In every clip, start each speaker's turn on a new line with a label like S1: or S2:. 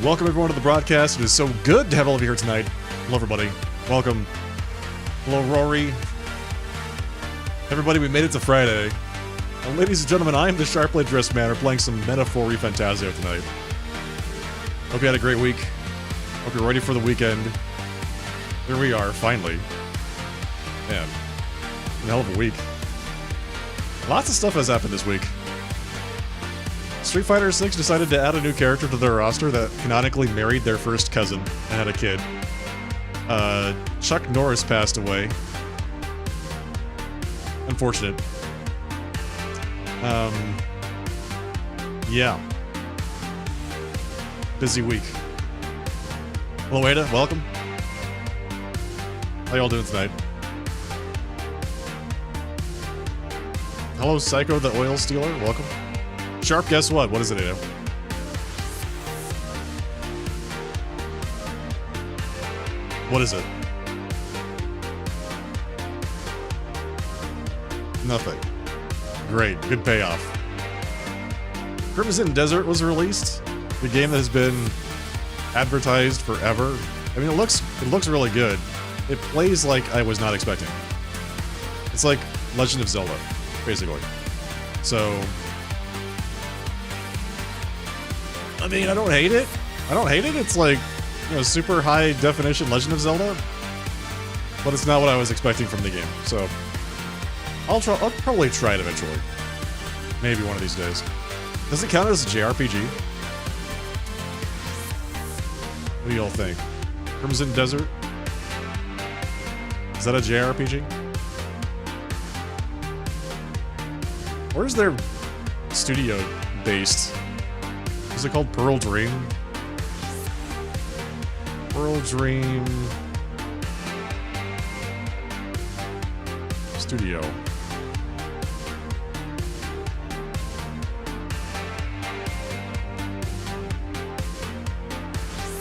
S1: Welcome everyone to the broadcast. It is so good to have all of you here tonight. Hello everybody. Welcome. Hello Rory. Everybody, we made it to Friday. And ladies and gentlemen, I am the sharply dressed man. We're playing some Metaphor REFANTAZIO tonight. Hope you had a great week. Hope you're ready for the weekend. Here we are, finally. Man, a hell of a week. Lots of stuff has happened this week. Street Fighter 6 decided to add a new character to their roster that canonically married their first cousin and had a kid. Chuck Norris passed away. Unfortunate. Yeah. Busy week. Hello Ada, welcome. How y'all doing tonight? Hello Psycho the Oil Stealer, welcome. Sharp, guess what? What is it, Ada? What is it? Nothing. Great, good payoff. Crimson Desert was released. The game that has been advertised forever. I mean, it looks really good. It plays like I was not expecting. It's like Legend of Zelda, basically. So, I mean, I don't hate it. It's like, you know, super high definition Legend of Zelda, but it's not what I was expecting from the game. So, I'll probably try it eventually. Maybe one of these days. Does it count as a JRPG? What do y'all think? Crimson Desert? Is that a JRPG? Where's their studio based? Is it called Pearl Dream? Pearl Dream Studio.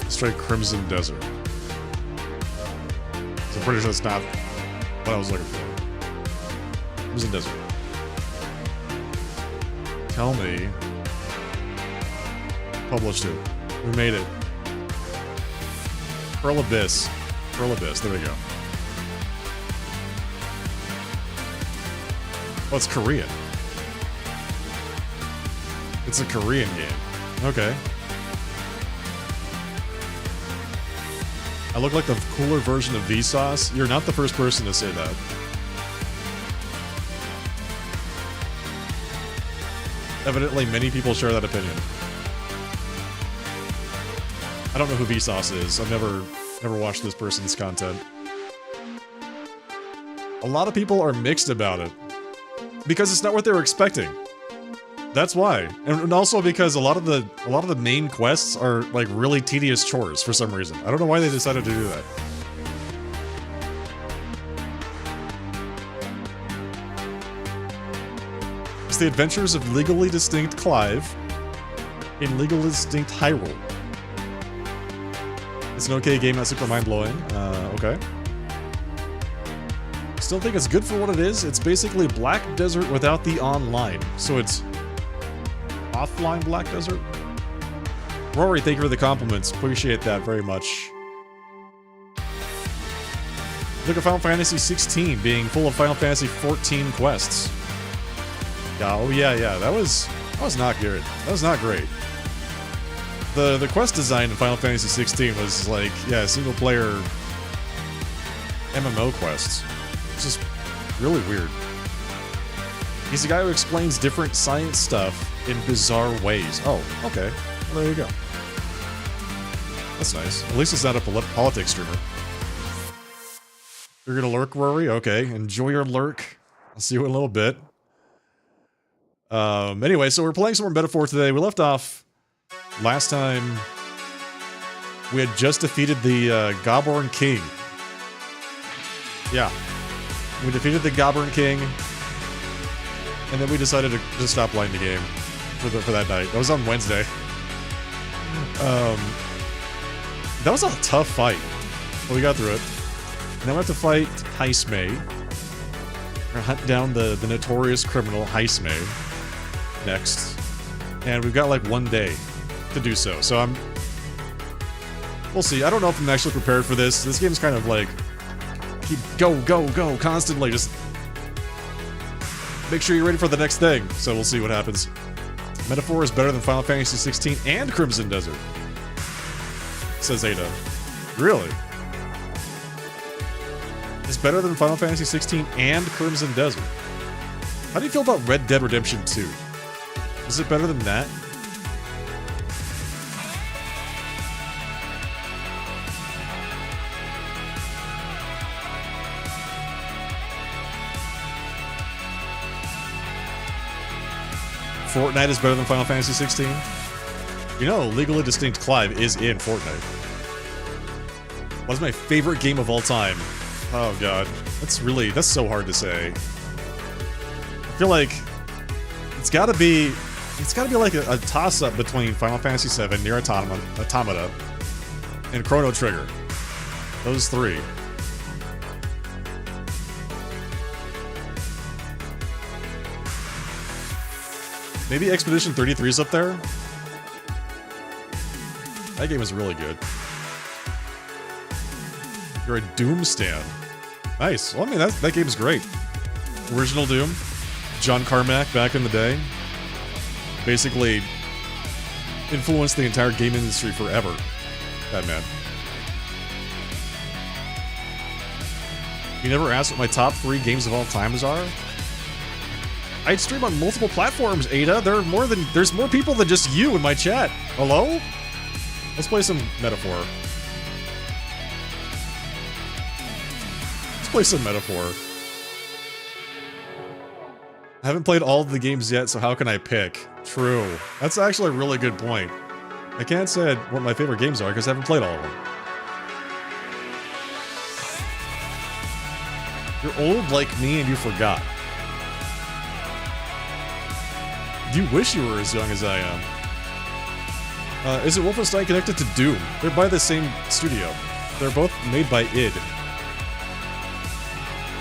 S1: Straight Crimson Desert. So I'm pretty sure that's not what I was looking for. Crimson Desert. Tell me. Published it. We made it. Pearl Abyss. Pearl Abyss. There we go. Oh, it's Korean. It's a Korean game. Okay. I look like the cooler version of Vsauce. You're not the first person to say that. Evidently, many people share that opinion. I don't know who Vsauce is. I've never watched this person's content. A lot of people are mixed about it because it's not what they were expecting. That's why, and also because a lot of the main quests are like really tedious chores for some reason. I don't know why they decided to do that. It's the adventures of legally distinct Clive in legally distinct Hyrule. It's an okay game, not super mind-blowing. Okay. Still think it's good for what it is. It's basically Black Desert without the online. So it's offline Black Desert? Rory, thank you for the compliments. Appreciate that very much. Look at Final Fantasy 16 being full of Final Fantasy 14 quests. Yeah, oh yeah, that was not good. That was not great. The quest design in Final Fantasy 16 was like, yeah, single player MMO quests. It's just really weird. He's the guy who explains different science stuff in bizarre ways. Oh, okay. Well, there you go. That's nice. At least it's not a politics streamer. You're gonna lurk, Rory? Okay, enjoy your lurk. I'll see you in a little bit. Anyway, so we're playing some more Metaphor today. We left off last time. We had just defeated the Goborn King. Yeah. We defeated the Goborn King. And then we decided to just stop playing the game for that night. That was on Wednesday. That was a tough fight. But we got through it. And then we have to fight Heismay. Or hunt down the notorious criminal Heismay next. And we've got like one day to do so. So I'm We'll see. I don't know if I'm actually prepared for this. This game's kind of like, keep go, go, go, constantly. Just make sure you're ready for the next thing. So we'll see what happens. Metaphor is better than Final Fantasy 16 and Crimson Desert, says Ada. Really? It's better than Final Fantasy 16 and Crimson Desert. How do you feel about Red Dead Redemption 2? Is it better than that? Fortnite is better than Final Fantasy 16? You know, Legally Distinct Clive is in Fortnite. What is my favorite game of all time? Oh god, that's so hard to say. I feel like it's gotta be like a toss-up between Final Fantasy VII, Nier Automata, and Chrono Trigger. Those three. Maybe Expedition 33 is up there? That game is really good. You're a Doom stan. Nice. Well, I mean, that game is great. Original Doom. John Carmack back in the day. Basically influenced the entire game industry forever. That man. You never asked what my top 3 games of all times are? I stream on multiple platforms, Ada. There's more people than just you in my chat. Hello? Let's play some Metaphor. Let's play some Metaphor. I haven't played all of the games yet, so how can I pick? True. That's actually a really good point. I can't say what my favorite games are because I haven't played all of them. You're old like me and you forgot. You wish you were as young as I am. Is it Wolfenstein connected to Doom? They're by the same studio. They're both made by id.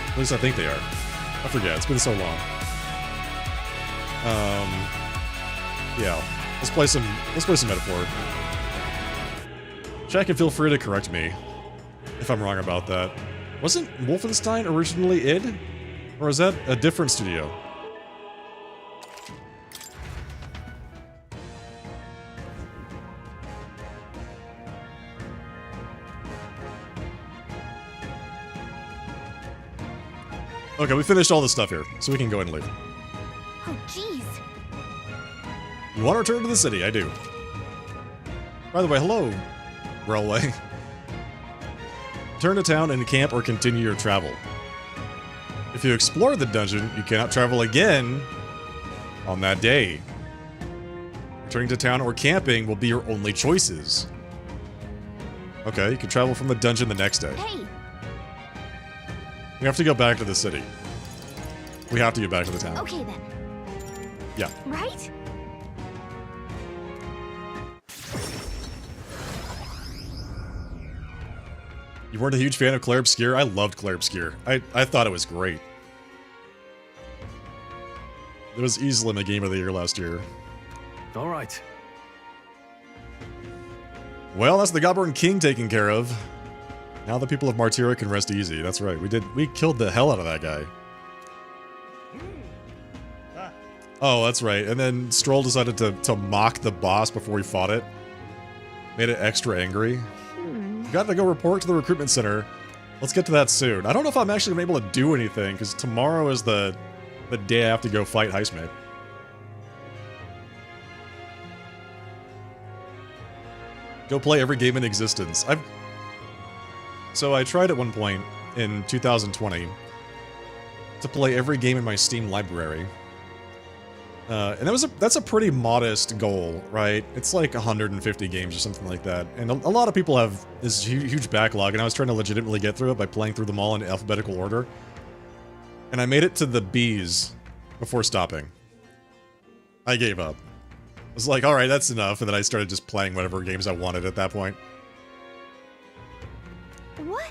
S1: At least I think they are. I forget, it's been so long. Yeah. Let's play some Metaphor. Chat can feel free to correct me if I'm wrong about that. Wasn't Wolfenstein originally id? Or is that a different studio? Okay, we finished all this stuff here, so we can go ahead and leave.
S2: Oh, jeez.
S1: You want to return to the city? I do. By the way, hello, railway. Return to town and camp or continue your travel. If you explore the dungeon, you cannot travel again on that day. Returning to town or camping will be your only choices. Okay, you can travel from the dungeon the next day.
S2: Hey.
S1: We have to go back to the city. We have to get back to the town.
S2: Okay then.
S1: Yeah.
S2: Right?
S1: You weren't a huge fan of Clair Obscur? I loved Clair Obscur. I thought it was great. It was easily my game of the year last year.
S3: All right.
S1: Well, that's the Goblin King taken care of. Now the people of Martyra can rest easy. That's right. We killed the hell out of that guy. Oh, that's right. And then Stroll decided to mock the boss before we fought it. Made it extra angry. Got to go report to the recruitment center. Let's get to that soon. I don't know if I'm actually going to be able to do anything, because tomorrow is the day I have to go fight Heistmate. Go play every game in existence. So I tried at one point in 2020 to play every game in my Steam library. And that's a pretty modest goal, right? It's like 150 games or something like that. And a lot of people have this huge backlog, and I was trying to legitimately get through it by playing through them all in alphabetical order. And I made it to the B's before stopping. I gave up. I was like, alright, that's enough, and then I started just playing whatever games I wanted at that point.
S2: What?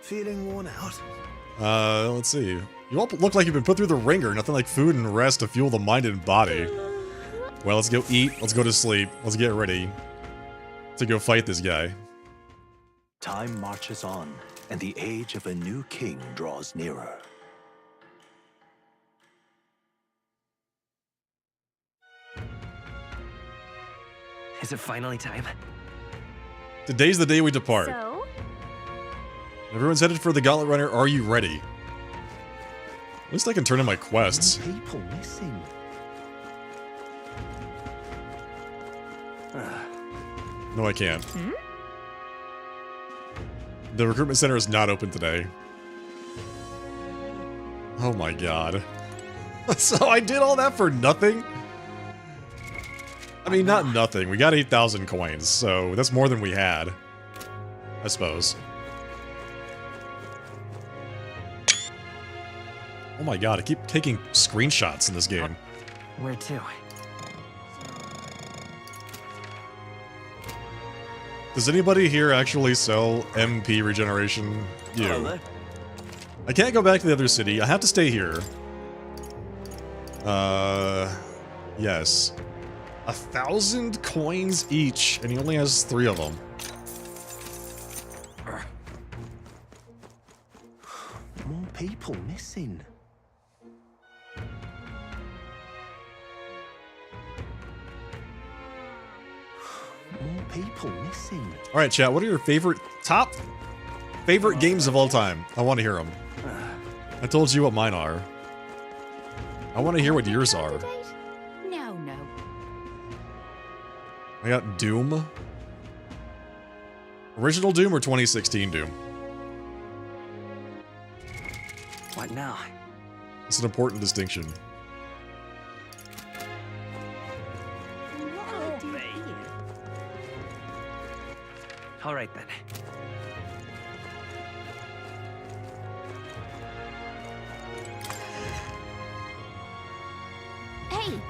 S3: Feeling worn out?
S1: Let's see. You all look like you've been put through the ringer. Nothing like food and rest to fuel the mind and body. Well, let's go eat. Let's go to sleep. Let's get ready. to go fight this guy.
S3: Time marches on, and the age of a new king draws nearer.
S4: Is it finally time?
S1: Today's the day we depart.
S2: So,
S1: Everyone's headed for the Gauntlet Runner. Are you ready? At least I can turn in my quests.
S3: People missing.
S1: No, I can't. The recruitment center is not open today. Oh my god. So I did all that for nothing? I mean, not nothing. We got 8,000 coins, so that's more than we had. I suppose. Oh my god, I keep taking screenshots in this game.
S4: Where to?
S1: Does anybody here actually sell MP regeneration? You. I can't go back to the other city. I have to stay here. Yes. 1,000 coins each, and he only has 3 of them.
S3: More people missing. More people missing.
S1: All right, chat. What are your top favorite games of all time? I want to hear them. I told you what mine are. I want to hear what yours are.
S2: no, no.
S1: I got Doom. Original Doom or 2016 Doom?
S4: What now?
S1: It's an important distinction.
S2: What will I do here?
S4: All right then.
S2: Hey,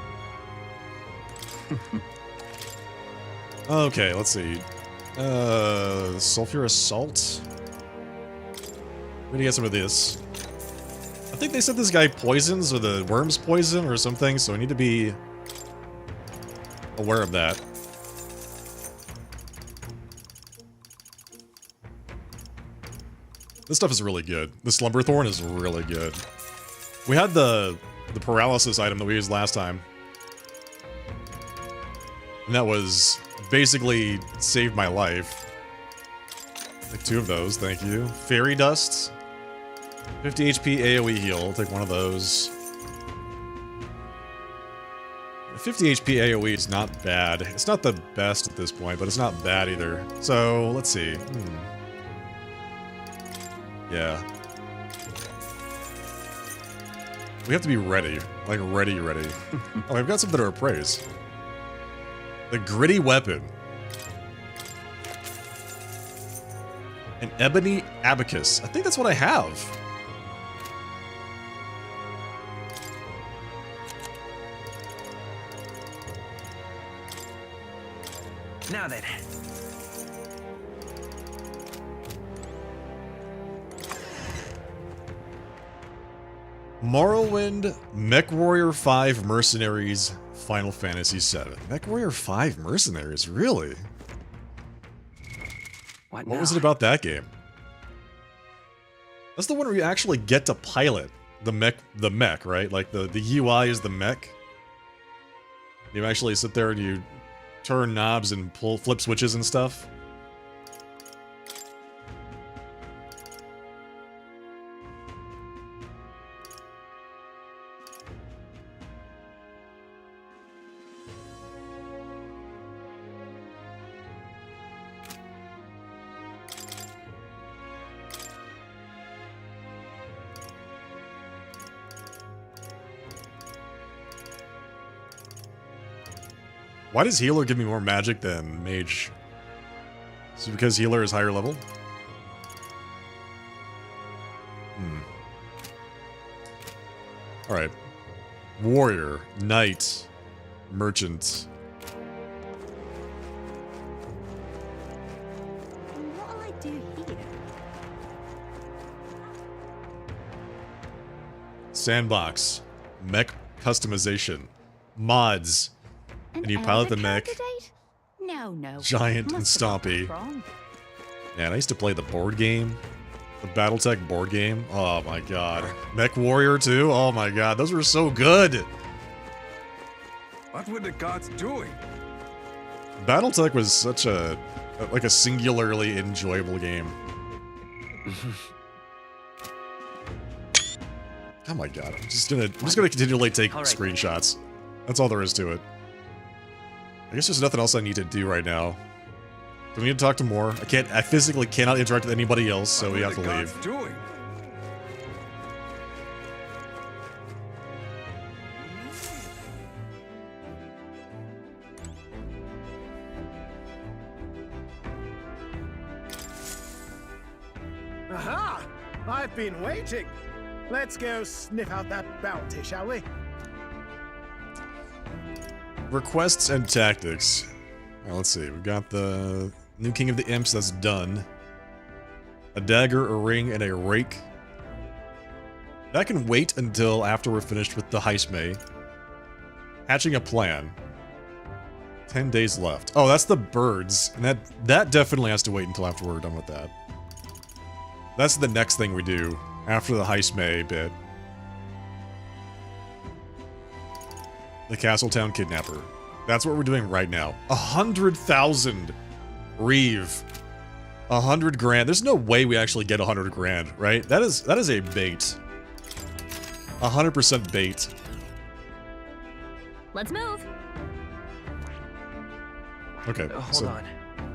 S1: Okay, let's see. Sulfurous salt. We're gonna get some of this. I think they said this guy poisons, or the worms poison, or something, so I need to be aware of that. This stuff is really good. The Slumber Thorn is really good. We had the paralysis item that we used last time. And that was basically saved my life. Take 2 of those, thank you. Fairy Dust. 50 HP AoE heal, I'll take one of those. 50 HP AoE is not bad. It's not the best at this point, but it's not bad either. So, let's see. Yeah. We have to be ready. Like, ready. Oh, I've got something to appraise. The Gritty Weapon. An Ebony Abacus. I think that's what I have.
S4: Now then.
S1: Morrowind, MechWarrior 5 Mercenaries, Final Fantasy VII. MechWarrior 5 Mercenaries, really?
S4: What
S1: was it about that game? That's the one where you actually get to pilot the mech, right? Like the UI is the mech. You actually sit there and you turn knobs and flip switches and stuff. Why does Healer give me more magic than Mage? Is it because Healer is higher level? Alright. Warrior, Knight, Merchant.
S2: what'll I do here?
S1: Sandbox. Mech customization. Mods. And you pilot the mech.
S2: Candidate? No.
S1: Giant and
S2: Must have got that
S1: Stompy.
S2: wrong.
S1: Man, I used to play the board game. The Battletech board game. Oh my god. Mech Warrior 2? Oh my god. Those were so good.
S5: What were the gods doing?
S1: Battletech was such a like a singularly enjoyable game. Oh my god. I'm just gonna continually take
S4: All right.
S1: screenshots. That's all there is to it. I guess there's nothing else I need to do right now. Do we need to talk to more? I physically cannot interact with anybody else, so we have to
S5: What were the
S1: leave.
S5: gods doing?
S6: Aha! I've been waiting. Let's go sniff out that bounty, shall we?
S1: Requests and tactics. Alright, let's see. We've got the new King of the Imps, that's done. A dagger, a ring, and a rake. That can wait until after we're finished with the heist May. Hatching a plan. 10 days left. Oh, that's the birds. And that definitely has to wait until after we're done with that. That's the next thing we do after the heist May bit. The Castletown Kidnapper. That's what we're doing right now. 100,000 Reeve. 100 grand. There's no way we actually get 100 grand, right? That is a bait. 100% bait.
S2: Let's move.
S1: Okay,
S4: Hold
S1: so
S4: on.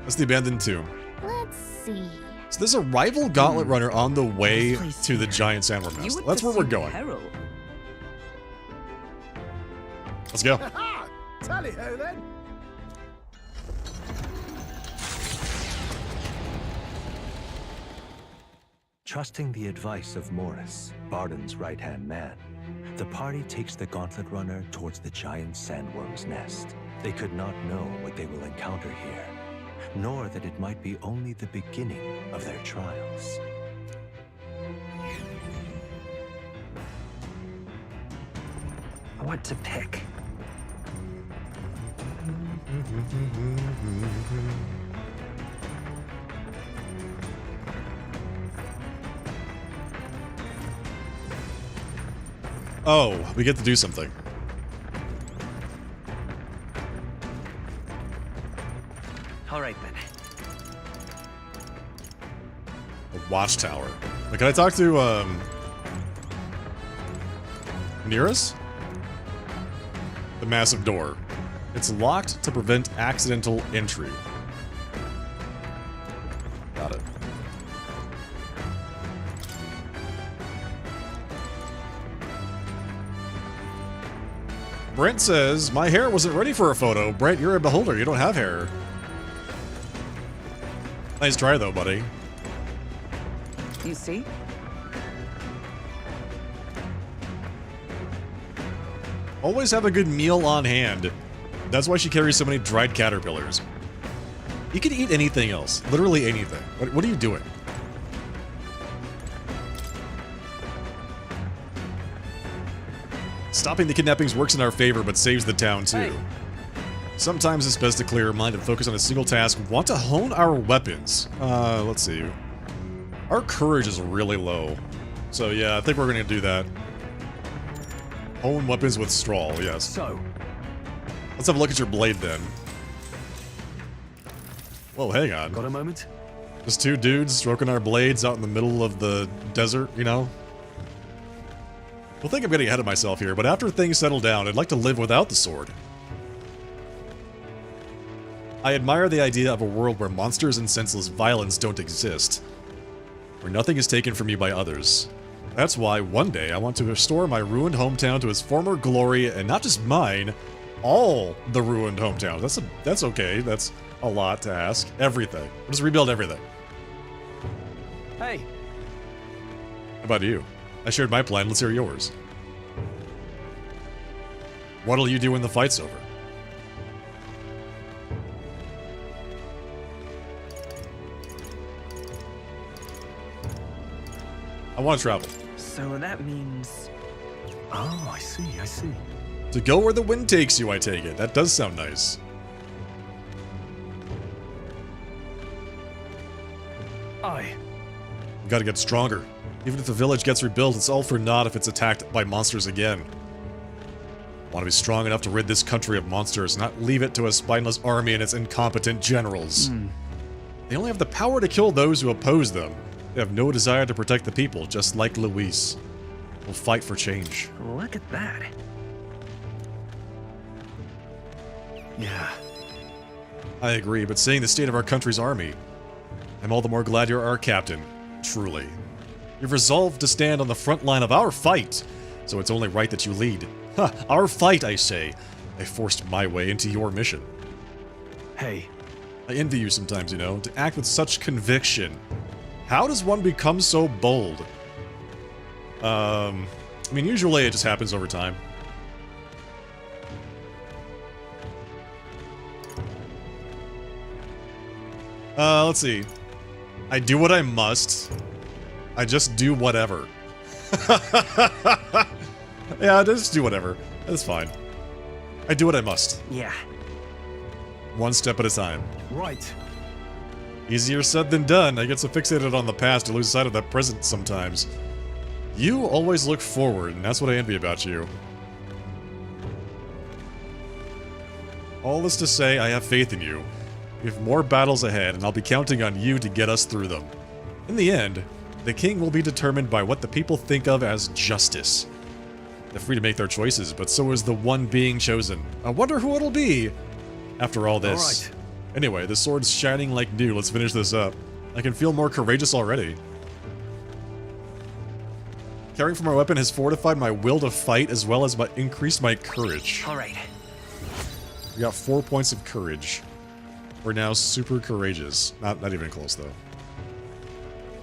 S1: that's the abandoned tomb.
S2: Let's see.
S1: So there's a rival gauntlet runner on the way
S4: This place
S1: to the
S4: here.
S1: giant sandworm
S2: You
S1: nest.
S2: would
S1: That's where we're
S2: pursue
S1: going.
S2: peril.
S1: Let's go.
S6: Aha! Tally-ho then.
S3: Trusting the advice of Morris, Barden's right-hand man, the party takes the gauntlet runner towards the giant sandworm's nest. They could not know what they will encounter here, nor that it might be only the beginning of their trials.
S4: What to pick?
S1: Oh, we get to do something.
S4: All right then.
S1: A watchtower. Like, can I talk to, Nearest? The massive door. It's locked to prevent accidental entry. Got it. Brent says, my hair wasn't ready for a photo. Brent, you're a beholder. You don't have hair. Nice try, though, buddy.
S7: You see?
S1: Always have a good meal on hand. That's why she carries so many dried caterpillars. You can eat anything else. Literally anything. What are you doing? Stopping the kidnappings works in our favor, but saves the town too.
S4: Hey.
S1: Sometimes it's best to clear our mind and focus on a single task. We want to hone our weapons. Let's see. Our courage is really low. So yeah, I think we're gonna do that. Hone weapons with straw, yes.
S3: So,
S1: Let's have a look at your blade then. Whoa, hang on.
S3: got a moment?
S1: Just two dudes stroking our blades out in the middle of the desert, you know? Well, I think I'm getting ahead of myself here, but after things settle down, I'd like to live without the sword. I admire the idea of a world where monsters and senseless violence don't exist. Where nothing is taken from you by others. That's why, one day, I want to restore my ruined hometown to its former glory, and not just mine, all the ruined hometown. That's okay. That's a lot to ask. Everything. We'll just rebuild everything.
S4: Hey,
S1: How about you? I shared my plan. Let's hear yours. What'll you do when the fight's over? I want to travel.
S4: so that means
S3: Oh, I see.
S1: To go where the wind takes you, I take it. That does sound nice.
S4: Aye.
S1: We gotta get stronger. Even if the village gets rebuilt, it's all for naught if it's attacked by monsters again. Want to be strong enough to rid this country of monsters, not leave it to a spineless army and its incompetent generals. They only have the power to kill those who oppose them. They have no desire to protect the people, just like Luis. We'll fight for change.
S4: Look at that. Yeah.
S1: I agree, but seeing the state of our country's army, I'm all the more glad you're our captain. Truly. You've resolved to stand on the front line of our fight, so it's only right that you lead. Ha! Our fight, I say. I forced my way into your mission.
S4: Hey.
S1: I envy you sometimes, you know, to act with such conviction. How does one become so bold? I mean, usually it just happens over time. Let's see. I do what I must. I just do whatever. Yeah, just do whatever. That's fine. I do what I must.
S4: Yeah.
S1: One step at a time.
S6: Right.
S1: Easier said than done. I get so fixated on the past to lose sight of the present sometimes. You always look forward, and that's what I envy about you. All this to say, I have faith in you. We have more battles ahead, and I'll be counting on you to get us through them. In the end, the king will be determined by what the people think of as justice. They're free to make their choices, but so is the one being chosen. I wonder who it'll be after all this.
S6: All right.
S1: Anyway, the sword's shining like new. Let's finish this up. I can feel more courageous already. Caring for my weapon has fortified my will to fight as well as increased my courage.
S4: All right.
S1: We got 4 points of courage. We're now super courageous. Not even close, though.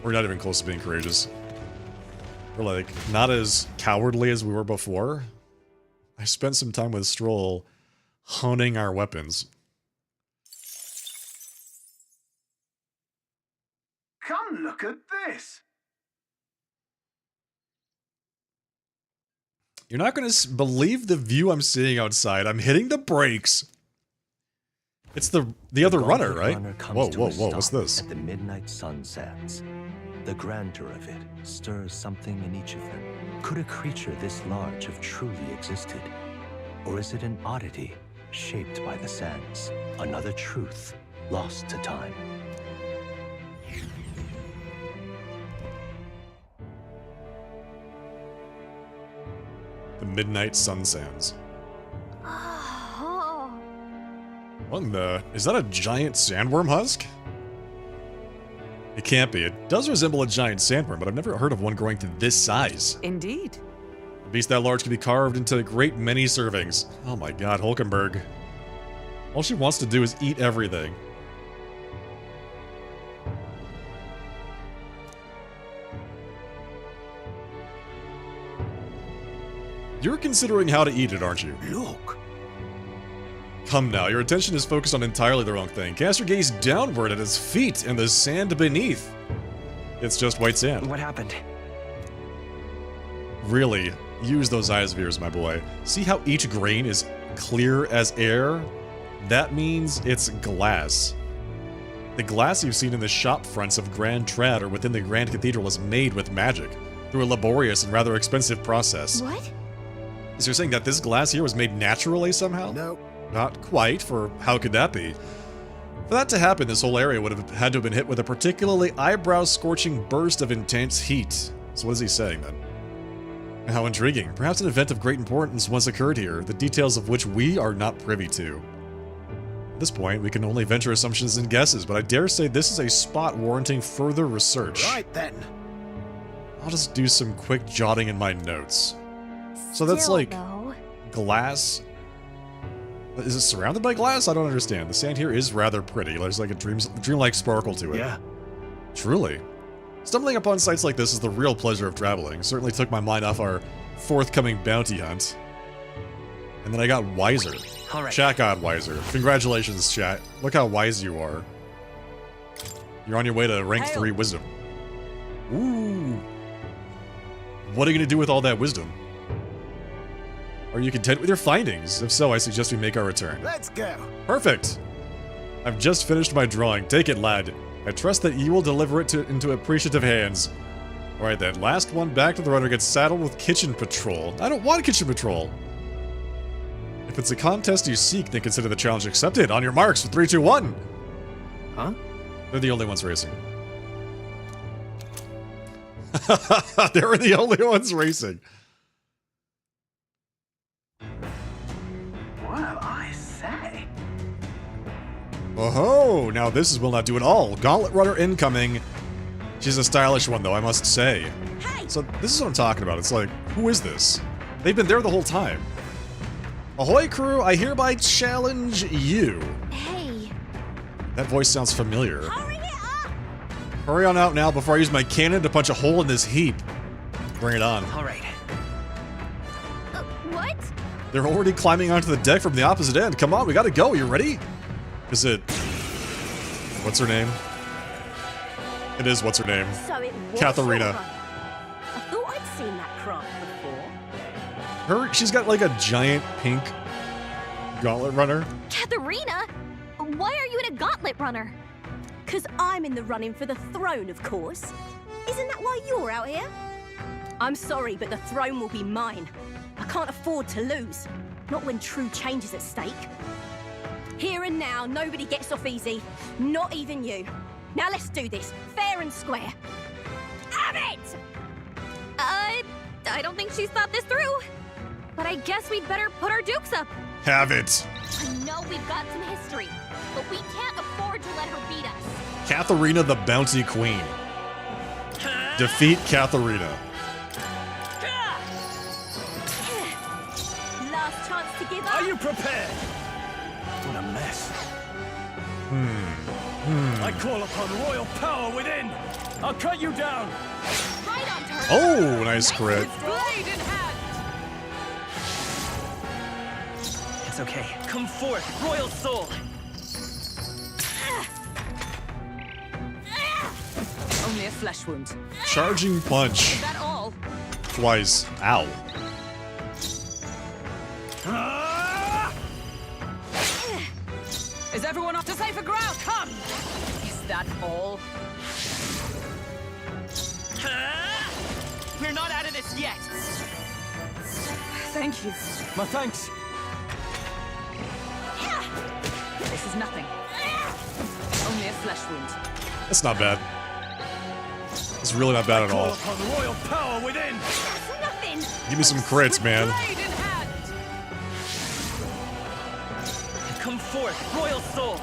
S1: We're not even close to being courageous. We're, like, not as cowardly as we were before. I spent some time with Stroll honing our weapons.
S6: Come look at this.
S1: You're not going to believe the view I'm seeing outside. I'm hitting the brakes. It's the other runner, right? Whoa, whoa, whoa, what's this?
S3: At the midnight sunsets. The grandeur of it stirs something in each of them. Could a creature this large have truly existed? Or is it an oddity shaped by the sands? Another truth lost to time.
S1: The Midnight Sun Sands.
S2: Oh.
S1: What in the... Is that a giant sandworm husk? It can't be. It does resemble a giant sandworm, but I've never heard of one growing to this size.
S7: Indeed.
S1: A beast that large can be carved into a great many servings. Oh my god, Hulkenberg. All she wants to do is eat everything. You're considering how to eat it, aren't you?
S3: Look!
S1: Come now, your attention is focused on entirely the wrong thing. Cast your gaze downward at its feet and the sand beneath. It's just white sand.
S4: What happened?
S1: Really, use those eyes of yours, my boy. See how each grain is clear as air? That means it's glass. The glass you've seen in the shop fronts of Grand Trad or within the Grand Cathedral is made with magic, through a laborious and rather expensive process.
S2: What?
S1: So you're saying that this glass here was made naturally somehow?
S6: No.
S1: Not quite, for how could that be? For that to happen, this whole area would have had to have been hit with a particularly eyebrow-scorching burst of intense heat. So what is he saying, then? How intriguing. Perhaps an event of great importance once occurred here, the details of which we are not privy to. At this point, we can only venture assumptions and guesses, but I dare say this is a spot warranting further research.
S6: Right then.
S1: I'll just do some quick jotting in my notes. So that's
S2: Still,
S1: like
S2: though.
S1: glass. Is it surrounded by glass? I don't understand. The sand here is rather pretty. There's like a dreamlike sparkle to it.
S6: Yeah.
S1: Truly. Stumbling upon sites like this is the real pleasure of traveling. Certainly took my mind off our forthcoming bounty hunt. And then I got wiser.
S4: All right.
S1: Chat got wiser. Congratulations, chat. Look how wise you are. You're on your way to rank 3 wisdom. Ooh. What are you going to do with all that wisdom? Are you content with your findings? If so, I suggest we make our return.
S6: Let's go.
S1: Perfect! I've just finished my drawing. Take it, lad. I trust that you will deliver it into appreciative hands. Alright then, last one back to the runner gets saddled with kitchen patrol. I don't want kitchen patrol. If it's a contest you seek, then consider the challenge accepted. On your marks, 3, 2, 1.
S4: Huh?
S1: They're the only ones racing. They were the only ones racing.
S4: Well, I say.
S1: Oh, now this is will not do at all. Gauntlet runner incoming. She's a stylish one, though, I must say.
S2: Hey!
S1: So this is what I'm talking about. It's like, who is this? They've been there the whole time. Ahoy, crew! I hereby challenge you.
S2: Hey!
S1: That voice sounds familiar.
S2: Hurry it up!
S1: Hurry on out now before I use my cannon to punch a hole in this heap. Bring it on.
S4: All right.
S2: What?
S1: They're already climbing onto the deck from the opposite end. Come on, we gotta go. You ready? Is it... What's her name? It is what's her name.
S2: So it was
S1: Katharina.
S2: your run. I thought I'd seen that craft before.
S1: She's got like a giant pink gauntlet runner.
S5: Katharina? Why are you in a gauntlet runner?
S2: Cause I'm in the running for the throne, of course. Isn't that why you're out here? I'm sorry, but the throne will be mine. I can't afford to lose. Not when true change is at stake. Here and now, nobody gets off easy. Not even you. Now let's do this, fair and square. Have it!
S5: I don't think she's thought this through. But I guess we'd better put our dukes up.
S1: Have it.
S5: I know we've got some history, but we can't afford to let her beat us.
S1: Katharina the Bounty Queen. Defeat Katharina.
S2: Last chance to give up.
S4: Are you prepared? What a mess. I call upon royal power within. I'll cut you down.
S5: Right on target.
S1: Oh, nice crit.
S5: Blade in hand.
S4: It's okay. Come forth, royal soul.
S7: Only a flesh wound.
S1: Charging punch.
S5: Is that all?
S1: Twice. Ow.
S7: Is everyone off to safer ground? Come! Is that all?
S4: We're not out of this yet.
S7: Thank you.
S4: My thanks.
S7: This is nothing. Only a flesh wound.
S1: That's not bad. It's really not bad at
S4: Call
S1: all.
S4: upon royal power within.
S2: That's nothing.
S1: Give me some crits, man.
S7: Blade in hand!
S4: Come forth, royal soul.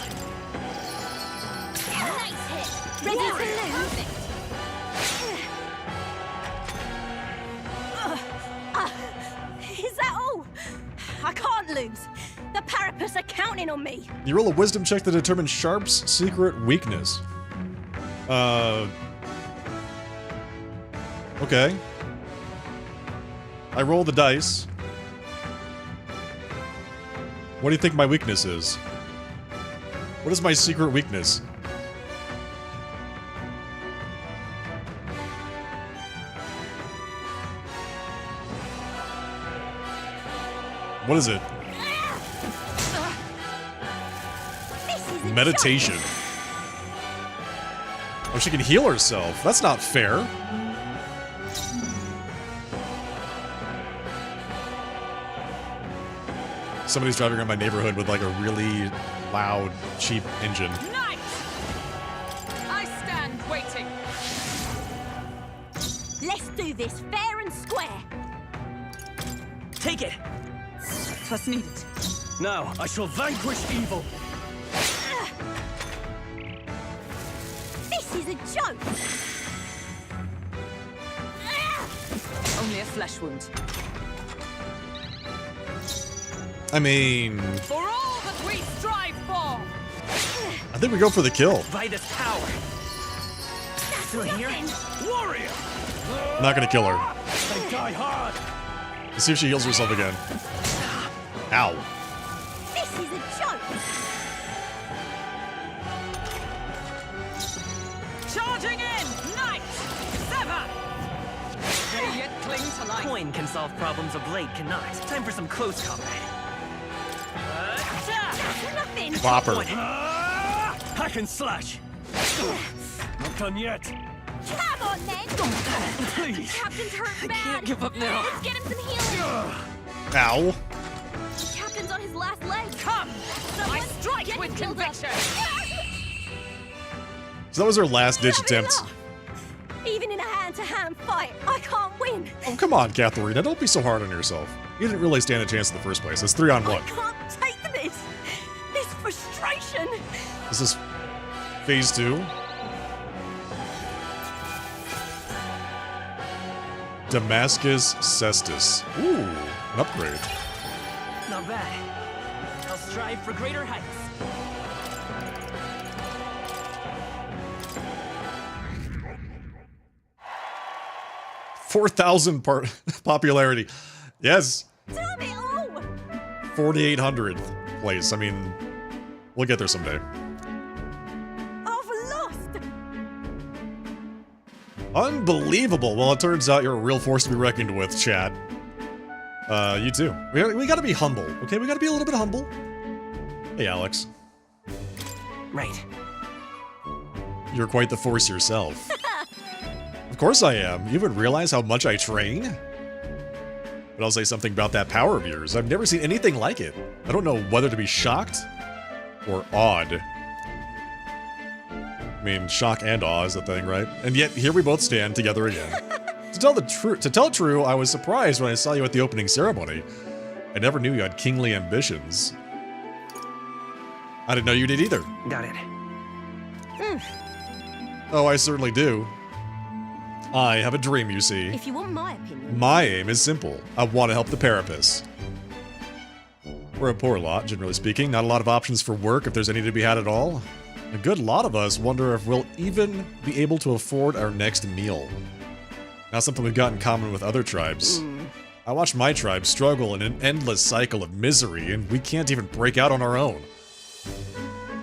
S5: Nice hit.
S2: Ready to
S5: Warrior.
S2: lose?
S5: Perfect.
S2: Is that all? I can't lose. The Parapus are counting on me.
S1: You roll a wisdom check to determine Sharp's secret weakness. Okay. I roll the dice. What do you think my weakness is? What is my secret weakness? What is it?
S2: This is a
S1: Meditation. Oh, she can heal herself. That's not fair. Somebody's driving around my neighborhood with like a really loud, cheap engine.
S7: Nice! I stand waiting.
S2: Let's do this fair and square.
S4: Take it.
S7: Twas needed.
S4: Now I shall vanquish evil.
S2: This is a joke.
S7: Only a flesh wound.
S1: I mean,
S7: For all that we strive for!
S1: I think we go for the kill.
S4: By this power.
S2: That's
S4: Through here.
S2: nothing.
S4: Warrior.
S1: I'm not gonna kill her.
S4: I die hard.
S1: Let's see if she heals herself again. Ow.
S2: This is a joke.
S7: Charging in! Knight! Sever! They yet cling to life.
S4: Coin can solve problems a blade cannot. Time for some close combat.
S2: That's nothing.
S1: Bop her.
S4: Hack and slash. not done yet.
S5: Come on, then!
S4: Please.
S5: Captain's hurt bad.
S7: Can't give up now.
S5: Let's get him some healing.
S1: Ow.
S5: Captain's on his last leg.
S7: Come! I
S5: Someone
S7: strike
S5: get
S7: with
S5: him healed up.
S7: conviction.
S1: So that was her last ditch
S2: Having
S1: attempt.
S2: enough. Even in a hand-to-hand fight, I can't win.
S1: Oh, come on, Katharina. Don't be so hard on yourself. You didn't really stand a chance in the first place. It's 3-on-1.
S2: I can't take this. This frustration.
S1: This is phase 2. Damascus Cestus. Ooh, an upgrade.
S7: Not bad. I'll strive for greater heights.
S1: 4,000 popularity. Yes.
S2: Damn it all.
S1: 4,800th place. I mean, we'll get there someday.
S2: I've lost.
S1: Unbelievable. Well, it turns out you're a real force to be reckoned with, chat. You too. We gotta be humble, okay? We gotta be a little bit humble. Hey, Alex.
S7: Right.
S1: You're quite the force yourself. Of course I am. You even realize how much I train? But I'll say something about that power of yours. I've never seen anything like it. I don't know whether to be shocked or awed. I mean, shock and awe is the thing, right? And yet, here we both stand together again. To tell true, I was surprised when I saw you at the opening ceremony. I never knew you had kingly ambitions. I didn't know you did either.
S7: Got it.
S1: Oh, I certainly do. I have a dream, you see.
S2: If you want my opinion.
S1: My aim is simple. I want to help the Parapus. We're a poor lot, generally speaking. Not a lot of options for work if there's any to be had at all. A good lot of us wonder if we'll even be able to afford our next meal. Not something we've got in common with other tribes. I watch my tribe struggle in an endless cycle of misery, and we can't even break out on our own.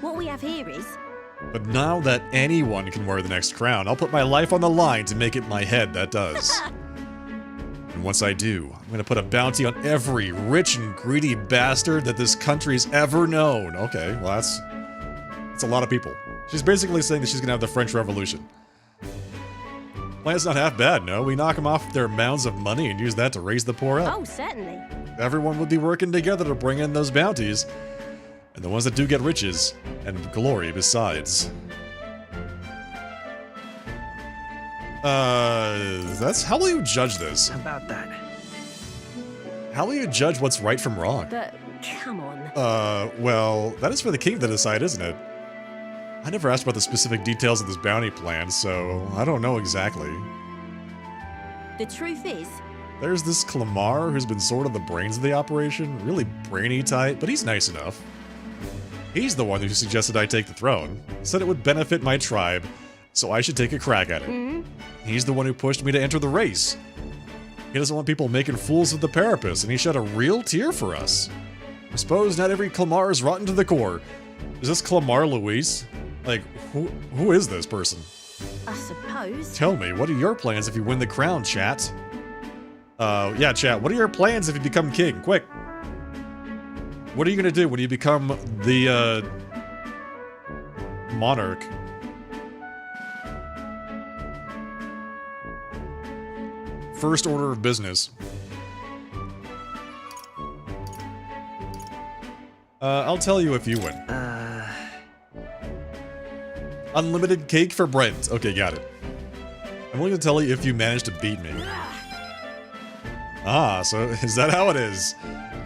S2: What we have here is
S1: But now that anyone can wear the next crown, I'll put my life on the line to make it my head that does. And once I do, I'm gonna put a bounty on every rich and greedy bastard that this country's ever known. Okay, well that's a lot of people. She's basically saying that she's gonna have the French Revolution. Plan's not half bad, no? We knock them off their mounds of money and use that to raise the poor up.
S2: oh, certainly.
S1: Everyone would be working together to bring in those bounties. And the ones that do get riches, and glory besides. That's... How will you judge this?
S7: About that.
S1: How will you judge what's right from wrong?
S2: But come on.
S1: Well, that is for the king to decide, isn't it? I never asked about the specific details of this bounty plan, so I don't know exactly.
S2: The truth is,
S1: There's this Clamar who's been sort of the brains of the operation. Really brainy type, but he's nice enough. He's the one who suggested I take the throne. Said it would benefit my tribe, so I should take a crack at it. He's the one who pushed me to enter the race. He doesn't want people making fools of the Parapus, and he shed a real tear for us. I suppose not every Clamar is rotten to the core. Is this Clamar Luis? Like, who is this person?
S2: I suppose.
S1: Tell me, what are your plans if you win the crown, chat? Yeah, chat, what are your plans if you become king? Quick! What are you gonna do when you become the, monarch? First order of business. I'll tell you if you win. Unlimited cake for Brent. Okay, got it. I'm willing to tell you if you manage to beat me. Ah, so is that how it is?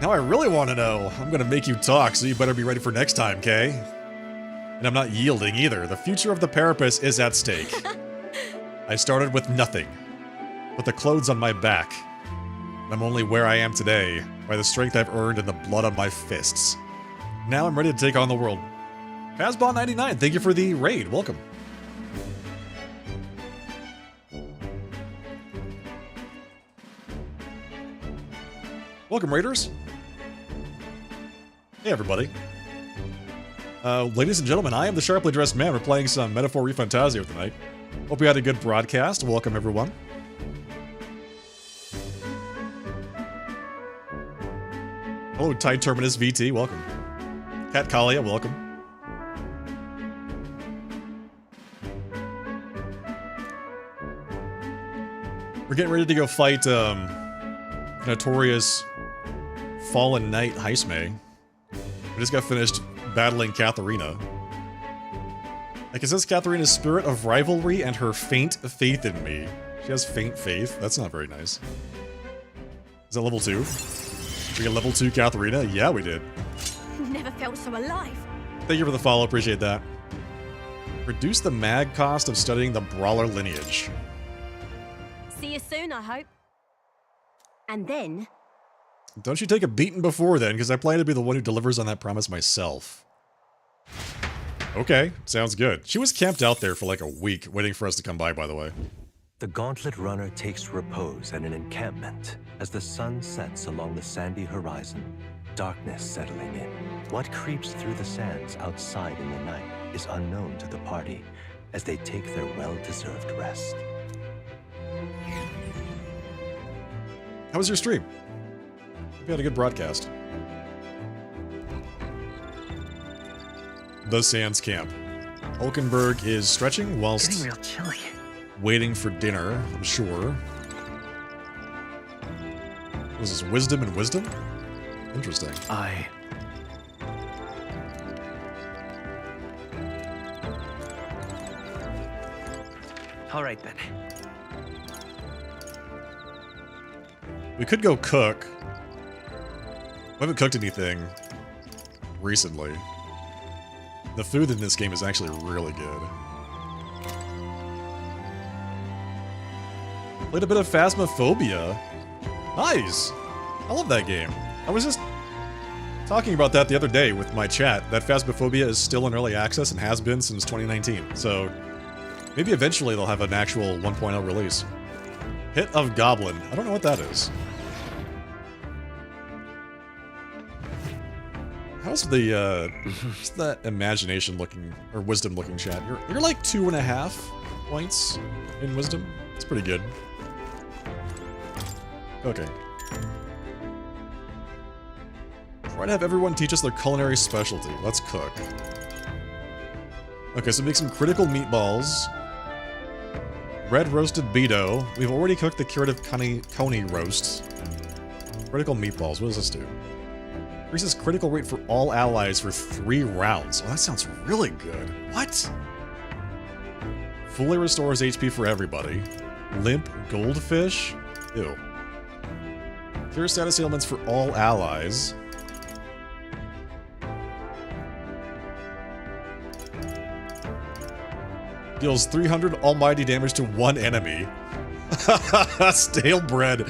S1: Now I really want to know. I'm gonna make you talk, so you better be ready for next time, Kay? And I'm not yielding either. The future of the Parapus is at stake. I started with nothing, but the clothes on my back. And I'm only where I am today by the strength I've earned and the blood on my fists. Now I'm ready to take on the world. Fazball99, thank you for the raid. Welcome. Welcome, Raiders. Hey, everybody. Ladies and gentlemen, I am the Sharply Dressed Man. We're playing some Metaphor REFANTAZIO tonight. Hope you had a good broadcast. Welcome, everyone. Hello, Tide Terminus VT. Welcome. Cat Kalia, welcome. getting ready to go fight, notorious Fallen Knight Heisme. We just got finished battling Katharina. Like, it says Katharina's spirit of rivalry and her faint faith in me. She has faint faith? That's not very nice. Is that level 2? We got level 2 Katharina? Yeah, we did.
S2: Never felt so alive.
S1: Thank you for the follow, appreciate that. Reduce the mag cost of studying the Brawler lineage.
S2: See you soon, I hope. And then...
S1: Don't you take a beating before then, because I plan to be the one who delivers on that promise myself. Okay, sounds good. She was camped out there for like a week, waiting for us to come by the way.
S3: The Gauntlet Runner takes repose at an encampment as the sun sets along the sandy horizon, darkness settling in. What creeps through the sands outside in the night is unknown to the party as they take their well-deserved rest.
S1: How was your stream? We had a good broadcast. The Sands Camp. Hulkenberg is stretching whilst
S7: Getting real chilly.
S1: waiting for dinner, I'm sure. Was this wisdom and wisdom? Interesting.
S7: All right then.
S1: We could go cook. We haven't cooked anything recently. The food in this game is actually really good. Played a bit of Phasmophobia. Nice! I love that game. I was just talking about that the other day with my chat, that Phasmophobia is still in early access and has been since 2019. So maybe eventually they'll have an actual 1.0 release. Hit of Goblin. I don't know what that is. How's the, what's that imagination looking, or wisdom looking chat? You're like 2.5 points in wisdom. It's pretty good. Okay. Try to have everyone teach us their culinary specialty. Let's cook. Okay, so make some critical meatballs. Red roasted beto. We've already cooked the curative coney roasts. Critical meatballs. What does this do? Increases critical rate for all allies for 3 rounds. Oh, that sounds really good. What? Fully restores HP for everybody. Limp goldfish? Ew. Cure status ailments for all allies. Deals 300 almighty damage to 1 enemy. Stale bread.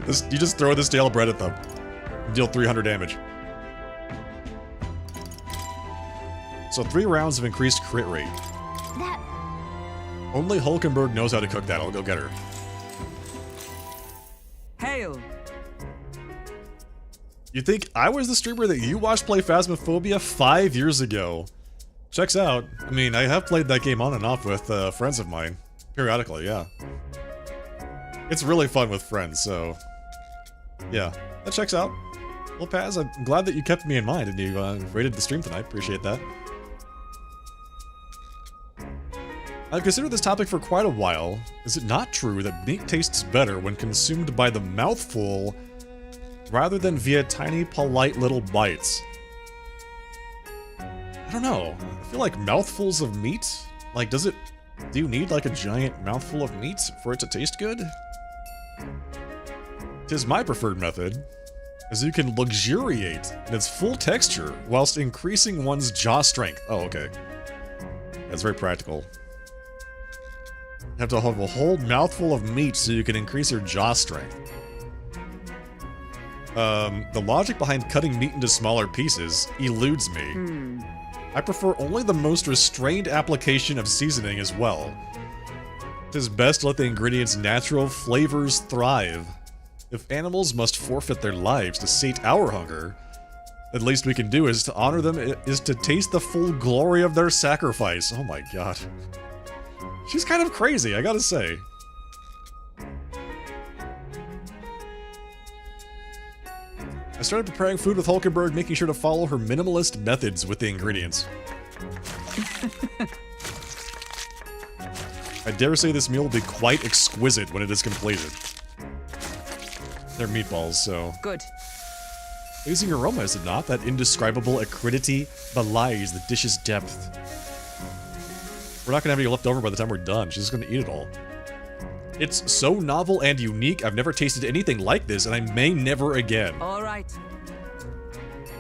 S1: You just throw the stale bread at them. Deal 300 damage. So 3 rounds of increased crit rate.
S2: That...
S1: Only Hulkenberg knows how to cook that. I'll go get her.
S7: Hail!
S1: You think I was the streamer that you watched play Phasmophobia 5 years ago? Checks out. I mean, I have played that game on and off with friends of mine. Periodically, yeah. It's really fun with friends, so... yeah, that checks out. Well, Paz, I'm glad that you kept me in mind and you rated the stream tonight. Appreciate that. I've considered this topic for quite a while. Is it not true that meat tastes better when consumed by the mouthful rather than via tiny, polite little bites? I don't know. I feel like mouthfuls of meat? Like, do you need like a giant mouthful of meat for it to taste good? 'Tis my preferred method, as you can luxuriate in its full texture whilst increasing one's jaw strength. Oh, okay. That's very practical. You have to have a whole mouthful of meat so you can increase your jaw strength. The logic behind cutting meat into smaller pieces eludes me. I prefer only the most restrained application of seasoning as well. It is best to let the ingredients' natural flavors thrive. If animals must forfeit their lives to sate our hunger, the least we can do is to honor them, is to taste the full glory of their sacrifice. Oh my god. She's kind of crazy, I gotta say. I started preparing food with Hulkenberg, making sure to follow her minimalist methods with the ingredients. I dare say this meal will be quite exquisite when it is completed. They're meatballs, so...
S7: Good.
S1: Amazing aroma, is it not? That indescribable acridity belies the dish's depth. We're not gonna have any left over by the time we're done. She's just gonna eat it all. It's so novel and unique, I've never tasted anything like this, and I may never again.
S7: All right.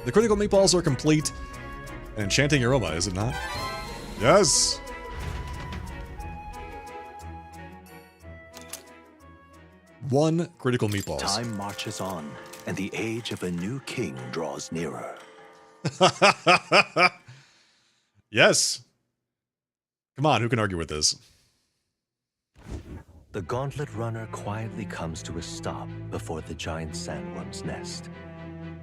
S1: The critical meatballs are complete. An enchanting aroma, is it not? Yes! One critical meatballs.
S3: Time marches on, and the age of a new king draws nearer.
S1: Yes! Come on, who can argue with this?
S3: The gauntlet runner quietly comes to a stop before the giant sandworm's nest.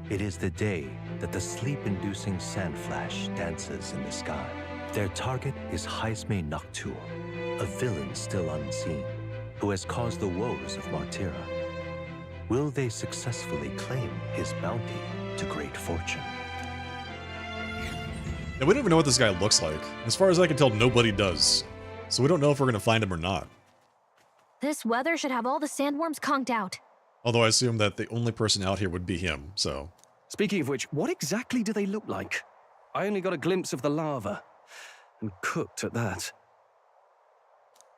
S3: It is the day that the sleep-inducing sand flash dances in the sky. Their target is Heisme Noctul, a villain still unseen, who has caused the woes of Martira. Will they successfully claim his bounty to great fortune?
S1: Yeah, we don't even know what this guy looks like. As far as I can tell, nobody does. So we don't know if we're gonna find him or not.
S2: This weather should have all the sandworms conked out.
S1: Although I assume that the only person out here would be him, so...
S8: Speaking of which, what exactly do they look like? I only got a glimpse of the lava. And cooked at that.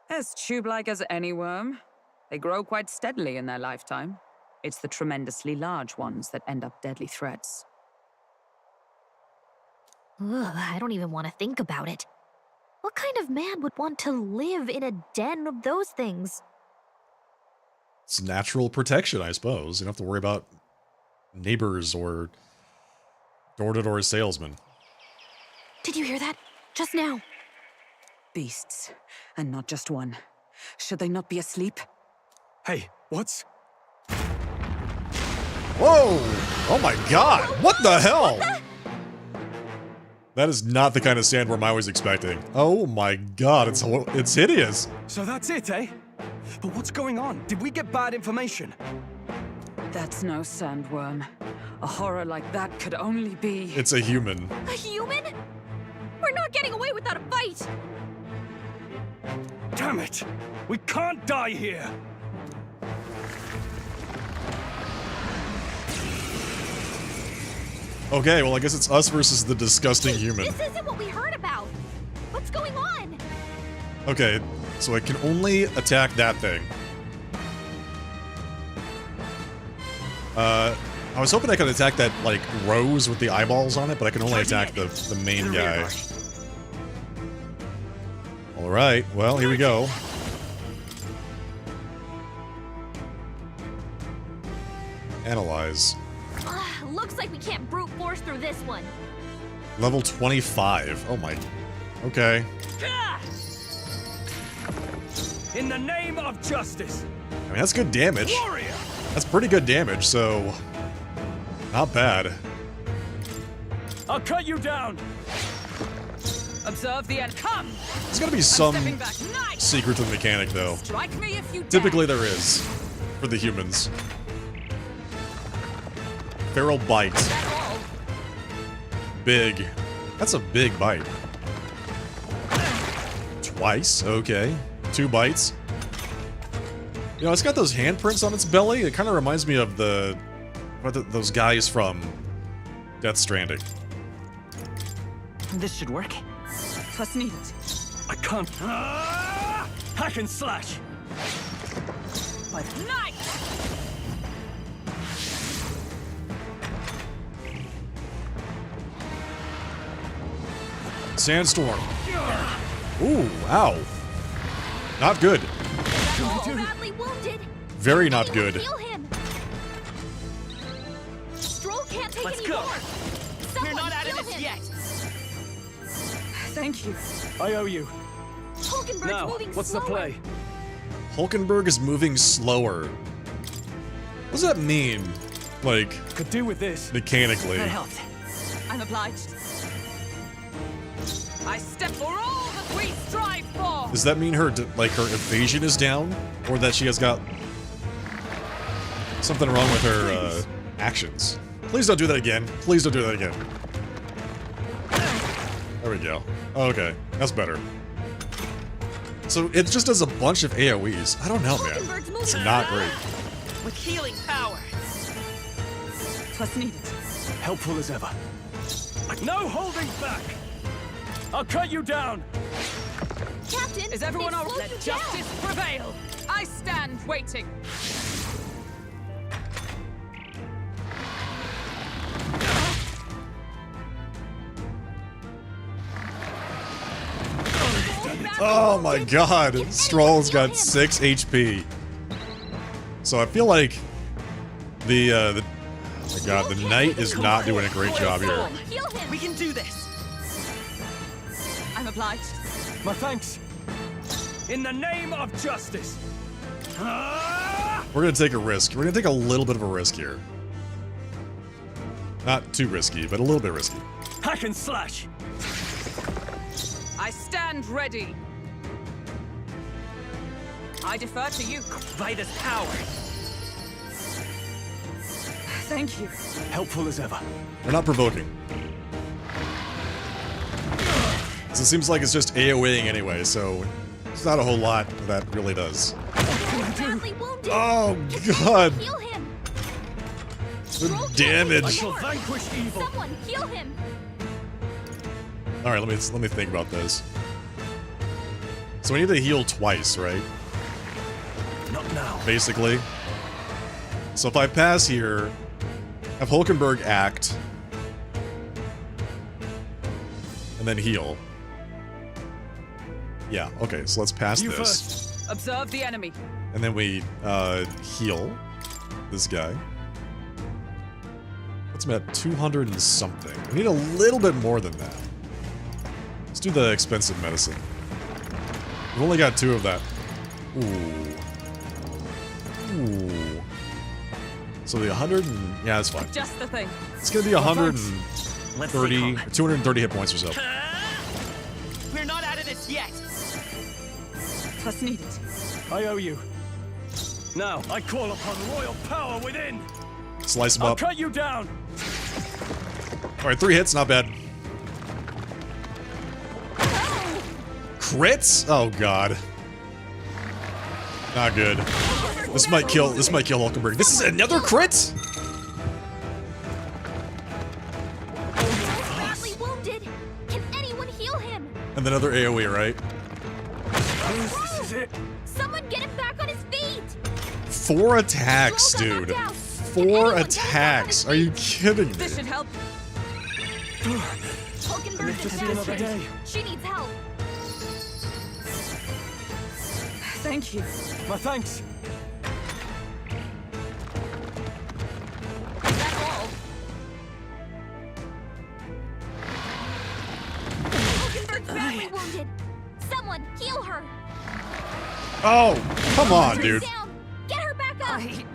S7: As tube-like as any worm. They grow quite steadily in their lifetime. It's the tremendously large ones that end up deadly threats.
S2: Ugh, I don't even want to think about it. What kind of man would want to live in a den of those things?
S1: It's natural protection, I suppose. You don't have to worry about neighbors or door-to-door salesmen.
S2: Did you hear that? Just now.
S7: Beasts, and not just one. Should they not be asleep?
S8: Hey, what's...
S1: Whoa! Oh my god! What the hell? That is not the kind of sandworm I was expecting. Oh my god, it's hideous.
S8: So that's it, eh? But what's going on? Did we get bad information?
S7: That's no sandworm. A horror like that could only be...
S1: It's a human.
S2: A human? We're not getting away without a fight!
S8: Damn it! We can't die here!
S1: Okay, well I guess it's us versus the disgusting human.
S2: This isn't what we heard about! What's going on?
S1: Okay, so I can only attack that thing. I was hoping I could attack that, like, rose with the eyeballs on it, but I can only attack the main guy. Alright, well, here we go. Analyze.
S2: Looks like we can't brute force through this one.
S1: Level 25. Oh my... Okay.
S8: In the name of justice!
S1: I mean, that's good damage.
S8: Warrior!
S1: That's pretty good damage, so... Not bad.
S8: I'll cut you down!
S7: Observe the end. Come!
S1: There's gotta be some
S7: Stepping back. Nice!
S1: secret to the mechanic, though.
S7: Strike me if you dare.
S1: Typically there is. For the humans. Feral bite.
S7: That's all.
S1: Big. That's a big bite. Twice, okay. 2 bites. You know, it's got those handprints on its belly. It kind of reminds me of those guys from Death Stranding.
S7: This should work. Trust needed.
S8: I can't... Hack and slash!
S7: But nice!
S1: Sandstorm. Ooh, ow. Not good.
S2: Badly wounded.
S1: Very not
S2: Anyone
S1: good.
S2: heal him. Stroll can't take
S8: Let's
S2: any
S8: go.
S2: more. Someone
S7: We're not out of
S2: heal
S7: this
S2: him.
S7: yet. Thank you.
S8: I owe you.
S2: Hulkenberg's
S8: Now,
S2: moving
S8: what's the
S2: slower.
S8: play?
S1: Hulkenberg is moving slower. What does that mean? Like,
S8: Could do with this.
S1: mechanically.
S7: That helped. I'm obliged. I step for all that we strive for.
S1: Does that mean her evasion is down? Or that she has got something wrong with her, actions? Please don't do that again. Please don't do that again. There we go. Okay, that's better. So it just does a bunch of AoEs. I don't know, man.
S2: Hulkenberg's moving
S1: It's not great.
S7: With healing power. 'Twas needed.
S8: Helpful as ever.
S4: No holding back! I'll cut you down!
S5: Captain,
S7: Is everyone
S5: they've
S7: all
S5: slowed
S7: let
S5: you
S7: justice prevail? I stand waiting.
S1: Oh my god, Stroll's got 6 HP. So I feel like oh my god, the knight is not doing a great job here.
S5: Heal him!
S7: We can do this. I'm obliged.
S4: My thanks! In the name of justice! Ah!
S1: We're gonna take a risk. We're gonna take a little bit of a risk here. Not too risky, but a little bit risky.
S4: Hack and slash!
S7: I stand ready. I defer to you.
S4: Vader's power!
S7: Thank you.
S8: Helpful as ever.
S1: We're not provoking. So it seems like it's just AoEing anyway, so it's not a whole lot that really does.
S5: Badly wounded!
S1: Oh god!
S5: Heal him!
S1: The damage!
S4: I shall vanquish evil!
S5: Someone heal him!
S1: Alright, let me think about this. So we need to heal twice, right?
S8: Not now.
S1: Basically. So if I pass here, have Hulkenberg act, and then heal. Yeah, okay, so let's pass
S4: You
S1: this.
S4: first.
S7: Observe the enemy.
S1: And then we heal this guy. Puts him at 200 and something. We need a little bit more than that. Let's do the expensive medicine. We've only got 2 of that. Ooh. Ooh. So the 100 and... yeah, that's fine.
S7: Just the thing.
S1: It's gonna be 130... 230 hit points or so.
S4: We're not out of this yet!
S7: 'Twas needed.
S4: I owe you. Now, I call upon royal power within!
S1: Slice him
S4: I'll
S1: up.
S4: cut you down!
S1: Alright, 3 hits, not bad. Crits? Oh god. Not good. This might kill Hulkenberg. This is another crit?
S5: Badly wounded! Can anyone heal him?
S1: And then another AoE, right?
S4: This is it!
S5: Someone get him back on his feet!
S1: 4 attacks,
S5: Stroll got
S1: dude.
S5: knocked out. Can
S1: 4
S5: anyone get him back on
S1: attacks.
S5: his
S1: Are you
S5: feet?
S1: kidding me?
S7: This should help.
S5: Hulkenberg's
S4: Just another
S5: exhausted.
S4: day.
S5: She needs help.
S7: Thank you.
S4: My thanks!
S5: That's all. Hulkenberg's badly wounded. Someone heal her.
S1: Oh, come on, dude.
S5: Down. Get her back up.
S7: I...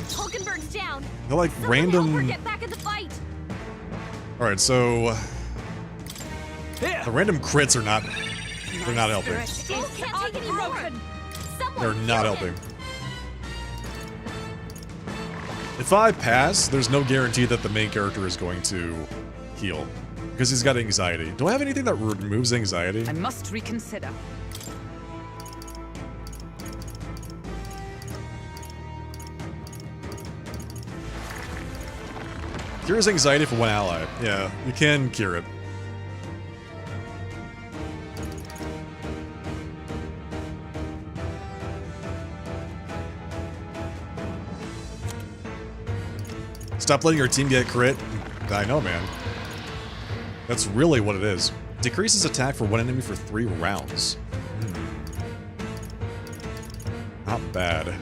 S5: Hulkenberg's down.
S1: They're like
S5: Someone help her
S1: random...
S5: get back in the fight.
S1: Alright, so...
S4: Here!
S1: the random crits are not... they're not helping.
S5: Stroll can't take any more. Someone
S1: They're not
S5: heal him.
S1: helping. If I pass, there's no guarantee that the main character is going to heal. Because he's got anxiety. Do I have anything that removes anxiety?
S7: I must reconsider.
S1: Cures anxiety for one ally. Yeah, you can cure it. Stop letting your team get crit. I know, man. That's really what it is. Decreases attack for one enemy for 3 rounds. Not bad.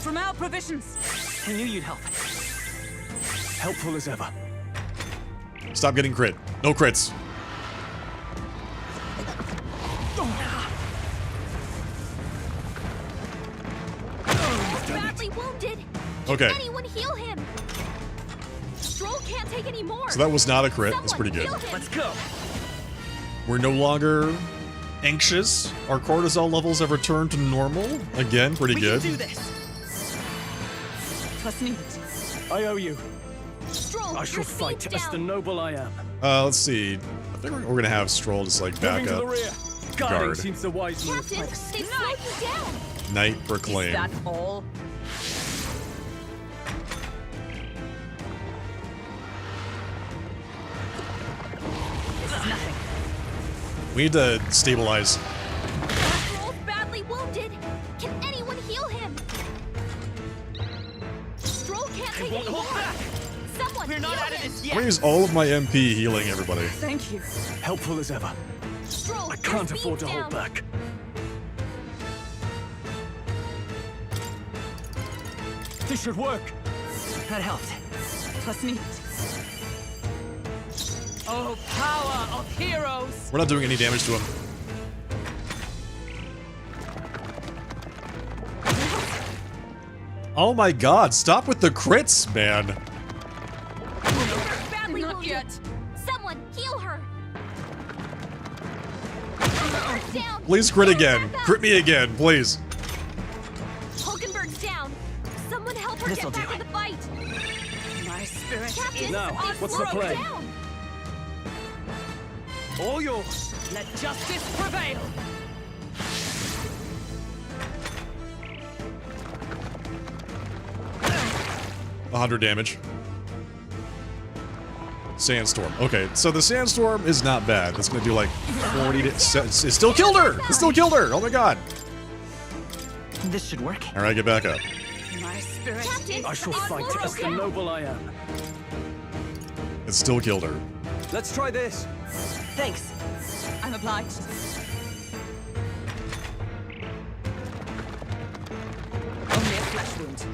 S7: From our provisions.
S8: I knew you'd help. Helpful as ever.
S1: Stop getting crit. No crits.
S5: Badly wounded.
S1: Okay.
S5: Can anyone heal him? Stroll can't take any more.
S1: So that was not a crit. That's
S5: Someone
S1: pretty good.
S5: heal him.
S4: Let's go!
S1: We're no longer anxious. Our cortisol levels have returned to normal. Again, pretty good.
S7: this. 'Twas needed.
S4: I owe you.
S5: Stroll Stroll,
S8: I shall
S5: your
S8: fight
S5: speed's
S8: as the
S5: down.
S8: noble I am.
S1: Let's see. I think we're gonna have Stroll just like back
S8: Moving to the
S1: up.
S8: rear. Guarding
S1: Guard.
S8: seems the wise move.
S5: Captain, they slowed you down.
S1: Knight
S7: Is
S1: proclaim.
S7: that all? This is nothing.
S1: We need to stabilize.
S5: Stroll's badly wounded. Can anyone heal him? Stroll can't take any more. Someone
S4: We're not
S5: heal
S4: out of
S5: him.
S4: this
S1: I'm
S4: yet.
S1: gonna use all of my MP healing everybody.
S7: Thank you.
S8: Helpful as ever.
S5: Stroll,
S8: I
S5: your
S8: can't
S5: speed's
S8: afford to
S5: down.
S8: hold back. This should work.
S7: That helped. Plus neat. Oh, power of heroes!
S1: We're not doing any damage to him. Oh my god, stop with the crits, man.
S5: Badly
S7: Not
S5: wounded.
S7: yet.
S5: Someone heal her. Hulkenberg's down.
S1: Please crit
S5: Heal her
S1: again.
S5: back up.
S1: Crit me again, please.
S5: Hulkenberg's down. Someone help her
S8: This'll
S5: get back
S8: do
S5: in the fight.
S7: My spirit
S5: Captain,
S7: is
S8: Now,
S5: they
S8: what's the
S5: slowed you
S8: play?
S5: down.
S8: All yours.
S7: Let justice prevail!
S1: 100 damage. Sandstorm. Okay, so the sandstorm is not bad. That's gonna do like 40 to... It still killed her! It still killed her! Oh my god!
S9: This should work.
S1: Alright, get back up.
S7: My spirit
S5: Captain,
S8: I shall
S5: it's
S8: fight
S5: slowed
S8: as the
S5: down.
S8: noble I am.
S1: It still killed her.
S8: Let's try this.
S9: Thanks.
S7: I'm obliged. Only a flesh wound.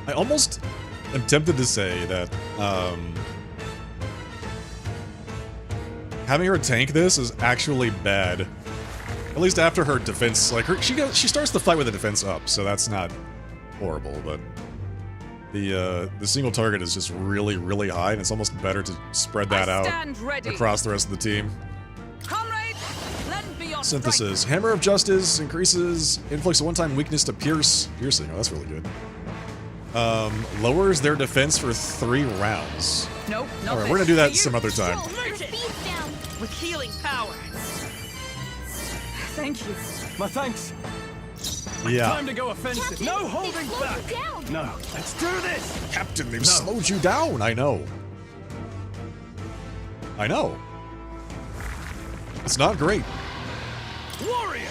S1: I almost am tempted to say that, having her tank this is actually bad. At least after her defense, like, she starts the fight with the defense up, so that's not horrible, but the single target is just really, really high, and it's almost better to spread that out
S7: Stand ready.
S1: across the rest of the team.
S7: Comrades, lend me your
S1: Synthesis. Hammer of Justice increases, inflicts a one-time weakness to piercing. Oh, that's really good. Lowers their defense for 3 rounds.
S7: strength. Nope, not
S1: Alright,
S7: this.
S1: we're gonna do that
S7: You
S1: some other time.
S5: Stroll, your speed's down.
S9: With healing power.
S7: Thank you.
S8: My thanks.
S1: Yeah.
S8: Time to go offensive.
S5: Captain,
S8: No
S5: they
S8: holding
S5: slowed
S8: back.
S5: you down.
S8: No, let's do this.
S1: Captain, they've slowed you down. I know. I know. It's not great.
S8: Warrior.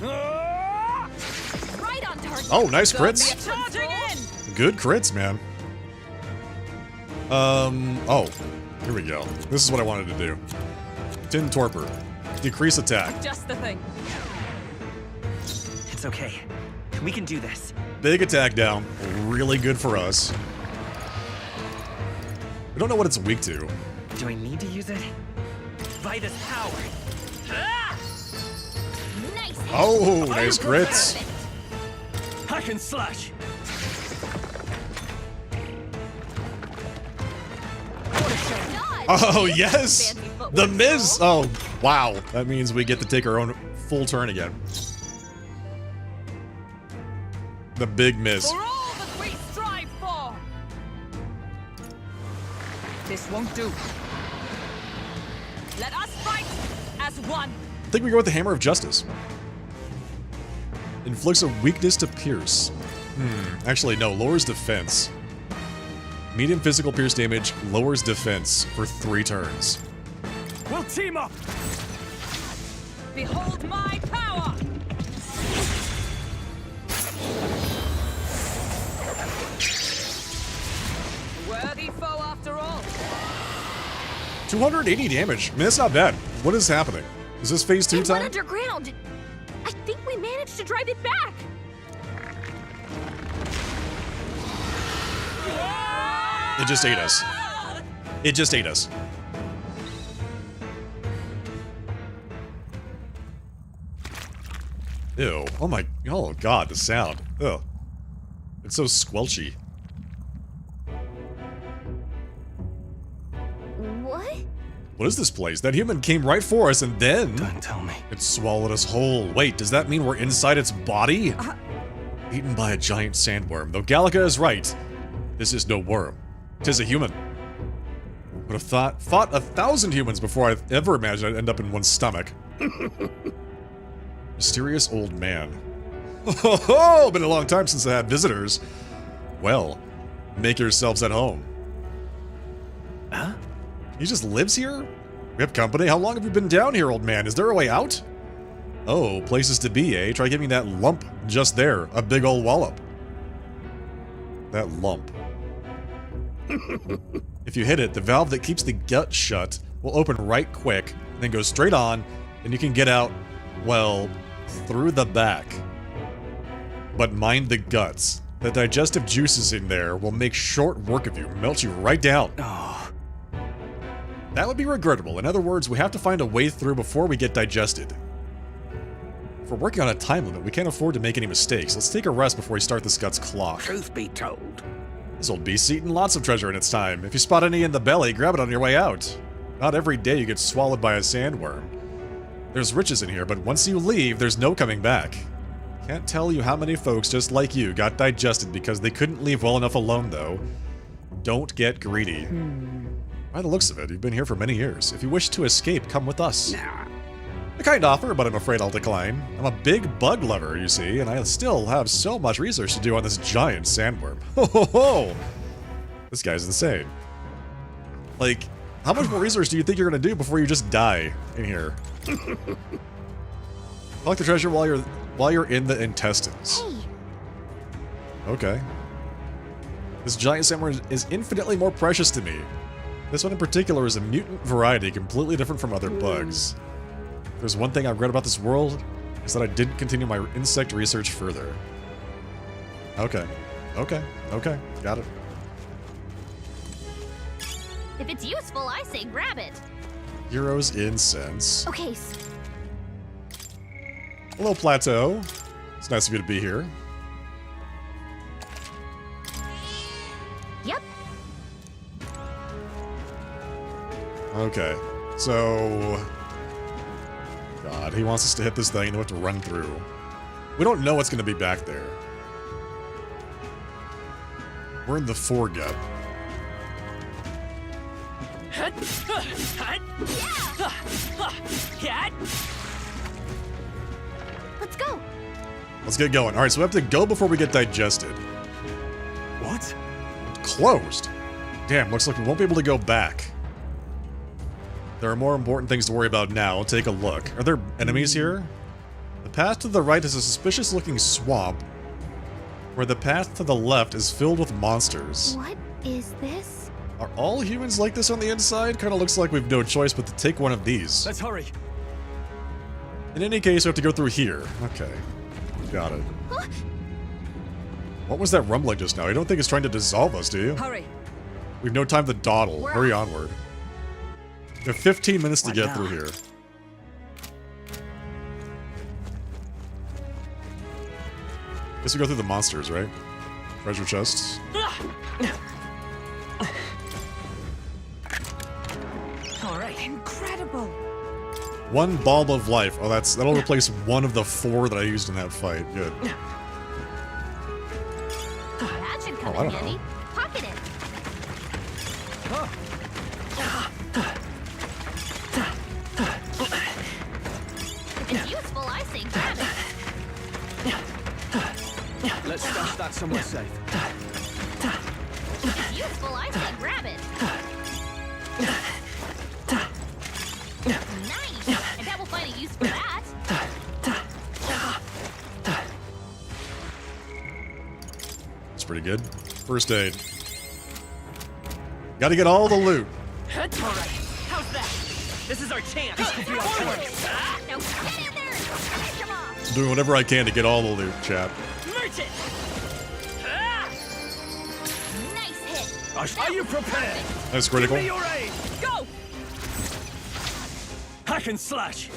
S5: Right on target.
S1: Oh, nice
S7: Got me
S1: crits.
S7: charging in.
S1: Good crits, man. Oh. Here we go. This is what I wanted to do. Tin Torpor. Decrease attack.
S7: Just the thing.
S9: It's okay. We can do this.
S1: Big attack down. Really good for us. We don't know what it's weak to.
S9: Do I need to use it? Vitus power.
S5: Nice.
S1: Oh, nice crits.
S5: Perfect.
S8: Hack and slash.
S5: Dodge.
S1: Oh, yes!
S5: Fancy footwork,
S1: The Miz!
S5: Stroll.
S1: Oh, wow. That means we get to take our own full turn again. The big Miz.
S7: For all that we strive for. This won't do. Let us fight as one.
S1: I think we go with the Hammer of Justice. Inflicts a weakness to pierce. Actually, no. Lowers defense. Medium physical pierce damage lowers defense for 3 turns.
S8: We'll team up.
S7: Behold my power. Worthy foe after all.
S1: 280 damage. I mean, that's not bad. What is happening? Is this phase 2
S5: It went
S1: time?
S5: underground. I think we managed to drive it back.
S1: It just ate us. It just ate us. Ew. Oh my. Oh god, the sound. Ugh. It's so squelchy.
S5: What?
S1: What is this place? That human came right for us and then...
S8: Don't tell me.
S1: It swallowed us whole. Wait, does that mean we're inside its body? Eaten by a giant sandworm. Though Gallica is right. This is no worm. 'Tis a human. Would have fought 1,000 humans before I'd ever imagined I'd end up in one's stomach. Mysterious old man. Oh, been a long time since I had visitors. Well, make yourselves at home.
S8: Huh?
S1: He just lives here? We have company? How long have you been down here, old man? Is there a way out? Oh, places to be, eh? Try giving that lump just there. A big old wallop. That lump. If you hit it, the valve that keeps the gut shut will open right quick, and then go straight on, and you can get out, well, through the back. But mind the guts. The digestive juices in there will make short work of you, melt you right down.
S8: Oh.
S1: That would be regrettable. In other words, we have to find a way through before we get digested. If we're working on a time limit, we can't afford to make any mistakes. Let's take a rest before we start this gut's clock.
S8: Truth be told.
S1: This old beast's eaten lots of treasure in its time. If you spot any in the belly, grab it on your way out. Not every day you get swallowed by a sandworm. There's riches in here, but once you leave, there's no coming back. Can't tell you how many folks just like you got digested because they couldn't leave well enough alone, though. Don't get greedy. By the looks of it, you've been here for many years. If you wish to escape, come with us. A kind offer, but I'm afraid I'll decline. I'm a big bug lover, you see, and I still have so much research to do on this giant sandworm. Ho ho ho! This guy's insane. Like, how much more research do you think you're gonna do before you just die in here? Collect the treasure while you're in the intestines.
S5: Hey.
S1: Okay. This giant sandworm is infinitely more precious to me. This one in particular is a mutant variety completely different from other bugs. If there's one thing I regret about this world, is that I didn't continue my insect research further. Okay. Okay. Okay. Got it.
S5: If it's useful, I say grab it.
S1: Heroes incense.
S5: Okay.
S1: Hello, Plateau. It's nice of you to be here.
S5: Yep.
S1: Okay. So... God, he wants us to hit this thing and we have to run through. We don't know what's going to be back there. We're in the foregut.
S5: Let's go.
S1: Let's get going. Alright, so we have to go before we get digested.
S8: What?
S1: It's closed. Damn, looks like we won't be able to go back. There are more important things to worry about now. Take a look. Are there enemies here? The path to the right is a suspicious-looking swamp, where the path to the left is filled with monsters.
S5: What is this?
S1: Are all humans like this on the inside? Kinda looks like we've no choice but to take one of these.
S8: Let's hurry.
S1: In any case, we have to go through here. Okay. Got it.
S5: Huh?
S1: What was that rumbling just now? You don't think it's trying to dissolve us, do you?
S7: Hurry.
S1: We've no time to dawdle.
S5: We're
S1: Hurry
S5: off.
S1: onward. We have 15 minutes to
S8: What
S1: get
S8: now?
S1: through here. Guess we go through the monsters, right? Treasure chests.
S7: All right. Incredible.
S1: One bulb of life. Oh, that'll replace one of the 4 that I used in that fight. Good.
S5: That should come
S1: Oh, I
S5: in
S1: don't
S5: handy.
S1: know.
S5: Pocket it. If it's useful, I say grab it.
S8: Let's stash that somewhere safe.
S5: If it's useful, I say grab it. Nice. I bet we'll find a use for that.
S1: That's pretty good. First aid. Gotta get all the loot.
S9: All right. How's that? This is our chance.
S5: Now get in there and finish him off.
S1: I'm doing whatever I can to get all the loot, chap.
S9: Merchant.
S5: Nice hit.
S8: Are you prepared?
S1: That's
S8: Give
S1: critical.
S8: me your aid.
S9: Go.
S8: Hack and slash.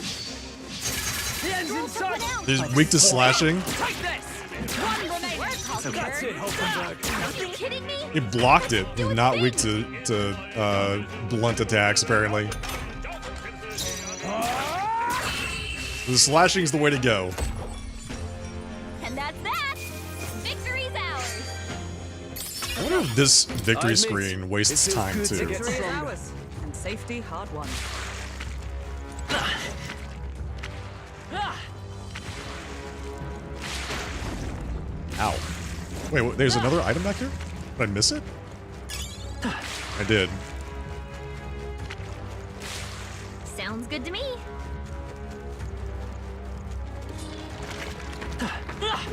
S8: The end's in sight.
S1: He's weak to slashing.
S9: Take this.
S5: One remaining.
S8: That's it, Hulkenberg.
S5: Are you kidding me?
S1: He blocked it. He's not weak to blunt attacks, apparently. The slashing is the way to go.
S5: And that's that! Victory's ours!
S1: I wonder if this victory
S8: I admit,
S1: screen wastes
S8: it feels
S1: time
S8: good to
S1: too.
S8: get
S7: Victory is
S8: stronger.
S7: ours, and safety hard won.
S1: Ow. Wait, there's another item back here? Did I miss it? I did.
S5: Sounds good to me.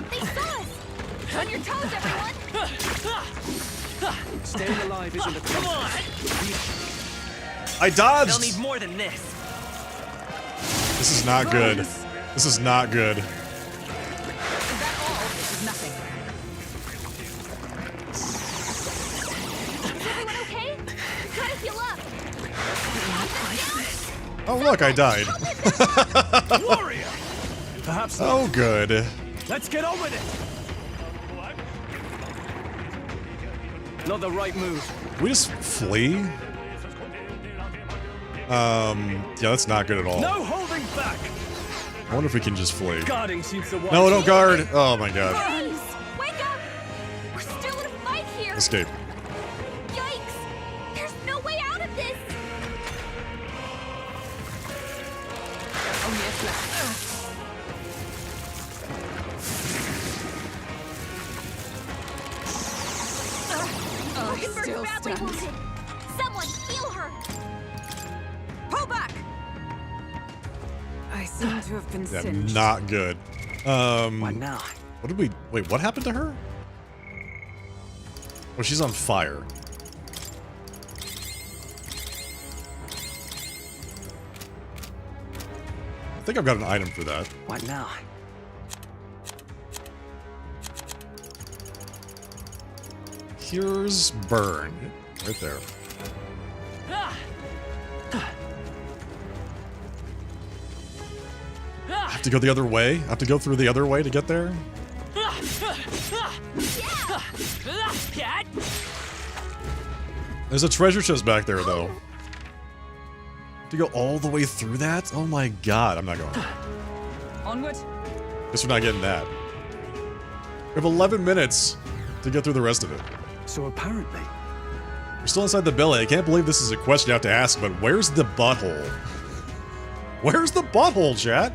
S5: They saw us! On your toes, everyone!
S8: Staying alive isn't a
S9: Come on!
S1: I dodged!
S9: They'll need more than this.
S1: This is not good. This is not good.
S7: Is that all? This is nothing.
S5: Is everyone okay? We gotta heal up!
S1: Oh look, I died.
S8: warrior. Perhaps not.
S1: Oh good.
S8: Let's get on with it. Not the right move.
S1: We just flee? Yeah, that's not good at all.
S8: No holding back.
S1: I wonder if we can just flee.
S8: Guarding seems the one.
S1: No, don't guard! Oh my god.
S5: Please, wake up! We're still in a fight here!
S1: Escape.
S5: Yikes! There's no way out of this!
S7: Only a flash.
S5: Mockingbird
S7: still
S5: badly
S7: stands.
S5: wounded! Someone heal her!
S7: Pull back! I seem to have been
S1: Yeah,
S7: singed.
S1: not good.
S8: What now?
S1: What did we... Wait, what happened to her? Oh, she's on fire. I think I've got an item for that.
S8: What now?
S1: Here's burn. Right there. I have to go the other way? I have to go through the other way to get there? There's a treasure chest back there, though. To go all the way through that? Oh my god, I'm not going.
S7: Onward.
S1: Guess we're not getting that. We have 11 minutes to get through the rest of it.
S8: So apparently,
S1: We're still inside the belly. I can't believe this is a question you have to ask, but where's the butthole? Where's the butthole, chat?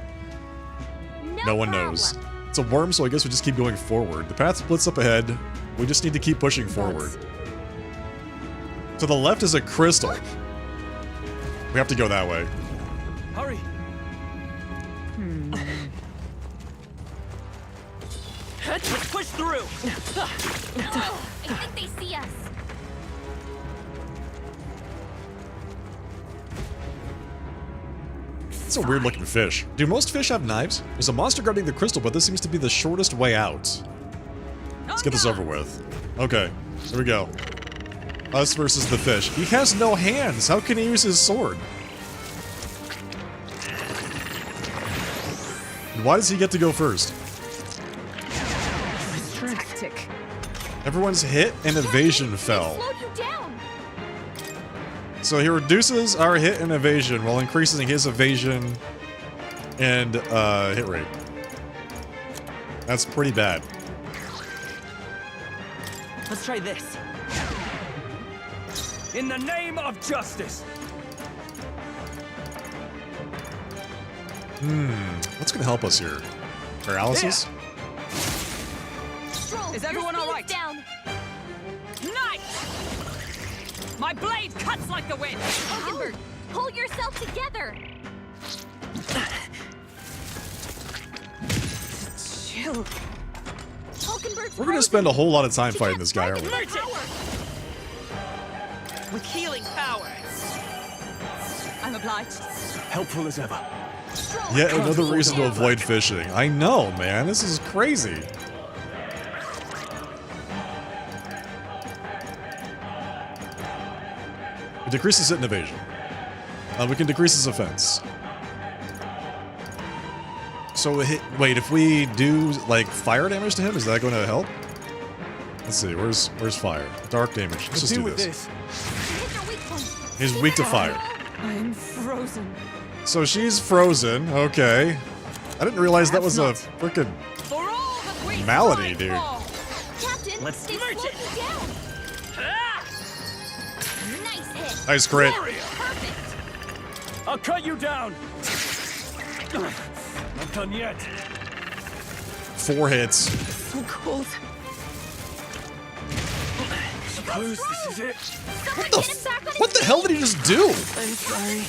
S1: No one knows. It's a worm, so I guess we just keep going forward. The path splits up ahead. We just need to keep pushing forward. To the left is a crystal. We have to go that way.
S8: hurry.
S9: Let's push through.
S5: Oh, I think they see us.
S1: It's a weird looking fish. Do most fish have knives? There's a monster guarding the crystal, but this seems to be the shortest way out. Let's get this over with. Okay, here we go. Us versus the fish. He has no hands. How can he use his sword? And why does he get to go first?
S7: Tactic.
S1: Everyone's hit and evasion fell.
S5: Slowed you down.
S1: So he reduces our hit and evasion while increasing his evasion and hit rate. That's pretty bad.
S9: Let's try this.
S8: In the name of justice.
S1: What's gonna help us here? Paralysis?
S5: Stroll,
S7: Is
S5: your
S7: everyone all
S5: speed's
S7: right?
S5: down.
S7: Knife! My blade cuts like the wind.
S5: Mockingbird, pull yourself together.
S7: Chill.
S5: Mockingbird,
S1: We're gonna spend a whole lot of time fighting this guy, aren't we?
S9: With healing power.
S7: I'm obliged.
S8: Helpful as ever.
S1: Yet another reason to avoid fishing. I know, man. This is crazy. It decreases hit and evasion. We can decrease his offense. So, wait, if we do, like, fire damage to him, is that going to help? Let's see, where's fire? Dark damage. Let's just do this.
S5: Hit your weak point.
S1: He's weak to fire.
S7: I am frozen.
S1: So she's frozen, okay. I didn't realize that was a freaking
S7: For all that we
S1: malady,
S7: strive
S1: dude.
S7: for.
S5: Captain,
S9: Let's
S5: they
S9: merge
S5: slowed
S9: it.
S5: you down.
S9: Ah!
S5: Nice hit.
S1: Nice crit.
S5: Perfect.
S4: I'll cut you down. Not done yet.
S1: 4 hits.
S7: So cold.
S4: Suppose this is it.
S5: Someone
S1: The
S5: get him back on
S1: What
S5: his
S1: the hell did he just do?
S5: I'm sorry.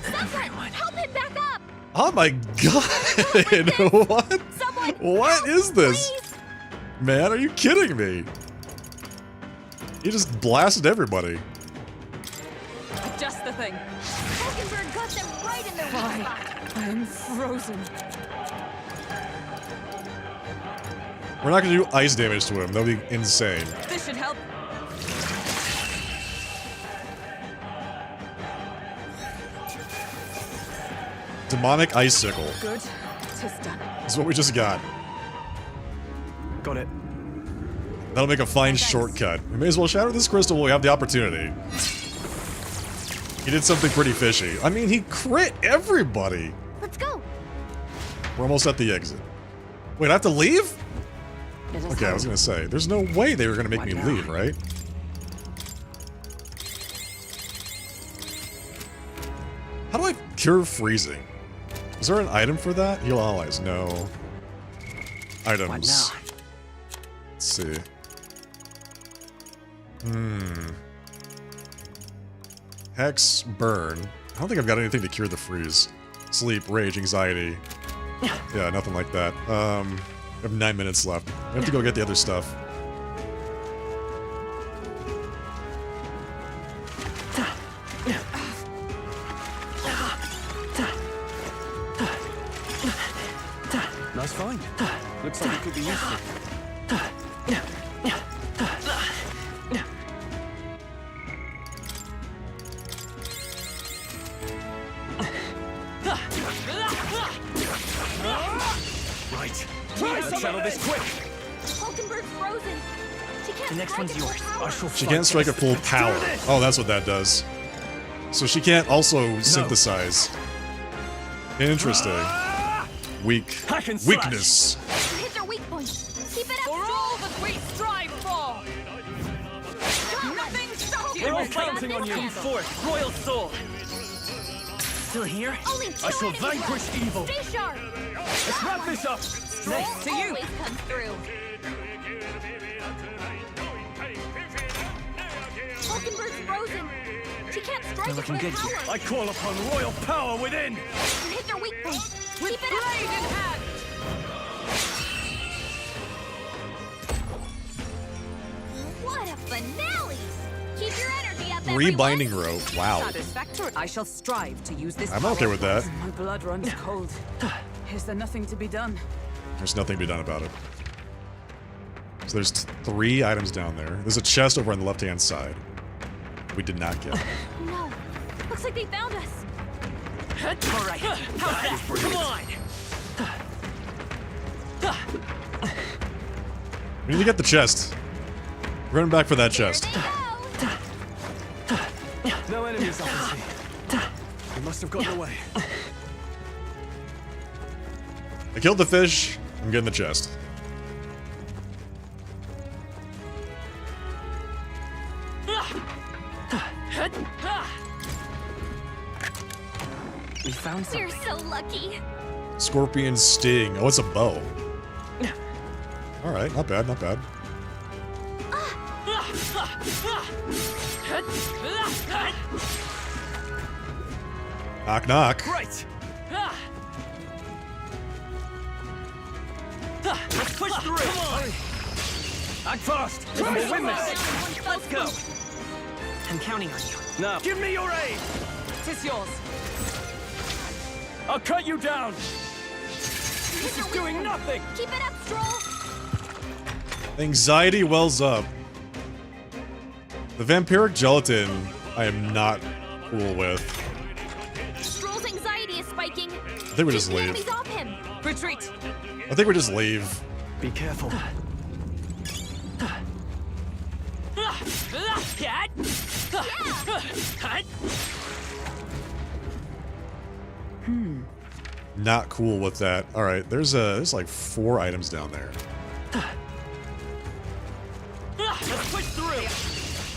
S5: Someone help him back up.
S1: Oh my god. What?
S5: Someone.
S1: What
S5: help,
S1: is this?
S5: please.
S1: Man, are you kidding me? He just blasted everybody.
S7: Just the thing.
S5: Hulkenberg got them right in their weak spot.
S7: I'm frozen.
S1: We're not gonna do ice damage to him. That would be insane.
S7: This should help.
S1: Demonic icicle.
S7: Good. Tis done.
S1: That's what we just got.
S8: Got it.
S1: That'll make a fine shortcut. We may as well shatter this crystal while we have the opportunity. He did something pretty fishy. I mean, he crit everybody.
S5: Let's go.
S1: We're almost at the exit. Wait, I have to leave?
S7: Let us
S1: Okay, I was gonna say, there's no way they were gonna make me leave, right? How do I cure freezing? Is there an item for that? Heal allies, no. Items.
S8: What now?
S1: Let's see. Hex, burn. I don't think I've got anything to cure the freeze. Sleep, rage, anxiety. Yeah, nothing like that. We have 9 minutes left. We have to go get the other stuff.
S8: Nice find. Looks like it could be useful.
S4: Right. Let's settle this quick.
S5: Hulkenberg's frozen. She can't
S9: The next
S5: strike
S9: one's
S5: at full
S9: yours.
S5: power.
S9: I shall
S1: She
S9: fight
S1: can't strike at full power. Oh, that's what that does. So she can't also synthesize. Interesting. Weak.
S4: Hack and slash.
S1: Weakness.
S5: You hit their weak point. Keep it up.
S7: For all that we strive for. Nothing stops you.
S4: We're all
S5: Got
S4: counting
S5: this
S4: on you.
S5: handle.
S9: Forth, royal soul. Still here?
S5: Only two
S4: I shall
S5: enemies
S4: vanquish
S5: left.
S4: evil.
S5: Stay sharp.
S4: Let's wrap this up.
S7: Nice to you.
S5: Always comes through. Hulkenberg's frozen. She can't strike
S9: They're
S5: at
S9: looking
S5: full
S9: good here.
S5: power.
S4: I call upon royal power within.
S5: You hit their weak point.
S7: With
S5: Keep it up.
S7: blade in hand.
S5: What a finale! Keep your energy up,
S1: Rebinding
S5: everyone.
S1: rope. Wow.
S7: Satisfactory. I shall strive to use this.
S1: I'm okay with that.
S7: My blood runs cold. Is there nothing to be done?
S1: There's nothing to be done about it. So there's 3 items down there. There's a chest over on the left-hand side. We did not get.
S5: No. Looks like they found us.
S9: All right. How's that? Come on.
S1: We need to get the chest. We're running back for that chest.
S5: There they go.
S8: No enemies I can see. They must have gotten away.
S1: I killed the fish. I'm getting the chest.
S9: We found
S5: We're
S9: something.
S5: so lucky.
S1: Scorpion sting. Oh, it's a bow. Alright, not bad, not bad. Knock, knock.
S9: Right. Let's push through. Come on.
S4: Act fast. And we'll win this.
S9: Let's go. I'm counting on you.
S8: Now,
S4: Give me your aid.
S7: Tis yours.
S4: I'll cut you down. This is doing nothing.
S5: Keep it up, Stroll.
S1: Anxiety wells up. The vampiric gelatin, I am not cool with.
S5: Stroll's anxiety is spiking.
S1: I think we just
S5: Keep the
S1: leave.
S5: enemies off him.
S7: Retreat.
S1: I think we just leave.
S8: be careful.
S1: not cool with that. All right, there's like 4 items down there.
S9: Let's push through.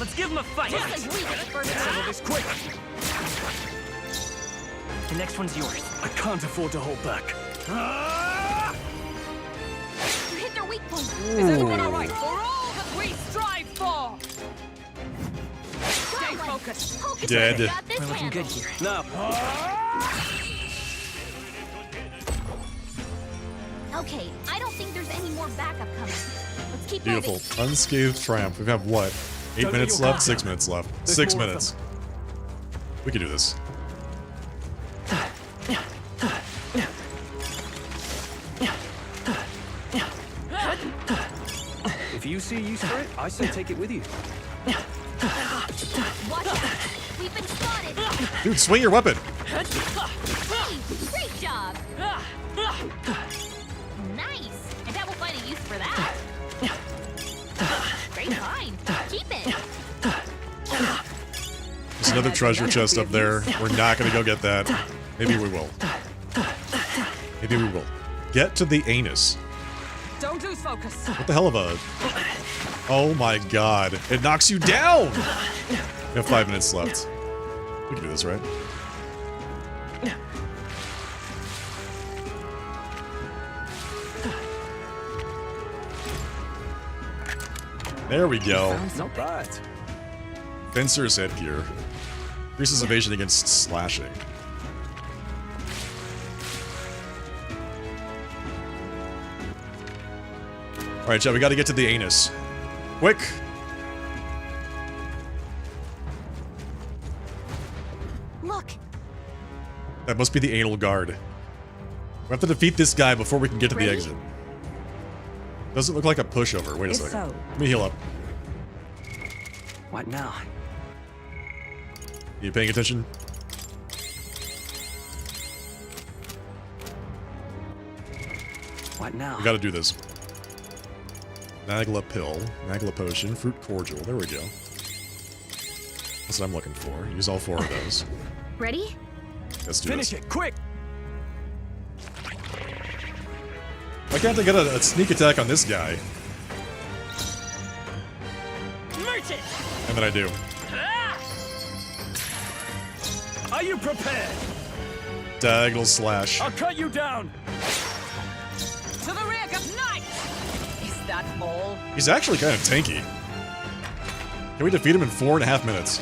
S9: Let's give him a fight.
S5: Just as we get first.
S9: Settle this quick. The next one's yours.
S8: I can't afford to hold back.
S5: You hit their weak point.
S7: Is everyone all right? For all that we strive for! Stay focused.
S5: Focus.
S1: Dead.
S5: We got this
S9: We're looking good
S5: handled.
S9: here.
S8: Now,
S5: Okay, I don't think there's any more backup coming. Let's keep
S1: Beautiful.
S5: moving.
S1: Unscathed triumph. We have what? 8
S8: Don't
S1: minutes
S8: let your
S1: left? 6 minutes left.
S8: There's
S1: 6
S8: more of
S1: minutes. We can do this.
S8: if you see a use for it, I say take it with you.
S5: Watch out. We've been spotted.
S1: Dude, swing your weapon.
S5: Hey, great job. Nice. I bet we'll find a use for that. Great find. Keep it.
S1: There's another treasure chest up there. We're not gonna go get that. Maybe we will. Maybe we will. Get to the anus.
S7: Don't lose focus.
S1: What the hell of a... Oh my god. It knocks you down! We have 5 minutes left. We can do this, right? There we go.
S8: Not bad.
S1: Fencer's headgear. Increases evasion against slashing. Alright, chat, we gotta get to the anus. Quick!
S5: Look.
S1: That must be the anal guard. We have to defeat this guy before we can get to the
S5: Ready?
S1: exit. Doesn't look like a pushover. Wait a
S7: If
S1: second.
S7: so.
S1: Let me heal up.
S9: What now?
S1: You paying attention?
S9: What now?
S1: We gotta do this. Magla pill, Magla potion, fruit cordial. There we go. That's what I'm looking for. Use all 4 of those.
S5: Ready?
S1: Let's do
S8: Finish
S1: this.
S8: it, quick!
S1: Why can't they get a sneak attack on this guy?
S9: Merchant!
S1: And then I do.
S8: Are you prepared?
S1: Diagonal slash.
S8: I'll cut you down!
S7: To the rear, good night! Is that all?
S1: He's actually kind of tanky. Can we defeat him in 4.5 minutes?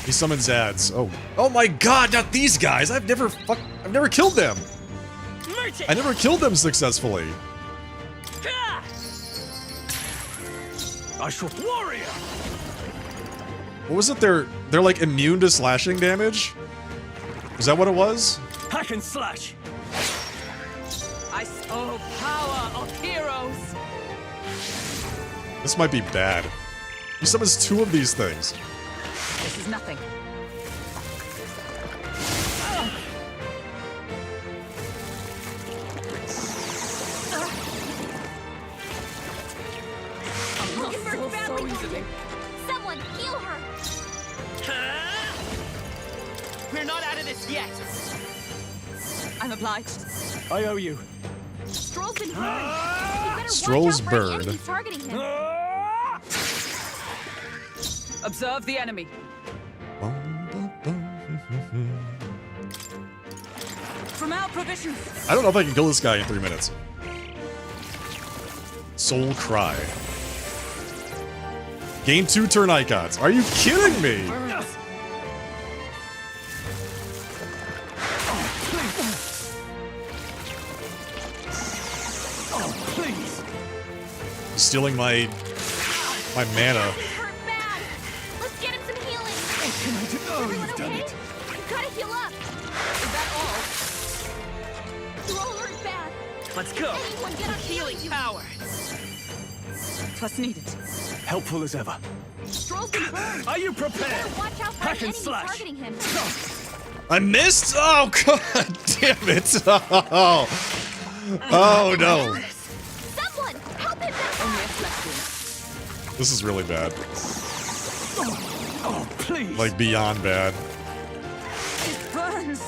S1: He summons ads. Oh. Oh my god, not these guys! I've never killed them!
S9: Merchant!
S1: I never killed them successfully.
S8: I shall... Warrior!
S1: What was it? They're like immune to slashing damage? Is that what it was?
S8: Hack and slash!
S7: I saw power of heroes.
S1: This might be bad. He summons 2 of these things.
S7: This is nothing.
S5: Looking for badly wounded. Someone heal her.
S9: We're not out of this yet.
S7: I'm obliged.
S8: I owe you.
S5: Stroll's been burned. You better
S1: Stroll's
S5: watch out for any
S1: burned.
S5: enemies targeting him.
S7: Observe the enemy. From our provisions.
S1: I don't know if I can kill this guy in 3 minutes. Soul Cry. Gain 2 turn icons. Are you kidding me?
S8: Please!
S1: Stealing my mana.
S5: Hurt bad. Let's get him some healing. Everyone okay? You gotta heal up.
S7: Is that all?
S5: Stroll hurt bad.
S9: Let's go.
S5: Anyone get on
S9: Healing
S5: you.
S9: power.
S7: Plus needed.
S8: Helpful as ever.
S5: Stroll's been burned.
S8: Are you
S5: You
S8: prepared?
S5: better watch out for
S8: Hack
S5: any
S8: and
S5: enemies
S8: slash.
S5: targeting him.
S1: I missed? Oh, god damn it. Oh no.
S5: Someone help him back
S7: Only
S5: up.
S7: a flesh wound.
S1: This is really bad.
S8: Oh, please!
S1: Like beyond bad.
S7: It burns.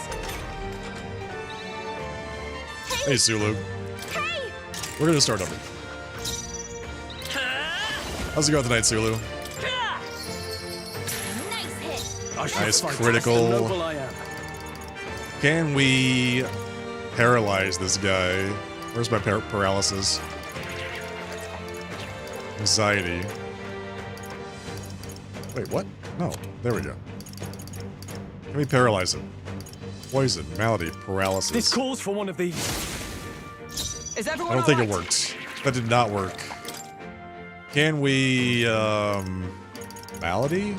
S1: Hey, Sulu.
S5: Hey!
S1: We're gonna start over. How's it going tonight, Sulu?
S5: Nice hit.
S8: I shall
S1: Nice
S8: fight
S1: critical.
S8: as the noble I am.
S1: Can we paralyze this guy? Where's my paralysis? Anxiety. Wait, what? No, there we go. Can we paralyze him? Poison, malady, paralysis.
S8: This calls for one of these.
S7: Is everyone
S1: I don't think it
S7: alright?
S1: worked. That did not work. Can we, malady?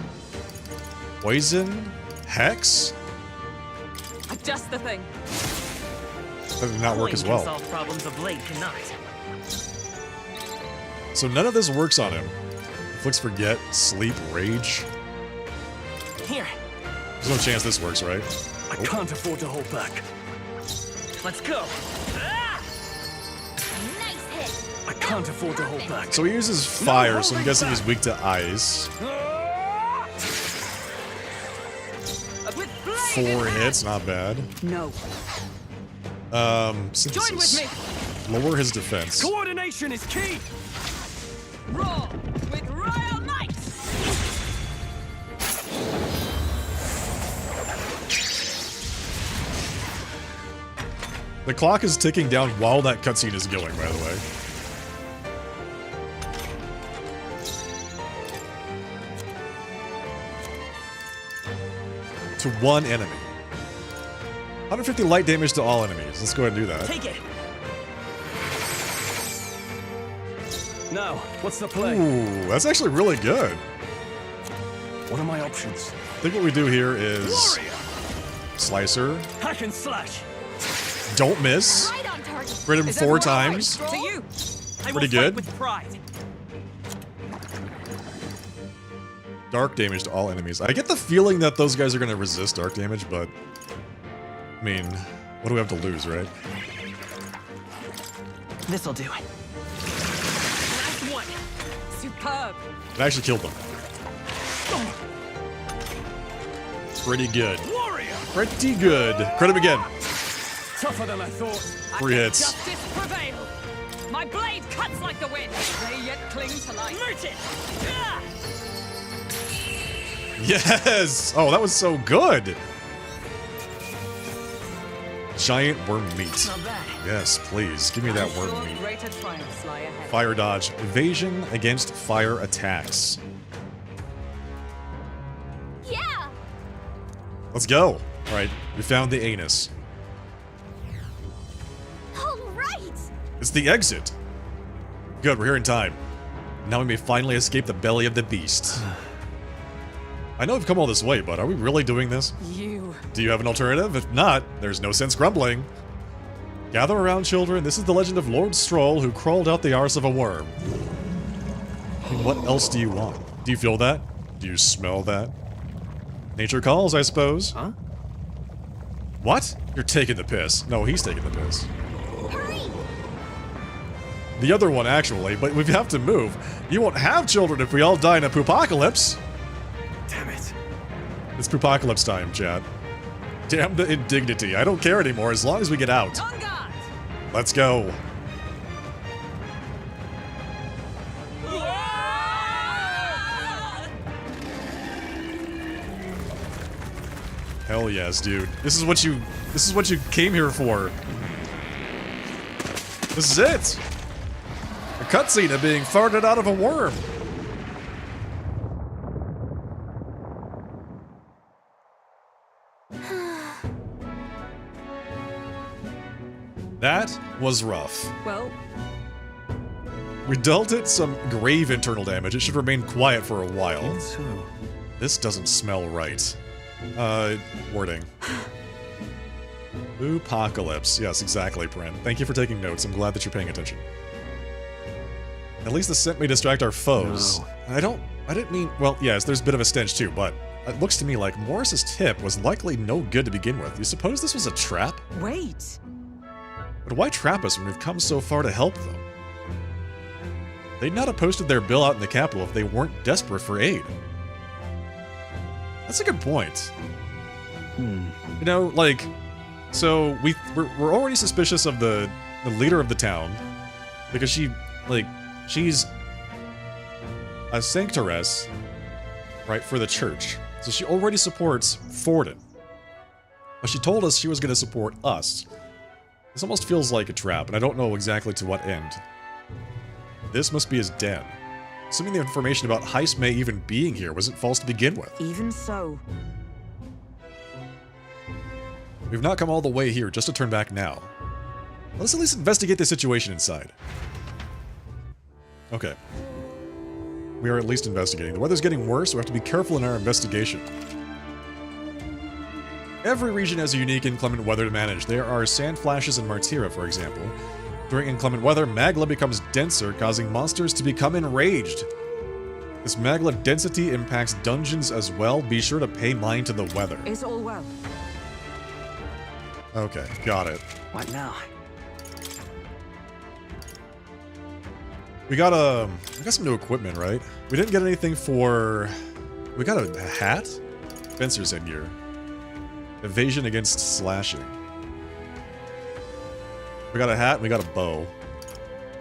S1: Poison? Hex?
S7: Just the thing.
S1: That did not work as well.
S9: Solve problems of late cannot.
S1: So none of this works on him. Flicks forget, sleep, rage.
S9: Here,
S1: There's no chance this works, right?
S8: I can't afford to hold back.
S9: let's go.
S5: Nice hit.
S8: I can't afford to hold back.
S1: So he uses fire, so I'm guessing he's weak to ice.
S7: With blade in
S1: 4
S7: hand.
S1: hits, not bad.
S7: No.
S1: Synthesis.
S7: Join with me.
S1: Lower his defense.
S8: Coordination is key.
S7: Roar with royal might.
S1: The clock is ticking down while that cutscene is going, by the way. To 1 enemy. 150 light damage to all enemies. Let's go ahead and do that.
S9: Take it.
S8: Now, what's the play?
S1: Ooh, that's actually really good.
S8: What are my options?
S1: I think what we do here is
S8: Warrior.
S1: Slicer.
S8: Hack and slash.
S1: Don't miss.
S5: Right on target.
S1: Hit him
S7: Is
S1: 4
S7: everyone
S1: times.
S7: alright? To you.
S9: I
S1: Pretty
S9: will
S1: good.
S9: Fight with pride.
S1: Dark damage to all enemies. I get the feeling that those guys are going to resist dark damage, but... I mean, what do we have to lose, right?
S9: This'll do it. Last one.
S7: Superb.
S1: It actually killed them. Pretty good.
S8: Warrior.
S1: Pretty good. Crit him again.
S8: Tougher than I thought.
S1: 3 hits.
S7: Justice prevail. My blade cuts like the wind. They yet cling to life.
S9: Merchant.
S1: Yes! Oh, that was so good! Giant worm meat.
S9: Not bad.
S1: Yes, please. Give me that
S7: Sure,
S1: worm meat.
S7: greater triumphs lie ahead.
S1: Fire dodge. Evasion against fire attacks.
S5: Yeah.
S1: Let's go. Alright, we found the anus.
S5: All right.
S1: It's the exit. Good, we're here in time. Now we may finally escape the belly of the beast. I know we've come all this way, but are we really doing this?
S7: You.
S1: Do you have an alternative? If not, there's no sense grumbling. Gather around, children. This is the legend of Lord Stroll, who crawled out the arse of a worm. And what else do you want? Do you feel that? Do you smell that? Nature calls, I suppose.
S8: Huh?
S1: What? You're taking the piss. No, he's taking the piss.
S5: Hurry.
S1: The other one, actually, but we have to move. You won't have children if we all die in a poopocalypse.
S8: Damn it.
S1: It's poopocalypse time, chat. Damn the indignity. I don't care anymore as long as we get out.
S7: On guard.
S1: Let's go. Hell yes, dude. This is what you came here for. This is it. A cutscene of being farted out of a worm. That was rough.
S7: Well,
S1: We dealt it some grave internal damage. It should remain quiet for a while.
S8: So,
S1: This doesn't smell right. Wording. Apocalypse. Yes, exactly, Brent. Thank you for taking notes. I'm glad that you're paying attention. At least the scent may distract our foes.
S8: No.
S1: I didn't mean, well, yes, there's a bit of a stench too, but it looks to me like Morris's tip was likely no good to begin with. You suppose this was a trap?
S7: wait.
S1: But why trap us when we've come so far to help them? They'd not have posted their bill out in the capital if they weren't desperate for aid. That's a good point. You know, like, So we're already suspicious of the leader of the town because she's a sanctoress, right, for the church. So she already supports Forden. But she told us she was going to support us. This almost feels like a trap, and I don't know exactly to what end. This must be his den. Assuming the information about Heist May even being here wasn't false to begin with.
S7: Even so.
S1: We've not come all the way here just to turn back now. Let's at least investigate the situation inside. Okay. We are at least investigating. The weather's getting worse, so we have to be careful in our investigation. Every region has a unique inclement weather to manage. There are sand flashes in Martira, for example. During inclement weather, magma becomes denser, causing monsters to become enraged. This magma density impacts dungeons as well. Be sure to pay mind to the weather.
S7: It's all well.
S1: Okay, got it.
S9: What now?
S1: We got some new equipment, right? We didn't get anything for... We got a hat? Fencer's headgear. Evasion against slashing. We got a hat and we got a bow.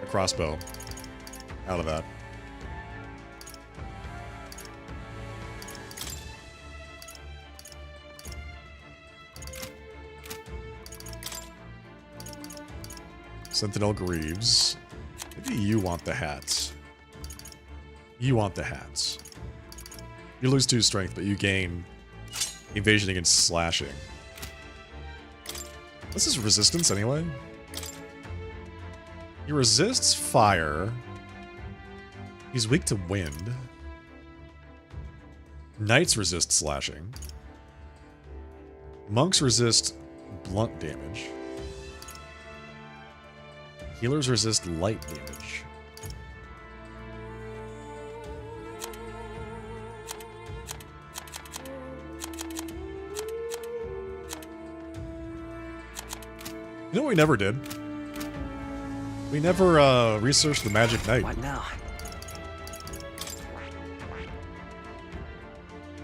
S1: A crossbow. Out of that. Sentinel Greaves. Maybe you want the hats. You want the hats. You lose 2 strength, but you gain evasion against slashing. This is resistance anyway. He resists fire. He's weak to wind. Knights resist slashing. Monks resist blunt damage. Healers resist light damage. You know what we never did? We never researched the Magic Knight.
S9: What now?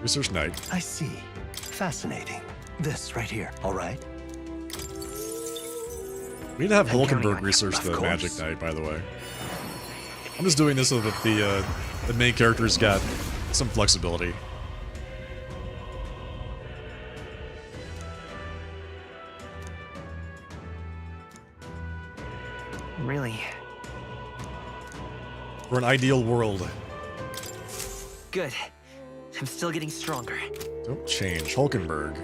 S1: Research Knight.
S3: I see. Fascinating. This right here, all right?
S1: We need to have
S3: I'm counting
S1: Hulkenberg
S3: on you,
S1: research
S3: of
S1: the
S3: course.
S1: Magic Knight, by the way. I'm just doing this so that the main character's got some flexibility.
S9: Really?
S1: For an ideal world.
S9: Good. I'm still getting stronger.
S1: Don't change. Hulkenberg.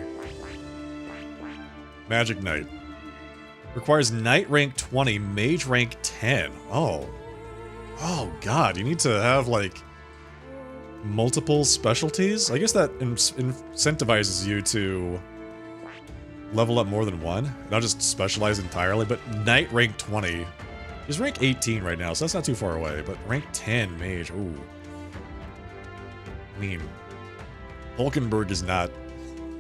S1: Magic Knight. Requires Knight rank 20, Mage rank 10. Oh. Oh, God. You need to have, like, multiple specialties? I guess that incentivizes you to level up more than one. Not just specialize entirely, but Knight rank 20. He's rank 18 right now, so that's not too far away. But rank 10 Mage. Ooh. I mean, Hulkenberg is not...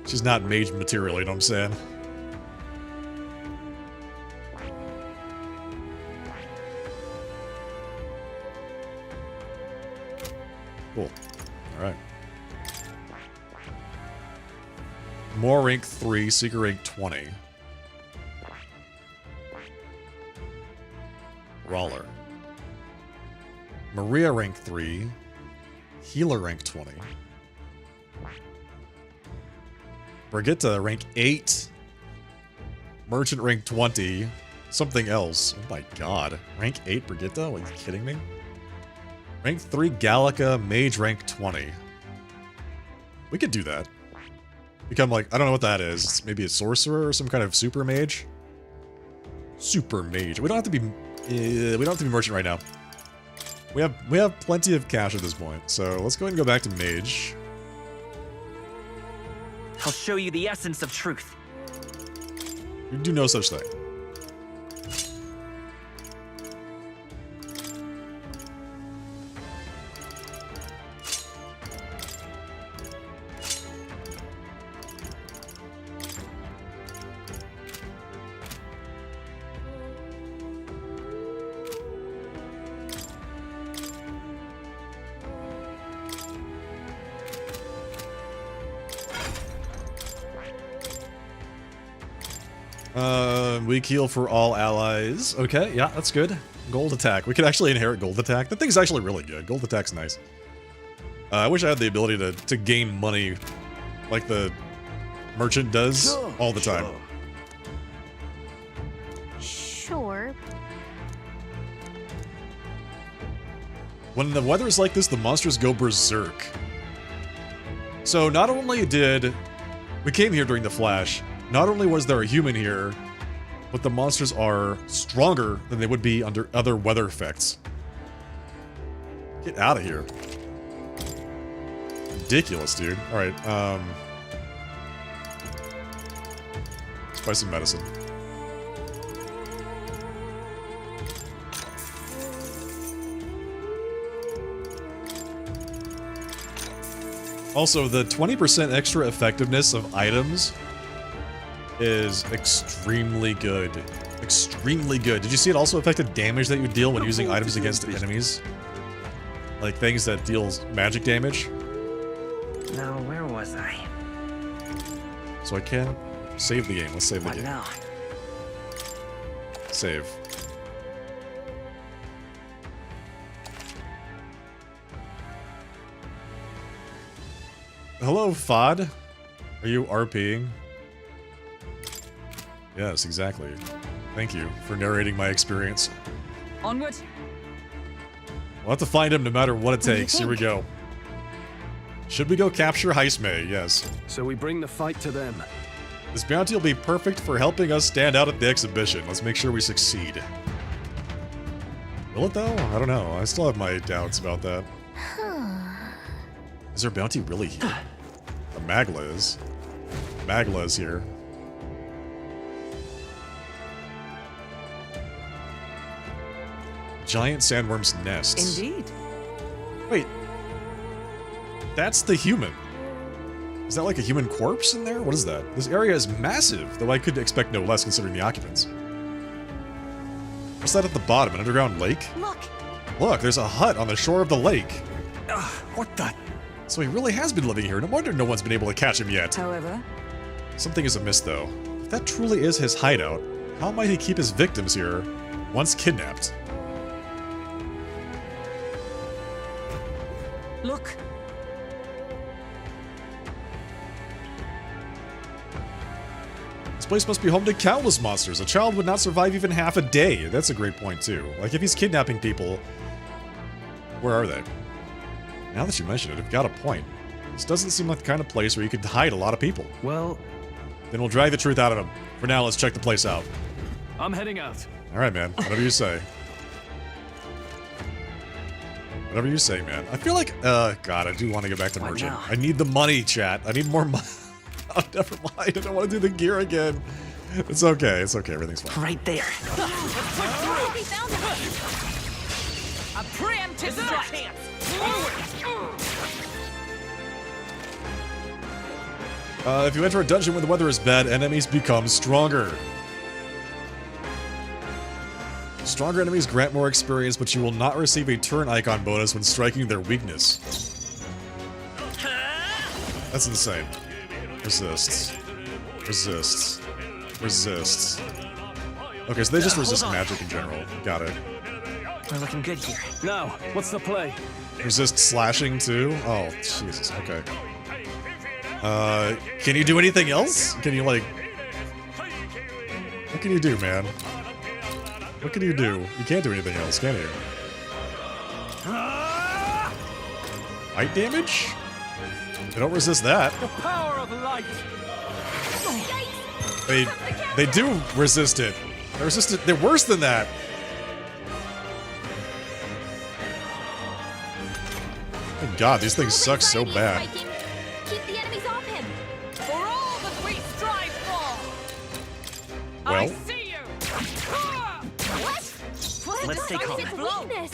S1: She's not mage material, you know what I'm saying? Cool. Alright. More rank 3, Seeker rank 20. Brawler. Maria rank 3. Healer rank 20. Brigitte rank 8. Merchant rank 20. Something else. Oh my god. Rank 8 Brigitte? Are you kidding me? Rank 3 Gallica, Mage rank 20. We could do that. Become like, I don't know what that is. Maybe a sorcerer or some kind of super mage? Super mage. We don't have to be merchant right now. We have plenty of cash at this point, so let's go ahead and go back to mage.
S9: I'll show you the essence of truth.
S1: We do no such thing. Weak heal for all allies. Okay, yeah, that's good. Gold attack. We could actually inherit gold attack. That thing's actually really good. Gold attack's nice. I wish I had the ability to gain money like the merchant does all the time.
S5: Sure.
S1: When the weather's like this, the monsters go berserk. So not only did... We came here during the Flash. Not only was there a human here, but the monsters are stronger than they would be under other weather effects. Get out of here. Ridiculous, dude. Alright, let's buy some medicine. Also, the 20% extra effectiveness of items is extremely good. Extremely good. Did you see it also affected damage that you deal when using items against enemies? Like things that deals magic damage?
S9: Now, where was I?
S1: So I can save the game. Let's save the game.
S9: Now?
S1: Save. Hello, FOD. Are you RPing? Yes, exactly. Thank you for narrating my experience.
S7: Onward.
S1: We'll have to find him no matter what it takes. Here we go. Should we go capture Heismay? Yes.
S8: So we bring the fight to them.
S1: This bounty will be perfect for helping us stand out at the exhibition. Let's make sure we succeed. Will it though? I don't know. I still have my doubts about that. Is our bounty really here? The Magla is. Magla is here. Giant sandworm's nest.
S7: Indeed.
S1: Wait. That's the human. Is that like a human corpse in there? What is that? This area is massive, though I could expect no less considering the occupants. What's that at the bottom? An underground lake?
S5: Look.
S1: Look, there's a hut on the shore of the lake.
S8: What the?
S1: So he really has been living here. No wonder no one's been able to catch him yet.
S7: However,
S1: Something is amiss, though. If that truly is his hideout, how might he keep his victims here once kidnapped?
S7: look.
S1: This place must be home to countless monsters. A child would not survive even half a day. That's a great point, too. Like, if he's kidnapping people, where are they? Now that you mention it, I've got a point. This doesn't seem like the kind of place where you could hide a lot of people.
S8: Well,
S1: Then we'll drag the truth out of him. For now, let's check the place out.
S8: I'm heading out.
S1: Alright, man. Whatever you say. Whatever you say, man. I feel like, God, I do want to get back to merchant.
S9: now?
S1: I need the money, chat. I need more money. Oh, never mind. I don't want to do the gear again. It's okay. It's okay. Everything's fine.
S9: Right there.
S5: We found him.
S7: A preemptive strike.
S1: If you enter a dungeon when the weather is bad, enemies become stronger. Stronger enemies grant more experience, but you will not receive a turn icon bonus when striking their weakness. That's insane. Resists. Resists. Resists. Okay, so they just resist magic in general. Got it.
S9: We're looking good here.
S8: Now, what's the play?
S1: Resist slashing too? Oh, Jesus. Okay. Can you do anything else? Can you, like... What can you do, man? What can you do? You can't do anything else, can you? Light damage? They don't resist that.
S8: The power of light.
S1: They do resist it. They resist it. They're worse than that. My God, these things suck so bad.
S5: Keep the enemies off him.
S7: For all that we strive for. I
S1: Well,
S7: see you.
S5: What?
S9: Let's stay calm.
S5: It's weakness.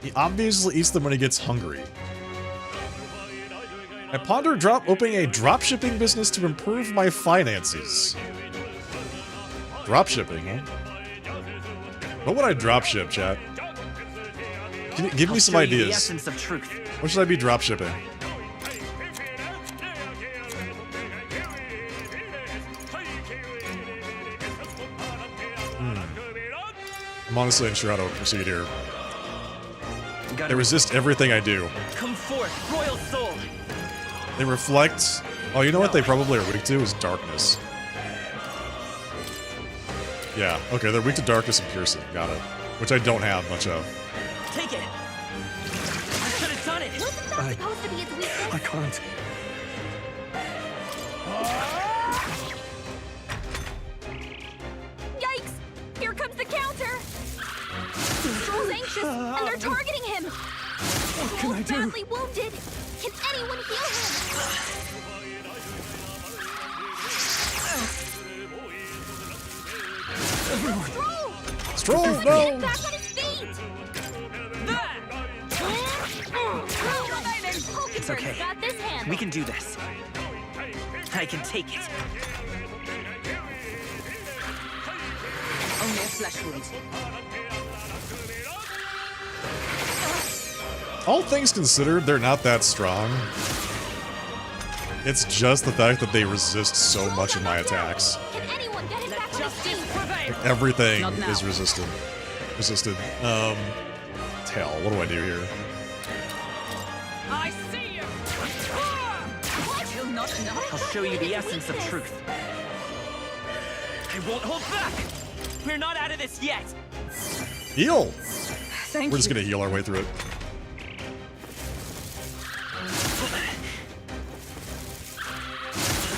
S1: he obviously eats them when he gets hungry. I ponder opening a dropshipping business to improve my finances. Dropshipping, huh? What would I dropship, chat? Can you give me some
S9: The
S1: ideas?
S9: essence of truth.
S1: What should I be dropshipping? I'm honestly unsure how to proceed here.
S9: Gotta
S1: They resist everything I do.
S9: come forth, royal soul.
S1: They reflect... Oh, you know what they probably are weak to is darkness. Yeah, okay, they're weak to darkness and piercing. Got it. Which I don't have much of.
S9: Take it. I should have done it.
S5: Wasn't that supposed to be its weakness?
S8: I can't.
S5: Yikes! Here comes the counter! Stroll's anxious, and they're targeting him!
S8: What can I do?
S5: Badly wounded! Can anyone heal him?
S1: Stroll,
S5: Get
S1: no!
S5: back on his feet!
S9: It's okay.
S5: Got this handle.
S9: We can do this. I can take it.
S7: Only a flesh wound.
S1: All things considered, they're not that strong. It's just the fact that they resist so much of my attacks.
S5: Can anyone get him back on his feet?
S1: Everything
S7: Not now.
S1: is resisted. Tail, what do I do here?
S7: I see you! Still not enough.
S9: I'll show you the essence of truth. I won't hold back. We're not out of this yet.
S1: Heal!
S7: Thank
S1: We're
S7: you.
S1: just gonna heal our way through it.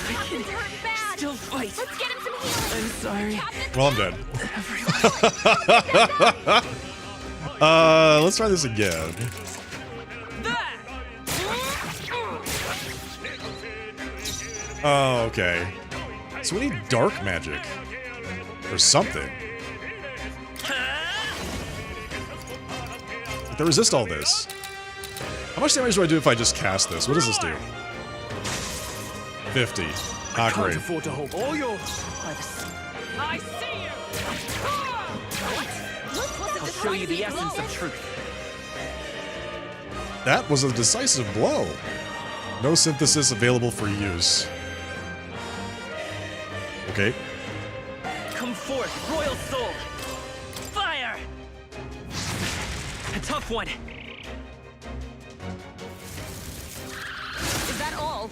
S5: Captain's hurt bad.
S9: Still fight.
S5: Let's get him some healing.
S9: I'm sorry.
S5: Captain,
S1: Well, I'm dead. Let's try this again. Oh, okay. So we need dark magic. Or something. They resist all this. How much damage do I do if I just cast this? What does this do? 50. Not
S8: Can't
S1: great.
S8: afford to hold all yours.
S7: I see you!
S9: I'll show you the essence of truth.
S1: That was a decisive blow. No synthesis available for use. Okay.
S9: Come forth, royal soul. Fire! A tough one.
S7: Is that all?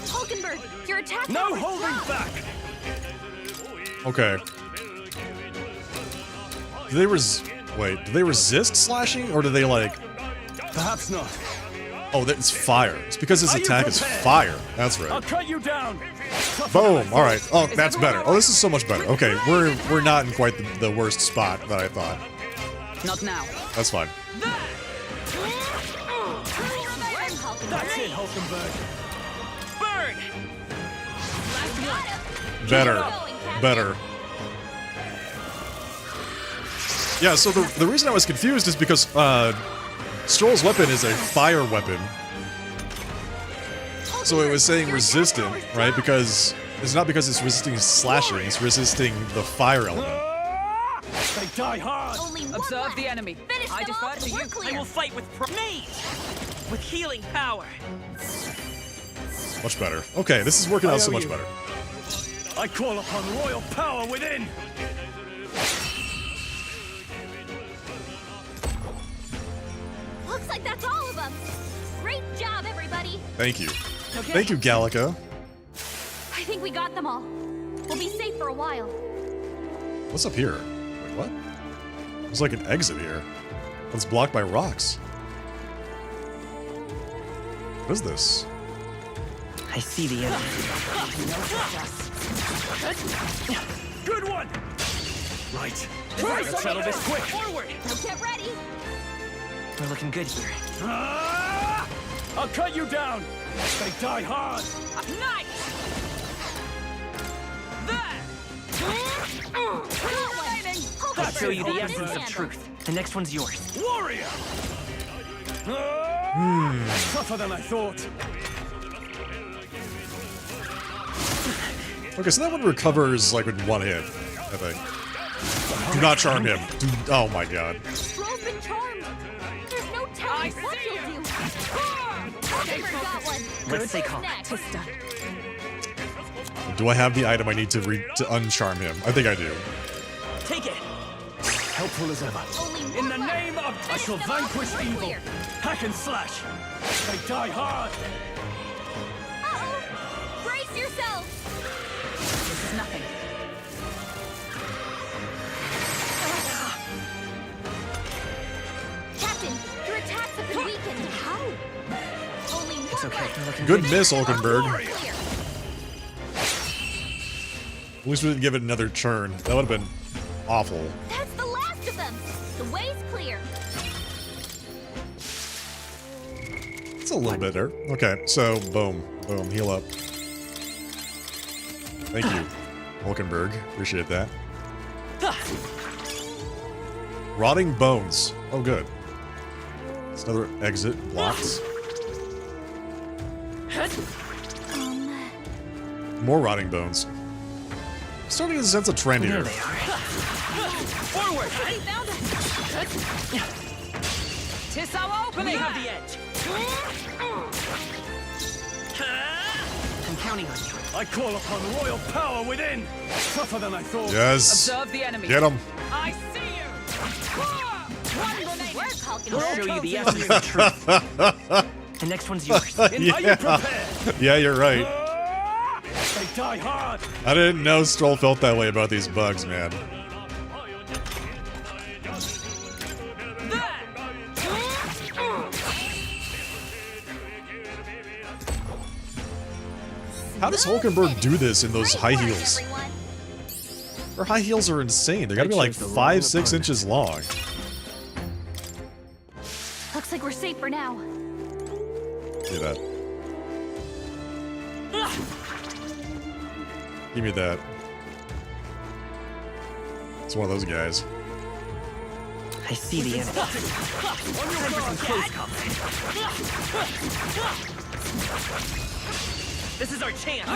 S5: Hulkenberg, your attack
S8: No
S5: power is
S8: holding
S5: strong.
S8: back!
S1: Okay. Do they wait, do they resist slashing, or do they, like...
S8: Perhaps not.
S1: Oh, that's fire. It's because his
S8: Are you
S1: attack is
S8: prepared?
S1: fire. That's
S8: I'll
S1: right.
S8: cut you down.
S1: Boom! Alright. Oh, that's better. Oh, this is so much better. Okay, we're not in quite the worst spot that I thought.
S7: Not now.
S1: That's fine.
S8: That's it, Hulkenberg.
S9: Burn!
S1: Better. Better. Yeah, so the reason I was confused is because Stroll's weapon is a fire weapon. So it was saying resistant, right? Because it's not because it's resisting slashing, it's resisting the fire element.
S8: They die hard.
S5: Only one
S7: Observe
S5: left.
S7: the enemy.
S5: Finish
S7: I
S5: them
S7: defer
S5: off,
S7: to
S5: we're
S7: you.
S5: clear.
S9: I will fight with mage, with healing power.
S1: Much better. Okay, this is working out so much better.
S8: I call upon royal power within.
S5: Looks like that's all of them. Great job, everybody.
S1: Thank you.
S5: Okay.
S1: Thank you, Gallica.
S5: I think we got them all. We'll be safe for a while.
S1: What's up here? Wait, what? There's like an exit here. It's blocked by rocks. What is this?
S9: I see the enemy.
S8: Good one. Right. Let's settle this quick.
S9: Forward!
S5: Now get ready.
S9: We're looking good here.
S8: I'll cut you down. They die hard.
S7: Nice!
S9: I'll show you the essence of truth. The next one's yours.
S8: Warrior. Tougher than I thought.
S1: Okay, so that one recovers like with one hit, I think. Do not charm him. Oh my god.
S5: Stroll's been charmed. There's no telling what he'll do. Hulkenberg got one.
S9: Let's stay calm.
S5: Next.
S1: Do I have the item I need to uncharm him? I think I do.
S9: Take it.
S8: Helpful as ever.
S5: Only one
S4: In the
S5: left.
S4: name of I shall
S5: Finish them off
S4: vanquish
S5: when we're
S4: evil.
S5: clear.
S4: Hack and slash. They die hard.
S5: Uh-oh. Brace yourselves.
S7: This is nothing.
S5: Captain, your attacks have been weakened. How? Only one
S9: It's okay.
S5: left.
S9: They're looking
S1: Good
S9: good.
S1: miss, Hulkenberg.
S5: Clear.
S1: At least we didn't give it another turn. That would have been awful.
S5: That's the last of them. The way's clear.
S1: It's a little bit there. Okay, so boom, boom, heal up. Thank you, Hulkenberg. Appreciate that. Rotting bones. Oh, good. It's another exit blocked. More rotting bones. Starting to sense a trend
S9: There
S1: here.
S9: they are.
S7: Forward! Tis our opening!
S9: We have the edge. I'm counting on you.
S4: I call upon royal power within. Tougher than I thought.
S1: Yes.
S7: Observe the enemy.
S1: Get him.
S7: I see you! One remaining.
S5: Work,
S9: I'll
S5: Hulkenberg.
S9: show you the essence of truth. The next one's yours.
S4: Are you prepared?
S1: Yeah, you're right.
S4: They die hard.
S1: I didn't know Stroll felt that way about these bugs, man. How does Hulkenberg do this in those high
S5: Great work,
S1: heels?
S5: everyone.
S1: Her high heels are insane. They're gotta be like
S8: chose the wrong
S1: 5-6
S8: opponent.
S1: inches long.
S5: Looks like we're safe for now.
S1: Give me that. Give me that. It's one of those guys.
S9: I see the enemy. Time for some close combat. This is our chance.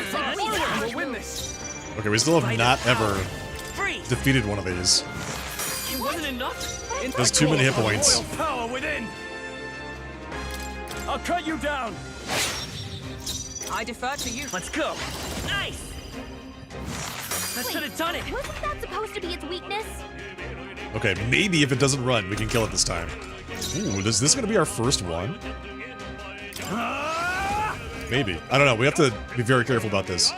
S4: We'll win this.
S1: Okay, we still have not ever
S9: Freeze!
S1: defeated one of these.
S9: It wasn't enough?
S1: There's too many hit points.
S4: Royal power within. I'll cut you down.
S7: I defer to you.
S9: Let's go. Nice! That should have done it.
S5: Wasn't that supposed to be its weakness?
S1: Okay, maybe if it doesn't run, we can kill it this time. Ooh, is this gonna be our first one? Maybe. I don't know. We have to be very careful about this.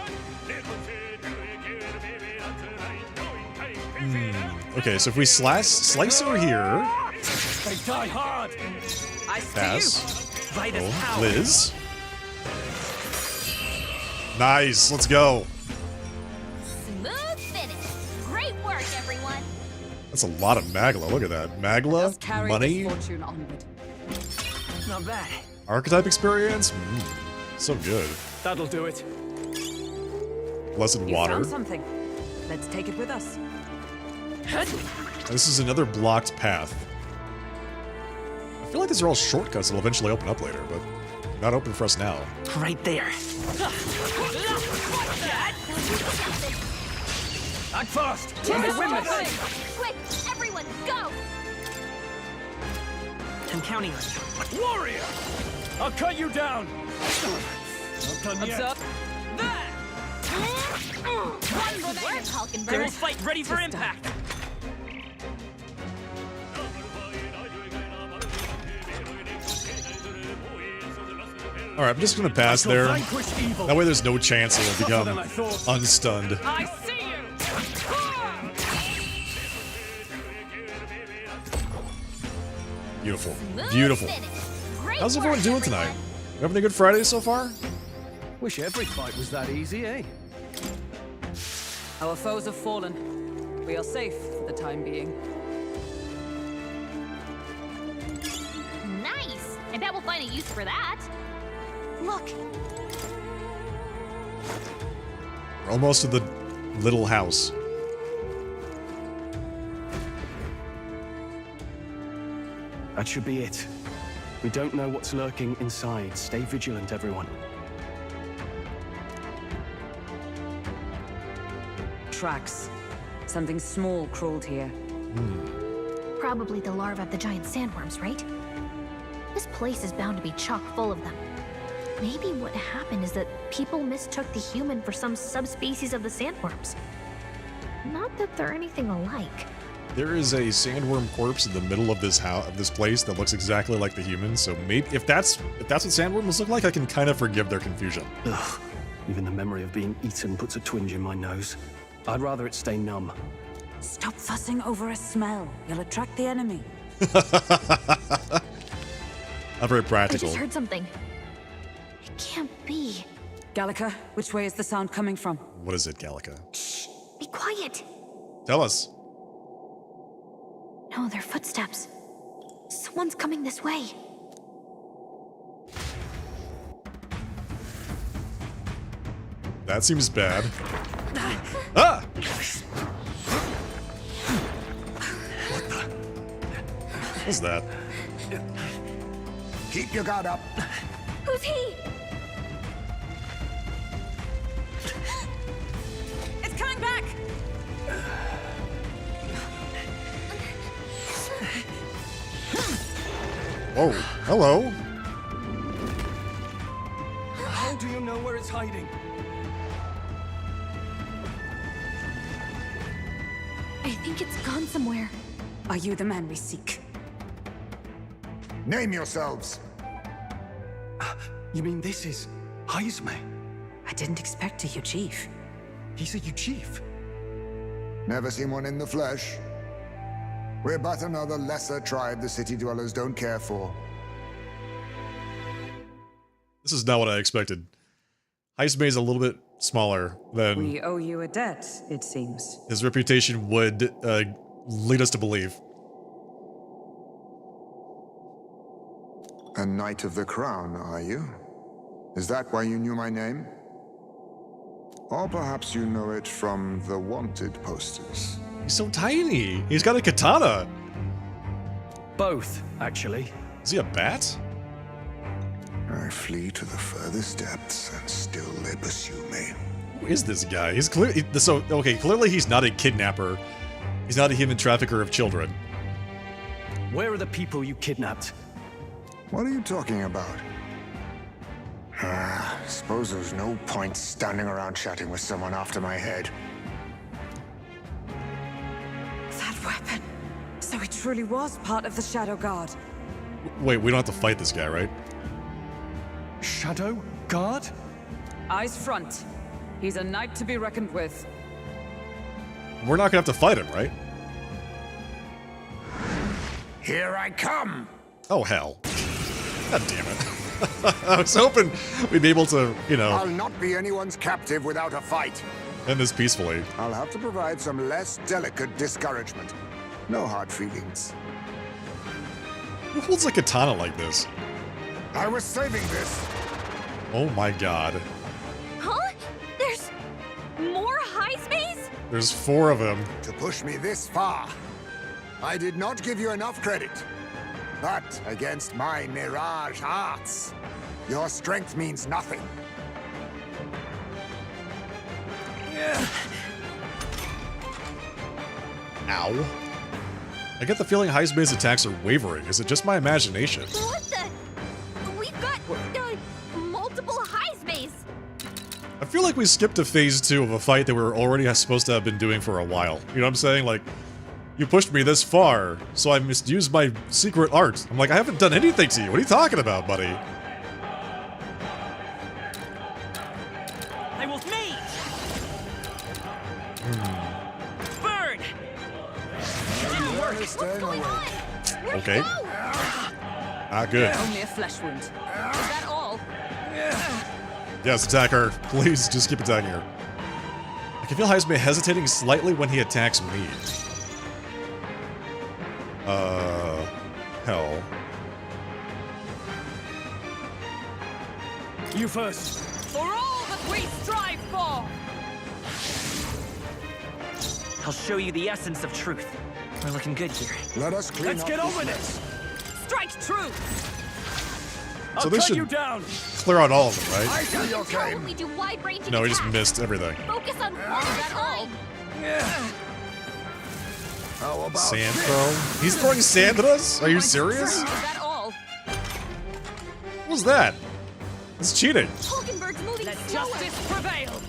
S1: Okay, so if we slice over here,
S4: They die hard.
S7: I see
S1: pass.
S9: By this
S1: Oh,
S9: power.
S1: Liz. Nice. Let's go.
S5: Smooth finish. Great work, everyone.
S1: That's a lot of Magla. Look at that.
S7: you.
S1: Magla,
S7: Just carry
S1: money,
S7: this fortune onward.
S9: Not bad.
S1: archetype experience. So good.
S4: That'll do it.
S1: Blessed
S7: You
S1: water.
S7: found something. Let's take it with us.
S1: This is another blocked path. I feel like these are all shortcuts that'll eventually open up later, but not open for us now.
S9: Right there.
S4: Act fast. We'll win this.
S5: Quick, everyone, go!
S9: I'm counting on you.
S4: Warrior. I'll cut you down. Not done yet.
S7: Observe. There!
S5: One remaining. Work,
S9: They will
S5: Hulkenberg.
S9: fight ready for impact.
S1: All right, I'm just gonna pass
S4: Shall
S1: there.
S4: vanquish evil.
S1: That way, there's no chance it'll
S4: Tougher
S1: become
S4: than I thought.
S1: unstunned.
S7: I see you!
S1: Beautiful,
S5: Smooth
S1: beautiful.
S5: finish. Great
S1: How's everyone
S5: work,
S1: doing
S5: everyone.
S1: tonight? You having a good Friday so far?
S8: Wish every fight was that easy, eh?
S7: Our foes have fallen. We are safe for the time being.
S5: Nice. I bet we'll find a use for that. Look,
S1: We're almost to the little house.
S8: That should be it. We don't know what's lurking inside. Stay vigilant, everyone.
S7: Tracks. Something small crawled here.
S5: probably the larvae of the giant sandworms, right? This place is bound to be chock full of them. Maybe what happened is that people mistook the human for some subspecies of the sandworms. Not that they're anything alike.
S1: There is a sandworm corpse in the middle of this place that looks exactly like the human. So maybe if that's what sandworms look like, I can kind of forgive their confusion.
S8: Ugh. Even the memory of being eaten puts a twinge in my nose. I'd rather it stay numb.
S7: Stop fussing over a smell. You'll attract the enemy.
S1: I'm very
S5: I
S1: practical.
S5: just heard something. It can't be.
S7: Gallica, which way is the sound coming from?
S1: What is it, Gallica?
S5: Shh! Be quiet!
S1: Tell us.
S5: No, they're footsteps. Someone's coming this way.
S1: That seems bad. Ah! What's that?
S6: Keep your guard up.
S5: Who's he?
S7: It's coming back!
S1: Oh, hello.
S8: How do you know where it's hiding?
S5: I think it's gone somewhere.
S7: Are you the man we seek?
S6: Name yourselves.
S8: You mean this is Heisme?
S7: I didn't expect you, Chief.
S8: He's a chief.
S6: Never seen one in the flesh. We're but another lesser tribe the city dwellers don't care for.
S1: This is not what I expected. Heisme is a little bit smaller than
S7: We owe you a debt, it seems.
S1: his reputation would lead us to believe.
S6: A Knight of the Crown, are you? Is that why you knew my name? Or perhaps you know it from the wanted posters.
S1: He's so tiny. He's got a katana.
S8: Both, actually.
S1: Is he a bat?
S6: I flee to the furthest depths, and still they pursue me.
S1: Who is this guy? He's clearly clearly he's not a kidnapper. He's not a human trafficker of children.
S8: Where are the people you kidnapped?
S6: What are you talking about? Suppose there's no point standing around chatting with someone after my head.
S7: That weapon. So he truly was part of the Shadow Guard.
S1: Wait, we don't have to fight this guy, right?
S8: Shadow Guard?
S7: Eyes front. He's a knight to be reckoned with.
S1: We're not gonna have to fight him, right?
S6: Here I come!
S1: Oh, hell. God damn it. I was hoping we'd be able to, you know,
S6: I'll not be anyone's captive without a fight.
S1: end this peacefully.
S6: I'll have to provide some less delicate discouragement. No hard feelings.
S1: Who holds a katana like this?
S6: I was saving this.
S1: Oh my god.
S5: Huh? There's more Heismes?
S1: There's 4 of them.
S6: To push me this far. I did not give you enough credit. But against my mirage arts, your strength means nothing.
S1: Ow. I get the feeling Heisme's attacks are wavering. Is it just my imagination?
S5: What the? We've got multiple Heismes.
S1: I feel like we skipped to phase 2 of a fight that we were already supposed to have been doing for a while. You know what I'm saying? Like, you pushed me this far, so I misused my secret art. I'm like, I haven't done anything to you. What are you talking about, buddy?
S9: I will meet. Burn.
S5: Didn't work. What's going on? Where'd
S1: Okay.
S5: he go?
S1: Ah, good.
S7: Only a flesh wound.
S5: Is that all?
S1: Yes, attack her. Please, just keep attacking her. I can feel Heisme hesitating slightly when he attacks me. Hell.
S8: You first.
S7: For all that we strive for!
S9: I'll show you the essence of truth. We're looking good here.
S6: Let us clean
S8: Let's
S6: up
S8: get
S6: this
S8: over
S6: mess.
S8: this.
S7: Strike true!
S1: So
S8: I'll
S1: this
S8: cut
S1: should
S8: you down.
S1: clear out all of them, right?
S6: I see your
S5: Control
S6: game.
S5: when we do wide-ranging
S1: No, he just
S5: attacks.
S1: missed everything.
S5: Focus on one at a time.
S6: How about
S1: Sand throw? He's throwing sand at us? Are you serious?
S7: Is that all?
S1: What was that? It's cheating.
S2: Hulkenberg's moving
S7: Let
S2: slower.
S7: justice prevail.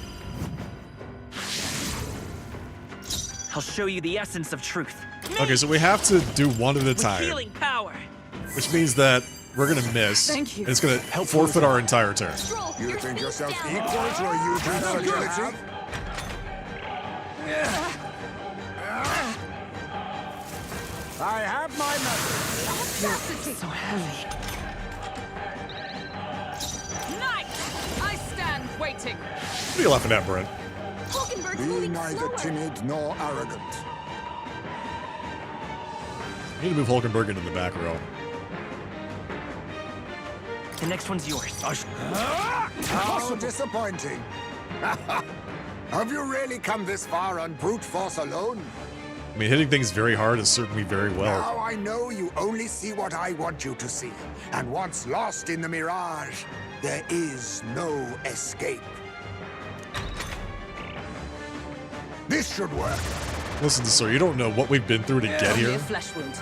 S9: I'll show you the essence of truth.
S1: Okay, so we have to do one at a
S9: With
S1: time,
S9: healing power.
S1: which means that we're gonna miss.
S7: Thank you.
S1: And it's gonna forfeit our entire turn.
S2: Stroll,
S6: You
S2: your
S6: think
S2: speed's
S6: yourself
S2: down.
S6: equal to a huge agility? I have my methods.
S7: So heavy. Knight! I stand waiting.
S1: What are you laughing at, Brent?
S2: Hulkenberg's
S6: Be
S2: moving
S6: neither
S2: slower.
S6: timid nor arrogant.
S1: I need to move Hulkenberg into the back row.
S9: The next one's yours.
S6: How disappointing. Have you really come this far on brute force alone?
S1: I mean, hitting things very hard has served me very well.
S6: Now I know you only see what I want you to see. And once lost in the mirage, there is no escape. This should work.
S1: Listen, sir, you don't know what we've been through to get
S7: Only
S1: here.
S7: a flesh wound.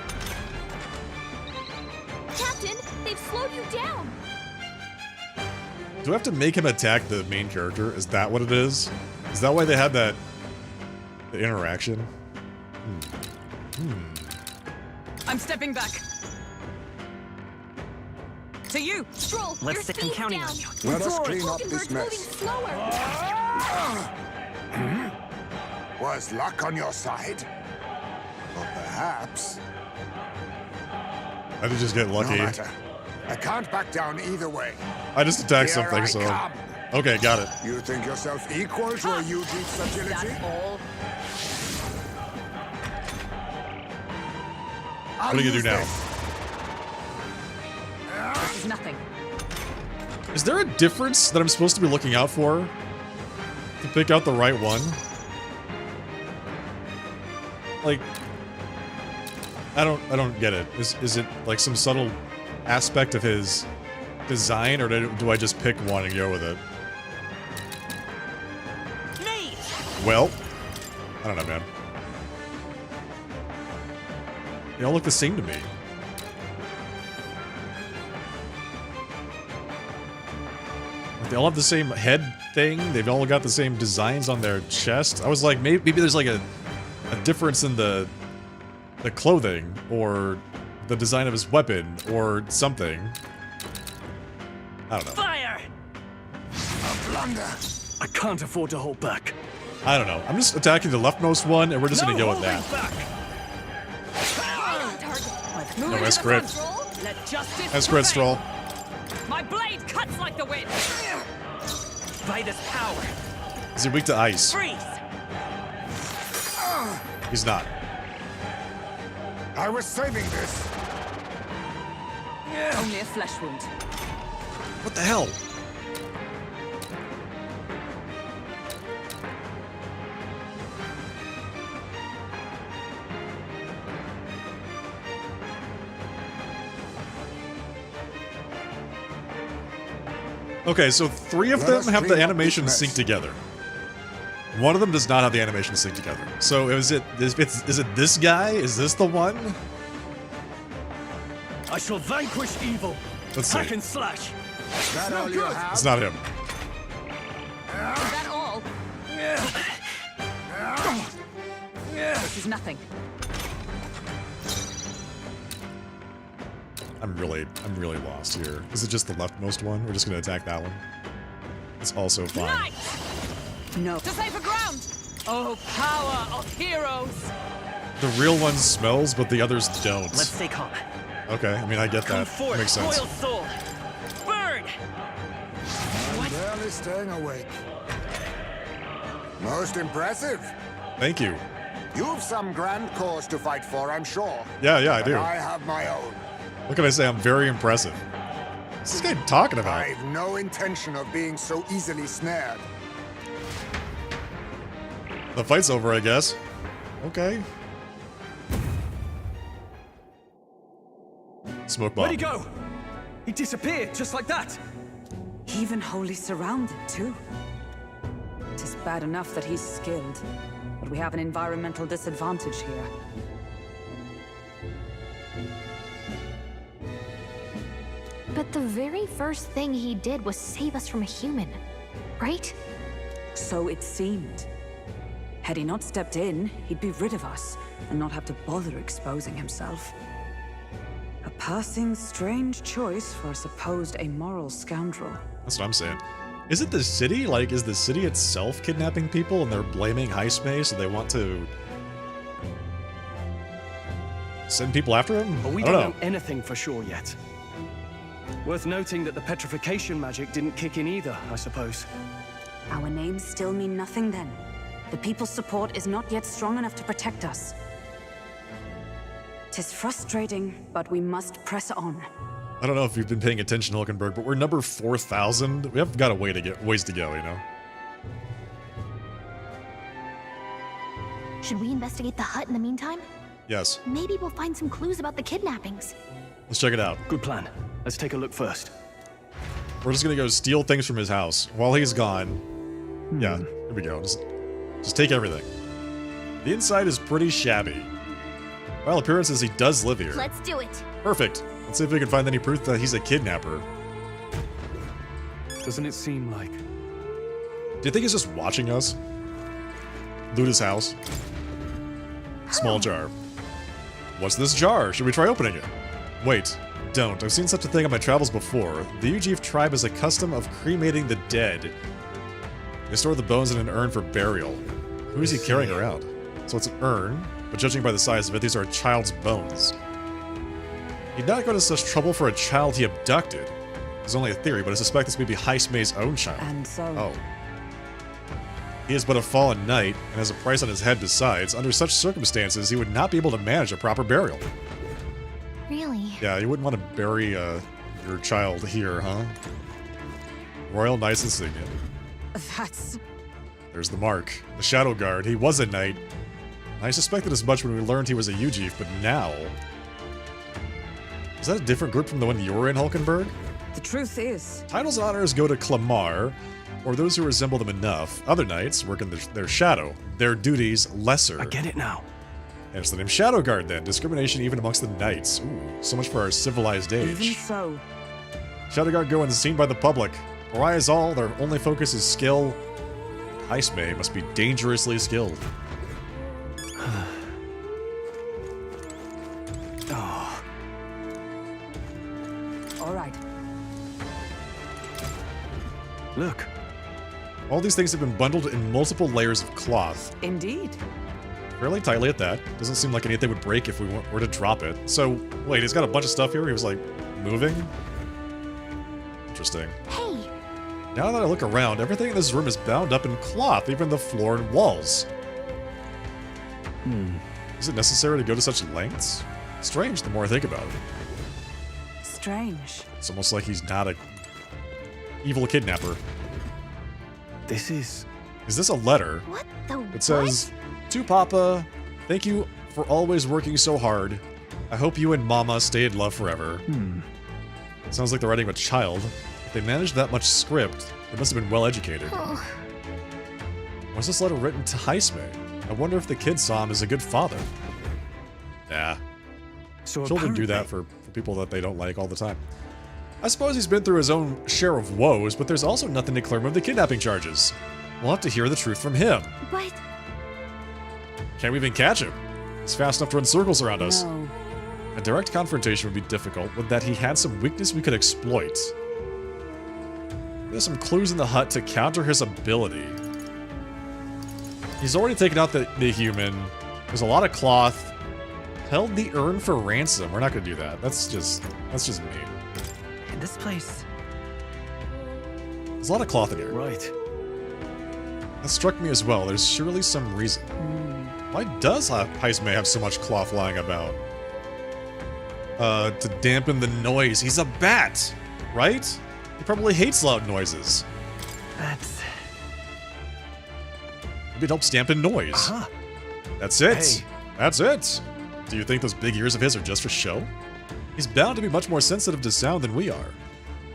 S2: Captain, they've slowed you down.
S1: Do I have to make him attack the main character? Is that what it is? Is that why they had that interaction?
S7: I'm stepping back. To you.
S2: Stroll, your
S9: Let's stick
S2: speed's
S9: counting
S2: down.
S9: on you.
S6: Let us clean up
S2: Hulkenberg's
S6: this
S2: moving
S6: mess.
S2: slower.
S6: Was luck on your side? Or perhaps...
S1: I did just get
S6: No
S1: lucky.
S6: matter. I can't back down either way.
S1: I just attacked
S6: Here
S1: something,
S6: I
S1: so...
S6: come.
S1: Okay, got it.
S6: You think yourself equal to a Eugene's agility?
S7: That's all.
S1: What are you gonna do now?
S7: This is nothing.
S1: Is there a difference that I'm supposed to be looking out for to pick out the right one? Like, I don't get it. Is it like some subtle aspect of his design, or do I just pick one and go with it?
S9: Mate!
S1: Well, I don't know, man. They all look the same to me. They all have the same head thing. They've all got the same designs on their chest. I was like, maybe there's like a difference in the clothing or the design of his weapon or something. I don't know.
S9: Fire!
S6: A blunder.
S8: I can't afford to hold back.
S1: I don't know. I'm just attacking the leftmost one, and we're just gonna go with that.
S7: Moving
S1: No,
S7: to
S1: that's
S7: the
S1: crit.
S7: front, Stroll. Let justice
S1: That's crit,
S7: prevail.
S1: Stroll.
S7: My blade cuts like the wind.
S9: By this power.
S1: Is he weak to ice?
S9: Freeze!
S1: He's not.
S6: I was saving this.
S7: Only a flesh wound.
S1: What the hell? Okay, so 3 of
S6: Let
S1: them
S6: us
S1: have the
S6: clean up
S1: animations
S6: this
S1: sync
S6: mess.
S1: together. One of them does not have the animations sync together. So is it this guy? Is this the one?
S8: I shall vanquish evil.
S1: Let's see.
S8: Hack and slash.
S6: Is that all you have?
S1: It's not him.
S7: Is that all? This is nothing.
S1: I'm really lost here. Is it just the leftmost one? We're just gonna attack that one. It's also fine.
S7: Knight! No. To safer ground! Oh, power of heroes!
S1: The real one smells, but the others don't.
S9: Let's stay calm.
S1: Okay, I mean I get
S9: Come
S1: that.
S9: forth,
S1: Makes sense.
S9: royal soul. Burn!
S6: I'm barely staying awake. Most impressive.
S1: Thank you.
S6: You've some grand cause to fight for, I'm sure.
S1: Yeah, I
S6: But
S1: do.
S6: I have my own.
S1: What can I say? I'm very impressive. What's this guy talking about?
S6: I've no intention of being so easily snared.
S1: The fight's over, I guess. Okay. Smoke bomb.
S8: Where'd he go? He disappeared just like that.
S7: Even wholly surrounded, too. It is bad enough that he's skilled, but we have an environmental disadvantage here.
S5: But the very first thing he did was save us from a human, right?
S7: So it seemed. Had he not stepped in, he'd be rid of us and not have to bother exposing himself. A passing, strange choice for a supposed amoral scoundrel.
S1: That's what I'm saying. Is it the city? Like, is the city itself kidnapping people and they're blaming Heismay, so they want to send people after him?
S8: But we
S1: I
S8: don't
S1: don't
S8: know anything for sure yet. Worth noting that the petrification magic didn't kick in either, I suppose.
S7: Our names still mean nothing then. The people's support is not yet strong enough to protect us. 'Tis frustrating, but we must press on.
S1: I don't know if you've been paying attention, Hulkenberg, but we're number 4,000. We have got a ways to go, you know?
S5: Should we investigate the hut in the meantime?
S1: Yes.
S5: Maybe we'll find some clues about the kidnappings.
S1: Let's check it out.
S8: Good plan. Let's take a look first.
S1: We're just gonna go steal things from his house while he's gone. Yeah, here we go. Just take everything. The inside is pretty shabby. By all appearances, he does live here.
S2: Let's do it.
S1: Perfect. Let's see if we can find any proof that he's a kidnapper.
S8: Doesn't it seem like?
S1: Do you think he's just watching us? Loot his house. Small jar. What's this jar? Should we try opening it? Wait, don't. I've seen such a thing on my travels before. The Ujif tribe has a custom of cremating the dead. They store the bones in an urn for burial. Who is he carrying around? So it's an urn, but judging by the size of it, these are a child's bones. He'd not go to such trouble for a child he abducted. It's only a theory, but I suspect this may be Heismay's own child.
S7: And so...
S1: Oh. He is but a fallen knight, and has a price on his head besides. Under such circumstances, he would not be able to manage a proper burial.
S5: Really?
S1: Yeah, you wouldn't want to bury your child here, huh? Royal Knight's insignia.
S7: That's...
S1: There's the mark. The Shadow Guard. He was a knight. I suspected as much when we learned he was a Ujif, but now... Is that a different group from the one you were in, Hulkenberg?
S7: The truth is...
S1: Titles and honors go to Clamar, or those who resemble them enough. Other knights work in their shadow. Their duties lesser.
S8: I get it now.
S1: And it's the name Shadow Guard then. Discrimination even amongst the knights. Ooh, so much for our civilized age.
S7: Even so...
S1: Shadow Guard go unseen by the public. Pariah is all, their only focus is skill. Heismay must be dangerously skilled.
S8: Oh.
S7: All right.
S8: Look.
S1: All these things have been bundled in multiple layers of cloth.
S7: Indeed.
S1: Fairly tightly at that. Doesn't seem like anything would break if we were to drop it. So, wait, he's got a bunch of stuff here? He was, like, moving? Interesting.
S5: Hey!
S1: Now that I look around, everything in this room is bound up in cloth, even the floor and walls. Is it necessary to go to such lengths? Strange, the more I think about it.
S7: Strange.
S1: It's almost like he's not a evil kidnapper.
S8: This is...
S1: Is this a letter?
S5: What the
S1: It says, "To Papa, thank you for always working so hard. I hope you and Mama stay in love forever." Sounds like the writing of a child. If they managed that much script, they must have been well educated.
S5: Oh,
S1: Was this letter written to Heismay? I wonder if the kid saw him as a good father. Nah.
S8: So
S1: Children do that for people that they don't like all the time. I suppose he's been through his own share of woes, but there's also nothing to clear him of the kidnapping charges. We'll have to hear the truth from him.
S5: but
S1: Can't we even catch him? He's fast enough to run circles around us.
S7: No.
S1: A direct confrontation would be difficult, but that he had some weakness we could exploit. There's some clues in the hut to counter his ability. He's already taken out the human. There's a lot of cloth. Held the urn for ransom. We're not gonna do that. That's just mean.
S9: In this place.
S1: There's a lot of cloth in here.
S8: Right.
S1: That struck me as well. There's surely some reason. Why does Heismay have so much cloth lying about? To dampen the noise. He's a bat, right? He probably hates loud noises.
S9: That's...
S1: Maybe it helps dampen noise.
S8: Aha.
S1: That's it.
S8: Hey.
S1: That's it. Do you think those big ears of his are just for show? He's bound to be much more sensitive to sound than we are.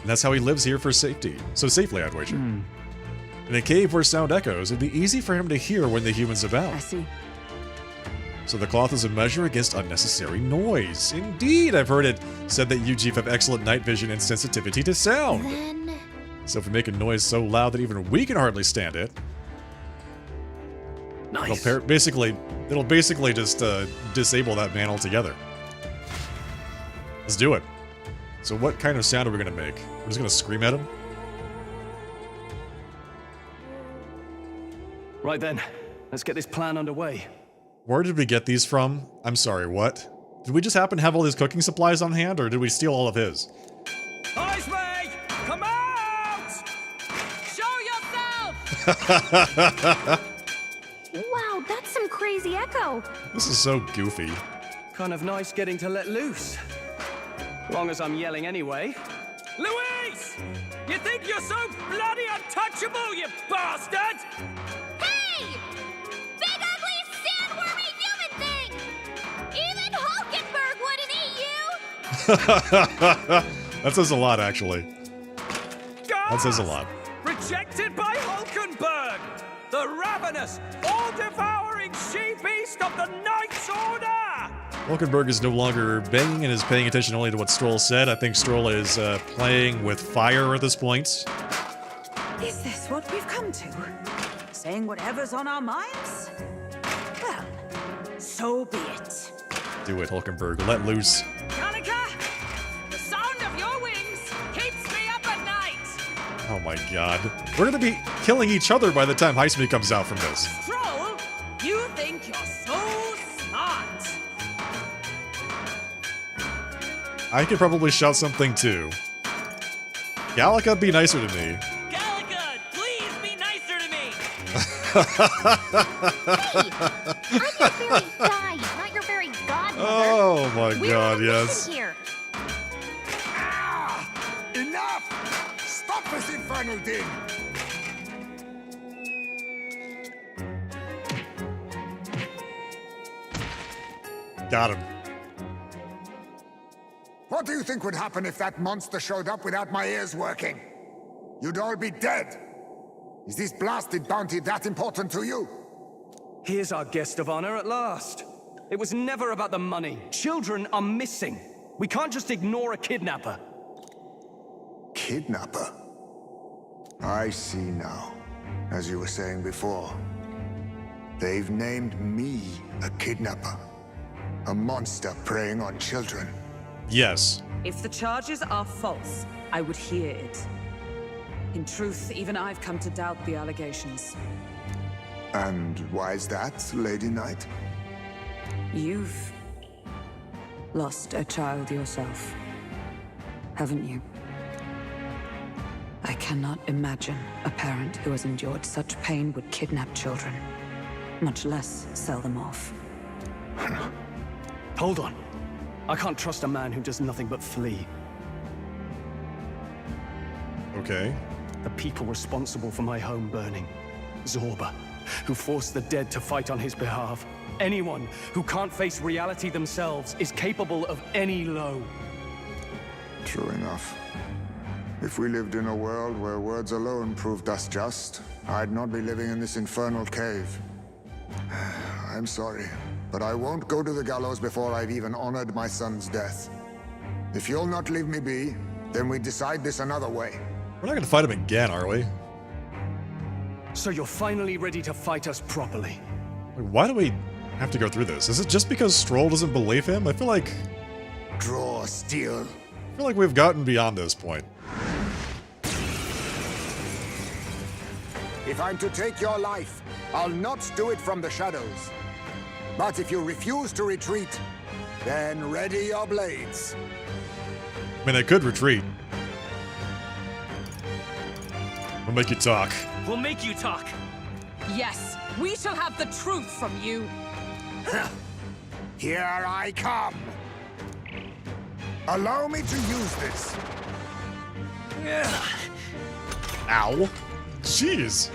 S1: And that's how he lives here for safety. So safely, I'd wager. In a cave where sound echoes, it'd be easy for him to hear when the human's about.
S7: I see.
S1: So the cloth is a measure against unnecessary noise. Indeed, I've heard it said that you, Chief, have excellent night vision and sensitivity to sound.
S5: Then...
S1: So if we make a noise so loud that even we can hardly stand it,
S8: Nice.
S1: it'll basically just disable that man altogether. Let's do it. So what kind of sound are we gonna make? We're just gonna scream at him?
S8: Right then, let's get this plan underway.
S1: Where did we get these from? I'm sorry, what? Did we just happen to have all these cooking supplies on hand, or did we steal all of his?
S4: Ice Mage, come out! Show yourself!
S5: Wow, that's some crazy echo.
S1: This is so goofy.
S8: Kind of nice getting to let loose. Long as I'm yelling anyway.
S4: Louise! You think you're so bloody untouchable, you bastard?
S10: Hey! Big ugly sandwormy human thing! Even Hulkenberg wouldn't eat you!
S1: That says a lot, actually. That says a lot.
S4: Rejected by Hulkenberg! The ravenous, all-devouring she-beast of the Knight's Order!
S1: Hulkenberg is no longer banging and is paying attention only to what Stroll said. I think Stroll is playing with fire at this point.
S7: Is this what we've come to? Saying whatever's on our minds? Well, so be it.
S1: Do it, Hulkenberg. Let loose.
S4: Danica, the sound of your wings keeps me up at night!
S1: Oh my god. We're gonna be killing each other by the time Heisman comes out from this.
S4: Stroll, you think you're so smart!
S1: I could probably shout something too. Gallica, be nicer to me.
S4: Gallica, please be nicer to me!
S5: Hey, I'm your fairy guide, not your fairy godmother.
S1: Oh my
S5: We're
S1: god,
S5: on a
S1: yes.
S5: mission here.
S6: Ah! Enough! Stop this infernal din!
S1: Got him.
S6: What do you think would happen if that monster showed up without my ears working? You'd all be dead. Is this blasted bounty that important to you?
S8: Here's our guest of honor at last. It was never about the money. Children are missing. We can't just ignore a kidnapper.
S6: Kidnapper? I see now. As you were saying before, they've named me a kidnapper. A monster preying on children.
S1: Yes.
S7: If the charges are false, I would hear it. In truth, even I've come to doubt the allegations.
S6: And why is that, Lady Knight?
S7: You've lost a child yourself, haven't you? I cannot imagine a parent who has endured such pain would kidnap children, much less sell them off.
S8: Hold on. I can't trust a man who does nothing but flee.
S1: Okay.
S8: The people responsible for my home burning. Zorba, who forced the dead to fight on his behalf. Anyone who can't face reality themselves is capable of any low.
S6: True enough. If we lived in a world where words alone proved us just, I'd not be living in this infernal cave. I'm sorry, but I won't go to the gallows before I've even honored my son's death. If you'll not leave me be, then we decide this another way.
S1: We're not gonna fight him again, are we?
S8: So you're finally ready to fight us properly.
S1: Why do we have to go through this? Is it just because Stroll doesn't believe him? I feel like
S6: Draw steel.
S1: we've gotten beyond this point.
S6: If I'm to take your life, I'll not do it from the shadows. But if you refuse to retreat, then ready your blades.
S1: I mean, I could retreat. We'll make you talk.
S9: We'll make you talk.
S7: Yes, we shall have the truth from you.
S6: Here I come. Allow me to use this.
S1: Ow. Jeez.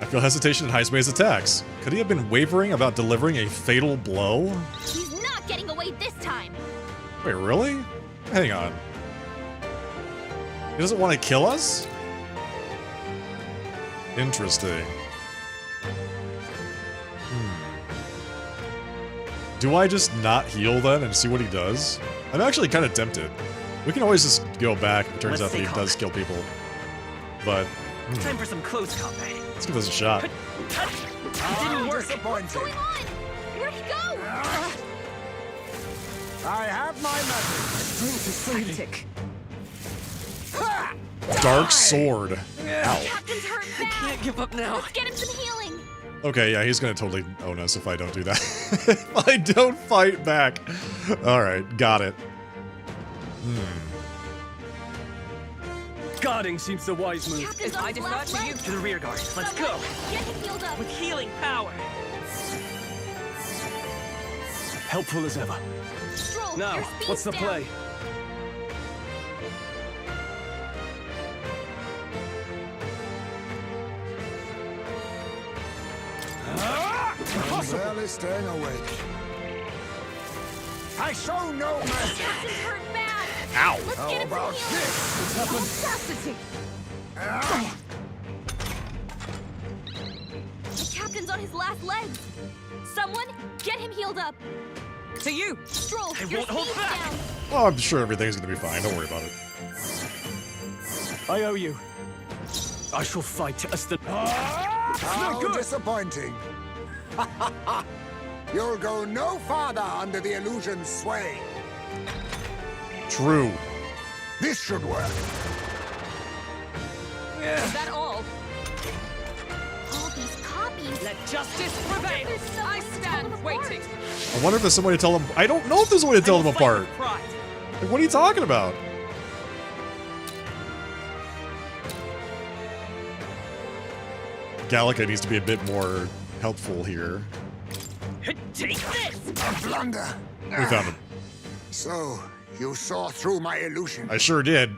S1: I feel hesitation in Heismay's attacks. Could he have been wavering about delivering a fatal blow?
S10: He's not getting away this time!
S1: Wait, really? Hang on. He doesn't want to kill us? Do I just not heal then and see what he does? I'm actually kind of tempted. We can always just go back if it turns out that he does kill people. But
S9: Time for some close combat.
S1: let's give this a shot.
S9: It didn't work.
S10: What's going on? Where'd he go?
S6: I have my message.
S7: Tactic.
S1: Dark sword. Ow.
S10: Captain's hurt bad.
S9: Can't give up now.
S10: Let's get him some healing.
S1: Okay, yeah, he's gonna totally own us if I don't do that. If I don't fight back. Alright, got it.
S8: Guarding seems the wise move.
S10: Captain's
S9: I
S10: on his
S9: defer
S10: last
S9: to you
S10: legs.
S9: to the rear guard. Let's go.
S10: Get him healed up.
S9: With healing power.
S8: Helpful as ever.
S10: Stroll,
S8: Now,
S10: your speed's
S8: what's the
S10: down.
S8: play?
S6: I'm barely staying awake. I show no mercy.
S10: Captain's hurt bad.
S1: Ow.
S10: Let's
S6: How
S10: get him
S6: about
S10: some healing. The captain's on his last legs. Someone, get him healed up.
S7: To you!
S10: Stroll,
S9: I
S10: your
S9: won't hold
S10: speed's
S9: back.
S10: down.
S1: Oh, I'm sure everything's gonna be fine. Don't worry about it.
S8: I owe you. I shall fight as the...
S6: How
S8: good.
S6: disappointing. You'll go no farther under the illusion's sway.
S1: True.
S6: This should work.
S7: Is that all?
S10: All these copies.
S7: Let justice prevail!
S10: There's someone
S7: I
S10: to tell
S7: stand
S10: them apart.
S7: waiting.
S1: I wonder if there's some way to tell them. I don't know if there's a way to tell them
S9: Fight
S1: apart.
S9: with pride.
S1: Like, what are you talking about? Gallica needs to be a bit more helpful here.
S9: Take this.
S6: A blunder.
S1: We found him.
S6: So, you saw through my illusion.
S1: I sure did.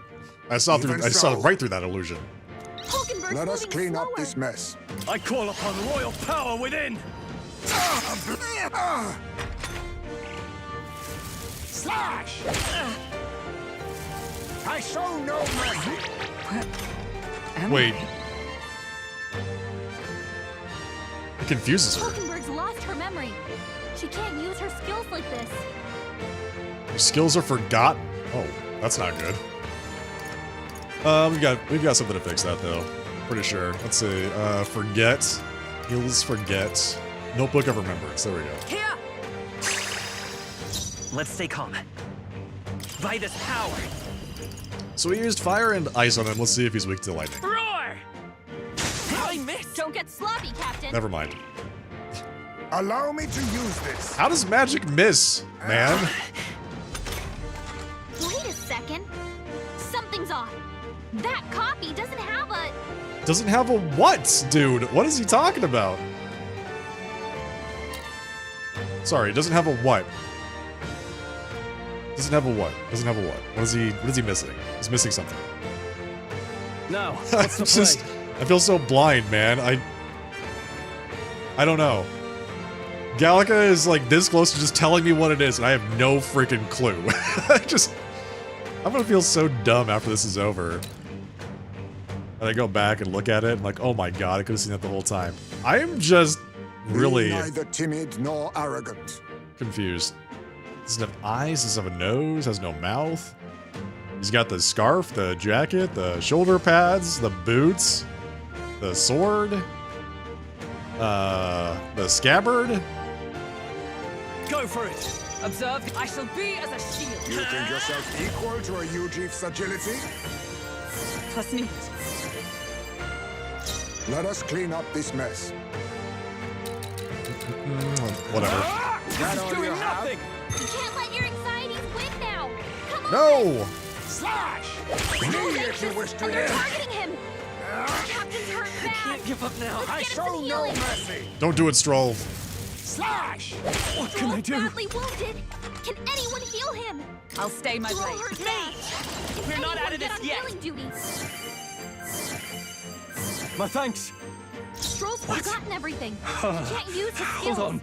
S1: I saw through.
S6: Even
S1: I saw
S6: so.
S1: right through that illusion.
S10: Hulkenberg's
S6: Let us
S10: moving
S6: clean up
S10: slower.
S6: this mess.
S8: I call upon royal power within!
S6: Slash! I show no mercy.
S1: Wait. It confuses her.
S10: Hulkenberg's lost her memory. She can't use her skills like this.
S1: Her skills are forgotten. Oh, that's not good. We've got something to fix that though. Pretty sure. Let's see. Forget. Skills forget. Notebook of Remembrance. There we go.
S7: Here!
S9: Let's stay calm. By this power.
S1: So we used fire and ice on him. Let's see if he's weak to lightning.
S9: Roar! I missed.
S10: Don't get sloppy, Captain.
S1: Never mind.
S6: Allow me to use this.
S1: How does magic miss, man?
S10: Wait a second. Something's off. That copy doesn't have a...
S1: Doesn't have a what, dude? What is he talking about? Sorry, doesn't have a what? Doesn't have a what? Doesn't have a what? What is he missing? He's missing something.
S8: Now, what's the
S1: Just,
S8: play?
S1: I feel so blind, man. I don't know. Gallica is like this close to just telling me what it is, and I have no freaking clue. I'm gonna feel so dumb after this is over. And I go back and look at it, and like, oh my god, I could have seen that the whole time. I am just really
S6: Be neither timid nor arrogant.
S1: confused. Doesn't have eyes, doesn't have a nose, has no mouth. He's got the scarf, the jacket, the shoulder pads, the boots, the sword, the scabbard.
S8: Go for it!
S7: Observe, I shall be as a shield.
S6: You think yourself equal to a Ujief's agility?
S7: Plus need.
S6: Let us clean up this mess.
S1: Whatever.
S6: That all you
S8: Doing
S6: have?
S8: nothing!
S10: You can't let your anxieties win now. Come on.
S1: No!
S6: Slash!
S10: They're
S6: Me if you wish to
S10: and they're
S6: live.
S10: targeting him. Captain's hurt bad.
S9: Can't give up now.
S6: I
S10: Get us
S6: show
S10: some
S6: no
S10: healing.
S6: mercy.
S1: Don't do it, Stroll.
S6: Slash!
S8: What can I do?
S10: Badly wounded. Can anyone heal him?
S7: I'll stay my
S10: Throw
S7: blade.
S10: hurt bad. Can
S9: We're not
S10: anyone
S9: out of
S10: get
S9: this
S10: on
S9: yet.
S10: healing duty?
S8: My thanks.
S10: Stroll's forgotten everything. He can't use his skills.
S8: Hold on.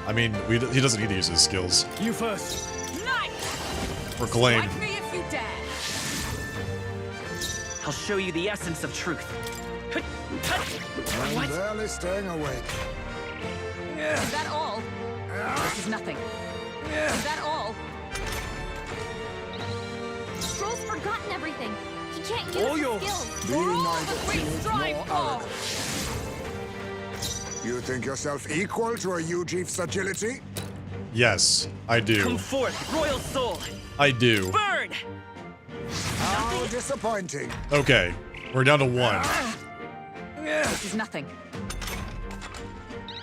S1: I mean, he doesn't need to use his skills.
S8: You first.
S7: Nice!
S1: Proclaim.
S7: Strike me if you dare.
S9: I'll show you the essence of truth.
S6: I'm barely staying awake.
S10: Is that all?
S7: This is nothing.
S10: Is that all? Stroll's forgotten everything. He can't use
S8: All
S10: his
S8: yours.
S10: skills.
S6: Be neither
S10: we
S6: timid
S10: strive
S6: nor
S10: for.
S6: arrogant. You think yourself equal to a Ujief's agility?
S1: Yes, I do.
S9: Come forth, royal soul.
S1: I do.
S9: Burn!
S6: How disappointing.
S1: Okay, we're down to 1.
S7: This is nothing.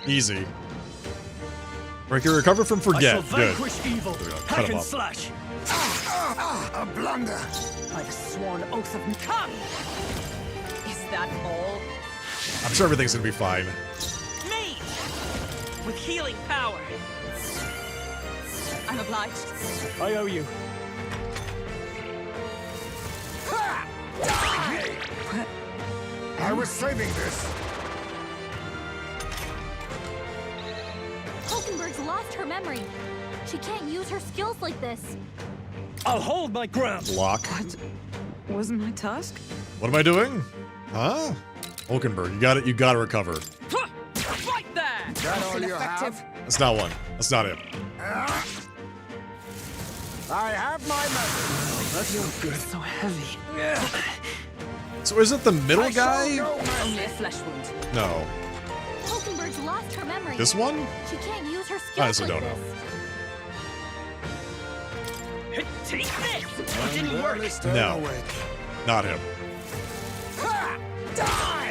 S1: Easy. We can recover from
S8: I shall
S1: forget. Good.
S8: vanquish evil.
S1: Cut
S8: Hack
S1: him
S8: and
S1: up.
S8: slash.
S6: A blunder.
S7: By the sworn oath of come. Is that all?
S1: I'm sure everything's gonna be fine.
S9: Me! With healing power.
S7: I'm obliged.
S8: I owe you.
S6: I was saving this.
S10: Hulkenberg's lost her memory. She can't use her skills like this.
S8: I'll hold my ground.
S1: Lock.
S7: What was my task?
S1: What am I doing? Huh? Hulkenberg, you got it. You gotta recover.
S9: Right there!
S6: That all you
S7: Ineffective.
S6: have?
S1: That's not one. That's not it.
S6: I have my method.
S8: That's no good.
S7: So heavy.
S1: So is it the middle
S6: I
S1: guy?
S6: show no mercy.
S7: Only a flesh wound.
S1: No.
S10: Hulkenberg's lost her memory.
S1: This one?
S10: She can't use her skills
S1: Honestly,
S10: like
S1: don't know.
S10: this.
S9: Take this! It didn't
S6: And
S9: work.
S6: barely staying
S1: No.
S6: awake.
S1: Not him.
S6: Ha! Die!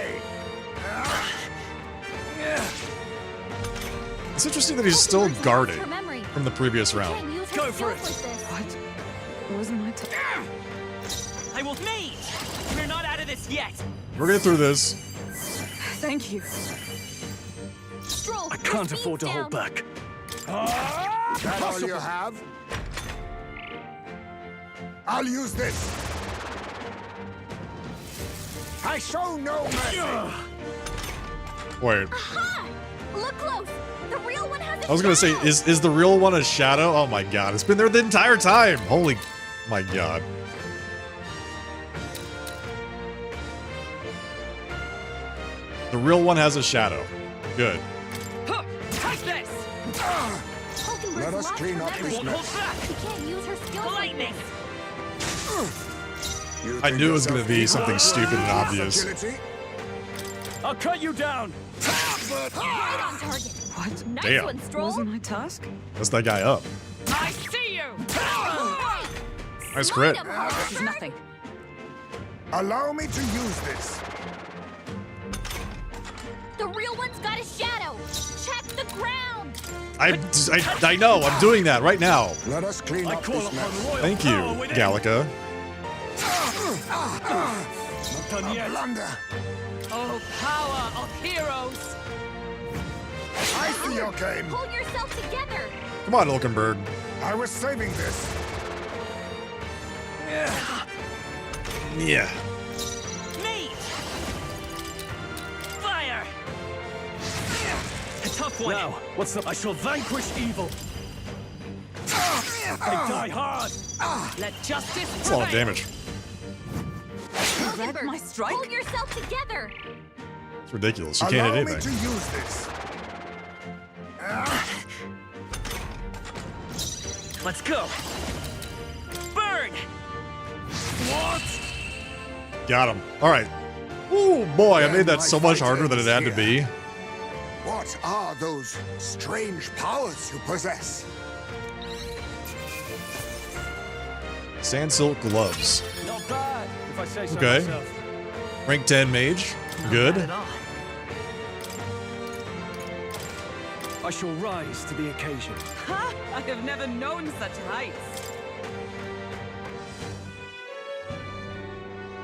S1: It's interesting that he's still
S10: Hulkenberg's
S1: guarding
S10: lost her memory.
S1: from the previous
S10: She
S1: round.
S10: can't use her
S8: Go for
S10: skills
S8: it.
S10: like this.
S7: What was my task?
S9: I will mate! We're not out of this yet!
S1: We're gonna get through this.
S7: Thank you.
S10: Stroll,
S8: I
S10: your
S8: can't
S10: speed's
S8: afford to
S10: down.
S8: hold back.
S6: That all you have? I'll use this. I show no mercy.
S1: Wait.
S10: Aha! Look close. The real one has a
S1: I was gonna say,
S10: shadow.
S1: is the real one a shadow? Oh my god, it's been there the entire time. Holy my god. The real one has a shadow. Good.
S9: Huh! Take this!
S10: Hulkenberg's
S6: Let us
S10: lost
S6: clean
S10: her
S6: up
S10: memory.
S6: this
S9: Won't
S6: mess.
S9: hold back!
S10: She can't use her skills like
S9: Lightning!
S10: this.
S6: You
S1: I
S6: think
S1: knew it was
S6: yourself
S1: gonna be
S6: equal
S1: something
S6: to
S1: stupid and
S6: Ujief's
S1: obvious.
S6: agility?
S8: I'll cut you down.
S10: Right on target.
S7: What
S10: Nice
S1: Damn.
S10: one, Stroll.
S7: was my task?
S1: That's that guy up.
S9: I see you!
S1: Nice
S10: Smite
S1: crit.
S10: him,
S7: This is
S10: Hulkenberg.
S7: nothing.
S6: Allow me to use this.
S10: The real one's got a shadow. Check the ground.
S1: I know, I'm doing that right now.
S6: Let us clean
S8: I
S6: up
S8: call
S6: this
S8: upon
S6: mess.
S8: royal
S1: Thank you,
S8: power within.
S1: Gallica.
S8: Not done
S6: A
S8: yet.
S6: blunder.
S9: Oh, power of heroes!
S6: I see your game.
S10: Pull yourself together.
S1: Come on, Hulkenberg.
S6: I was saving this.
S1: Yeah.
S9: Me! Fire! A tough one!
S8: Now, what's the... I shall vanquish evil. I die hard.
S9: Let justice
S1: That's a lot of damage.
S10: Hulkenberg,
S7: my strike?
S10: Pull yourself together.
S1: It's ridiculous. You can't
S6: Allow
S1: hit
S6: me to
S1: anything.
S6: use this.
S9: Let's go! Burn!
S1: Got him. All right. Oh boy, I made that
S6: My
S1: so much
S6: fight
S1: harder than it
S6: ends
S1: had to be.
S6: here. What are those strange powers you possess?
S1: Sand silk gloves.
S8: Not bad, if I say so
S1: Okay.
S8: myself.
S1: Rank 10 mage.
S9: Not
S1: Good.
S9: bad at all.
S8: I shall rise to the occasion.
S7: Ha! I have never known such heights.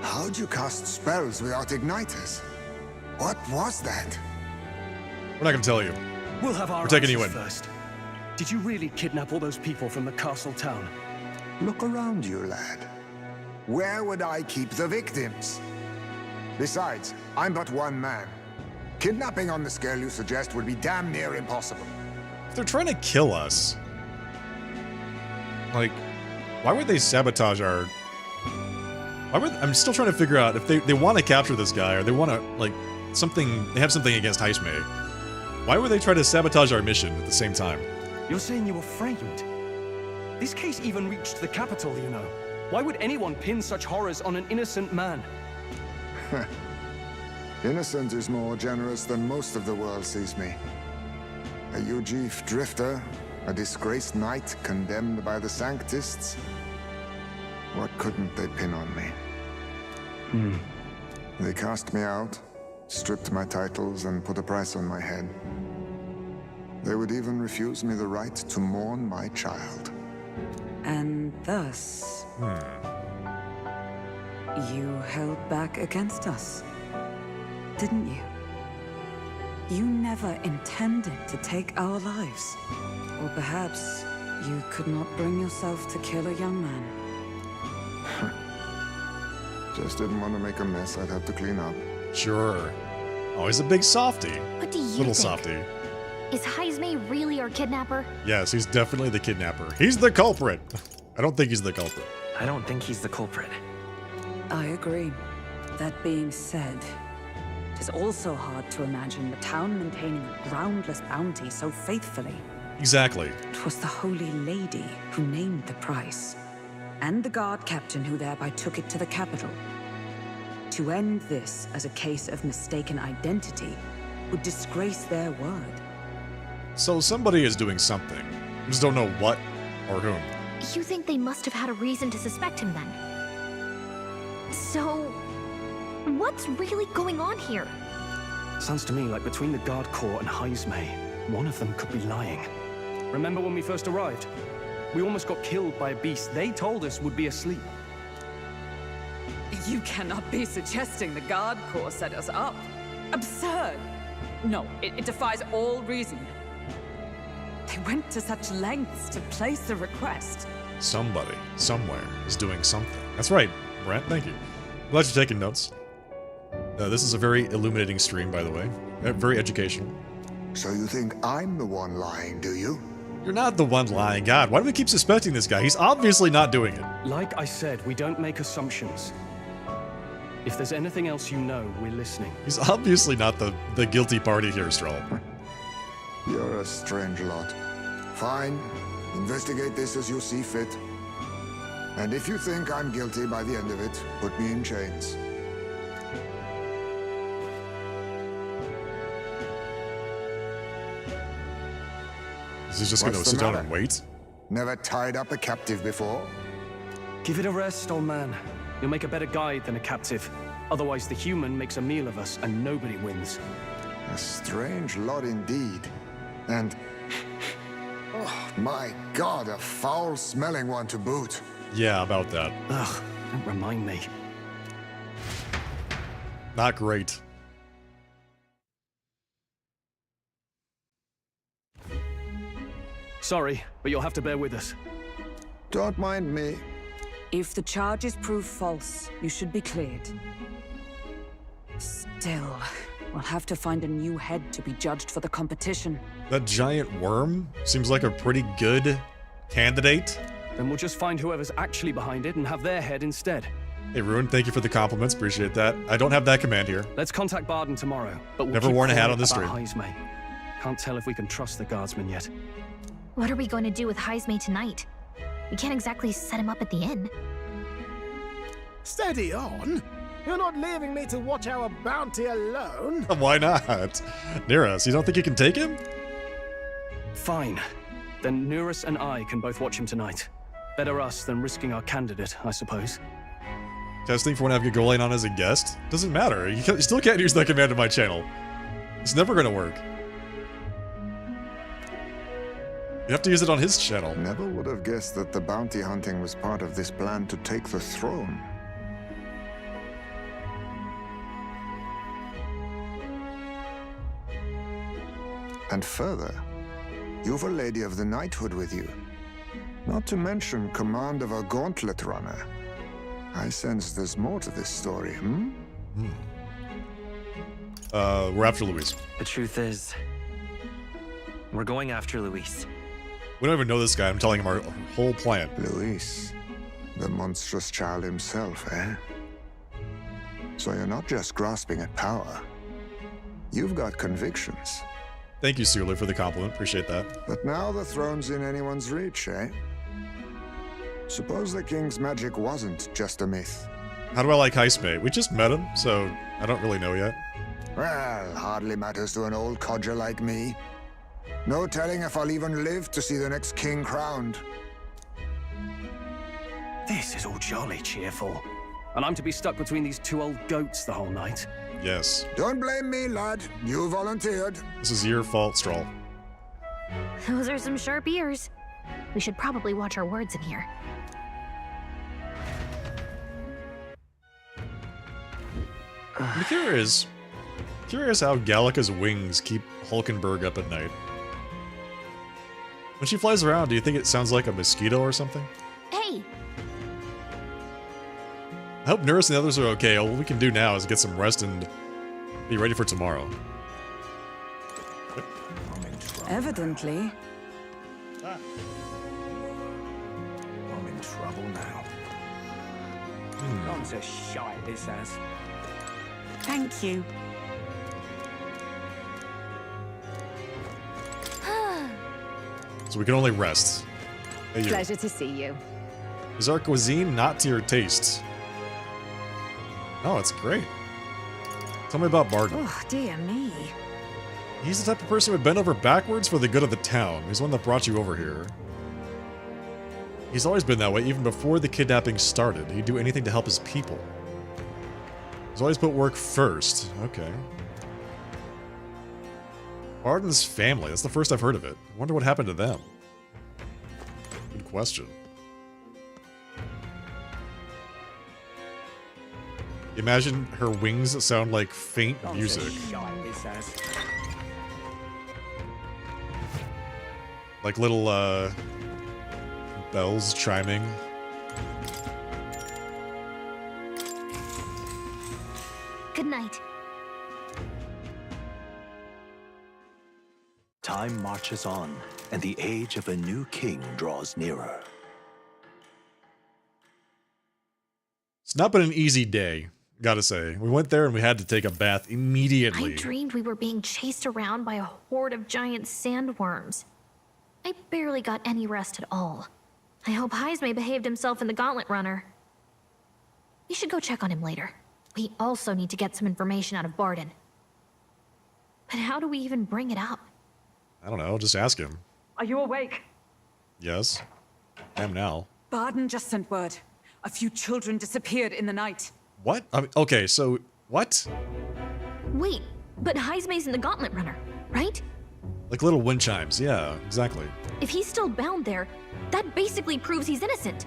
S6: How'd you cast spells without igniters? What was that?
S1: We're not gonna tell you.
S8: We'll have our
S1: We're taking you
S8: answers
S1: in.
S8: first. Did you really kidnap all those people from the castle town?
S6: Look around you, lad. Where would I keep the victims? Besides, I'm but one man. Kidnapping on the scale you suggest would be damn near impossible.
S1: If they're trying to kill us, like, why would they sabotage our... I'm still trying to figure out if they want to capture this guy or they want to, like, something... They have something against Heist May. Why would they try to sabotage our mission at the same time?
S8: You're saying you were framed? This case even reached the capital, you know. Why would anyone pin such horrors on an innocent man?
S6: Innocent is more generous than most of the world sees me. A Ujif drifter, a disgraced knight condemned by the Sanctists. What couldn't they pin on me? They cast me out, stripped my titles, and put a price on my head. They would even refuse me the right to mourn my child.
S7: And thus... you held back against us, didn't you? You never intended to take our lives. Or perhaps you could not bring yourself to kill a young man.
S6: Just didn't want to make a mess I'd have to clean up.
S1: Sure. Oh, he's a big softy.
S5: What do you
S1: Little
S5: think?
S1: softy.
S5: Is Heisme really our kidnapper?
S1: Yes, he's definitely the kidnapper. He's the culprit. I don't think he's the culprit.
S9: I don't think he's the culprit.
S7: I agree. That being said, it is also hard to imagine the town maintaining a groundless bounty so faithfully.
S1: Exactly.
S7: It was the Holy Lady who named the price, and the guard captain who thereby took it to the capital. To end this as a case of mistaken identity would disgrace their word.
S1: So somebody is doing something. We just don't know what or whom.
S5: You think they must have had a reason to suspect him then? So, what's really going on here?
S8: Sounds to me like between the Guard Corps and Heisme, one of them could be lying. Remember when we first arrived? We almost got killed by a beast they told us would be asleep.
S7: You cannot be suggesting the Guard Corps set us up. Absurd! No, it defies all reason. They went to such lengths to place the request.
S1: Somebody, somewhere, is doing something. That's right, Brent, thank you. Glad you're taking notes. This is a very illuminating stream, by the way. Very educational.
S6: So you think I'm the one lying, do you?
S1: You're not the one lying. God, why do we keep suspecting this guy? He's obviously not doing it.
S8: Like I said, we don't make assumptions. If there's anything else you know, we're listening.
S1: He's obviously not the guilty party here, Stroll.
S6: You're a strange lot. Fine. Investigate this as you see fit. And if you think I'm guilty by the end of it, put me in chains.
S1: Is he just gonna sit down and wait?
S6: Never tied up a captive before?
S8: Give it a rest, old man. You'll make a better guide than a captive. Otherwise, the human makes a meal of us, and nobody wins.
S6: A strange lot indeed. And... oh, my God, a foul-smelling one to boot.
S1: Yeah, about that.
S8: Ugh, don't remind me.
S1: Not great.
S8: Sorry, but you'll have to bear with us.
S6: Don't mind me.
S7: If the charges prove false, you should be cleared. Still, we'll have to find a new head to be judged for the competition.
S1: That giant worm seems like a pretty good candidate.
S8: Then we'll just find whoever's actually behind it and have their head instead.
S1: Hey, Ruin, thank you for the compliments. Appreciate that. I don't have that command here.
S8: Let's contact Barden tomorrow, but we'll
S1: Never
S8: keep
S1: worn a hat
S8: quiet
S1: on this
S8: about
S1: stream.
S8: Heisme. Can't tell if we can trust the guardsman yet.
S5: What are we going to do with Heisme tonight? We can't exactly set him up at the inn.
S11: Steady on. You're not leaving me to watch our bounty alone.
S1: Why not? Nearus, you don't think you can take him?
S8: Fine. Then Neurus and I can both watch him tonight. Better us than risking our candidate, I suppose.
S1: Testing for when I have Gogolian on as a guest? Doesn't matter. You still can't use that command on my channel. It's never gonna work. You have to use it on his channel.
S6: Never would have guessed that the bounty hunting was part of this plan to take the throne. And further, you've a Lady of the Knighthood with you. Not to mention command of a gauntlet runner. I sense there's more to this story,
S1: We're after Luis.
S9: The truth is, we're going after Luis.
S1: We don't even know this guy. I'm telling him our whole plan.
S6: Luis, the monstrous child himself, eh? So you're not just grasping at power. You've got convictions.
S1: Thank you, Sulu, for the compliment. Appreciate that.
S6: But now the throne's in anyone's reach, eh? Suppose the king's magic wasn't just a myth.
S1: How do I like Heismay? We just met him, so I don't really know yet.
S6: Well, hardly matters to an old codger like me. No telling if I'll even live to see the next king crowned.
S8: This is all jolly cheerful. And I'm to be stuck between these two old goats the whole night.
S1: Yes.
S6: Don't blame me, lad. You volunteered.
S1: This is your fault, Stroll.
S5: Those are some sharp ears. We should probably watch our words in here.
S1: I'm curious how Gallica's wings keep Hulkenberg up at night. When she flies around, do you think it sounds like a mosquito or something?
S5: Hey!
S1: I hope Nurse and the others are okay. All we can do now is get some rest and be ready for tomorrow.
S7: Evidently.
S3: I'm in trouble now.
S8: Gone to shite, this has.
S7: Thank you.
S1: So we can only rest. Hey, you.
S7: Pleasure to see you.
S1: Is our cuisine not to your taste? Oh, it's great. Tell me about Barton.
S7: Oh, dear me.
S1: He's the type of person who would bend over backwards for the good of the town. He's the one that brought you over here. He's always been that way, even before the kidnapping started. He'd do anything to help his people. He's always put work first. Okay. Barton's family. That's the first I've heard of it. I wonder what happened to them. Good question. Imagine her wings that sound like faint music. Like little, bells chiming.
S5: Good night.
S3: Time marches on, and the age of a new king draws nearer.
S1: It's not been an easy day, gotta say. We went there and we had to take a bath immediately.
S5: I dreamed we were being chased around by a horde of giant sandworms. I barely got any rest at all. I hope Heismay behaved himself in the Gauntlet Runner. We should go check on him later. We also need to get some information out of Barden. But how do we even bring it up?
S1: I don't know, just ask him.
S7: Are you awake?
S1: Yes. I am now.
S7: Barden just sent word. A few children disappeared in the night.
S1: What? I mean, okay, so, what?
S5: Wait, but Heismay's in the Gauntlet Runner, right?
S1: Like little wind chimes, yeah, exactly.
S5: If he's still bound there, that basically proves he's innocent.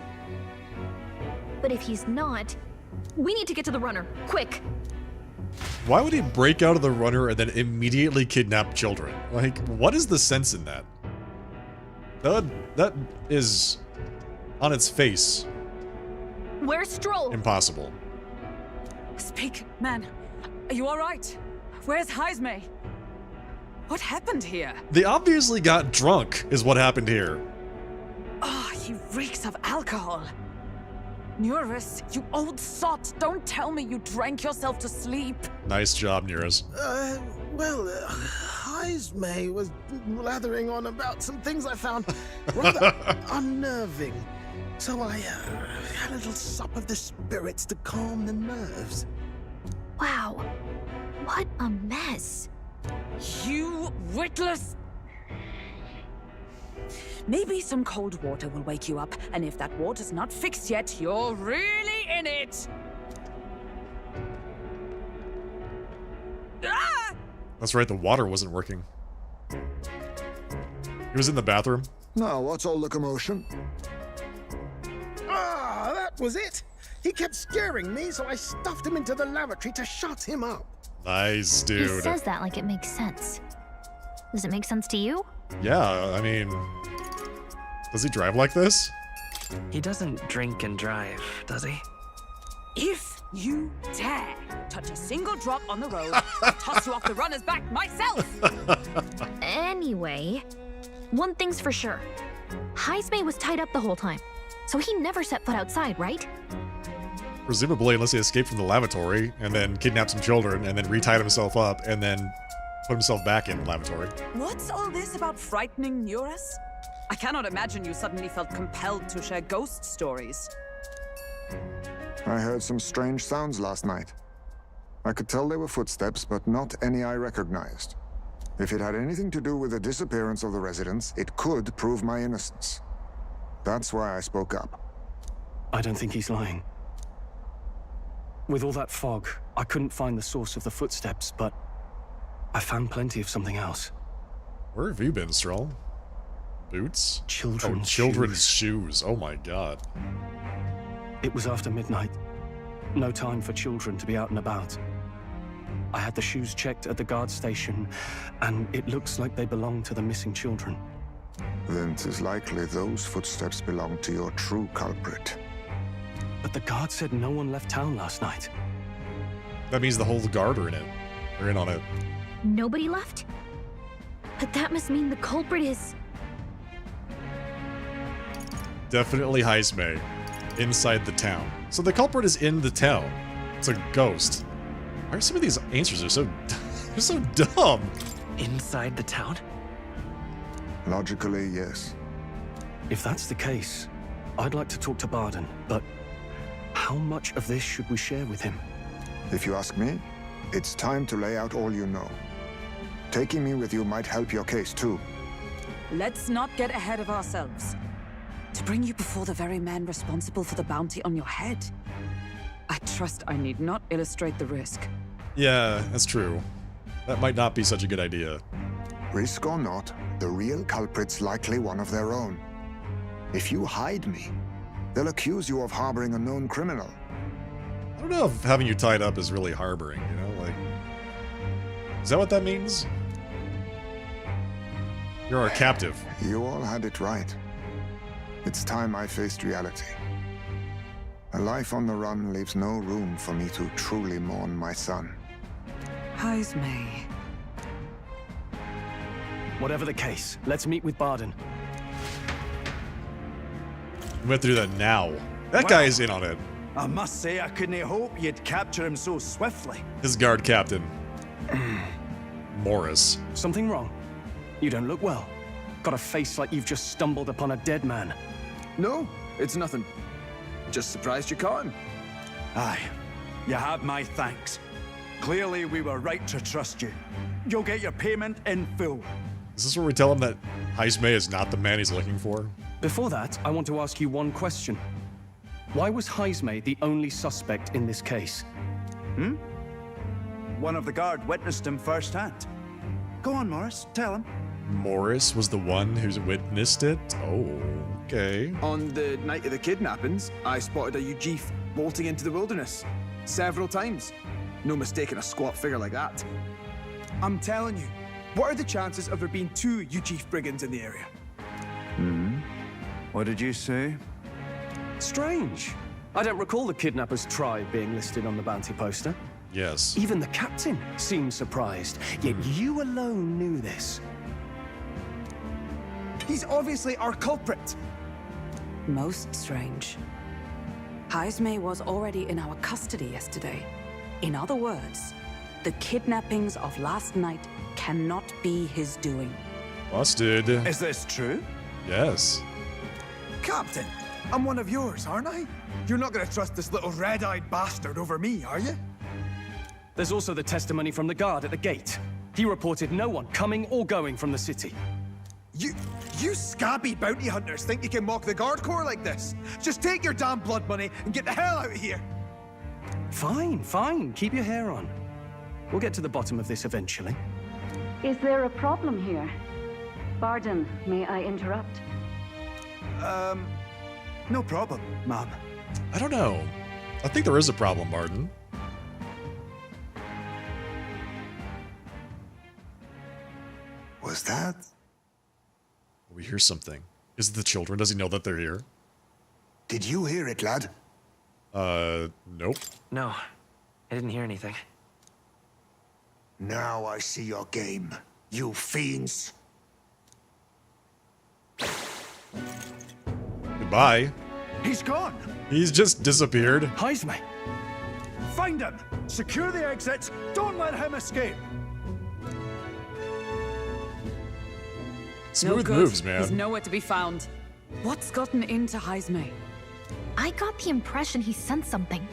S5: But if he's not, we need to get to the runner, quick.
S1: Why would he break out of the runner and then immediately kidnap children? Like, what is the sense in that? That is, on its face,
S10: Where's Stroll?
S1: impossible.
S7: Speak, man. Are you all right? Where's Heismay? What happened here?
S1: They obviously got drunk, is what happened here.
S7: Ah, he reeks of alcohol. Neurus, you old sot, don't tell me you drank yourself to sleep.
S1: Nice job, Nearest.
S11: Heismay was blathering on about some things I found rather unnerving. So I had a little sup of the spirits to calm the nerves.
S5: Wow, what a mess.
S7: You witless... Maybe some cold water will wake you up, and if that water's not fixed yet, you're really in it! Ah!
S1: That's right, the water wasn't working. He was in the bathroom.
S6: Now, what's all the commotion?
S11: Ah, that was it. He kept scaring me, so I stuffed him into the lavatory to shut him up.
S1: Nice,
S5: He
S1: dude.
S5: says that like it makes sense. Does it make sense to you?
S1: Yeah, I mean... Does he drive like this?
S9: He doesn't drink and drive, does he?
S7: If you dare touch a single drop on the road, I'll toss you off the runner's back myself!
S5: Anyway, one thing's for sure. Heismay was tied up the whole time, so he never set foot outside, right?
S1: Presumably, unless he escaped from the lavatory, and then kidnapped some children, and then retied himself up, and then put himself back in the lavatory.
S7: What's all this about frightening Eurus? I cannot imagine you suddenly felt compelled to share ghost stories.
S6: I heard some strange sounds last night. I could tell they were footsteps, but not any I recognized. If it had anything to do with the disappearance of the residents, it could prove my innocence. That's why I spoke up.
S8: I don't think he's lying. With all that fog, I couldn't find the source of the footsteps, but I found plenty of something else.
S1: Where have you been, Stroll? Boots?
S8: Children's
S1: shoes. Oh my god.
S8: It was after midnight. No time for children to be out and about. I had the shoes checked at the guard station, and it looks like they belong to the missing children.
S6: Then 'tis likely those footsteps belong to your true culprit.
S8: But the guard said no one left town last night.
S1: That means the whole guard are in it. They're in on it.
S5: Nobody left? But that must mean the culprit is...
S1: Definitely Heisme. Inside the town. So the culprit is in the town. It's a ghost. Why are some of these answers are so they're so dumb?
S9: Inside the town?
S6: Logically, yes.
S8: If that's the case, I'd like to talk to Barden, but how much of this should we share with him?
S6: If you ask me, it's time to lay out all you know. Taking me with you might help your case too.
S7: Let's not get ahead of ourselves. To bring you before the very man responsible for the bounty on your head. I trust I need not illustrate the risk.
S1: Yeah, that's true. That might not be such a good idea.
S6: Risk or not, the real culprit's likely one of their own. If you hide me, they'll accuse you of harboring a known criminal.
S1: I don't know if having you tied up is really harboring, you know? Like, is that what that means? You're our captive.
S6: You all had it right. It's time I faced reality. A life on the run leaves no room for me to truly mourn my son.
S7: Heisme.
S8: Whatever the case, let's meet with Barden.
S1: We went through that now. That guy is in on it.
S12: I must say, I couldn't hope you'd capture him so swiftly.
S1: His guard captain. Morris.
S8: Something wrong? You don't look well. Got a face like you've just stumbled upon a dead man.
S13: No, it's nothing. Just surprised you caught him.
S12: Aye, you have my thanks. Clearly, we were right to trust you. You'll get your payment in full.
S1: Is this where we tell him that Heisme is not the man he's looking for?
S8: Before that, I want to ask you one question. Why was Heisme the only suspect in this case?
S12: One of the guard witnessed him firsthand. Go on, Morris, tell him.
S1: Morris was the one who's witnessed it? Oh, okay.
S13: On the night of the kidnappings, I spotted a Ujif bolting into the wilderness. Several times. No mistaking a squat figure like that. I'm telling you, what are the chances of there being 2 Ujif brigands in the area?
S12: What did you say?
S8: Strange. I don't recall the kidnappers' tribe being listed on the bounty poster.
S1: Yes.
S8: Even the captain seemed surprised, yet you alone knew this.
S13: He's obviously our culprit.
S7: Most strange. Heisme was already in our custody yesterday. In other words, the kidnappings of last night cannot be his doing.
S1: Busted.
S12: Is this true?
S1: Yes.
S11: Captain, I'm one of yours, aren't I? You're not gonna trust this little red-eyed bastard over me, are you?
S8: There's also the testimony from the guard at the gate. He reported no one coming or going from the city.
S11: You scabby bounty hunters think you can mock the guard corps like this? Just take your damn blood money and get the hell out of here!
S8: Fine, fine. Keep your hair on. We'll get to the bottom of this eventually.
S14: Is there a problem here? Barden, may I interrupt?
S12: No problem, ma'am.
S1: I don't know. I think there is a problem, Barden.
S6: Was that?
S1: We hear something. Is it the children? Does he know that they're here?
S6: Did you hear it, lad?
S1: Nope.
S9: No, I didn't hear anything.
S6: Now I see your game, you fiends.
S1: Goodbye.
S12: He's gone.
S1: He's just disappeared.
S8: Heisme.
S12: Find him. Secure the exits. Don't let him escape.
S1: Smooth
S7: good.
S1: moves, man.
S7: He's nowhere to be found. What's gotten into Heisme?
S5: I got the impression he sensed something.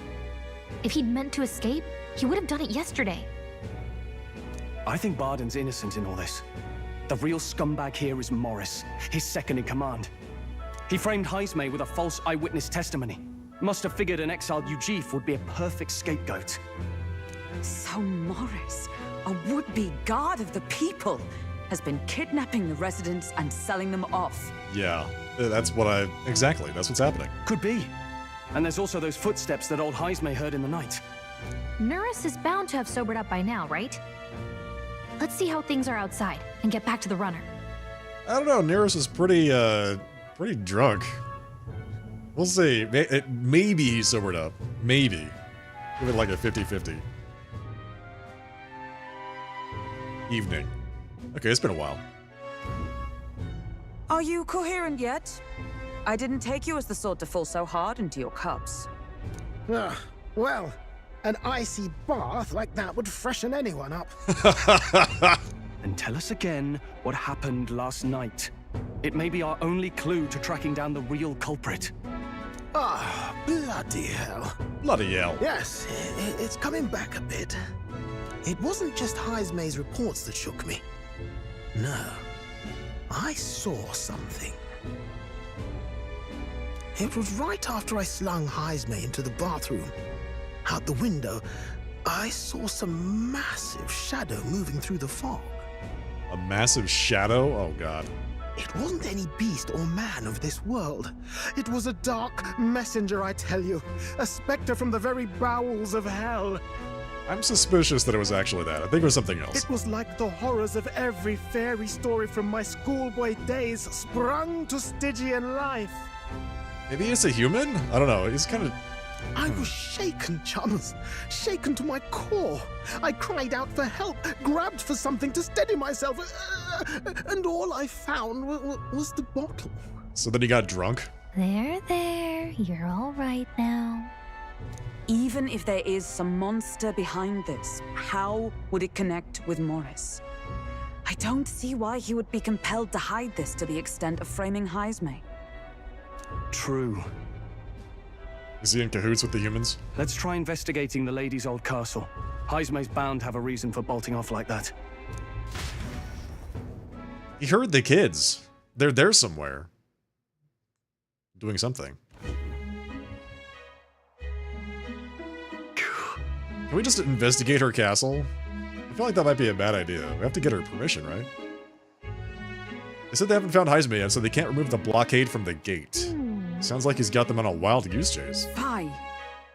S5: If he'd meant to escape, he would have done it yesterday.
S8: I think Barden's innocent in all this. The real scumbag here is Morris, his second in command. He framed Heisme with a false eyewitness testimony. Must have figured an exiled Ujif would be a perfect scapegoat.
S7: So Morris, a would-be guard of the people, has been kidnapping the residents and selling them off.
S1: Yeah, that's what exactly, that's what's happening.
S8: Could be. And there's also those footsteps that old Heisme heard in the night.
S5: Nuris is bound to have sobered up by now, right? Let's see how things are outside and get back to the runner.
S1: I don't know, Neris is pretty drunk. We'll see. Maybe he's sobered up. Maybe. Give it like a 50-50. Evening. Okay, it's been a while.
S7: Are you coherent yet? I didn't take you as the sort to fall so hard into your cups.
S11: Well, an icy bath like that would freshen anyone up.
S8: And tell us again what happened last night. It may be our only clue to tracking down the real culprit.
S11: Ah, bloody hell.
S1: Bloody hell.
S11: Yes, it's coming back a bit. It wasn't just Heisme's reports that shook me. No, I saw something. It was right after I slung Heisme into the bathroom. Out the window, I saw some massive shadow moving through the fog.
S1: A massive shadow? Oh, God.
S11: It wasn't any beast or man of this world. It was a dark messenger, I tell you. A specter from the very bowels of hell.
S1: I'm suspicious that it was actually that. I think it was something else.
S11: It was like the horrors of every fairy story from my schoolboy days sprung to Stygian life.
S1: Maybe it's a human? I don't know. He's kind of...
S11: I was shaken, chums. Shaken to my core. I cried out for help, grabbed for something to steady myself, and all I found was the bottle.
S1: So then he got drunk?
S5: There. You're all right now.
S7: Even if there is some monster behind this, how would it connect with Morris? I don't see why he would be compelled to hide this to the extent of framing Heisme.
S8: True.
S1: Is he in cahoots with the humans?
S8: Let's try investigating the lady's old castle. Heisme's bound to have a reason for bolting off like that.
S1: He heard the kids. They're there somewhere. Doing something. Can we just investigate her castle? I feel like that might be a bad idea. We have to get her permission, right? They said they haven't found Heisme yet, so they can't remove the blockade from the gate. Sounds like he's got them on a wild goose chase.
S7: Why?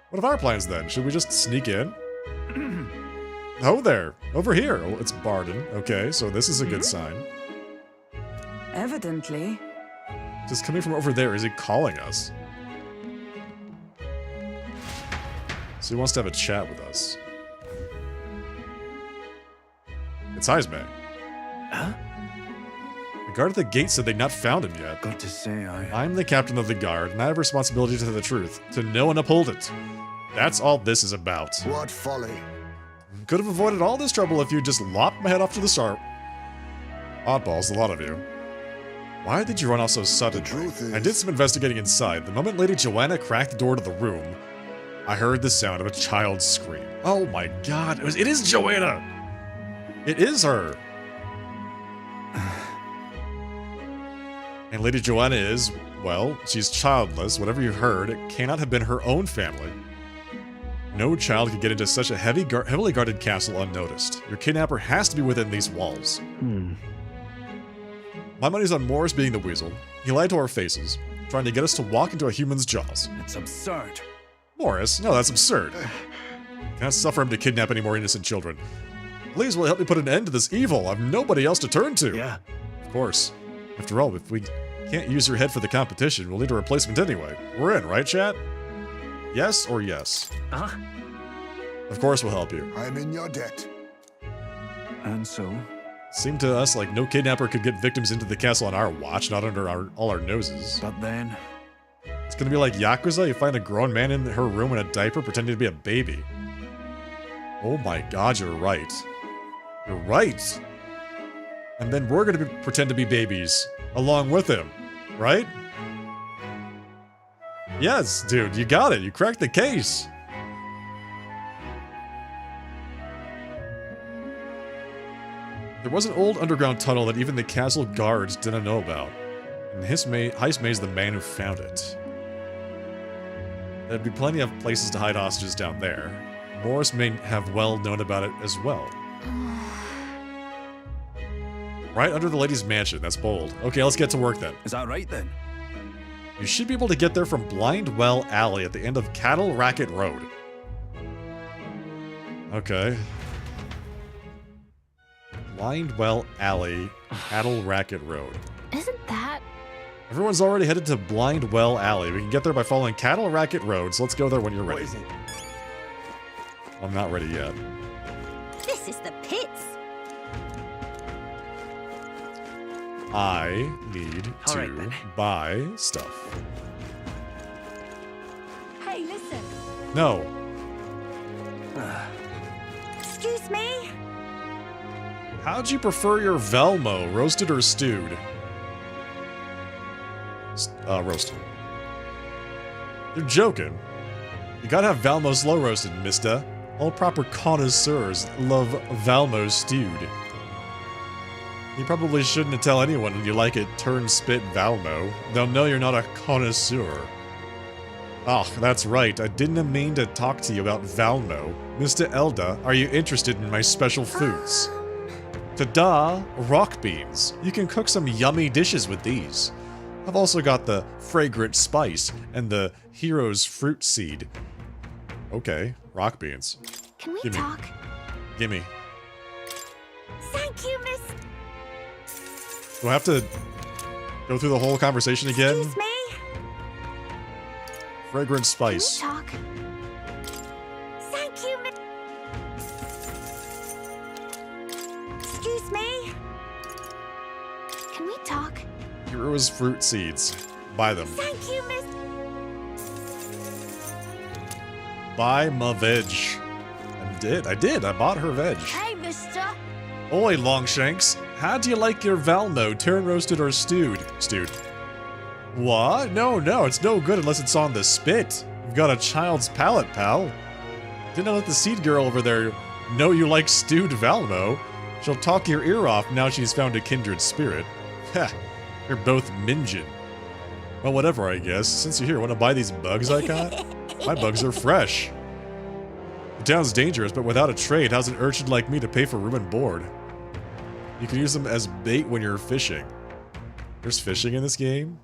S1: What are our plans then? Should we just sneak in? Oh there! Over here! Oh, it's Barden. Okay, so this is a good sign.
S7: Evidently.
S1: Just coming from over there, is he calling us? So he wants to have a chat with us. It's Heisme.
S12: Huh?
S1: The guard at the gate said they'd not found him yet.
S12: Got to say,
S1: I'm the captain of the guard, and I have responsibility to the truth, to know and uphold it. That's all this is about.
S6: What folly.
S1: Could have avoided all this trouble if you just lopped my head off to the start. Oddballs, a lot of you. Why did you run off so suddenly?
S6: The truth is...
S1: I did some investigating inside. The moment Lady Joanna cracked the door to the room, I heard the sound of a child's scream. Oh my god, it is Joanna! It is her! And Lady Joanna is, well, she's childless. Whatever you heard, it cannot have been her own family. No child could get into such a heavily guarded castle unnoticed. Your kidnapper has to be within these walls. My money's on Morris being the weasel. He lied to our faces, trying to get us to walk into a human's jaws.
S12: It's absurd.
S1: Morris? No, that's absurd. Can't suffer him to kidnap any more innocent children. Please, will you help me put an end to this evil? I've nobody else to turn to.
S8: Yeah.
S1: Of course. After all, if we can't use your head for the competition, we'll need a replacement anyway. We're in, right, chat? Yes or yes?
S9: Uh-huh.
S1: Of course we'll help you.
S6: I'm in your debt.
S12: And so?
S1: Seemed to us like no kidnapper could get victims into the castle on our watch, not under all our noses.
S12: But then...
S1: It's gonna be like Yakuza, you find a grown man in her room in a diaper pretending to be a baby. Oh my god, you're right. You're right. And then we're gonna pretend to be babies along with him, right? Yes, dude, you got it. You cracked the case. There was an old underground tunnel that even the castle guards didn't know about. And Heist May's the man who found it. There'd be plenty of places to hide hostages down there. Morris may have well known about it as well. Right under the lady's mansion, that's bold. Okay, let's get to work then.
S12: Is that right then?
S1: You should be able to get there from Blind Well Alley at the end of Cattle Racket Road. Okay. Blind Well Alley, Cattle Racket Road.
S5: Isn't that...
S1: Everyone's already headed to Blind Well Alley. We can get there by following Cattle Racket Road, so let's go there when you're ready.
S13: What is it?
S1: I'm not ready yet.
S2: This is the pits.
S1: I need
S9: All right,
S1: to
S9: then.
S1: buy stuff.
S2: Hey, listen.
S1: No.
S2: Excuse me?
S1: How'd you prefer your Velmo, roasted or stewed? Roasted. You're joking. You gotta have Valmo slow roasted, mister. All proper connoisseurs love Valmo stewed. You probably shouldn't tell anyone you like it turn spit Valmo. They'll know you're not a connoisseur. Ah, that's right. I didn't mean to talk to you about Valmo. Mr. Elda, are you interested in my special foods? Ta-da! Rock beans. You can cook some yummy dishes with these. I've also got the fragrant spice and the hero's fruit seed. Okay, rock beans.
S5: Can we
S1: Gimme.
S5: talk?
S1: Gimme.
S2: Thank you, miss.
S1: Do I have to go through the whole conversation again?
S2: Excuse me?
S1: Fragrant spice.
S5: Can we talk?
S2: Thank you, miss. Excuse me?
S5: Can we talk?
S1: Hero's fruit seeds. Buy them.
S2: Thank you, miss.
S1: Buy my veg. I did. I bought her veg.
S2: Hey, mister.
S1: Oi, Longshanks. How do you like your Valmo? Turn roasted or stewed? Stewed. What? No, it's no good unless it's on the spit. You've got a child's palate, pal. Didn't let the seed girl over there know you like stewed Valmo. She'll talk your ear off now she's found a kindred spirit. Ha! You're both mingin. Well, whatever, I guess. Since you're here, want to buy these bugs I got? My bugs are fresh. The town's dangerous, but without a trade, how's an urchin like me to pay for room and board? You can use them as bait when you're fishing. There's fishing in this game?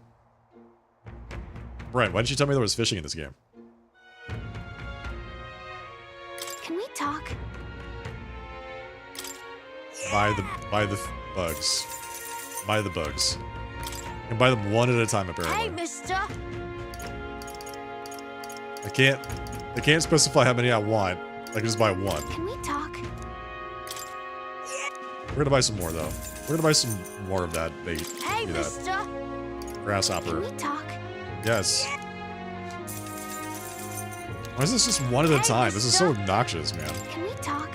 S1: Brian, why didn't you tell me there was fishing in this game?
S5: Can we talk?
S1: Buy the bugs. Buy the bugs. You can buy them one at a time, apparently.
S2: Hey, mister.
S1: I can't specify how many I want. I can just buy one.
S5: Can we talk?
S1: We're gonna buy some more, though. We're gonna buy some more of that bait.
S2: Hey,
S1: Give me
S2: mister.
S5: Can
S1: grasshopper.
S5: we talk?
S1: Yes. Why is this just one at a time? This is so obnoxious, man.
S5: Can we talk?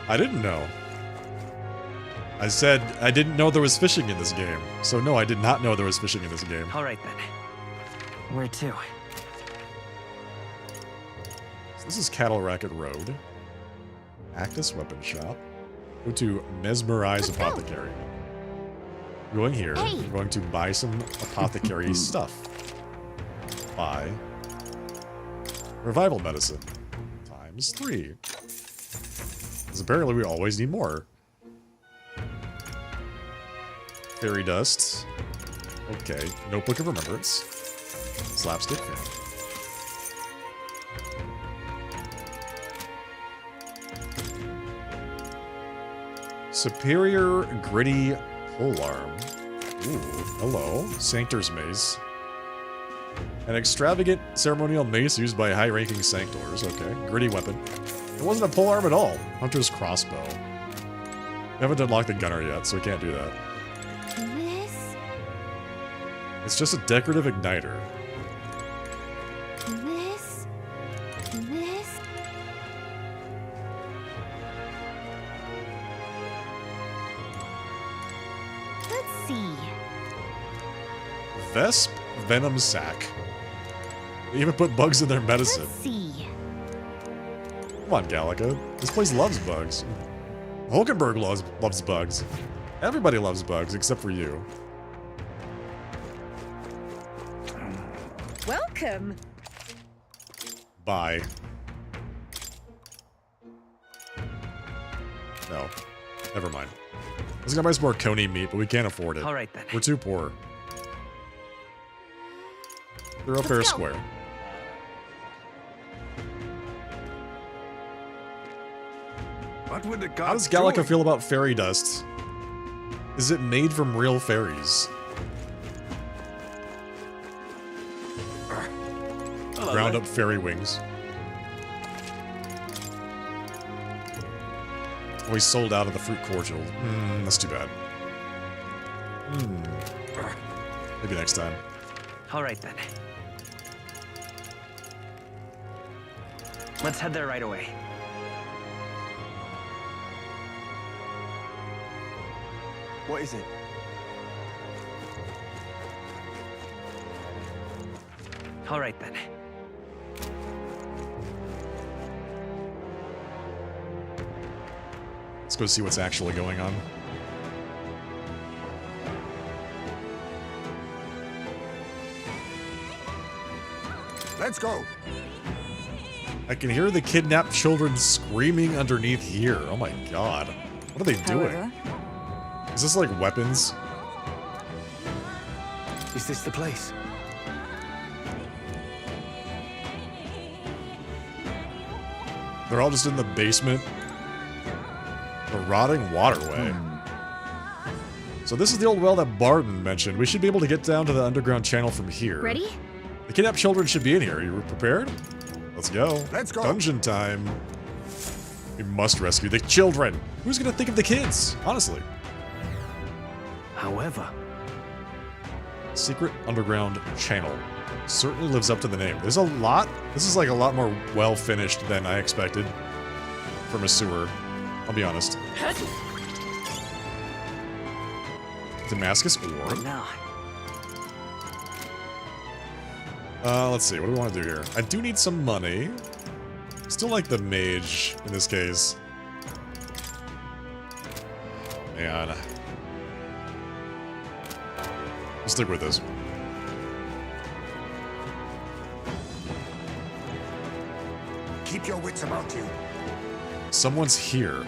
S1: I didn't know. I said I didn't know there was fishing in this game. So no, I did not know there was fishing in this game.
S9: All right then. Where to?
S1: So this is Cattle Racket Road. Actus Weapon Shop. Go to Mesmerize Apothecary. Going here, I'm going to buy some apothecary stuff. Buy Revival Medicine. ×3. Because apparently we always need more. Fairy Dust. Okay. Notebook of Remembrance. Slapstick Fan. Superior Gritty Polearm. Ooh, hello. Sanctor's Mace. An extravagant ceremonial mace used by high-ranking Sanctors. Okay. Gritty weapon. It wasn't a polearm at all. Hunter's Crossbow. We haven't unlocked the gunner yet, so we can't do that.
S5: This?
S1: It's just a decorative igniter.
S5: This? This? Let's see.
S1: Vesp Venom Sac. They even put bugs in their medicine.
S5: Let's see.
S1: Come on, Gallica. This place loves bugs. Hulkenberg loves bugs. Everybody loves bugs except for you.
S7: Welcome.
S1: Bye. No. Never mind. I was gonna buy some more coney meat, but we can't afford it.
S9: All right, then.
S1: We're too poor. Thoroughfare Square.
S12: What would the gods
S1: How does Gallica
S12: doing?
S1: feel about fairy dust? Is it made from real fairies? Ground up fairy wings. Oh, he sold out of the fruit cordial. That's too bad. Maybe next time.
S9: All right, then. Let's head there right away.
S13: What is it?
S9: All right, then.
S1: Let's go see what's actually going on.
S6: Let's go.
S1: I can hear the kidnapped children screaming underneath here. Oh my god. What are they doing?
S7: However,
S1: Is this like weapons?
S8: Is this the place?
S1: They're all just in the basement. The rotting waterway. So this is the old well that Barton mentioned. We should be able to get down to the underground channel from here.
S5: Ready?
S1: The kidnapped children should be in here. Are you prepared? Let's go.
S6: Let's go.
S1: Dungeon time. We must rescue the children. Who's gonna think of the kids? Honestly.
S8: However,
S1: Secret underground channel. Certainly lives up to the name. There's a lot. This is like a lot more well finished than I expected from a sewer. I'll be honest. Damascus ore.
S9: Now.
S1: Let's see. What do we want to do here? I do need some money. Still like the mage in this case. Man. We'll stick with this.
S6: Keep your wits about you.
S1: Someone's here.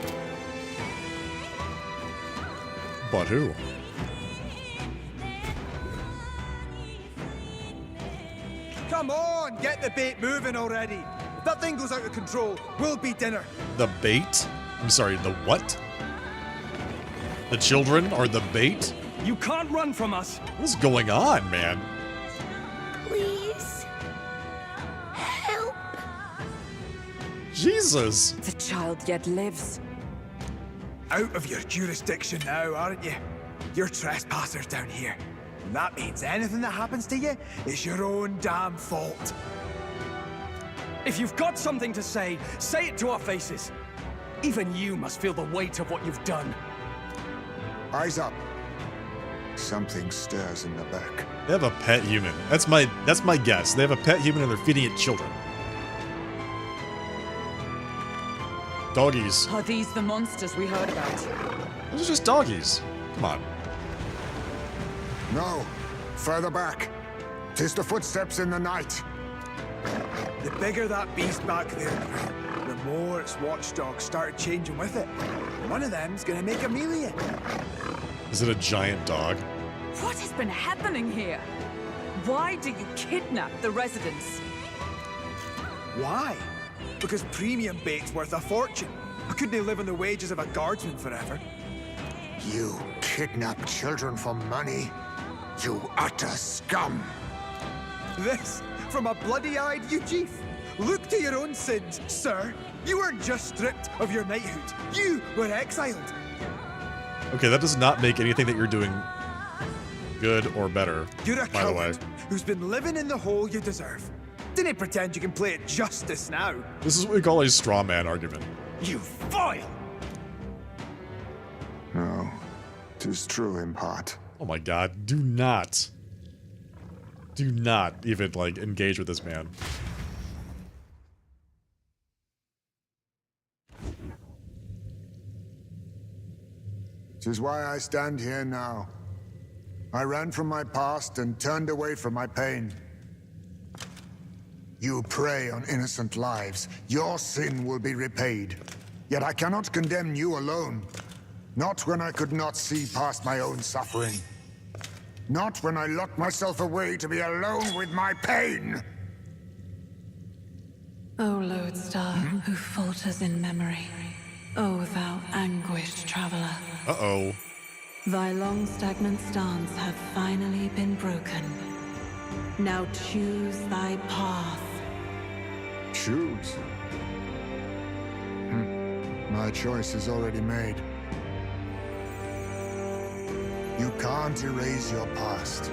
S1: But who?
S13: Come on, get the bait moving already. If that thing goes out of control, we'll be dinner.
S1: The bait? I'm sorry, the what? The children are the bait?
S4: You can't run from us.
S1: What's going on, man?
S2: Please. Help.
S1: Jesus.
S7: the child yet lives.
S13: Out of your jurisdiction now, aren't you? You're trespassers down here. And that means anything that happens to you is your own damn fault.
S4: If you've got something to say it to our faces. Even you must feel the weight of what you've done.
S6: Eyes up. Something stirs in the back.
S1: They have a pet human. That's my guess. They have a pet human and they're feeding it children. Doggies.
S7: Are these the monsters we heard about?
S1: Those are just doggies. Come on.
S6: No. Further back. 'Tis the footsteps in the night.
S13: The bigger that beast back there, the more its watchdogs start changing with it. One of them's gonna make a meal of you.
S1: Is it a giant dog?
S7: What has been happening here? Why do you kidnap the residents?
S13: Why? Because premium bait's worth a fortune. I couldn't live on the wages of a guardsman forever.
S6: You kidnap children for money. You utter scum.
S13: This from a bloody-eyed Eugene. Look to your own sins, sir. You weren't just stripped of your knighthood. You were exiled.
S1: Okay, that does not make anything that you're doing good or better,
S13: You're a
S1: by the way.
S13: coward who's been living in the hole you deserve. Didn't pretend you can play it justice now.
S1: This is what we call a straw man argument.
S13: You foil!
S6: No. 'Tis true in part.
S1: Oh my god, do not even, like, engage with this man.
S6: Tis why I stand here now. I ran from my past and turned away from my pain. You prey on innocent lives. Your sin will be repaid. Yet I cannot condemn you alone. Not when I could not see past my own suffering. Not when I locked myself away to be alone with my pain.
S15: O Lodestar, who falters in memory. O thou anguished traveler.
S1: Uh-oh.
S15: Thy long stagnant stance hath finally been broken. Now choose thy path.
S6: Choose? My choice is already made. You can't erase your past.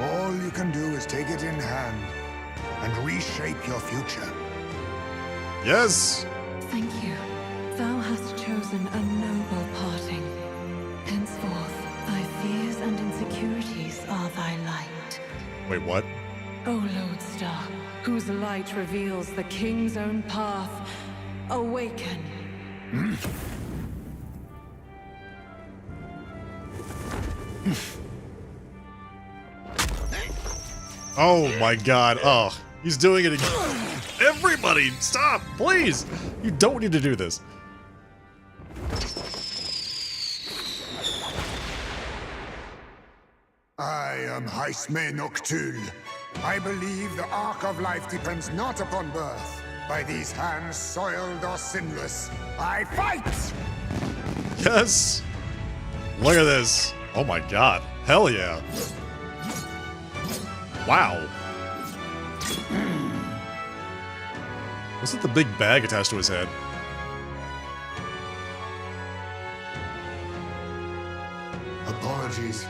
S6: All you can do is take it in hand and reshape your future.
S1: Yes!
S15: Thank you. Thou hast chosen a noble parting. Henceforth, thy fears and insecurities are thy light.
S1: Wait, what?
S15: O Lodestar, whose light reveals the king's own path, awaken.
S1: Oh my god, oh, he's doing it again. Everybody, stop, please! You don't need to do this.
S6: I am Haisme Noctul. I believe the arc of life depends not upon birth. By these hands, soiled or sinless, I fight!
S1: Yes! Look at this. Oh my god. Hell yeah. Wow. What's with the big bag attached to his head?
S6: Apologies,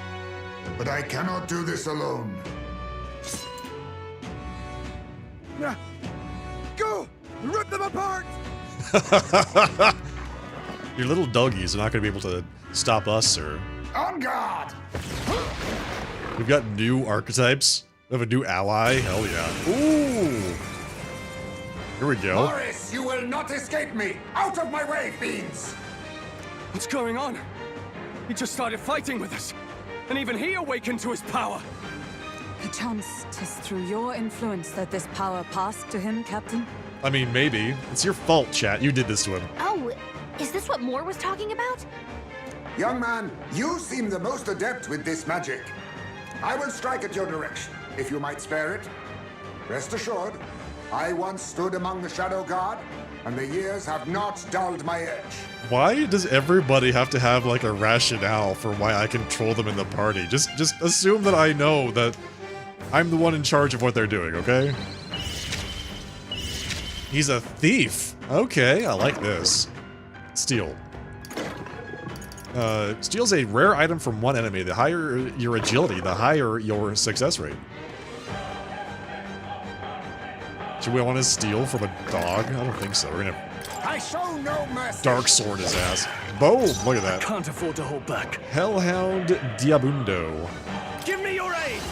S6: but I cannot do this alone.
S13: Go! Rip them apart!
S1: Your little doggies are not going to be able to stop us, sir.
S6: On guard!
S1: We've got new archetypes. We have a new ally. Hell yeah. Ooh! Here we go.
S6: Morris, you will not escape me! Out of my way, fiends!
S8: What's going on? He just started fighting with us. And even he awakened to his power.
S7: Perchance 'tis through your influence that this power passed to him, Captain?
S1: I mean, maybe. It's your fault, chat. You did this to him.
S2: Oh, is this what Moore was talking about?
S6: Young man, you seem the most adept with this magic. I will strike at your direction, if you might spare it. Rest assured, I once stood among the Shadow Guard, and the years have not dulled my edge.
S1: Why does everybody have to have, like, a rationale for why I control them in the party? Just assume that I know that I'm the one in charge of what they're doing, okay? He's a thief. Okay, I like this. Steal. Steals a rare item from one enemy. The higher your agility, the higher your success rate. Do we want to steal from a dog? I don't think so. We're gonna
S6: I show no mercy.
S1: dark sword his ass. Boom! Look at that.
S8: Can't afford to hold back.
S1: Hellhound Diabundo.
S8: Give me your aid!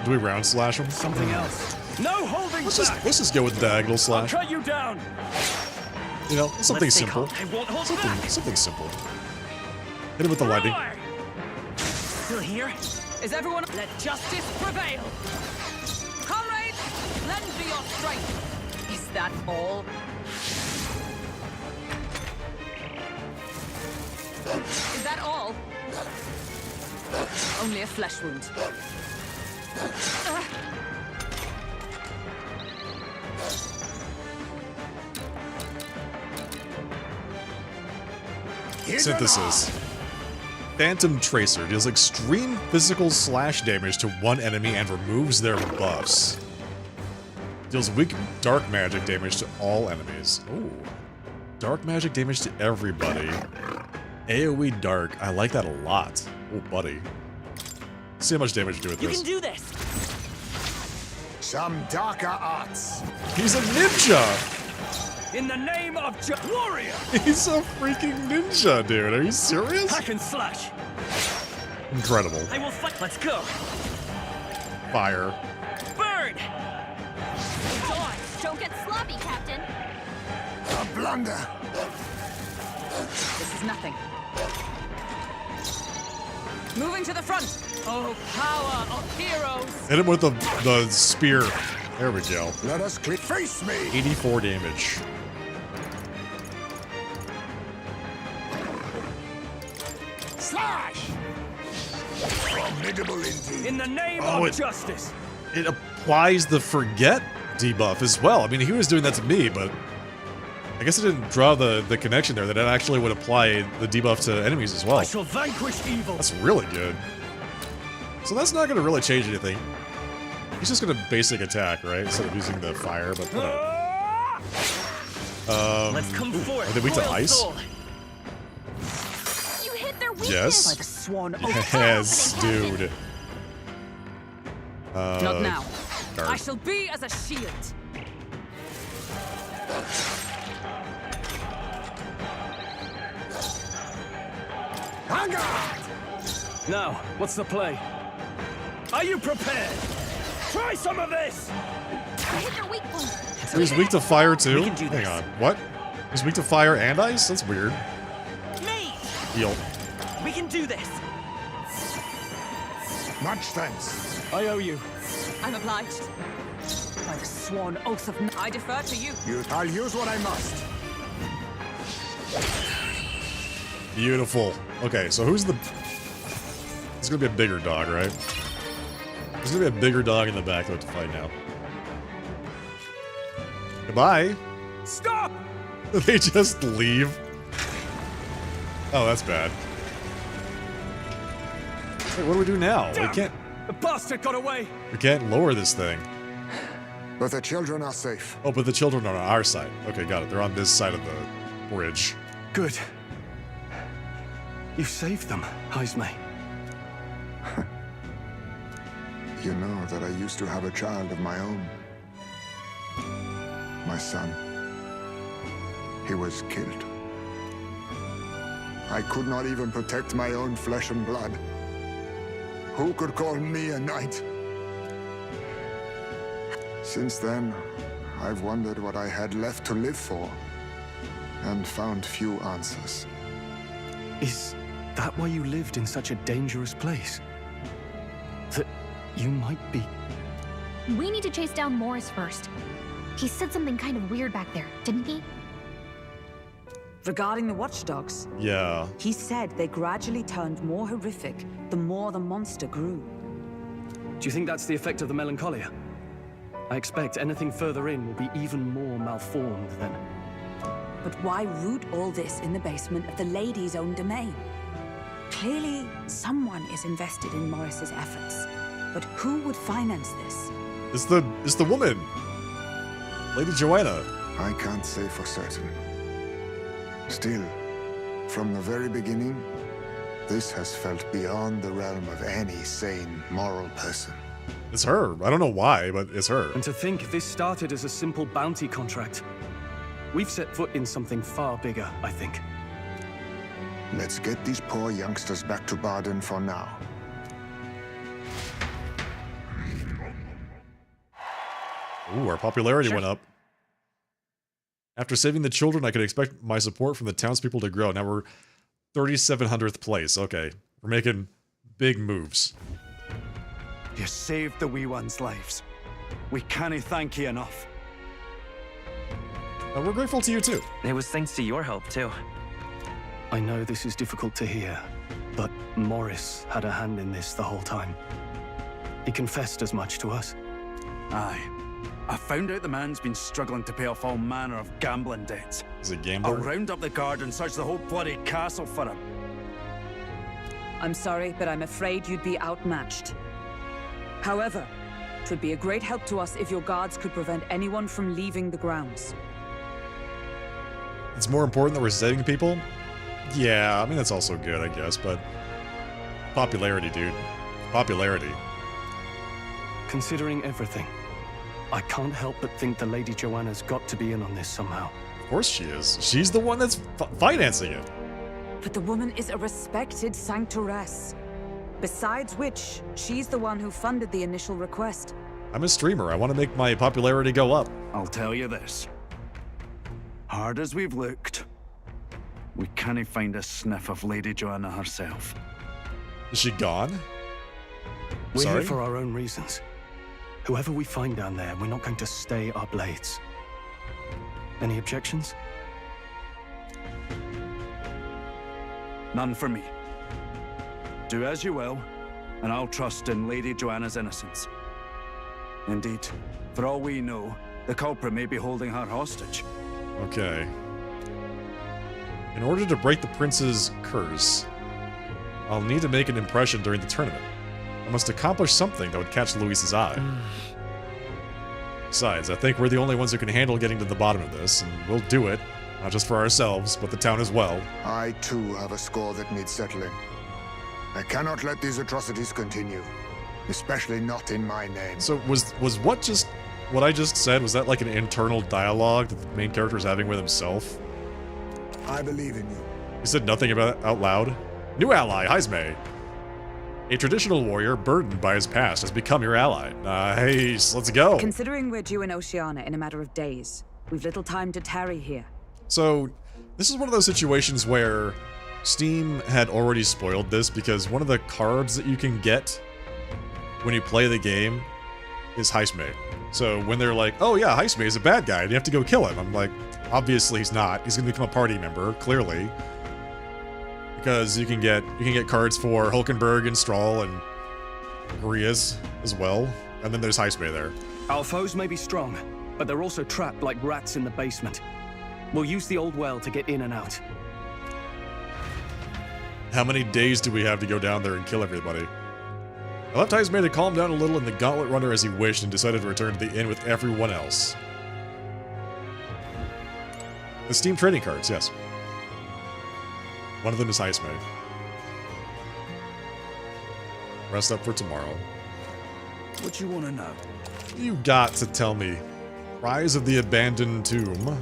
S1: Do we round slash him?
S8: Something else. No holding
S1: Let's
S8: back!
S1: just go with diagonal
S8: I'll
S1: slash.
S8: cut you down!
S1: You know, something
S9: Let's take
S1: simple.
S9: hold. I won't hold
S1: Something simple. Hit him with the lightning.
S9: Still here?
S7: Is everyone... Let justice prevail! Comrades, lend me your strength! Is that all? Is that all? Only a flesh wound.
S1: Synthesis. Phantom Tracer deals extreme physical slash damage to one enemy and removes their buffs. Deals weak dark magic damage to all enemies. Ooh. Dark magic damage to everybody. AoE dark. I like that a lot. Oh, buddy. Let's see how much damage you do with
S9: You
S1: this.
S9: can do this!
S6: Some darker arts.
S1: He's a ninja!
S4: In the name of warrior!
S1: He's a freaking ninja, dude. Are you serious?
S9: Hack and slash.
S1: Incredible.
S9: I will fight. Let's go.
S1: Fire.
S9: Burn!
S10: Don't get sloppy, Captain.
S6: A blunder.
S7: This is nothing. Moving to the front.
S10: Oh, power of heroes.
S1: Hit him with the spear. There we go.
S6: Let us click. Face me.
S1: 84 damage.
S6: Slash. Formidable indeed.
S4: In the name
S1: Oh,
S4: of justice.
S1: It applies the forget debuff as well. I mean, he was doing that to me, but I guess it didn't draw the connection there that it actually would apply the debuff to enemies as well.
S4: I shall vanquish evil.
S1: That's really good. So that's not going to really change anything. He's just going to basic attack, right? Instead of using the fire, but whatever.
S9: Let's come forth.
S1: Are they weak to
S9: Royal
S1: ice?
S9: soul.
S10: You hit their weakness.
S1: Yes.
S7: By the swan oath.
S1: Yes, dude.
S7: Not now.
S1: Dark.
S7: I shall be as a shield.
S4: Now, what's the play? Are you prepared? Try some of this!
S10: You hit their weak point.
S1: He's weak to fire too?
S9: We can do this.
S1: Hang on. What? He's weak to fire and ice? That's weird.
S9: Me!
S1: Heal.
S9: We can do this.
S6: Much thanks.
S4: I owe you.
S7: I'm obliged. By the swan oath of I defer to you.
S6: I'll use what I must.
S1: Beautiful. Okay, so who's the... It's gonna be a bigger dog, right? There's gonna be a bigger dog in the back that we have to fight now. Goodbye.
S4: Stop!
S1: They just leave. Oh, that's bad. Wait, what do we do now?
S4: Damn!
S1: We can't...
S4: The bastard got away!
S1: We can't lower this thing.
S6: But the children are safe.
S1: Oh, but the children are on our side. Okay, got it. They're on this side of the bridge.
S8: Good. You saved them, Heismay.
S6: You know that I used to have a child of my own. My son. He was killed. I could not even protect my own flesh and blood. Who could call me a knight? Since then, I've wondered what I had left to live for, and found few answers.
S8: Is that why you lived in such a dangerous place? That you might be...
S5: We need to chase down Morris first. He said something kind of weird back there, didn't he?
S7: Regarding the watchdogs,
S1: Yeah.
S7: he said they gradually turned more horrific the more the monster grew.
S8: Do you think that's the effect of the melancholia? I expect anything further in will be even more malformed then.
S7: But why root all this in the basement of the lady's own domain? Clearly, someone is invested in Morris's efforts. But who would finance this?
S1: It's the woman. Lady Joanna.
S6: I can't say for certain. Still, from the very beginning, this has felt beyond the realm of any sane, moral person.
S1: It's her. I don't know why, but it's her.
S8: And to think this started as a simple bounty contract. We've set foot in something far bigger, I think.
S6: Let's get these poor youngsters back to Baden for now.
S1: Ooh, our popularity went up. After saving the children, I could expect my support from the townspeople to grow. Now we're 3700th place. Okay, we're making big moves.
S12: You saved the wee ones' lives. We can't thank you enough.
S1: We're grateful to you too.
S9: It was thanks to your help, too.
S8: I know this is difficult to hear, but Morris had a hand in this the whole time. He confessed as much to us.
S12: Aye. I found out the man's been struggling to pay off all manner of gambling debts.
S1: Is it
S12: I'll
S1: gambler?
S12: round up the guard and search the whole bloody castle for him.
S7: I'm sorry, but I'm afraid you'd be outmatched. However, it would be a great help to us if your guards could prevent anyone from leaving the grounds.
S1: It's more important that we're saving people? Yeah, I mean, that's also good, I guess, but... Popularity, dude. Popularity.
S8: Considering everything, I can't help but think the Lady Joanna's got to be in on this somehow.
S1: Of Of course she is. She's the one that's financing it.
S7: But the woman is a respected sanctoress. Besides which, she's the one who funded the initial request.
S1: I'm a streamer. I want to make my popularity go up.
S12: I'll tell you this. Hard as we've looked, we can't find a sniff of Lady Joanna herself.
S1: Is she gone?
S8: We're
S1: Sorry?
S8: here for our own reasons. Whoever we find down there, we're not going to stay our blades. Any objections?
S12: None for me. Do as you will, and I'll trust in Lady Joanna's innocence. Indeed, for all we know, the culprit may be holding her hostage.
S1: Okay. In order to break the prince's curse, I'll need to make an impression during the tournament. I must accomplish something that would catch Luis's eye. Besides, I think we're the only ones who can handle getting to the bottom of this, and we'll do it, not just for ourselves, but the town as well.
S6: I too have a score that needs settling. I cannot let these atrocities continue, especially not in my name.
S1: So was what I just said, was that like an internal dialogue that the main character is having with himself?
S6: I believe in you.
S1: He said nothing about it out loud. New ally, Heisme. A traditional warrior burdened by his past has become your ally. Nice, let's go.
S7: Considering we're due in Oceania in a matter of days, we've little time to tarry here.
S1: So, this is one of those situations where Steam had already spoiled this because one of the cards that you can get when you play the game is Heisme. So when they're like, oh yeah, Heisme is a bad guy and you have to go kill him, I'm like, obviously he's not. He's gonna become a party member, clearly. Because you can get cards for Hulkenberg and Strahl and Grias as well. And then there's Heisme there.
S8: Our foes may be strong, but they're also trapped like rats in the basement. We'll use the old well to get in and out.
S1: How many days do we have to go down there and kill everybody? I left Heisme to calm down a little in the Gauntlet Runner as he wished and decided to return to the inn with everyone else. The Steam trading cards, yes. One of them is Heisme. Rest up for tomorrow.
S12: What you want to know?
S1: You got to tell me. Rise of the Abandoned Tomb.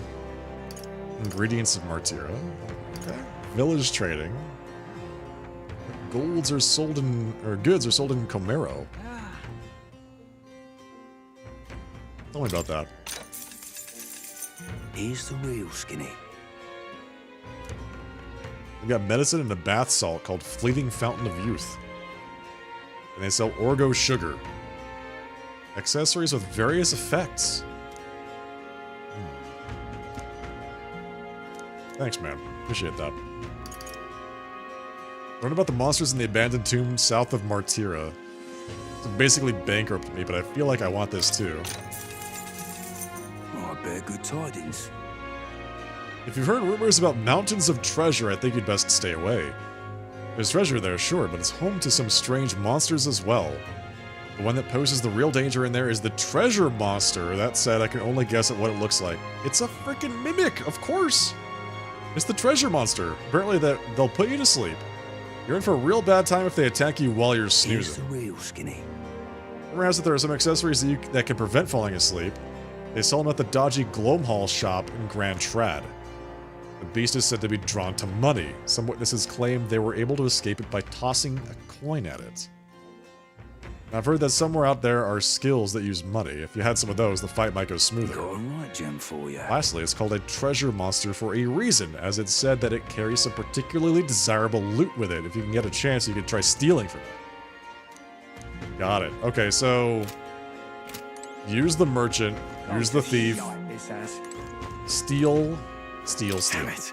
S1: Ingredients of Martyra. Okay. Village trading. Goods are sold in Comero. Tell me about that.
S16: Here's the real skinny.
S1: We've got medicine and a bath salt called Fleeting Fountain of Youth. And they sell Orgo sugar. Accessories with various effects. Thanks, man. Appreciate that. Learn about the monsters in the abandoned tomb south of Martyra. So basically bankrupt me, but I feel like I want this too.
S16: Oh, I bear good tidings.
S1: If you've heard rumors about mountains of treasure, I think you'd best stay away. There's treasure there, sure, but it's home to some strange monsters as well. The one that poses the real danger in there is the treasure monster. That said, I can only guess at what it looks like. It's a freaking mimic, of course! It's the treasure monster. Apparently they'll put you to sleep. You're in for a real bad time if they attack you while you're snoozing.
S16: Here's the real skinny.
S1: Whereas that there are some accessories that can prevent falling asleep. They sell them at the dodgy Glomhall shop in Grand Trad. The beast is said to be drawn to money. Some witnesses claim they were able to escape it by tossing a coin at it. I've heard that somewhere out there are skills that use money. If you had some of those, the fight might go smoother.
S16: Got a right gem for you.
S1: Lastly, it's called a treasure monster for a reason, as it's said that it carries some particularly desirable loot with it. If you can get a chance, you could try stealing from it. Got it. Okay, so... use the merchant, use the thief, steal, steal.
S8: Damn it.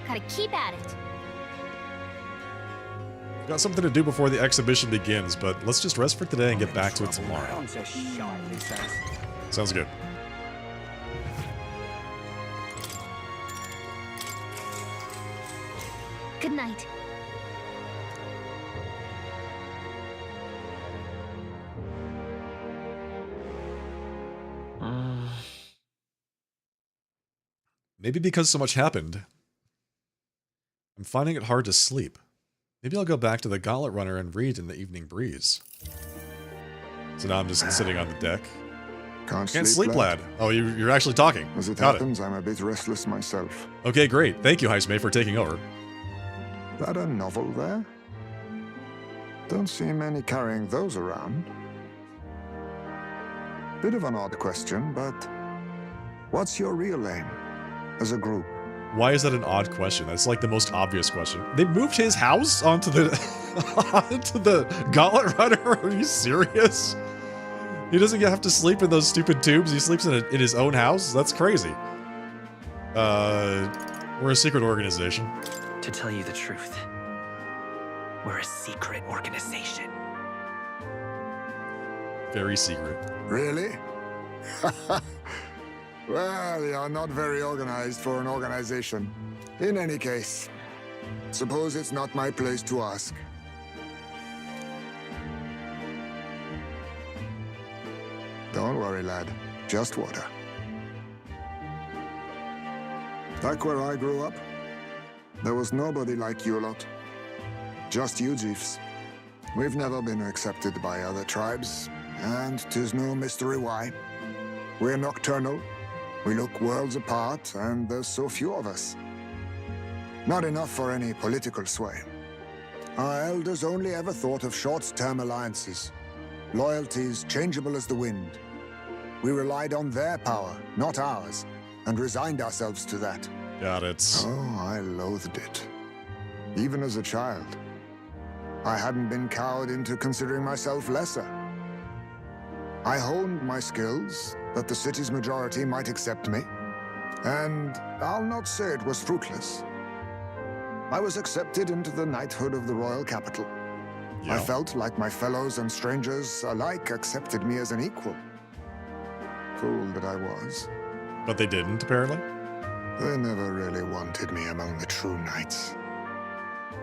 S10: Gotta keep at it.
S1: Got something to do before the exhibition begins, but let's just rest for today and get back to it tomorrow. Sounds good.
S5: Good night.
S1: Maybe because so much happened, I'm finding it hard to sleep. Maybe I'll go back to the Gauntlet Runner and read in the evening breeze. So now I'm just sitting on the deck.
S6: Can't
S1: sleep, lad. Oh, you're actually talking.
S6: As it
S1: Got
S6: happens, I'm a bit restless myself.
S1: Okay, great. Thank you, Heismay, for taking over.
S6: That a novel there? Don't see many carrying those around. Bit of an odd question, but what's your real aim as a group?
S1: Why is that an odd question? That's like the most obvious question. They moved his house onto the onto the Gauntlet Runner? Are you serious? He doesn't have to sleep in those stupid tubes. He sleeps in his own house? That's crazy. We're a secret organization.
S9: To tell you the truth, we're a secret organization.
S1: Very secret.
S6: Really? Well, you're not very organized for an organization. In any case, suppose it's not my place to ask. Don't worry, lad. Just water. Back where I grew up, there was nobody like you lot. Just you, Jeeves. We've never been accepted by other tribes, and 'tis no mystery why. We're nocturnal, we look worlds apart, and there's so few of us. Not enough for any political sway. Our elders only ever thought of short-term alliances. Loyalties changeable as the wind. We relied on their power, not ours, and resigned ourselves to that.
S1: Got it.
S6: Oh, I loathed it. Even as a child. I hadn't been cowed into considering myself lesser. I honed my skills, that the city's majority might accept me. And I'll not say it was fruitless. I was accepted into the knighthood of the royal capital.
S1: Yeah.
S6: I felt like my fellows and strangers alike accepted me as an equal. Fool that I was.
S1: But they didn't, apparently?
S6: They never really wanted me among the true knights.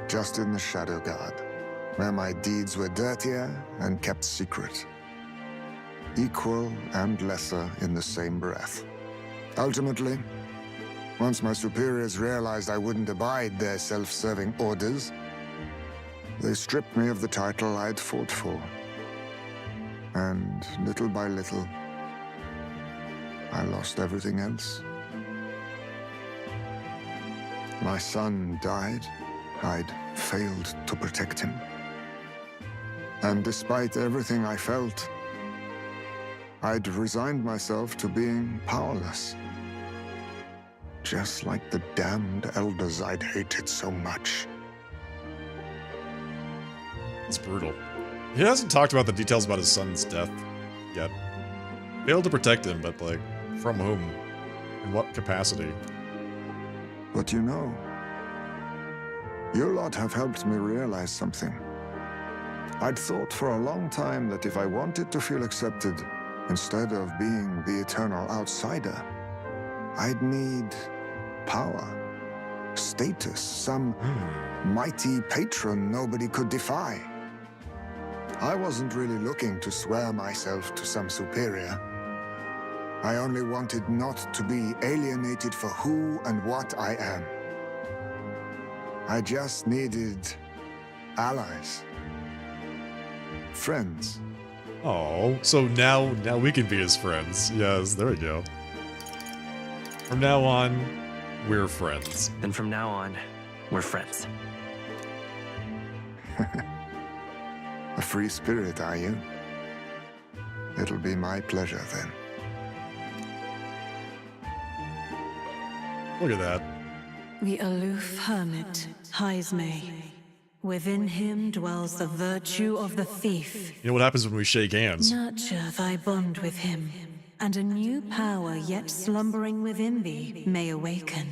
S6: Just in the Shadow Guard, where my deeds were dirtier and kept secret. Equal and lesser in the same breath. Ultimately, once my superiors realized I wouldn't abide their self-serving orders, they stripped me of the title I'd fought for. And little by little, I lost everything else. My son died. I'd failed to protect him. And despite everything I felt, I'd resigned myself to being powerless. Just like the damned elders I'd hated so much.
S1: It's brutal. He hasn't talked about the details about his son's death yet. Failed to protect him, but like, from whom? In what capacity?
S6: But you know, you lot have helped me realize something. I'd thought for a long time that if I wanted to feel accepted, instead of being the eternal outsider, I'd need power, status, some mighty patron nobody could defy. I wasn't really looking to swear myself to some superior. I only wanted not to be alienated for who and what I am. I just needed allies. Friends.
S1: Oh, so now we can be his friends. Yes, there we go. From now on, we're friends.
S9: Then from now on, we're friends.
S6: A free spirit, are you? It'll be my pleasure then.
S1: Look at that.
S15: The aloof hermit, Heismay. Within him dwells the virtue of the thief.
S1: You know what happens when we shake hands?
S15: Nurture thy bond with him, and a new power yet slumbering within thee may awaken.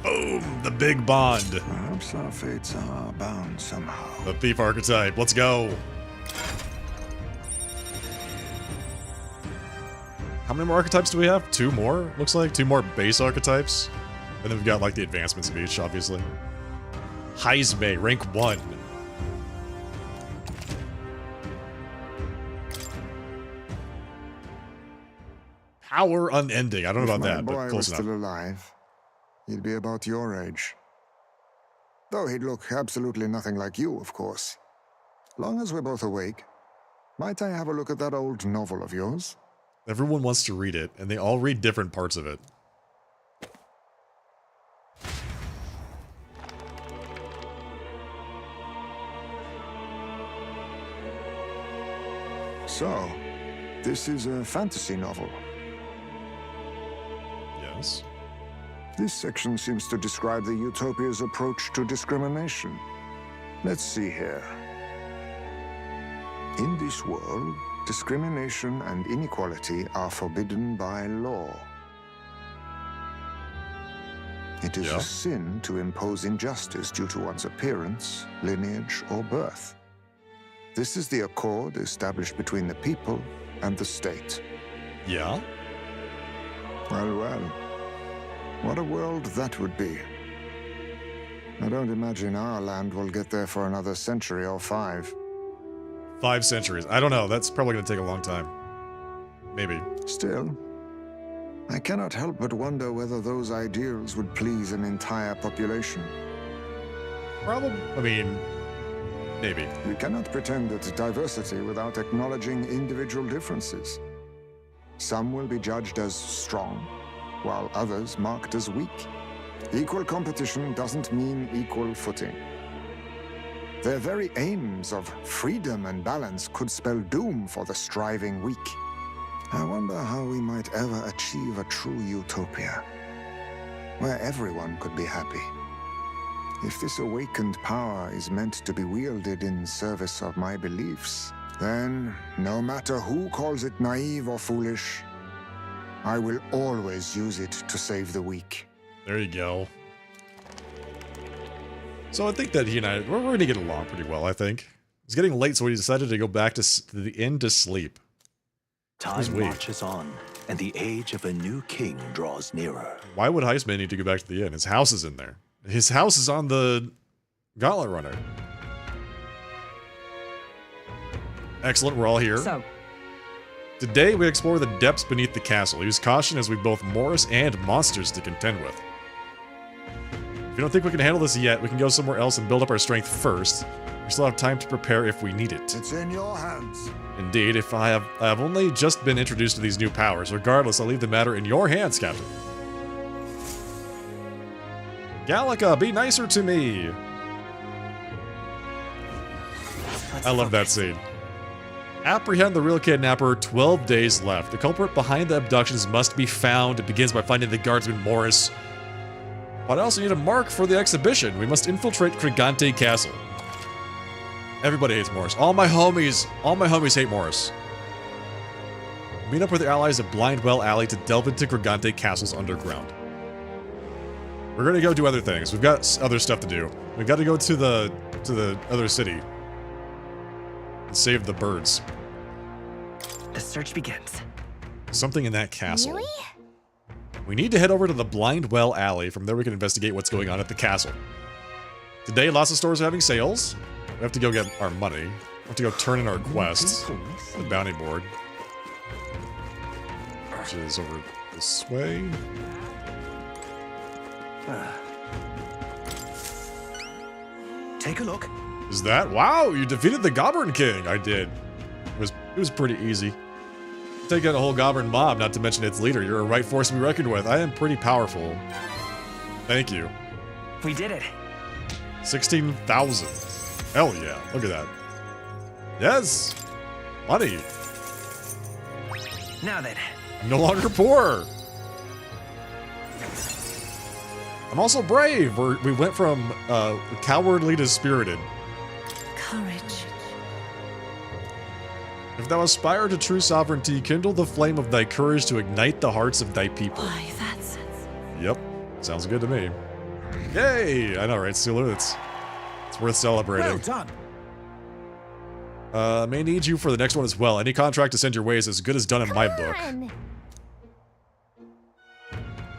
S1: Boom! The big bond.
S6: Perhaps our fates are bound somehow.
S1: The thief archetype. Let's go. How many more archetypes do we have? 2 more? Looks like 2 more base archetypes. And then we've got like the advancements of each, obviously. Heismay, rank 1. power unending. I don't know
S6: If
S1: about
S6: my
S1: that,
S6: boy
S1: but
S6: was
S1: close enough.
S6: still alive, he'd be about your age. Though he'd look absolutely nothing like you, of course. Long as we're both awake, might I have a look at that old novel of yours?
S1: Everyone wants to read it, and they all read different parts of it.
S6: So, this is a fantasy novel.
S1: Yes.
S6: This section seems to describe the Utopia's approach to discrimination. Let's see here. In this world, discrimination and inequality are forbidden by law. It is a sin to impose injustice due to one's appearance, lineage, or birth. This is the accord established between the people and the state.
S1: Yeah?
S6: Well, well. What a world that would be. I don't imagine our land will get there for another century or 5.
S1: 5 centuries. I don't know. That's probably going to take a long time. Maybe.
S6: Still, I cannot help but wonder whether those ideals would please an entire population.
S1: Probably. I mean, maybe.
S6: We cannot pretend at diversity without acknowledging individual differences. Some will be judged as strong, while others marked as weak. Equal competition doesn't mean equal footing. Their very aims of freedom and balance could spell doom for the striving weak. I wonder how we might ever achieve a true utopia, where everyone could be happy. If this awakened power is meant to be wielded in service of my beliefs, then, no matter who calls it naive or foolish, I will always use it to save the weak.
S1: There you go. So I think that he and we're going to get along pretty well, I think. It's getting late, so we decided to go back to the inn to sleep.
S3: Time marches on, and the age of a new king draws nearer.
S1: Why would Heisman need to go back to the inn? His house is in there. His house is on the Gauntlet Runner. Excellent, we're all here.
S9: So,
S1: today we explore the depths beneath the castle. Use caution as we've both Morris and monsters to contend with. If you don't think we can handle this yet, we can go somewhere else and build up our strength first. We still have time to prepare if we need it.
S6: It's in your hands.
S1: Indeed, if I have only just been introduced to these new powers. Regardless, I'll leave the matter in your hands, Captain. Gallica, be nicer to me. I love that scene. Apprehend the real kidnapper, 12 days left. The culprit behind the abductions must be found. It begins by finding the guardsman Morris. But I also need a mark for the exhibition. We must infiltrate Crigante Castle. Everybody hates Morris. All my homies hate Morris. Meet up with the allies at Blindwell Alley to delve into Crigante Castle's underground. We're gonna go do other things. We've got other stuff to do. We've got to go to the other city and save the birds.
S9: the search begins.
S1: Something in that castle.
S2: Really?
S1: We need to head over to the Blindwell Alley. From there we can investigate what's going on at the castle. Today, lots of stores are having sales. We have to go get our money. We have to go turn in our quests. The bounty board. Which is over this way.
S3: Take a look.
S1: Is that? Wow, you defeated the Goblin King. I did. It was pretty easy. Take out a whole Goblin mob, not to mention its leader. You're a right force to be reckoned with. I am pretty powerful. Thank you.
S9: We did it.
S1: 16,000. Hell yeah. Look at that. Yes. Money.
S9: Now then.
S1: I'm no longer poor. I'm also brave. We went from cowardly to spirited.
S15: Courage.
S1: If thou aspire to true sovereignty, kindle the flame of thy courage to ignite the hearts of thy people.
S15: Why, that's...
S1: Yep. Sounds good to me. Yay! I know, right, Sulu? It's worth celebrating.
S13: Well done.
S1: May need you for the next one as well. Any contract to send your way is as good as done in my book.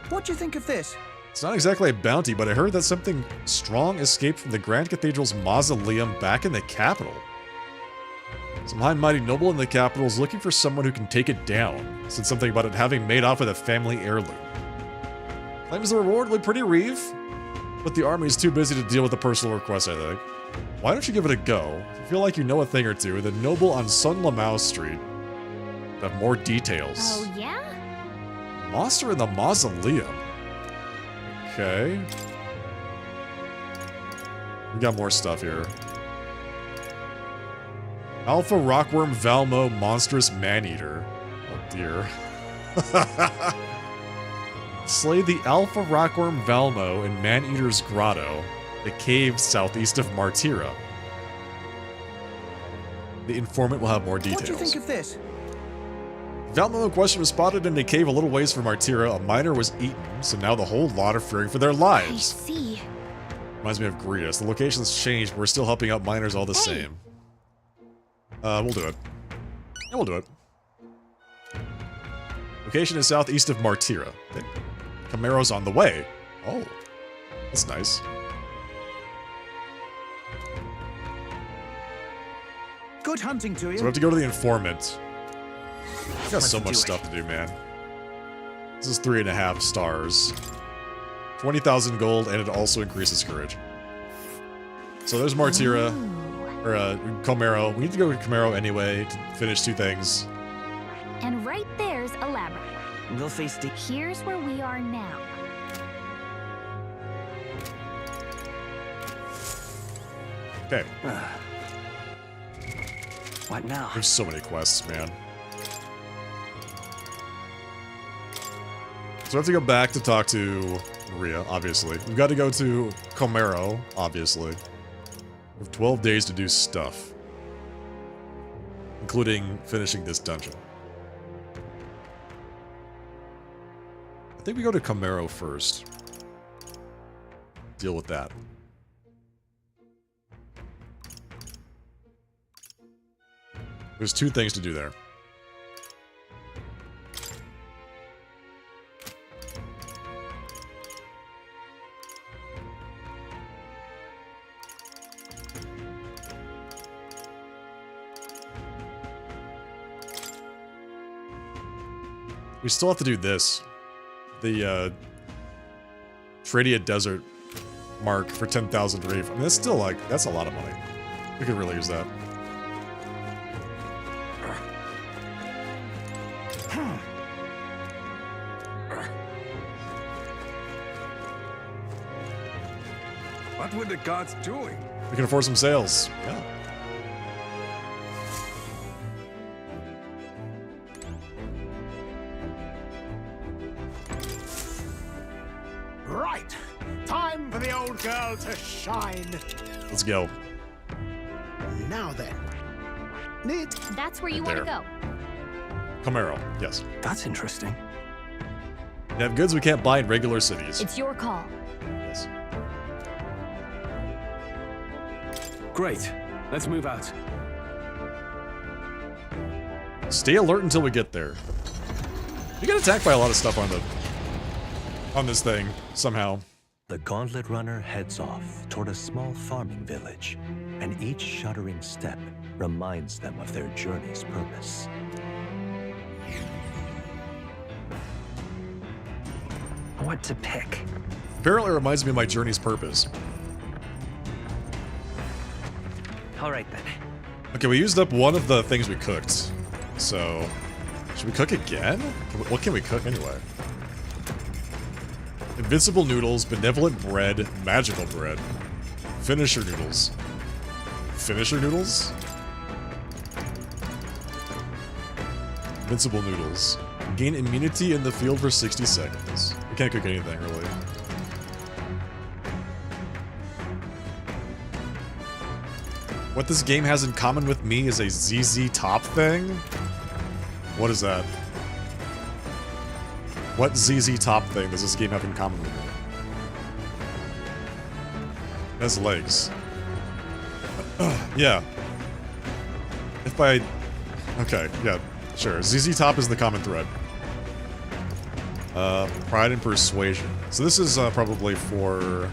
S13: What do you think of this?
S1: It's not exactly a bounty, but I heard that something strong escaped from the Grand Cathedral's mausoleum back in the capital. Some high and mighty noble in the capital is looking for someone who can take it down. Said something about it having made off with a family heirloom. Claims the reward will be pretty reeve, but the army is too busy to deal with the personal request, I think. Why don't you give it a go? If you feel like you know a thing or two, the noble on Sun Lamau Street have more details.
S5: Oh, yeah?
S1: Monster in the mausoleum. Okay. We got more stuff here. Alpha Rockworm Valmo Monstrous Maneater. Oh dear. Slay the Alpha Rockworm Valmo in Maneater's Grotto, the cave southeast of Martira. The informant will have more details.
S13: What do you think of this?
S1: Valmo in question was spotted in a cave a little ways from Martira. A miner was eaten, so now the whole lot are fearing for their lives.
S5: I see.
S1: Reminds me of Gretus. The location's changed, but we're still helping out miners all the same. We'll do it. Yeah, we'll do it. Location is southeast of Martira. Okay. Camaro's on the way. Oh, that's nice.
S13: Good hunting to you.
S1: So we have to go to the informant. We got so much stuff to do, man. This is 3.5 stars. 20,000 gold, and it also increases courage. So there's Martira, or Camaro. We need to go to Camaro anyway to finish 2 things.
S5: And right there's a labyrinth.
S9: We'll face the...
S5: Here's where we are now.
S1: Okay.
S9: What now?
S1: There's so many quests, man. So I have to go back to talk to Maria, obviously. We've got to go to Camaro, obviously. We have 12 days to do stuff. Including finishing this dungeon. I think we go to Camaro first. Deal with that. There's 2 things to do there. We still have to do this. The, Tradia Desert mark for 10,000 reef. I mean, that's still, like, that's a lot of money. We could really use that.
S12: What were the gods doing?
S1: We can afford some sales. Yeah.
S11: Right. Time for the old girl to shine.
S1: Let's go.
S11: Now then. Neat.
S5: That's where you want to go.
S1: Camaro, yes.
S8: That's interesting.
S1: We have goods we can't buy in regular cities.
S5: It's your call.
S1: Yes.
S8: Great. Let's move out.
S1: Stay alert until we get there. You get attacked by a lot of stuff on this thing, somehow.
S3: The Gauntlet Runner heads off toward a small farming village, and each shuddering step reminds them of their journey's purpose.
S9: What to pick?
S1: Apparently it reminds me of my journey's purpose.
S9: All right, then.
S1: Okay, we used up one of the things we cooked. So, should we cook again? What can we cook anyway? Invincible noodles, benevolent bread, magical bread, finisher noodles. Finisher noodles? Invincible noodles. Gain immunity in the field for 60 seconds. We can't cook anything, really. What this game has in common with me is a ZZ Top thing? What is that? What ZZ Top thing does this game have in common with me? It has legs. Yeah. If by... Okay, yeah, sure. ZZ Top is the common thread. Pride and Persuasion. So this is probably for...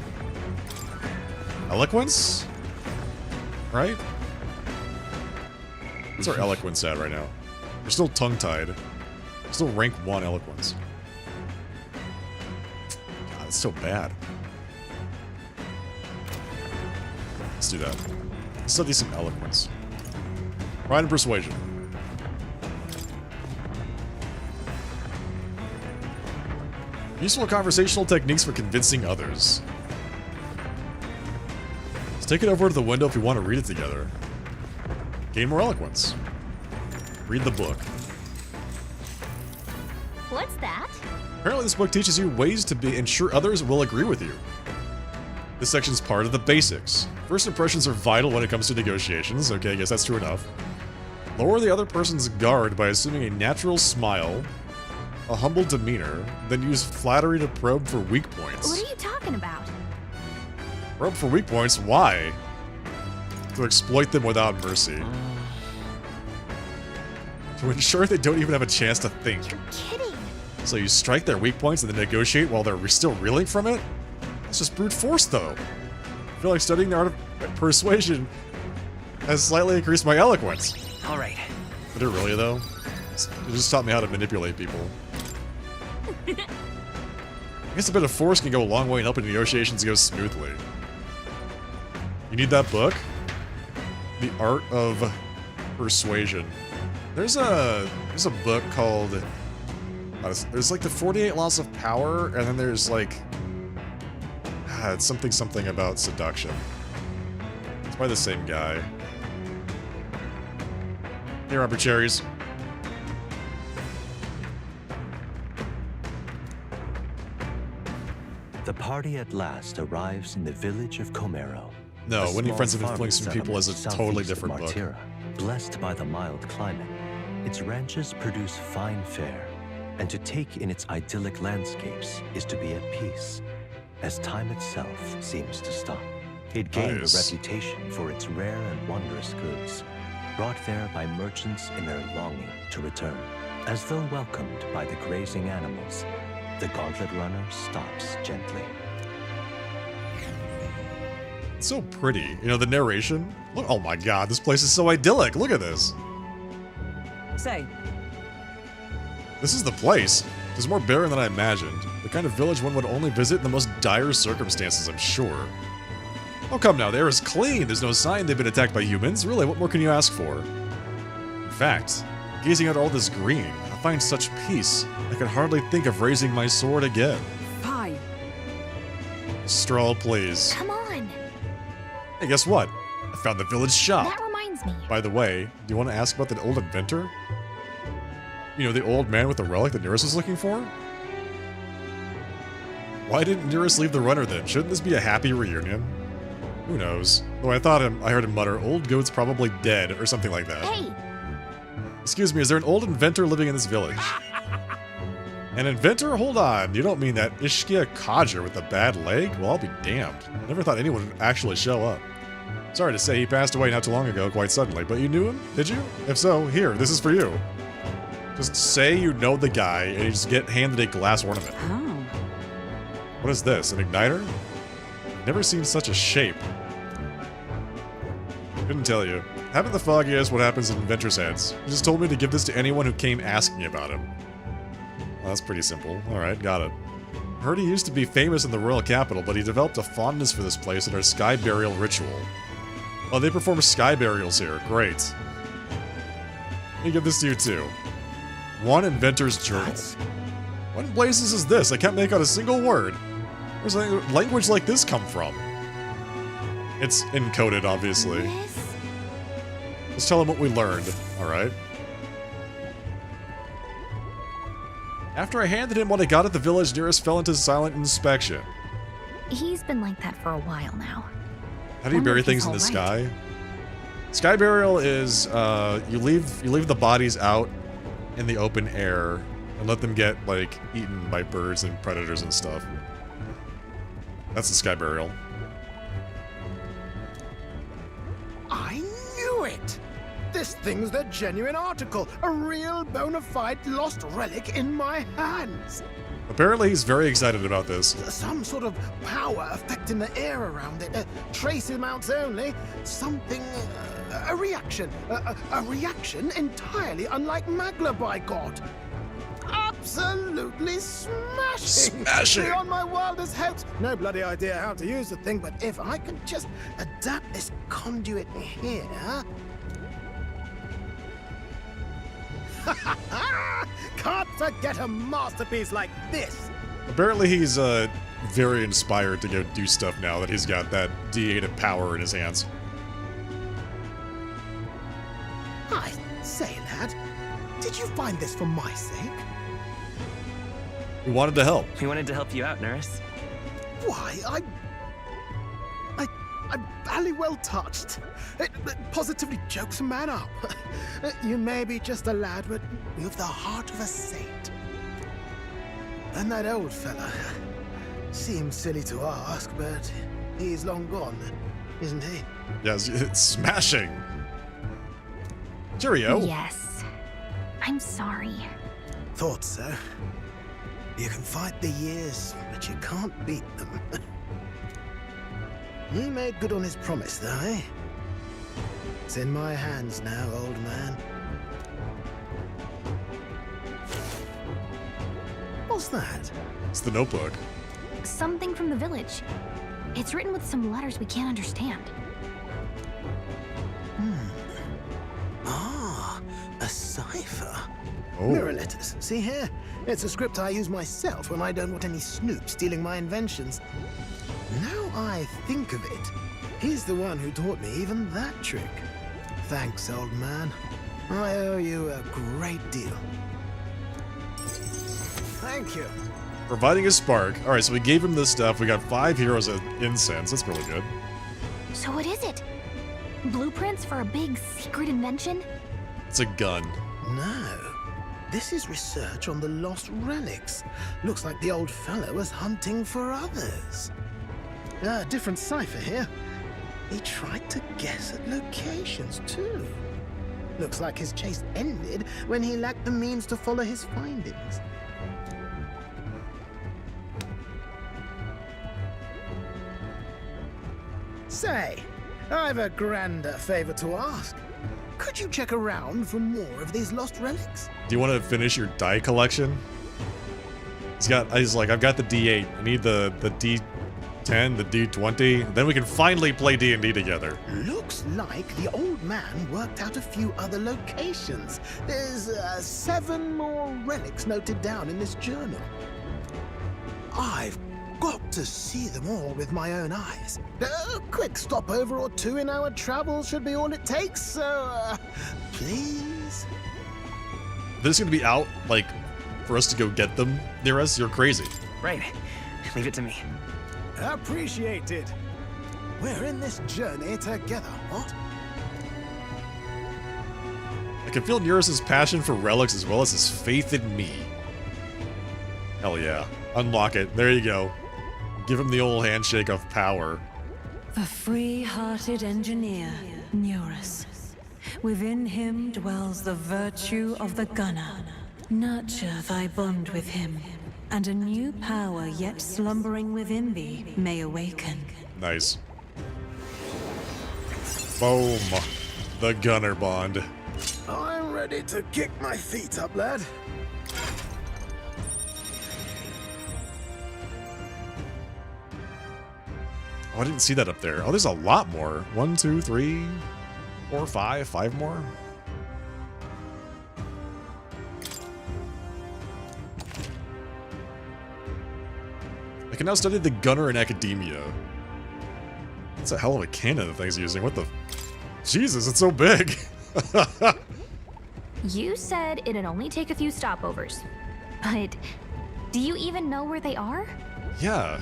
S1: Eloquence? Right? What's our eloquence at right now? We're still tongue-tied. Still rank 1 eloquence. God, it's so bad. Let's do that. Let's study some eloquence. Pride and persuasion. Useful conversational techniques for convincing others. Let's take it over to the window if you want to read it together. Gain more eloquence. Read the book.
S2: What's that?
S1: Apparently this book teaches you ways to ensure others will agree with you. This section is part of the basics. First impressions are vital when it comes to negotiations. Okay, I guess that's true enough. Lower the other person's guard by assuming a natural smile, a humble demeanor, then use flattery to probe for weak points.
S2: What are you talking about?
S1: Probe for weak points? Why? To exploit them without mercy. To ensure they don't even have a chance to think.
S2: You're kidding.
S1: So you strike their weak points and then negotiate while they're still reeling from it? That's just brute force, though. I feel like studying the art of persuasion has slightly increased my eloquence.
S9: All right.
S1: Did it really, though? It just taught me how to manipulate people. I guess a bit of force can go a long way in helping negotiations go smoothly. You need that book? The Art of Persuasion. There's a book called... there's like the 48 Laws of Power, and then there's like... it's something about seduction. It's by the same guy. Hey, Robert Cherries.
S3: The party at last arrives in the village of Comero.
S1: No, Winning Friends of Influencing People is a totally different book.
S3: Blessed by the mild climate, its ranches produce fine fare, and to take in its idyllic landscapes is to be at peace, as time itself seems to stop. It gained a reputation for its rare and wondrous goods, brought there by merchants in their longing to return. As though welcomed by the grazing animals, the Gauntlet Runner stops gently.
S1: It's so pretty. You know, the narration. Look, oh my god, this place is so idyllic. Look at this.
S7: Say.
S1: This is the place. It's more barren than I imagined. The kind of village one would only visit in the most dire circumstances, I'm sure. Oh, come now, the air is clean. There's no sign they've been attacked by humans. Really, what more can you ask for? In fact, gazing at all this green, I find such peace, I can hardly think of raising my sword again.
S7: Fine.
S1: Stroll, please.
S2: Come on.
S1: Hey, guess what? I found the village shop.
S2: That reminds me.
S1: By the way, do you want to ask about the old inventor? You know, the old man with the relic that Nearest was looking for? Why didn't Nearest leave the runner then? Shouldn't this be a happy reunion? Who knows? Though I heard him mutter, "Old goat's probably dead," or something like that.
S2: Hey!
S1: Excuse me, is there an old inventor living in this village? An inventor? Hold on, you don't mean that Ishkia Codger with a bad leg? Well, I'll be damned. Never thought anyone would actually show up. Sorry to say, he passed away not too long ago, quite suddenly, but you knew him? Did you? If so, here, this is for you. Just say you know the guy, and you just get handed a glass ornament.
S7: Oh.
S1: What is this, an igniter? Never seen such a shape. Couldn't tell you. Haven't the foggiest what happens in inventors' heads. He just told me to give this to anyone who came asking about him. Well, that's pretty simple. Alright, got it. Heard he used to be famous in the royal capital, but he developed a fondness for this place in our sky burial ritual. Oh, they perform sky burials here. Great. Let me give this to you too. One inventor's journal. What in blazes is this? I can't make out a single word. Where's language like this come from? It's encoded, obviously. Let's tell him what we learned, alright? After I handed him what I got at the village, Nearest fell into silent inspection.
S5: He's been like that for a while now.
S1: How do you bury things in the sky? Sky burial is, you leave the bodies out in the open air and let them get, like, eaten by birds and predators and stuff. That's the sky burial.
S11: I knew it! This thing's the genuine article, a real bona fide lost relic in my hands.
S1: Apparently, he's very excited about this.
S11: Some sort of power affecting the air around it. Trace amounts only. Something... a reaction. A reaction entirely unlike Magla, by God. Absolutely smashing!
S1: Smashing!
S11: Beyond my wildest hopes. No bloody idea how to use the thing, but if I can just adapt this conduit here... Can't forget a masterpiece like this!
S1: Apparently he's very inspired to go do stuff now that he's got that D8 of power in his hands.
S11: I say, lad, did you find this for my sake?
S1: We wanted to help.
S9: We wanted to help you out, nurse.
S11: Why, I'm bally well touched. It positively jokes a man up. You may be just a lad, but you've the heart of a saint. And that old fella seems silly to ask, but he's long gone, isn't he?
S1: Yes, it's smashing. Cheerio.
S5: Yes. I'm sorry.
S11: Thought so. You can fight the years, but you can't beat them. He made good on his promise, though, eh? It's in my hands now, old man. What's that?
S1: It's the notebook.
S5: Something from the village. It's written with some letters we can't understand.
S11: Ah, a cipher.
S1: Oh.
S11: Mirror letters. See here? It's a script I use myself when I don't want any snoop stealing my inventions. Now I think of it, he's the one who taught me even that trick. Thanks, old man. I owe you a great deal. Thank you.
S1: Providing a spark. Alright, so we gave him this stuff. We got 5 heroes of incense. That's really good.
S5: So what is it? Blueprints for a big secret invention?
S1: It's a gun.
S11: No. This is research on the lost relics. Looks like the old fellow was hunting for others. Different cipher here. He tried to guess at locations, too. Looks like his chase ended when he lacked the means to follow his findings. Say, I've a grander favor to ask. Could you check around for more of these lost relics?
S1: Do you want to finish your die collection? He's like, I've got the D8. I need the D10, the D20. Then we can finally play D&D together.
S11: Looks like the old man worked out a few other locations. There's 7 more relics noted down in this journal. I've got to see them all with my own eyes. A quick stopover or 2 in our travels should be all it takes, so please?
S1: They're just gonna be out, like, for us to go get them near us? You're crazy.
S9: Right. Leave it to me.
S11: Appreciated. We're in this journey together, what?
S1: I can feel Neuros's passion for relics as well as his faith in me. Hell yeah. Unlock it. There you go. Give him the old handshake of power.
S15: The free-hearted engineer, Neurus. Within him dwells the virtue of the gunner. Nurture thy bond with him, and a new power yet slumbering within thee may awaken.
S1: Nice. Boom. The gunner bond.
S11: I'm ready to kick my feet up, lad.
S1: Oh, I didn't see that up there. Oh, there's a lot more. 1, 2, 3, 4, 5. 5 more. I can now study the gunner in academia. That's a hell of a cannon the thing's using. What the... Jesus, it's so big.
S5: You said it'd only take a few stopovers. But do you even know where they are?
S1: Yeah,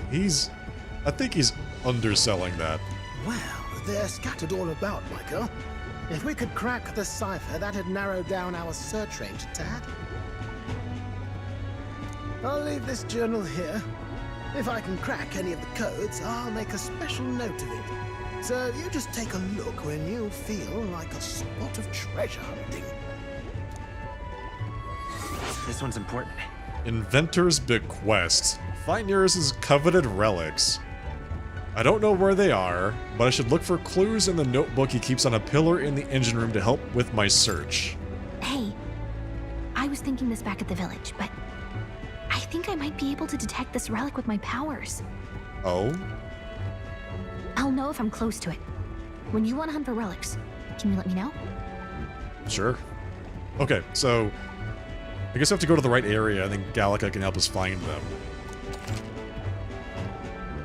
S1: I think he's underselling that.
S11: Well, they're scattered all about, Michael. If we could crack the cipher, that'd narrow down our search range a tad. I'll leave this journal here. If I can crack any of the codes, I'll make a special note of it. So you just take a look when you feel like a spot of treasure hunting.
S9: This one's important.
S1: Inventor's Bequest. Find Nearest's coveted relics. I don't know where they are, but I should look for clues in the notebook he keeps on a pillar in the engine room to help with my search.
S5: Hey, I was thinking this back at the village, but I think I might be able to detect this relic with my powers.
S1: Oh?
S5: I'll know if I'm close to it. When you want to hunt for relics, can you let me know?
S1: Sure. Okay, so I guess we have to go to the right area. I think Gallica can help us find them.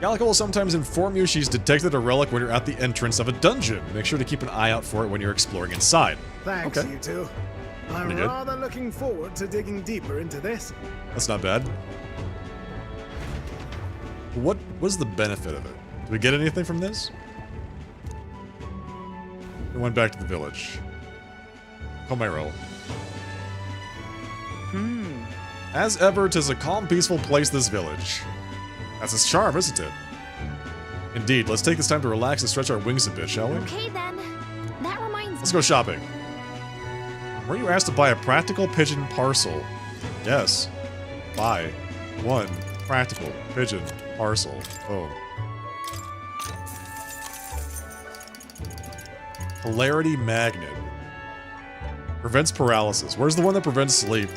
S1: Gallica will sometimes inform you she's detected a relic when you're at the entrance of a dungeon. Make sure to keep an eye out for it when you're exploring inside.
S11: Thanks,
S1: okay.
S11: you two. I'm
S1: Pretty good.
S11: rather looking forward to digging deeper into this.
S1: That's not bad. What was the benefit of it? Did we get anything from this? We went back to the village. Comero. As ever, 'tis a calm, peaceful place, this village. That's its charm, isn't it? Indeed, let's take this time to relax and stretch our wings a bit, shall we?
S5: Okay then. That reminds me.
S1: Let's go shopping. Were you asked to buy a practical pigeon parcel? Yes. Buy one practical pigeon parcel. Oh. Polarity Magnet. Prevents paralysis. Where's the one that prevents sleep?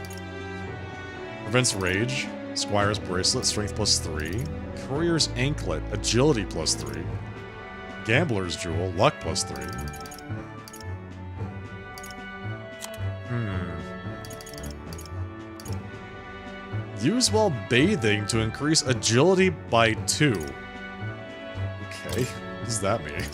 S1: Prevents rage. Squire's Bracelet, Strength +3. Courier's Anklet, Agility +3. Gambler's Jewel, Luck +3. Use while bathing to increase agility by 2. Okay, what does that mean?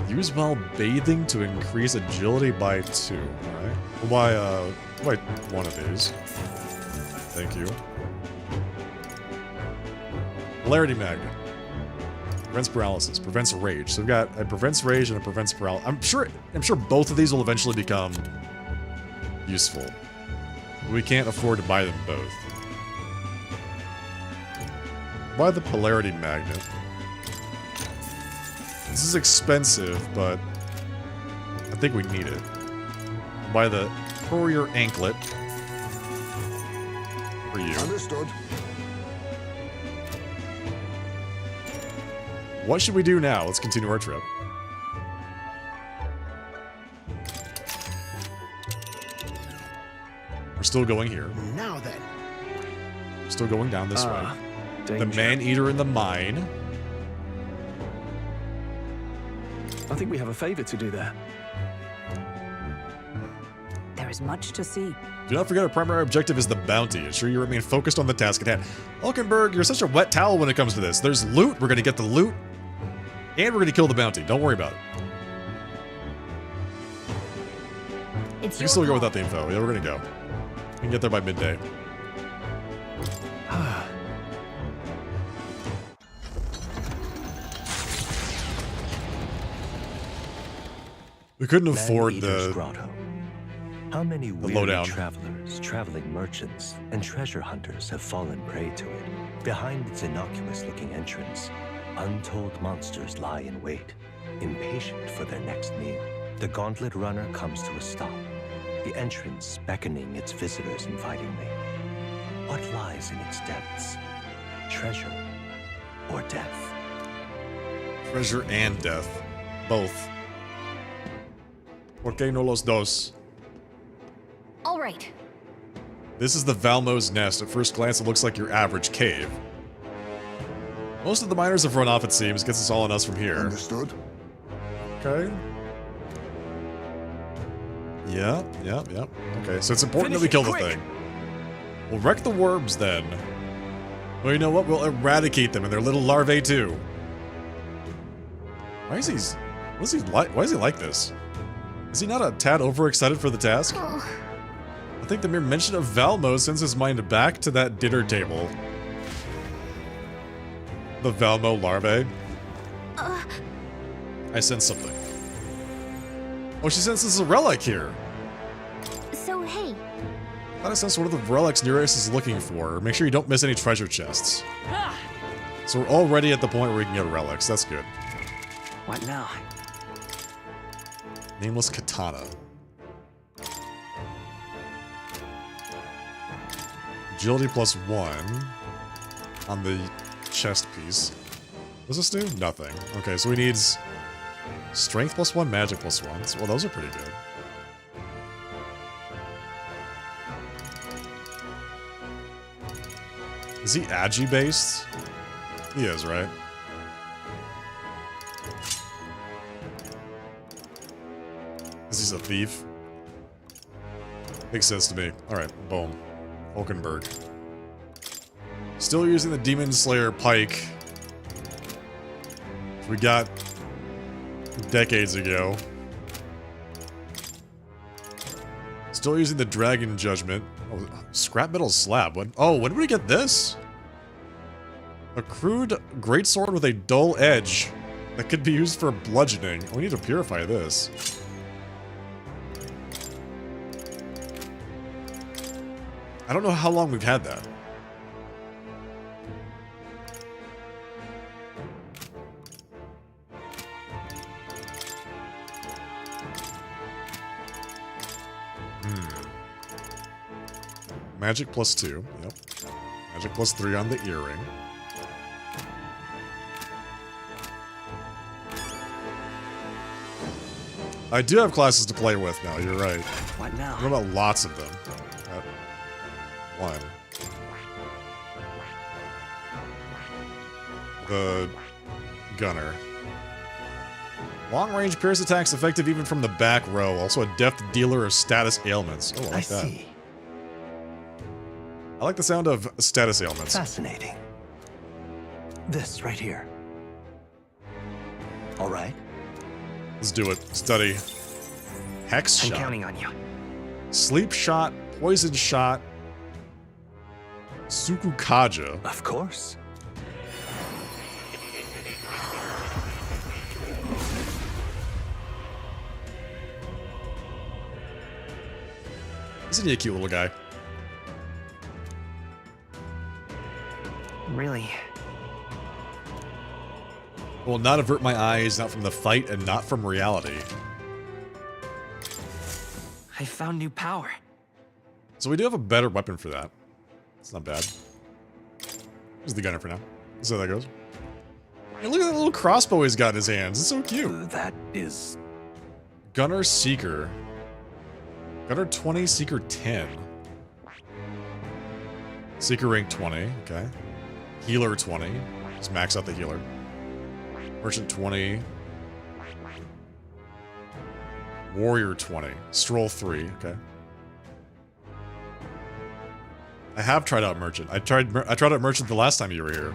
S1: Use while bathing to increase agility by 2. Alright. We'll buy one of these. Thank you. Polarity Magnet. Prevents paralysis. Prevents rage. So we've got a prevents rage and a prevents paralysis. I'm sure both of these will eventually become useful. We can't afford to buy them both. Buy the Polarity Magnet. This is expensive, but I think we need it. Buy the Courier Anklet. For you.
S6: Understood.
S1: What should we do now? Let's continue our trip. We're still going here.
S11: Now then.
S1: We're still going down this way.
S8: Danger.
S1: The man-eater in the mine.
S8: I think we have a favor to do there.
S7: There is much to see.
S1: Do not forget our primary objective is the bounty. Ensure you remain focused on the task at hand. Hulkenberg, you're such a wet towel when it comes to this. There's loot. We're going to get the loot. And we're going to kill the bounty. Don't worry about it. We can still go without the info. Yeah, we're going to go. We can get there by midday. We couldn't afford the
S3: Grotto. How many weary
S1: lowdown.
S3: travelers, traveling merchants, and treasure hunters have fallen prey to it? Behind its innocuous-looking entrance, untold monsters lie in wait, impatient for their next meal. The gauntlet runner comes to a stop, the entrance beckoning its visitors invitingly. What lies in its depths? Treasure or death?
S1: treasure and death. Both. ¿Por qué no los dos?
S5: All right.
S1: This is the Valmo's Nest. At first glance, it looks like your average cave. Most of the miners have run off, it seems. Gets us all on us from here.
S6: Understood.
S1: Okay. Yeah. Okay, so it's important that we kill the thing. We'll wreck the worms then. Well, you know what? We'll eradicate them and their little larvae too. Why is he like this? Is he not a tad overexcited for the task? I think the mere mention of Valmo sends his mind back to that dinner table. The Valmo larvae. I sense something. Oh, she senses a relic here.
S5: So, hey.
S1: I thought I sensed one of the relics Nereus is looking for. Make sure you don't miss any treasure chests. So we're already at the point where we can get relics. That's good.
S9: What now?
S1: Nameless katana. Agility +1 on the chest piece. What's this do? Nothing. Okay, so he needs strength +1, magic +1. Well, those are pretty good. Is he agi based? He is, right? Because he's a thief. Makes sense to me. Alright, boom. Hulkenberg. Still using the Demon Slayer pike. We got decades ago. Still using the Dragon Judgment. Oh, scrap metal slab. When did we get this? A crude greatsword with a dull edge that could be used for bludgeoning. We need to purify this. I don't know how long we've had that. Magic +2, yep. Magic +3 on the earring. I do have classes to play with now, you're right.
S9: What now?
S1: What about lots of them? One. The gunner. Long-range pierce attacks effective even from the back row. Also a deft dealer of status ailments. Oh, I like that.
S3: See.
S1: I like the sound of status ailments.
S3: Fascinating. This right here. All right.
S1: Let's do it. Study. Hex shot.
S9: I'm counting on you.
S1: Sleep shot. Poison shot. Sukukaja.
S3: Of course.
S1: Isn't he a cute little guy?
S9: Really?
S1: Will not avert my eyes, not from the fight and not from reality.
S9: I found new power.
S1: So we do have a better weapon for that. It's not bad. Here's the gunner for now. That's how that goes. Hey, look at that little crossbow he's got in his hands. It's so cute.
S3: That is...
S1: Gunner Seeker. Gunner 20, Seeker 10. Seeker rank 20, okay. Healer 20. Let's max out the healer. Merchant 20. Warrior 20. Stroll 3, okay. I have tried out Merchant. I tried out Merchant the last time you were here.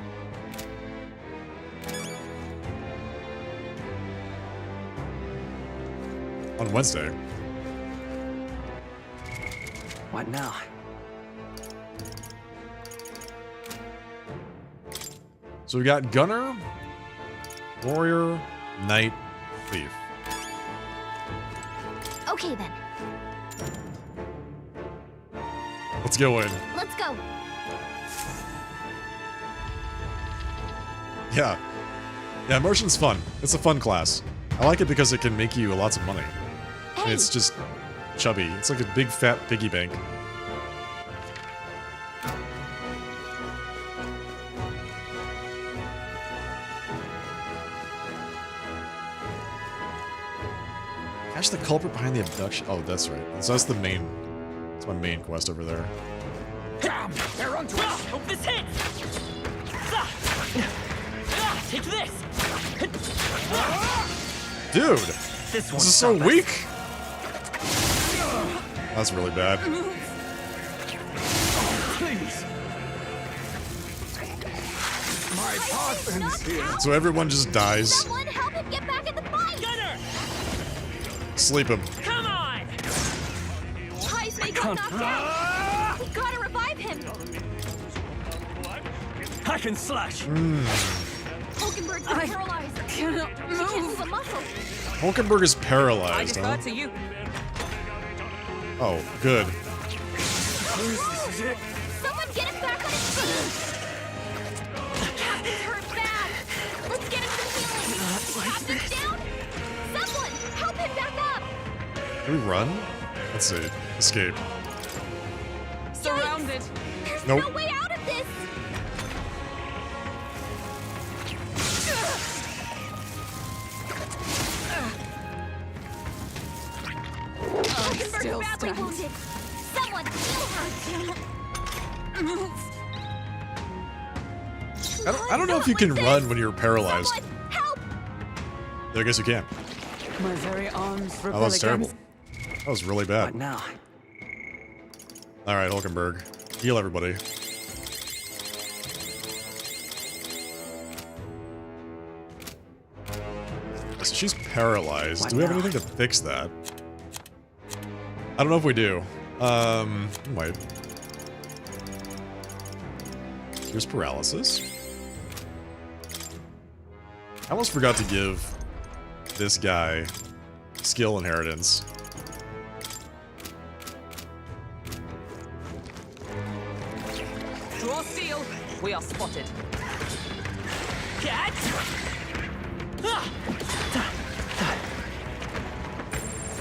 S1: On Wednesday.
S9: What now?
S1: So we got Gunner, Warrior, Knight, Thief.
S5: Okay then.
S1: Let's go in.
S5: Let's go.
S1: Yeah. Yeah, Merchant's fun. It's a fun class. I like it because it can make you lots of money.
S5: Hey.
S1: And it's just chubby. It's like a big fat piggy bank. Catch the culprit behind the abduction. Oh, that's right. So that's the main. That's my main quest over there.
S4: Damn! They're onto us!
S10: Hope this hits! Take this!
S1: Dude!
S9: This
S1: is so weak! That's really bad.
S4: Please! My husband's here!
S1: So everyone just dies.
S5: Someone help him get back in the fight!
S10: Gunner!
S1: Sleep him.
S10: Come on!
S5: Heis may got knocked out! We gotta revive him!
S4: I can slash!
S5: Hulkenberg's been paralyzed!
S7: Cannot
S5: She can't move a muscle!
S1: Hulkenberg is
S7: I
S1: paralyzed,
S7: defer
S1: huh?
S7: to you.
S1: Oh, good.
S5: Someone get him back on his feet! Captain's hurt bad! Let's get him some healing! Captain's down? Someone help him back up!
S1: Can we run? Let's see. Escape.
S7: Surrounded.
S5: There's
S1: Nope.
S10: No way out of this!
S7: Still
S10: badly
S7: stands.
S10: wounded. Someone heal her. Move.
S1: I don't know if you can run when you're paralyzed.
S10: Someone help!
S1: I guess you can.
S7: My very arms
S1: Oh,
S7: rebel
S1: that's terrible.
S7: against.
S1: That was really bad.
S9: What now?
S1: All right, Hulkenberg, heal everybody. So she's paralyzed.
S9: What
S1: Do we have
S9: now?
S1: anything to fix that? I don't know if we do. We might. Here's paralysis. I almost forgot to give this guy skill inheritance.
S7: Draw seal. We are spotted.
S9: Catch!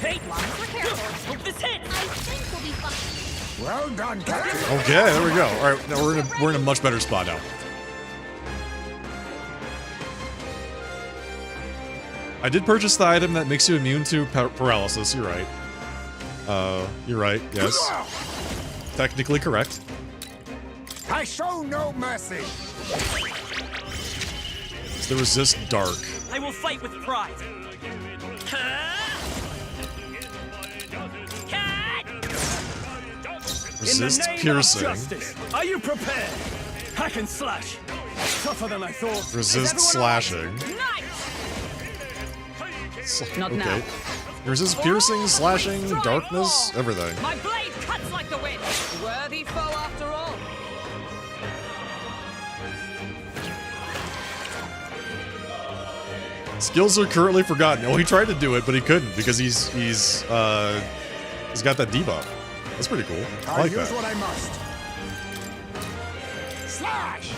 S9: Hey! Hope this hits!
S10: I think we'll be fine.
S6: Well done, Captain.
S1: Okay, there we go. All right, now we're in a much better spot now. I did purchase the item that makes you immune to paralysis. You're right. You're right. Yes. Technically correct.
S6: I show no mercy.
S1: It's the resist dark.
S9: I will fight with pride.
S1: Resist
S8: In the name
S1: piercing.
S8: of justice, are you prepared? Hack and slash. Tougher than I thought.
S1: Resist slashing.
S7: Not
S1: okay.
S7: now.
S1: Resist piercing, slashing, darkness, everything.
S7: My blade cuts like the wind. Worthy foe after all.
S1: Skills are currently forgotten. Oh, he tried to do it, but he couldn't because he's got that debuff. That's pretty cool. I like
S6: use
S1: that.
S6: what I must. Slash!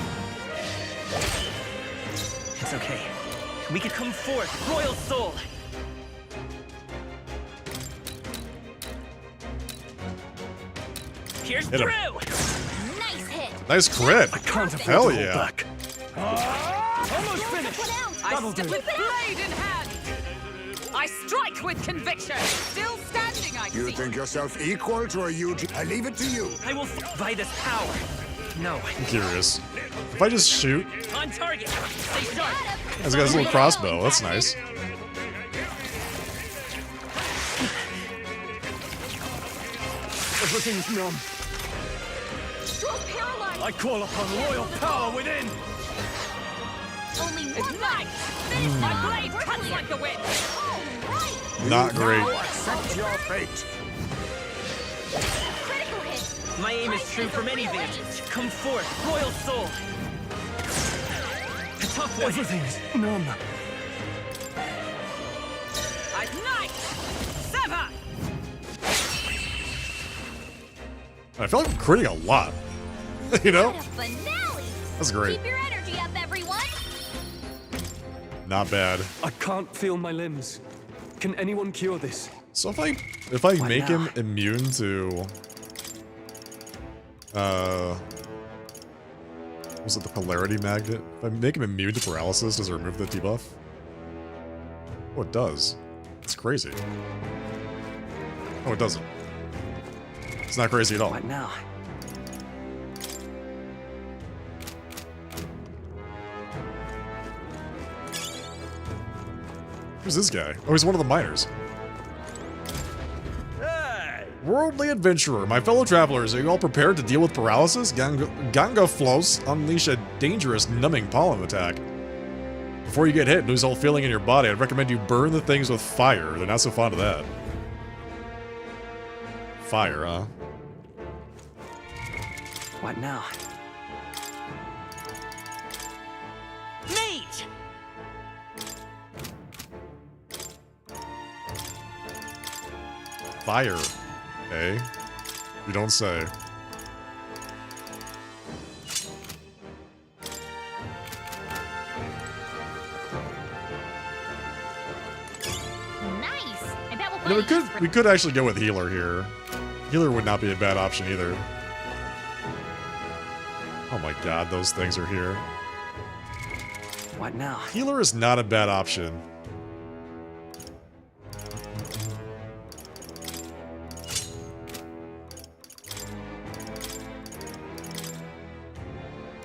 S9: It's okay. We could come forth, royal soul. Here's
S1: Hit him.
S9: through.
S10: Nice hit.
S1: Nice crit.
S8: I can't afford
S1: Hell
S8: to hold
S1: yeah.
S8: back. Almost finished.
S7: I
S8: That'll
S7: step
S8: do.
S7: with blade in hand. I strike with conviction. Still standing, I
S6: You
S7: see.
S6: think yourself equal to a UG? I leave it to you.
S9: I will by this power. No.
S1: I'm curious. If I just shoot,
S9: On target. Stay sharp.
S1: he's got his little crossbow. That's nice.
S8: Everything's numb.
S10: Straw's paralyzed.
S8: I call upon royal power within.
S10: Only one
S7: Ignite.
S10: life.
S7: My blade cuts like the wind.
S10: All right.
S1: Not great.
S6: Now accept your fate.
S10: Critical hit.
S9: My aim is true from any vantage. Come forth, royal soul. A tough one.
S8: Everything's numb.
S7: Ignite. Sever.
S1: I feel like I'm critting a lot. You know?
S10: What a finale.
S1: That's great.
S10: Keep your energy up, everyone.
S1: Not bad.
S8: I can't feel my limbs. Can anyone cure this?
S1: So if I make him immune to was it the polarity magnet? If I make him immune to paralysis, does it remove the debuff? Oh, it does. It's crazy. Oh, it doesn't. It's not crazy at all.
S9: What now?
S1: Who's this guy? Oh, he's one of the miners. Worldly adventurer, my fellow travelers, are you all prepared to deal with paralysis? Ganga Floss unleash a dangerous, numbing pollen attack. Before you get hit and lose all feeling in your body, I'd recommend you burn the things with fire. They're not so fond of that. Fire, huh?
S9: What now? Mage!
S1: Fire. Okay. You don't say.
S10: Nice. I bet we'll
S1: You know,
S10: find
S1: we could actually go with healer here. Healer would not be a bad option either. Oh my god, those things are here.
S9: What now?
S1: Healer is not a bad option.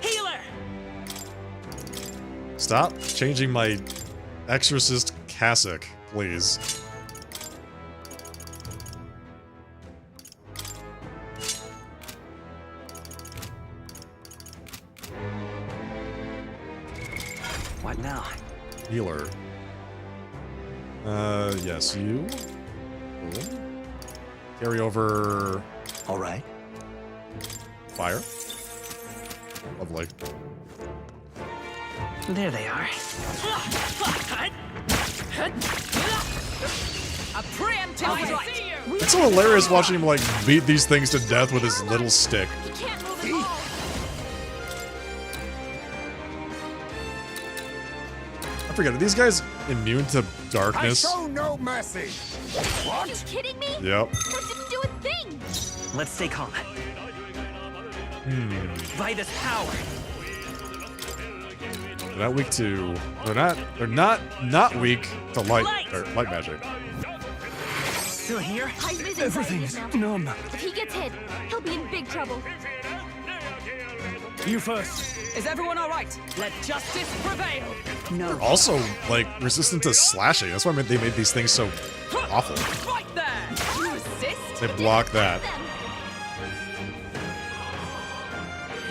S9: Healer!
S1: Stop changing my exorcist cassock, please.
S9: What now?
S1: Healer. Yes, you. Cool. Carry over.
S3: All right.
S1: Fire. Lovely.
S9: There they are.
S7: A preemptive strike.
S1: It's so hilarious watching him like beat these things to death with his little stick.
S10: He can't move at all.
S1: I forget, are these guys immune to darkness?
S6: I show no mercy.
S10: Are you kidding me?
S1: Yep.
S10: That didn't do a thing.
S9: Let's stay calm. By this power.
S1: They're not weak to. They're not weak to light or light magic.
S9: Still here?
S8: Everything's numb.
S10: If he gets hit, he'll be in big trouble.
S8: You first.
S7: Is everyone all right? Let justice prevail. No.
S1: They're also like resistant to slashing. That's why they made these things so awful.
S7: Right there. You resist?
S1: They block that.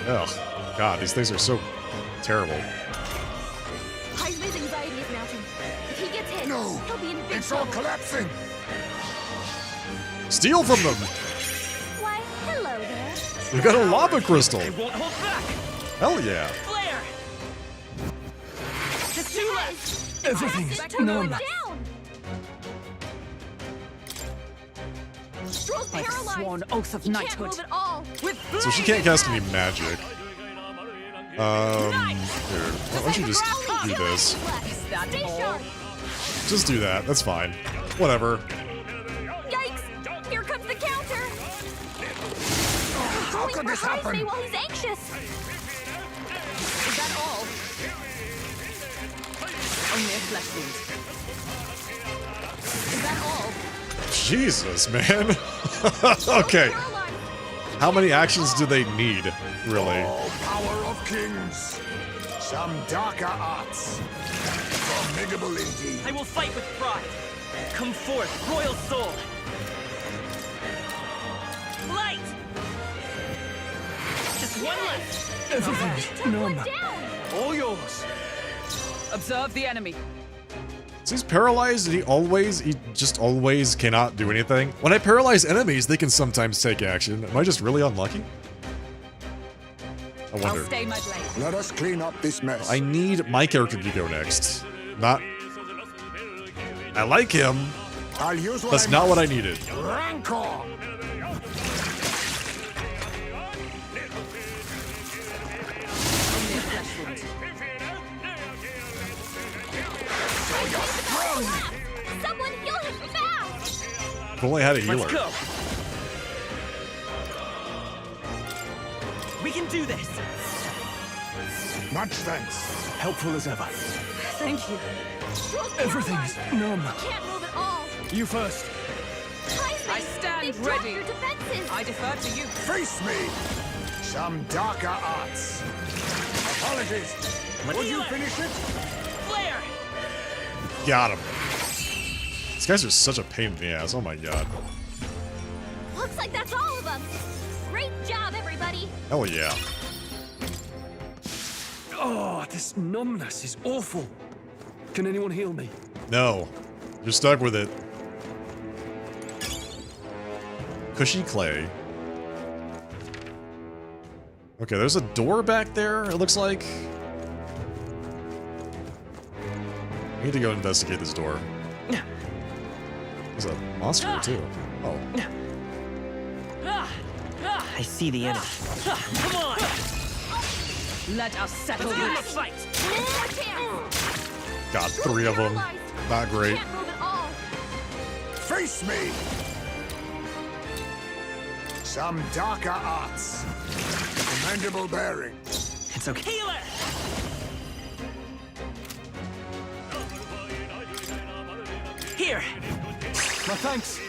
S1: Ugh. God, these things are so terrible.
S10: His anxiety is mounting. If he gets hit,
S6: No.
S10: he'll be in big
S6: It's all
S10: trouble.
S6: collapsing.
S1: Steal from them!
S10: Why, hello there.
S1: We got a lava crystal!
S9: They won't hold back.
S1: Hell yeah!
S9: Flare!
S10: Just two left.
S8: Everything's numb.
S10: Down. Stroll's
S7: I've
S10: paralyzed.
S7: sworn oath of
S10: He can't
S7: knighthood.
S10: move at all.
S7: With
S1: So she can't cast any magic. Here. Why don't you just do this?
S7: that
S10: Stay
S7: all?
S10: sharp.
S1: Just do that, that's fine. Whatever.
S10: Yikes! Here comes the counter.
S6: How could this happen?
S10: While he's anxious.
S7: Is that all? Only a flesh wound. Is that all?
S1: Jesus, man. Okay. How many actions do they need, really?
S6: Oh, power of kings. Some darker arts. Formidable indeed.
S9: I will fight with pride. Come forth, royal soul. Light! Just one left.
S8: Everything's numb.
S9: All yours.
S7: Observe the enemy.
S1: So he's paralyzed and he just always cannot do anything. When I paralyze enemies, they can sometimes take action. Am I just really unlucky? I wonder.
S7: I'll stay my blade.
S6: Let us clean up this mess.
S1: I need my character to go next. Not... I like him.
S6: I'll use what
S1: That's
S6: I
S1: not what I
S6: must.
S1: needed.
S6: Rancor.
S7: Only a flesh wound.
S10: Someone heal him fast.
S1: If only I had a healer.
S9: Let's go. We can do this.
S6: Much thanks.
S8: Helpful as ever.
S7: Thank you.
S10: Stroll's
S8: Everything's
S10: paralyzed.
S8: numb.
S10: Can't move at all.
S8: You first.
S7: I stand
S10: They've dropped
S7: ready.
S10: your defenses.
S7: I defer to you.
S6: Face me. Some darker arts. Apologies. Would you finish it?
S9: Flare!
S1: Got him. These guys are such a pain in the ass. Oh my god.
S10: Looks like that's all of them. Great job, everybody.
S1: Hell yeah.
S8: Oh, this numbness is awful. Can anyone heal me?
S1: No. You're stuck with it. Cushy clay. Okay, there's a door back there, it looks like. I need to go investigate this door. There's a monster here, too. Oh.
S9: I see the enemy. Come on!
S7: Let us settle
S9: Let's
S7: this.
S9: the fight!
S10: More chance.
S1: God, 3 of them. Not great.
S10: Can't move at all.
S6: Face me. Some darker arts. Commendable bearing.
S9: That's okay.
S4: Healer!
S9: Here!
S8: My thanks.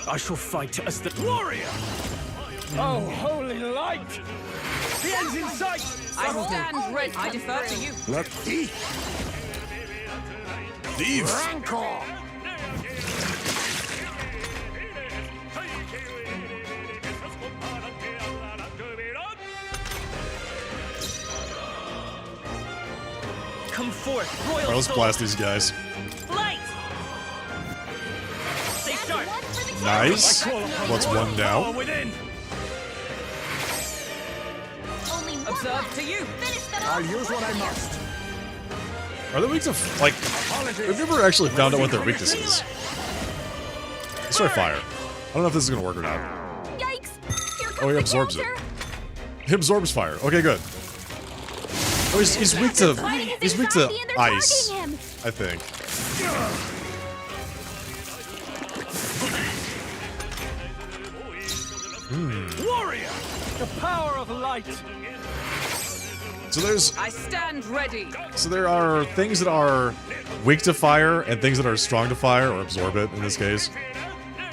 S8: I shall fight as the
S4: Warrior! Oh, holy light! The end's in sight!
S7: I stand ready. I defer to you.
S6: Let thief!
S1: Thieves!
S6: Rancor!
S9: Come forth, royal
S1: Alright, let's
S9: soul.
S1: blast these guys.
S9: Light! Stay sharp.
S1: Nice. What's one down?
S4: Power within!
S10: Only one
S7: Observe
S10: left.
S7: to you.
S10: Finish them
S6: I'll
S10: off.
S6: use what I must.
S1: Are they weak to like? We've never actually found out what their weakness is. Let's try fire. I don't know if this is gonna work or not.
S10: Yikes! Here comes
S1: Oh, he
S10: the
S1: absorbs it.
S10: counter.
S1: He absorbs fire. Okay, good. Oh, he's weak to ice.
S10: Him.
S1: I think.
S4: Warrior! The power of light!
S1: So there's
S7: I stand ready.
S1: so there are things that are weak to fire and things that are strong to fire or absorb it in this case.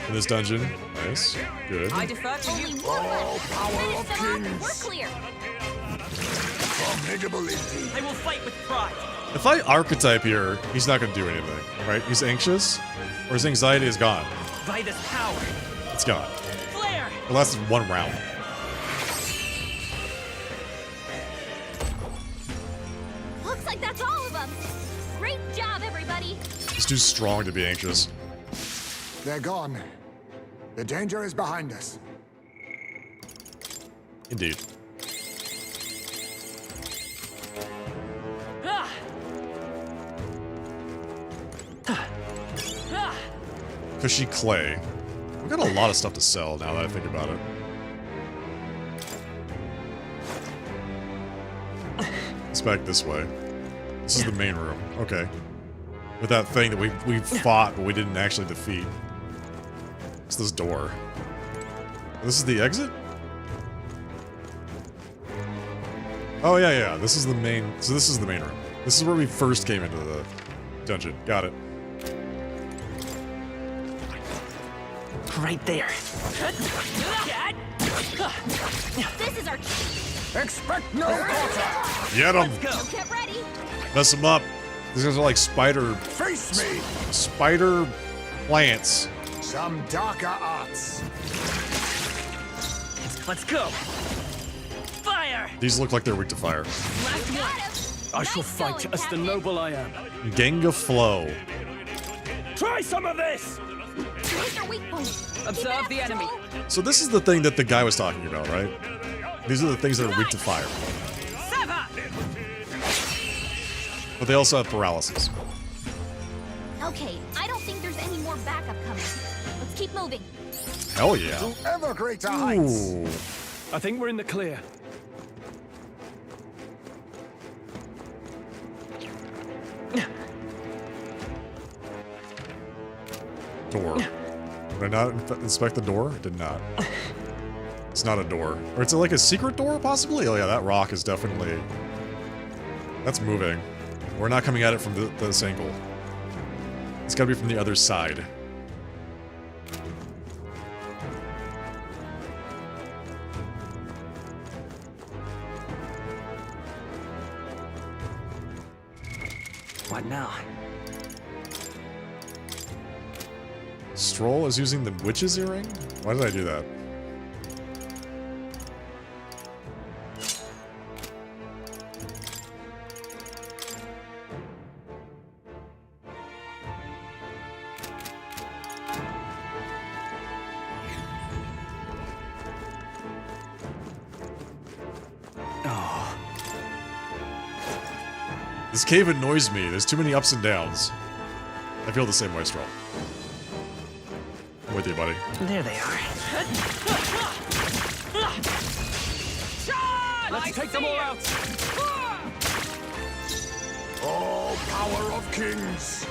S1: In this dungeon. Nice. Good.
S7: I defer to
S10: Only
S7: you.
S10: one left.
S6: Power
S10: Finish
S6: of
S10: them off.
S6: kings.
S10: We're clear.
S6: Formidable indeed.
S9: I will fight with pride.
S1: If I archetype here, he's not gonna do anything, right? He's anxious, or his anxiety is gone.
S9: By this power.
S1: It's gone.
S9: Flare!
S1: It lasted one round.
S10: Looks like that's all of them. Great job, everybody.
S1: He's too strong to be anxious.
S6: They're gone. The danger is behind us.
S1: Indeed.
S9: Ah! Ah!
S1: Cushy clay. We've got a lot of stuff to sell now that I think about it. It's back this way. This is the main room. Okay. With that thing that we fought, but we didn't actually defeat. It's this door. This is the exit? Oh, yeah, yeah. This is the main... So this is the main room. This is where we first came into the dungeon. Got it.
S9: Right there.
S10: This is our
S6: Expect no quarter!
S1: Get him!
S9: Go.
S10: Get ready.
S1: Mess him up. These guys are like spider...
S6: Face me!
S1: Spider plants.
S6: Some darker arts.
S9: Let's go. Fire!
S1: These look like they're weak to fire.
S9: Last
S10: Got
S9: one.
S10: him.
S8: I shall
S10: Nice
S8: fight
S10: going,
S8: as the
S10: Captain.
S8: noble I am.
S1: Genga Flow.
S4: Try some of this!
S10: Here's our weak point.
S7: Observe the enemy.
S1: So this is the thing that the guy was talking about, right? These are the things that are weak to fire.
S7: Sever!
S1: But they also have paralysis.
S10: Okay, I don't think there's any more backup coming. Let's keep moving.
S1: Hell yeah.
S6: To ever greater heights.
S1: Ooh.
S8: I think we're in the clear.
S1: Door. Did I not inspect the door? I did not. It's not a door. Or it's like a secret door, possibly? Oh yeah, that rock is definitely... That's moving. We're not coming at it from this angle. It's gotta be from the other side.
S9: What now?
S1: Stroll is using the witch's earring? Why did I do that? This cave annoys me. There's too many ups and downs. I feel the same way, Stroll. I'm with you, buddy.
S9: There they are.
S4: Let's take them all out!
S6: Oh, power of kings!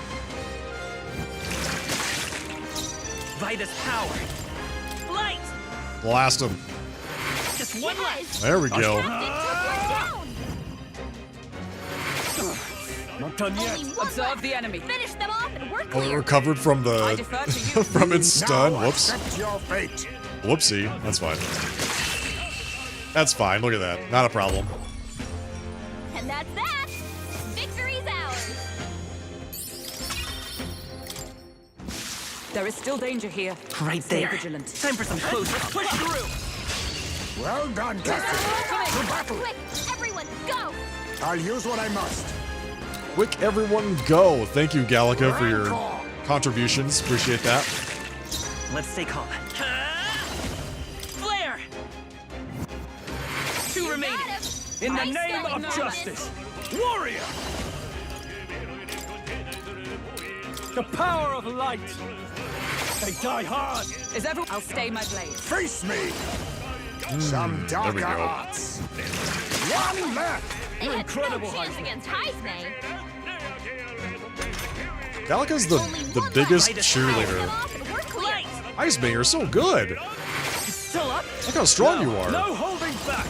S9: By this power. Light!
S1: Blast him.
S9: Just one left.
S1: There we go.
S10: Captain took one down.
S4: Not done yet.
S10: Only one
S7: Observe
S10: left.
S7: the enemy.
S10: Finish them off and we're
S1: Oh, it
S10: clear.
S1: recovered from
S7: I
S1: the
S7: defer to you.
S1: from its stun. Whoops.
S6: Accept your fate.
S1: Whoopsie. That's fine. That's fine. Look at that. Not a problem.
S10: And that's that. Victory's ours.
S7: There is still danger here.
S9: Right
S7: Stay
S9: there.
S7: vigilant.
S9: Time for some close up.
S4: Push through.
S6: Well done, Captain. To battle.
S10: Quick, everyone, go.
S6: I'll use what I must.
S1: Quick, everyone, go! Thank you, Gallica, for your contributions. Appreciate that.
S9: Let's stay calm. Flare! 2 remaining.
S4: In the
S10: Nice
S4: name
S10: going,
S4: of
S10: Norman.
S4: justice, warrior! The power of light. They die hard.
S7: Is everyone? I'll stay my blade.
S6: Face me. Some
S1: there we
S6: darker
S1: go.
S6: arts. One left.
S10: They had
S4: incredible,
S10: no chance against Heisme.
S1: Gallica's the biggest cheerleader.
S10: We're clear.
S1: Heisme, you're so good.
S9: Still up?
S1: Look how strong you are.
S4: No holding back.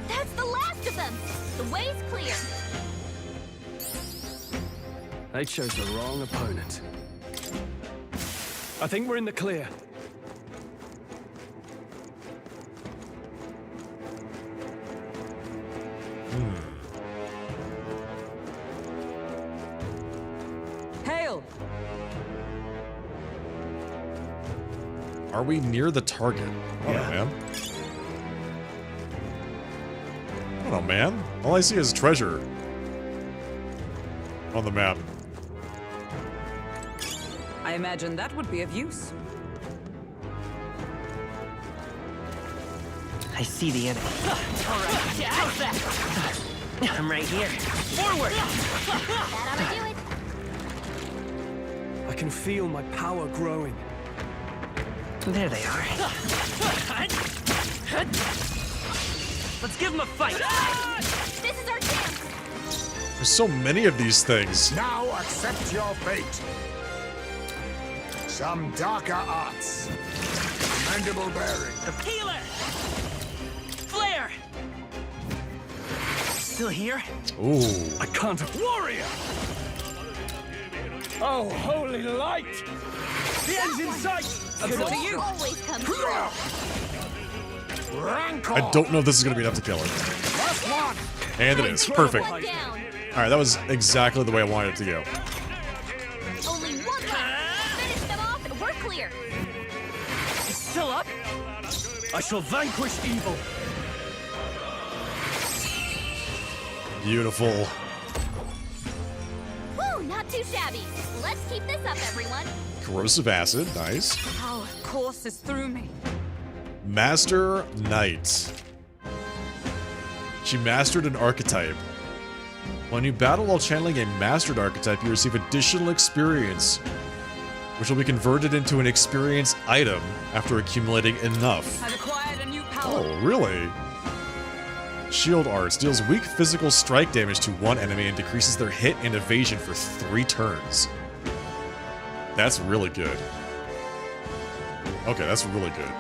S10: That's the last of them. The way's clear.
S8: They chose the wrong opponent. I think we're in the clear.
S7: Hail!
S1: Are we near the target? I don't know, man. I don't know, man. All I see is treasure on the map.
S7: I imagine that would be of use.
S9: I see the enemy.
S10: Alright, how's that?
S9: I'm right here. Forward!
S10: That ought to do it.
S8: I can feel my power growing.
S9: There they are. Let's give them a fight.
S10: This is our chance.
S1: There's so many of these things.
S6: Now accept your fate. Some darker arts. Commendable bearing.
S9: The peeler! Flare! Still here?
S1: Ooh.
S8: I can't.
S4: Warrior! Oh, holy light! The end's in sight!
S7: Observe
S10: It
S7: you.
S10: always comes through.
S6: Rancor.
S1: I don't know if this is going to be enough to kill her.
S6: Last one.
S1: And it is. Perfect.
S10: One down.
S1: Alright, that was exactly the way I wanted it to go.
S10: Only one left. Finish them off and we're clear.
S9: Still up?
S4: I shall vanquish evil.
S1: Beautiful.
S10: Woo, not too shabby. Let's keep this up, everyone.
S1: Corrosive acid. Nice.
S7: Power courses through me.
S1: Master Knight. She mastered an archetype. When you battle while channeling a mastered archetype, you receive additional experience, which will be converted into an experience item after accumulating enough.
S7: I've acquired a new power.
S1: Oh, really? Shield Arts deals weak physical strike damage to one enemy and decreases their hit and evasion for 3 turns. That's really good. Okay, that's really good.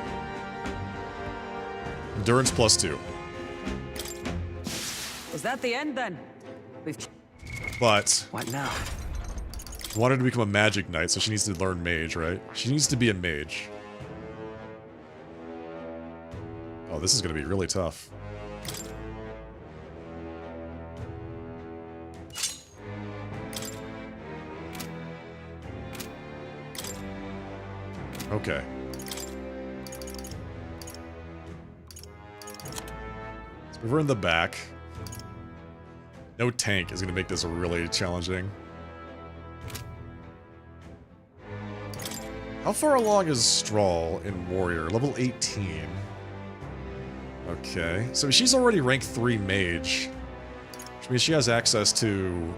S1: Endurance +2.
S7: Is that the end then?
S1: But
S9: What now?
S1: wanted to become a magic knight, so she needs to learn mage, right? She needs to be a mage. Oh, this is going to be really tough. Okay. Let's move her in the back. No tank is going to make this really challenging. How far along is Strahl in Warrior? Level 18. Okay. So she's already rank 3 mage. Which means she has access to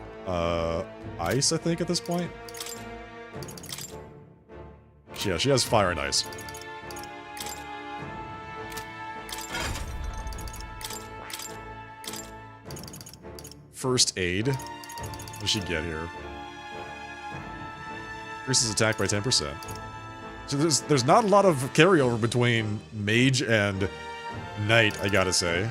S1: ice, I think, at this point. Yeah, she has fire and ice. First aid. What does she get here? Increases attack by 10%. So there's not a lot of carryover between mage and knight, I gotta say.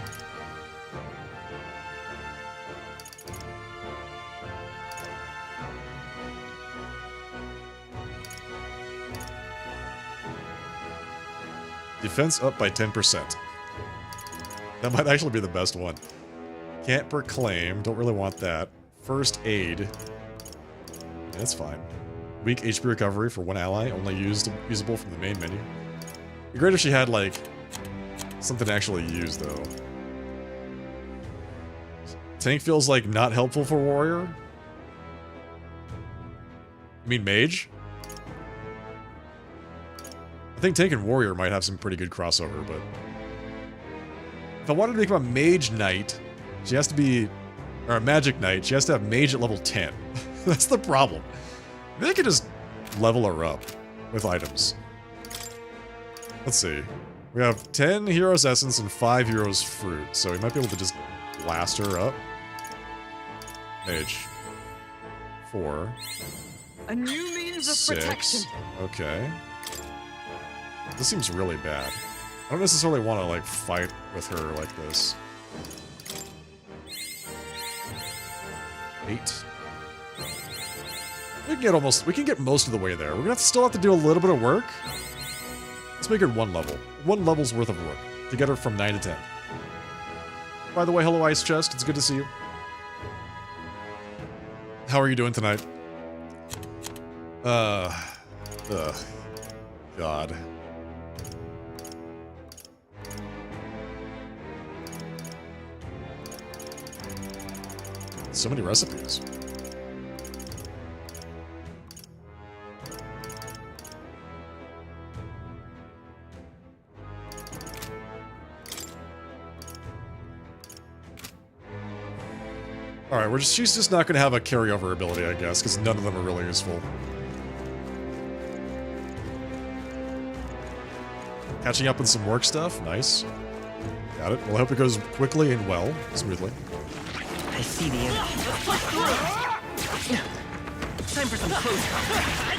S1: Defense up by 10%. That might actually be the best one. Can't proclaim. Don't really want that. First aid. That's fine. Weak HP recovery for one ally. Only usable from the main menu. It'd be great if she had, like, something to actually use, though. Tank feels, like, not helpful for warrior? You mean mage? I think tank and warrior might have some pretty good crossover, but... If I wanted to become a mage knight, she has to be... Or a magic knight, she has to have mage at level 10. That's the problem. Maybe I could just level her up with items. Let's see. We have 10 heroes essence and 5 heroes fruit, so we might be able to just blast her up. Mage. 4.
S7: A new means of protection.
S1: 6. Okay. This seems really bad. I don't necessarily want to, like, fight with her like this. 8. We can get most of the way there. We're gonna still have to do a little bit of work. Let's make it 1 level. 1 level's worth of work to get her from 9 to 10. By the way, hello Ice Chest. It's good to see you. How are you doing tonight? God. So many recipes. Alright, she's just not gonna have a carryover ability, I guess, because none of them are really useful. Catching up on some work stuff, nice. Got it. Well, I hope it goes quickly and well, smoothly.
S9: I see the enemy. Time for some close combat.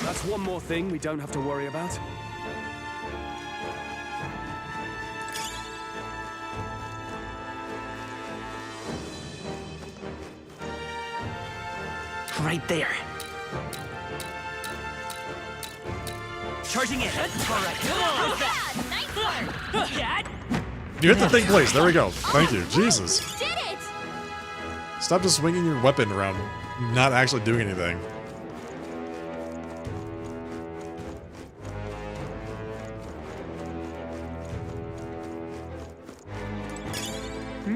S8: That's one more thing we don't have to worry about.
S9: Right there. Charging in. All right.
S1: You hit the thing, please. There we go. Thank you. Jesus.
S10: Did it!
S1: Stop just swinging your weapon around, not actually doing anything.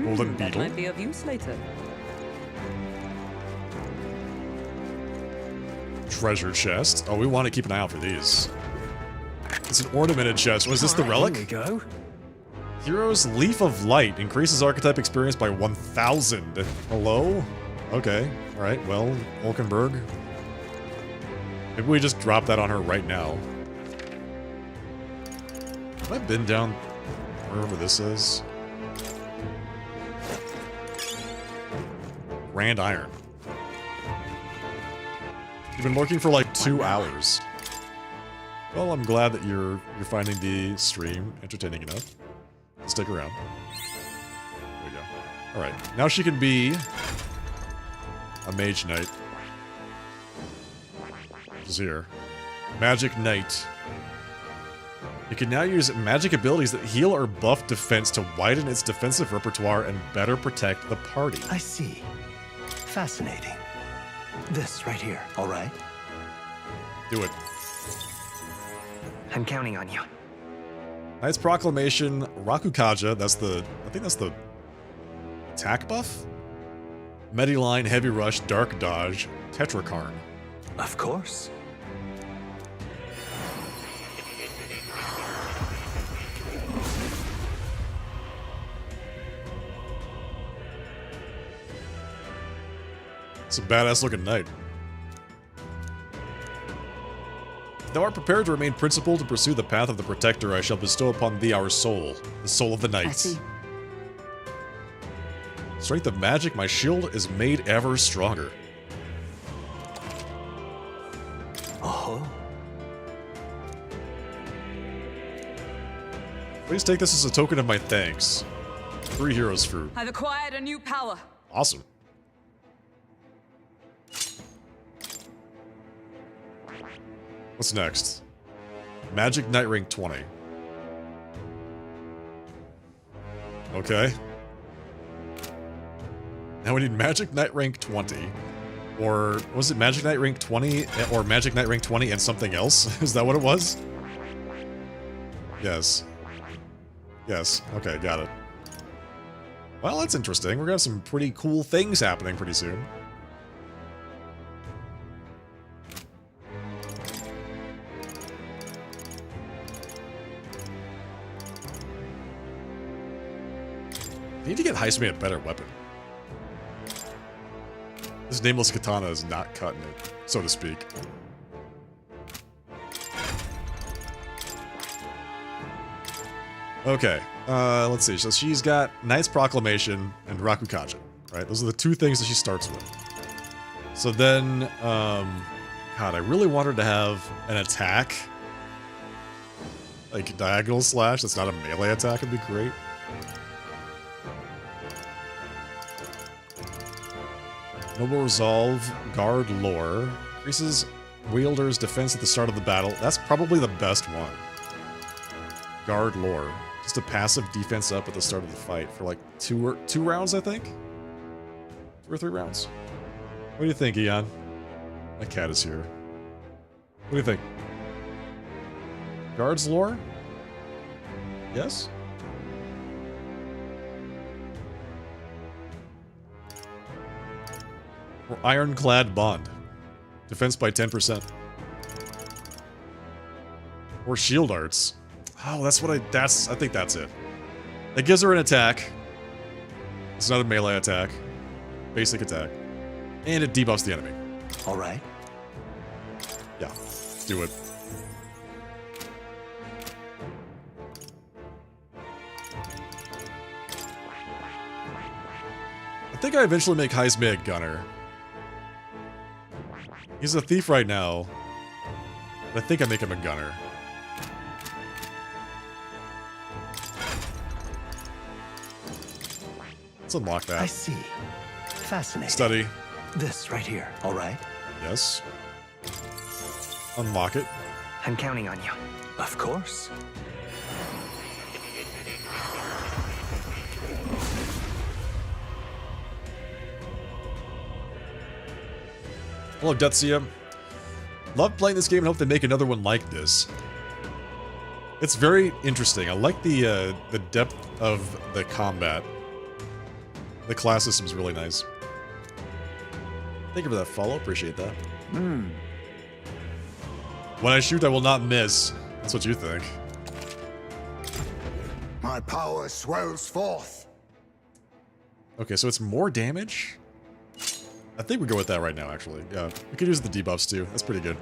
S1: Golden
S7: That
S1: beetle.
S7: might be of use later.
S1: Treasure chest. Oh, we want to keep an eye out for these. It's an ornamented chest. Was this the relic?
S8: Here we go.
S1: Hero's Leaf of Light increases archetype experience by 1,000. Hello? Okay. Alright, well, Olkenberg. Maybe we just drop that on her right now. Have I been down wherever this is? Grand Iron. You've been looking for like 2 hours. Well, I'm glad that you're finding the stream entertaining enough. Stick around. There we go. Alright, now she can be a mage knight. Which is here. Magic Knight. You can now use magic abilities that heal or buff defense to widen its defensive repertoire and better protect the party.
S3: I see. Fascinating. This right here, all right?
S1: Do it.
S9: I'm counting on you.
S1: Knight's Proclamation, Rakukaja, I think that's the attack buff? Mediline, Heavy Rush, Dark Dodge, Tetrakarn.
S3: Of course.
S1: It's a badass looking knight. Thou art prepared to remain principled to pursue the path of the Protector. I shall bestow upon thee our soul, the soul of the knight.
S7: I see.
S1: Strength of magic, my shield is made ever stronger.
S3: Oh.
S1: Please take this as a token of my thanks. 3 heroes fruit.
S7: I've acquired a new power.
S1: Awesome. What's next? Magic Knight rank 20. Okay. Now we need Magic Knight rank 20. Or was it Magic Knight rank 20 or Magic Knight rank 20 and something else? Is that what it was? Yes. Yes. Okay, got it. Well, that's interesting. We're gonna have some pretty cool things happening pretty soon. I need to get Heisme a better weapon. This nameless katana is not cutting it, so to speak. Okay, let's see. So she's got Knight's Proclamation and Rakukajin, right? Those are the 2 things that she starts with. So then, God, I really want her to have an attack. Like diagonal slash, that's not a melee attack, would be great. Noble Resolve, Guard Lore. Increases wielder's defense at the start of the battle. That's probably the best one. Guard Lore. Just a passive defense up at the start of the fight for like 2 rounds, I think? 2 or 3 rounds. What do you think, Eon? My cat is here. What do you think? Guard's Lore? Yes? Or Ironclad Bond. Defense by 10%. Or Shield Arts. Oh, that's what I think that's it. It gives her an attack. It's not a melee attack. Basic attack. And it debuffs the enemy.
S3: Alright.
S1: Yeah, do it. I think I eventually make Heisme a gunner. He's a thief right now. But I think I make him a gunner. Let's unlock that.
S3: I see. Fascinating.
S1: Study.
S3: This right here, all right?
S1: Yes. Unlock it.
S9: I'm counting on you.
S3: Of course.
S1: Hello, Detsia. Love playing this game and hope they make another one like this. It's very interesting. I like the depth of the combat. The class system's really nice. Thank you for that follow. Appreciate that. When I shoot, I will not miss. That's what you think.
S6: My power swells forth.
S1: Okay, so it's more damage? I think we go with that right now, actually. Yeah, we could use the debuffs too. That's pretty good.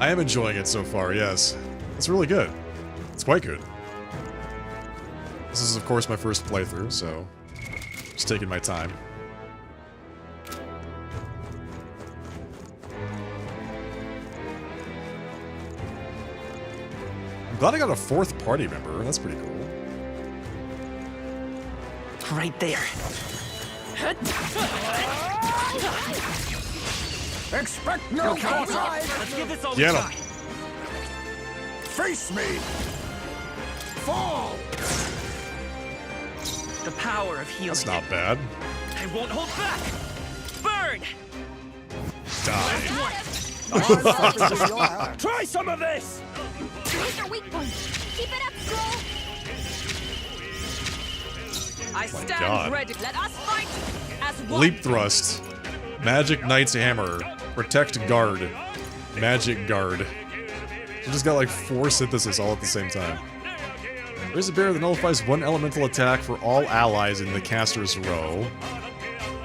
S1: I am enjoying it so far, yes. It's really good. It's quite good. This is, of course, my first playthrough, so just taking my time. I'm glad I got a 4th party member. That's pretty cool.
S9: Right there.
S6: Expect no quarter!
S9: Let's give this all
S1: Get
S9: we
S1: him.
S9: got.
S6: Face me! Fall!
S9: The power of healing.
S1: That's not bad.
S9: I won't hold back. Burn.
S1: Die.
S4: Try some of this!
S10: Here's your weak point. Keep it up, Scroll.
S7: I
S1: my
S7: stand
S1: God.
S7: ready. Let us fight as one.
S1: Leap thrust. Magic Knight's Hammer. Protect Guard. Magic Guard. She just got like 4 synthesis all at the same time. Raise a bear that nullifies 1 elemental attack for all allies in the caster's row.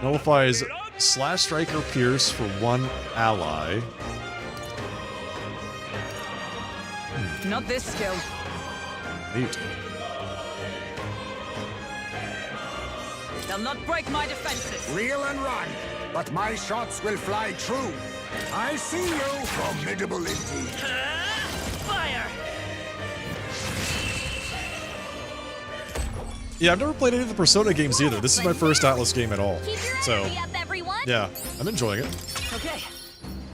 S1: Nullifies Slash Strike or Pierce for 1 ally.
S7: Not this skill.
S1: Neat.
S4: They'll not break my defenses.
S6: Reel and run, but my shots will fly true. I see you. Formidable indeed.
S9: Fire!
S1: Yeah, I've never played any of the Persona games either. This is my first Atlas game at all. So,
S10: Up, everyone.
S1: yeah, I'm enjoying it.
S9: Okay.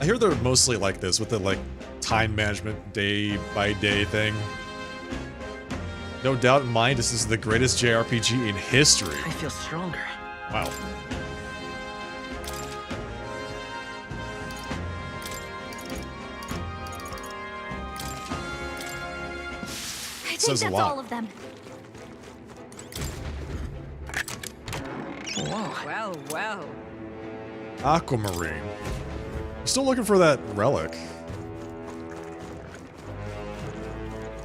S1: I hear they're mostly like this with the like time management day by day thing. No doubt in mind, this is the greatest JRPG in history.
S9: I feel stronger.
S1: Wow.
S5: I think
S1: Says a
S5: that's
S1: lot.
S5: all of them.
S9: Whoa.
S7: Well, well.
S1: Aquamarine. I'm still looking for that relic.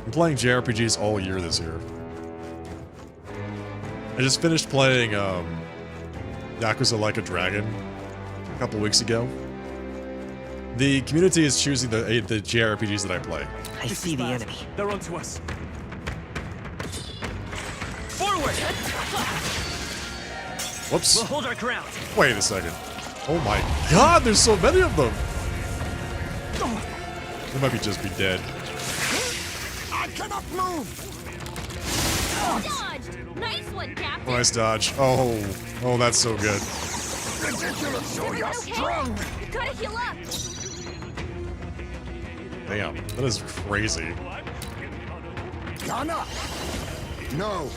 S1: I'm playing JRPGs all year this year. I just finished playing Yakuza Like a Dragon a couple weeks ago. The community is choosing the JRPGs that I play.
S9: I see the enemy.
S8: They're onto us.
S9: Forward!
S1: Whoops.
S9: We'll hold our ground.
S1: Wait a second. Oh my god, there's so many of them! They might just be dead.
S6: I cannot move.
S10: Dodged. Nice one, Captain.
S1: Nice dodge. Oh, that's so good.
S6: Ridiculous. So you're
S10: Okay.
S6: strong.
S10: Gotta heal up.
S1: Damn, that is crazy.
S6: Gunner. No.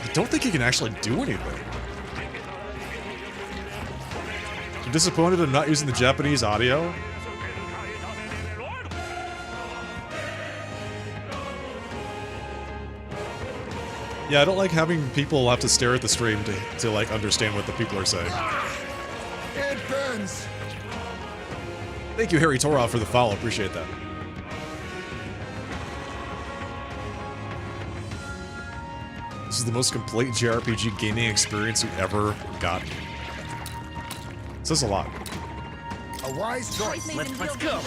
S1: I don't think he can actually do anything. I'm disappointed I'm not using the Japanese audio. Yeah, I don't like having people have to stare at the stream to like understand what the people are saying.
S6: It burns.
S1: Thank you, Harry Torov, for the follow. Appreciate that. This is the most complete JRPG gaming experience you've ever gotten. Says a lot.
S6: A wise choice.
S9: Let's go.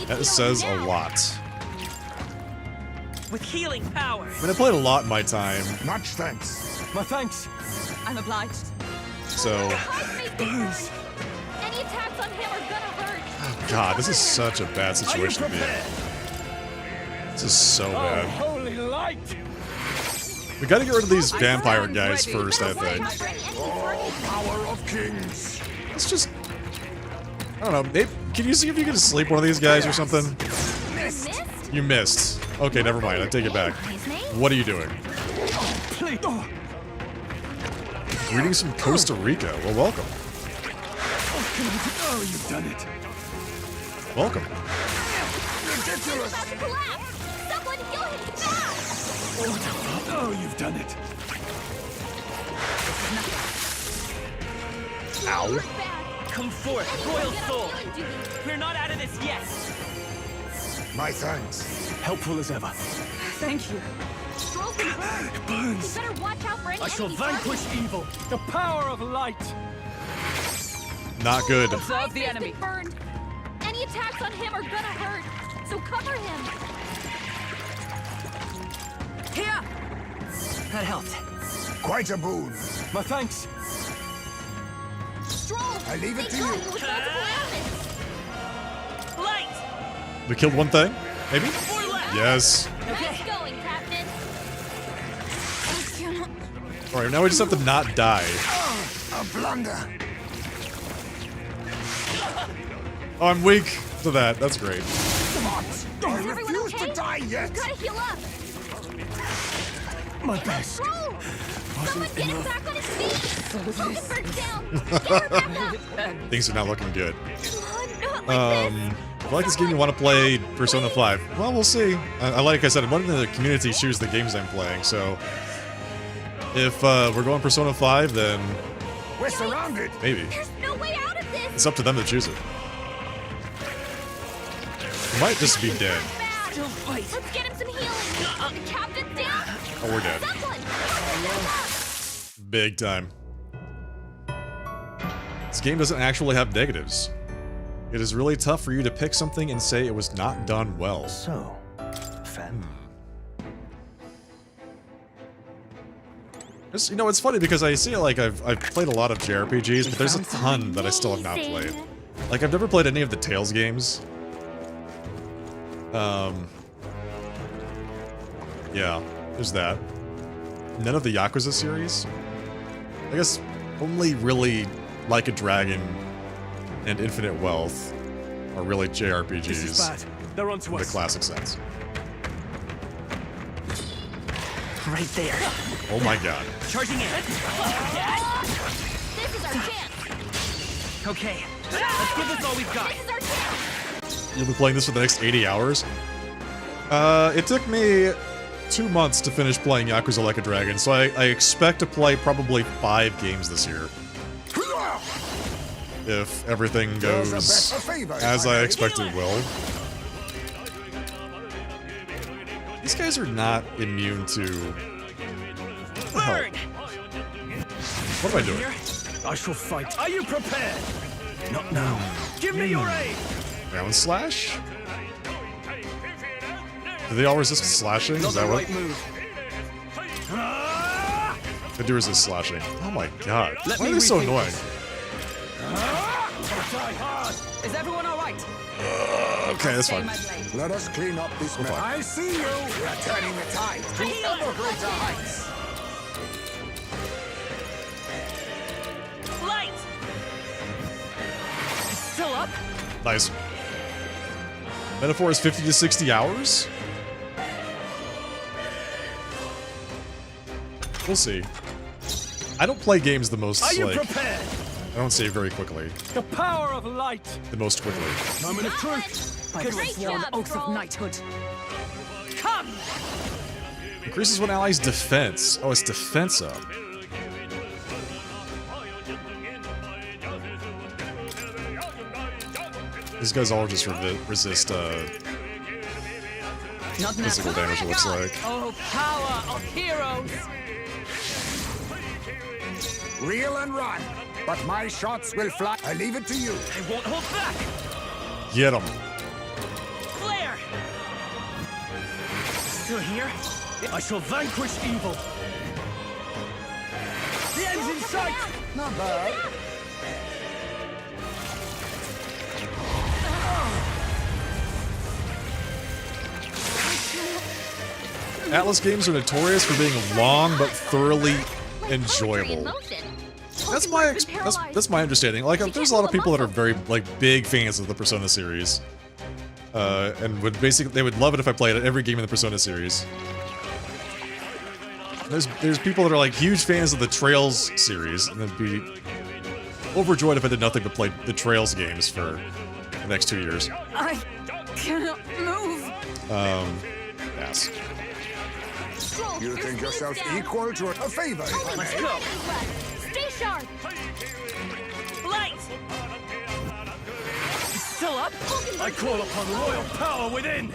S1: That says a lot.
S9: With healing power.
S1: I mean, I played a lot in my time,
S6: Much thanks.
S8: My thanks.
S7: I'm obliged.
S1: so...
S8: Burns.
S10: Any attacks on him are gonna hurt.
S1: Oh god, this is such a bad situation to be in. This is so bad.
S8: Holy light!
S1: We gotta get rid of these vampire guys first, I think.
S6: Oh, power of kings.
S1: Let's just... I don't know, maybe, can you see if you can sleep one of these guys or something?
S10: Missed?
S1: You missed. Okay, never mind, I take it back. What are you doing?
S8: Please.
S1: Greetings from Costa Rica. Well, welcome.
S8: Oh, you've done it.
S1: Welcome.
S6: Ridiculous.
S10: About to collapse. Someone heal him fast.
S8: Oh, you've done it.
S1: Ow.
S10: You're bad.
S9: Come forth, royal soul. We're not out of this yet.
S6: My thanks.
S8: Helpful as ever.
S7: Thank you.
S10: Stroll's been burned.
S8: It
S10: You
S8: burns.
S10: better watch out for any
S8: I shall
S10: enemies
S8: vanquish evil. The power of light.
S1: Not good.
S7: Observe the
S10: He's
S7: enemy.
S10: been burned. Any attacks on him are gonna hurt. So cover him.
S7: Here!
S9: That helped.
S6: Quite a boon.
S8: My thanks.
S10: Stroll.
S6: I leave it to
S10: They got
S6: you.
S10: with multiple elements.
S9: Light!
S1: We killed one thing? Maybe?
S9: Four left!
S1: Yes.
S10: Nice going, Captain.
S1: Alright, now we just have to not die.
S6: A blunder.
S1: Oh, I'm weak to that. That's great.
S6: What? I
S10: Is everyone
S6: refuse
S10: okay?
S6: to die yet.
S10: Gotta heal up.
S8: My best.
S10: Stroll. Someone get him back on his feet. Hulkenberg's down. Get her back up.
S1: Things are not looking good.
S10: Not like this.
S1: If you like this game, you want to play Persona 5. Well, we'll see. Like I said, I'm letting the community choose the games I'm playing, so... If we're going Persona 5, then
S6: We're surrounded.
S1: maybe.
S10: There's no way out of this.
S1: It's up to them to choose it. We might just be dead.
S10: Still fight. Let's get him some healing. The captain's down.
S1: Oh, we're dead.
S10: Someone, step up.
S1: Big time. This game doesn't actually have negatives. It is really tough for you to pick something and say it was not done well.
S3: So, Fen.
S1: You know, it's funny because I see like I've played a lot of JRPGs, but there's a ton that I still have not played. Like I've never played any of the Tales games. Yeah, there's that. None of the Yakuza series. I guess only really Like a Dragon and Infinite Wealth are really JRPGs
S8: This is bad. They're onto
S1: in the
S8: us.
S1: classic sense.
S9: Right there.
S1: Oh my god.
S9: Charging in.
S10: This is our chance.
S9: Okay, let's give this all we've got.
S10: This is our chance.
S1: You'll be playing this for the next 80 hours? It took me 2 months to finish playing Yakuza Like a Dragon, so I expect to play probably 5 games this year. If everything goes as I expect it will. These guys are not immune to... What the hell? What am I doing?
S8: I shall fight. Are you prepared? Not now. Give me your aid.
S1: Round slash? Do they all resist slashing? Is that what? They do resist slashing. Oh my god. Why are they so annoying?
S7: Is everyone all right?
S1: Okay, that's fine.
S6: Let us clean up this mess. I see you. We are turning the tide to ever greater heights.
S10: Light!
S7: Still up?
S1: Nice. Metaphor is 50 to 60 hours? We'll see. I don't play games the most,
S8: Are you
S1: like...
S8: prepared?
S1: I don't save very quickly.
S8: The power of light.
S1: The most quickly.
S8: Moment of truth.
S7: By the sworn oath of knighthood.
S10: Come!
S1: Increases one ally's defense. Oh, it's defense up. These guys all just resist physical damage, it looks like.
S7: Oh, power of heroes!
S6: Reel and run, but my shots will fly. I leave it to you.
S9: I won't hold back.
S1: Get him.
S10: Flare!
S9: Still here?
S8: I shall vanquish evil. The end's in sight.
S6: Not bad.
S1: Atlas games are notorious for being long but thoroughly enjoyable. That's my understanding. Like, there's a lot of people that are very big fans of the Persona series, and they would love it if I played every game in the Persona series. There's people that are like huge fans of the Trails series, and they'd be overjoyed if I did nothing but play the Trails games for the next 2 years.
S7: I cannot move.
S1: Yes.
S6: You think yourself equal to a favor?
S10: Let's go. Stay sharp. Light.
S7: Still up?
S8: I call upon royal power within.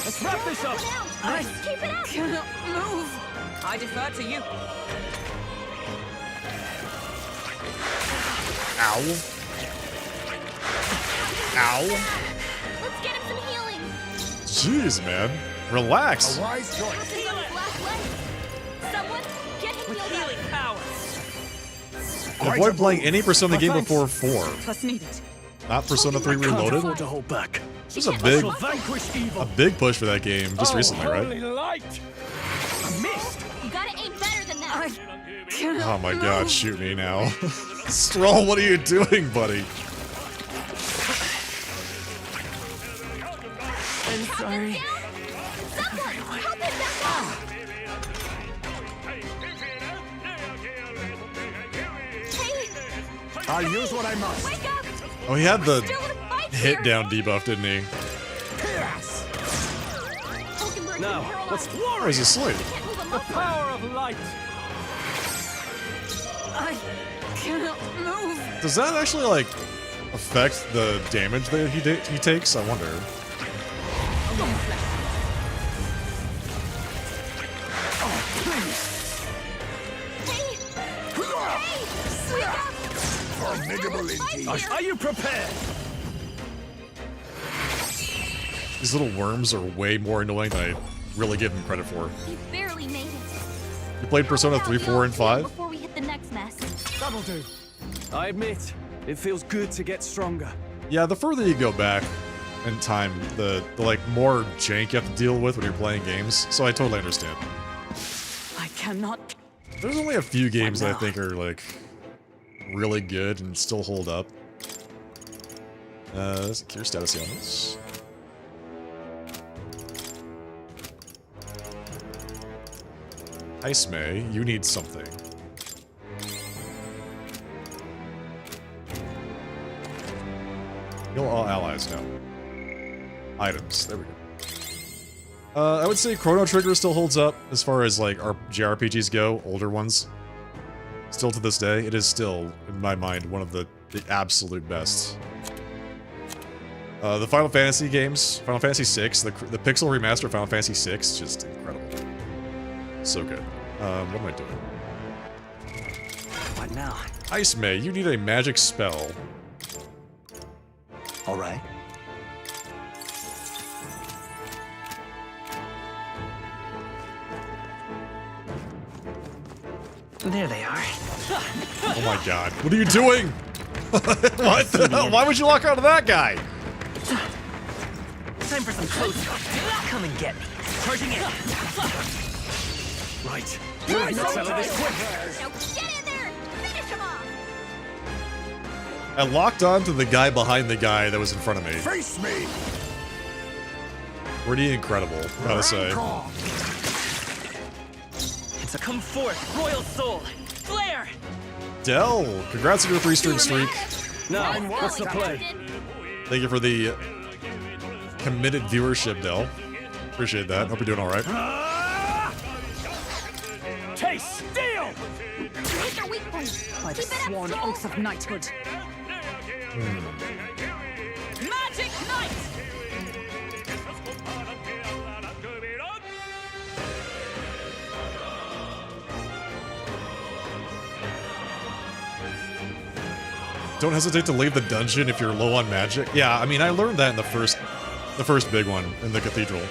S8: Let's wrap this up.
S7: I
S10: Keep it up.
S7: cannot move. I defer to you.
S1: Ow. Ow.
S10: Let's get him some healing.
S1: Jeez, man. Relax.
S6: A wise choice.
S10: Captain's on his last leg. Someone, get him healed up.
S9: Power.
S1: Avoid playing any Persona game before 4.
S7: Plus needed.
S1: Not Persona 3 Reloaded.
S8: To hold back.
S1: There's a
S8: Vanquish evil.
S1: big push for that game just recently,
S8: holy
S1: right?
S8: light. I missed.
S10: You gotta aim better than that.
S1: Oh my god, shoot me now. Stroll, what are you doing, buddy?
S7: I'm sorry.
S10: Someone, help him back up. Hey,
S6: I'll use what I must.
S10: wake up.
S1: Oh, he had the
S10: Still in a fight
S1: hit
S10: here.
S1: down debuff, didn't he?
S10: Hulkenberg's
S8: Now,
S10: been
S8: let's
S10: paralyzed.
S1: Or he's asleep.
S10: Can't move a
S8: The
S10: muscle.
S8: power of light.
S7: I cannot move.
S1: Does that actually, like, affect the damage that he takes? I wonder.
S6: Formidable indeed.
S8: Are you prepared?
S1: These little worms are way more annoying than I really give them credit for.
S10: You barely made it.
S1: You played Persona 3, 4, and 5?
S10: Before we hit the next mess.
S8: That'll do. I admit, it feels good to get stronger.
S1: Yeah, the further you go back in time, the like more jank you have to deal with when you're playing games. So I totally understand.
S7: I cannot.
S1: There's only a few games that I think are like really good and still hold up. Secure status on this. Ice May, you need something. Kill all allies now. Items, there we go. I would say Chrono Trigger still holds up as far as like our JRPGs go, older ones. Still to this day, it is still, in my mind, one of the absolute best. The Final Fantasy games, Final Fantasy VI, the pixel remaster of Final Fantasy VI, just incredible. So good. What am I doing?
S9: What now?
S1: Ice May, you need a magic spell.
S3: Alright.
S9: There they are.
S1: Oh my god. What are you doing? What the hell? Why would you lock onto that guy?
S9: Time for some close. Come and get me. Charging in. Right.
S10: Now get in there! Finish him off!
S1: I locked onto the guy behind the guy that was in front of me.
S6: Face me!
S1: Pretty incredible, gotta say.
S9: It's a come forth, royal soul. Flare!
S1: Dell, congrats on your 3-string streak.
S8: Now, what's the play?
S1: Thank you for the committed viewership, Dell. Appreciate that. Hope you're doing alright.
S4: Taste steel!
S10: Hit your weak point.
S7: By the sworn oath of knighthood.
S10: Magic Knight!
S1: Don't hesitate to leave the dungeon if you're low on magic. Yeah, I mean, I learned that in the first big one in the cathedral.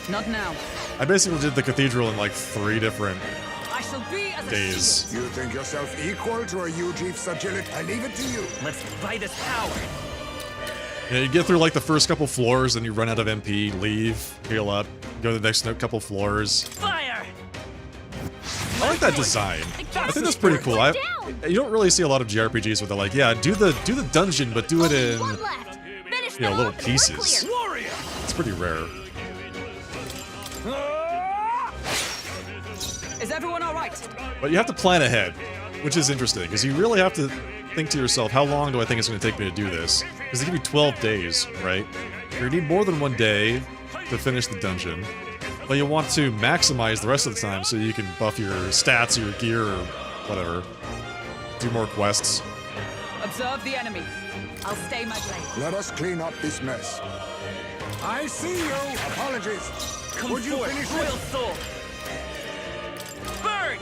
S7: Not now.
S1: I basically did the cathedral in like 3 different
S7: I shall be as
S1: days.
S6: You think yourself equal to a Ujief Sagilit? I leave it to you.
S9: Let's buy this power.
S1: Yeah, you get through like the first couple floors, then you run out of MP, leave, heal up, go to the next couple floors.
S9: Fire!
S1: I like that design. I think that's pretty cool. You don't really see a lot of JRPGs where they're like, yeah, do the dungeon, but do it in little pieces. It's pretty rare.
S7: Is everyone all right?
S1: But you have to plan ahead, which is interesting, because you really have to think to yourself, how long do I think it's going to take me to do this? Because they give you 12 days, right? You need more than 1 day to finish the dungeon, but you want to maximize the rest of the time so you can buff your stats or your gear or whatever. Do more quests.
S7: Observe the enemy. I'll stay my blade.
S6: Let us clean up this mess. I see you. Apologies.
S9: Come
S6: Would you
S9: forth,
S6: finish
S9: royal
S6: it?
S9: soul. Burn!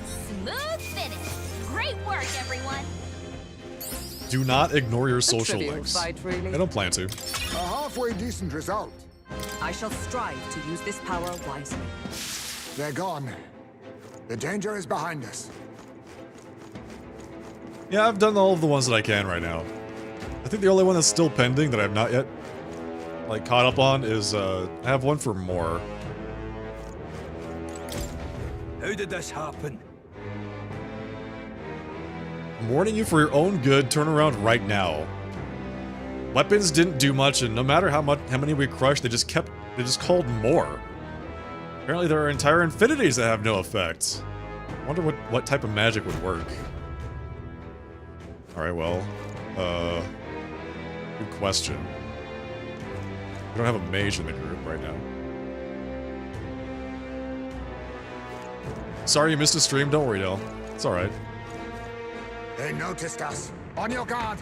S10: Smooth finish. Great work, everyone.
S1: Do not ignore your social
S7: trivial
S1: links.
S7: fight, really.
S1: I don't plan to.
S6: A halfway decent result.
S7: I shall strive to use this power wisely.
S6: They're gone. The danger is behind us.
S1: Yeah, I've done all of the ones that I can right now. I think the only one that's still pending that I've not yet like caught up on is I have one for more.
S16: How did this happen?
S1: I'm warning you for your own good, turn around right now. Weapons didn't do much, and no matter how many we crushed, they just called more. Apparently there are entire infinities that have no effect. I wonder what type of magic would work. Alright, well, good question. We don't have a mage in the group right now. Sorry you missed a stream, don't worry, Del. It's alright.
S6: They noticed us. On your guard.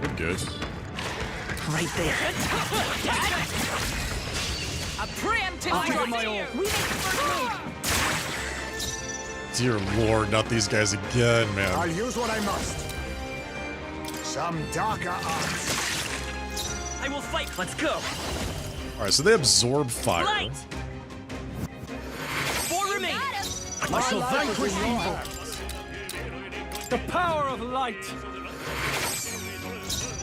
S1: We're good.
S9: Right there.
S7: A preemptive
S9: my own.
S7: We make the first move.
S1: Dear lord, not these guys again, man.
S6: I'll use what I must. Some darker arts.
S9: I will fight. Let's go.
S1: Alright, so they absorb fire.
S9: Light. 4 remain.
S4: I shall vanquish evil. The power of light.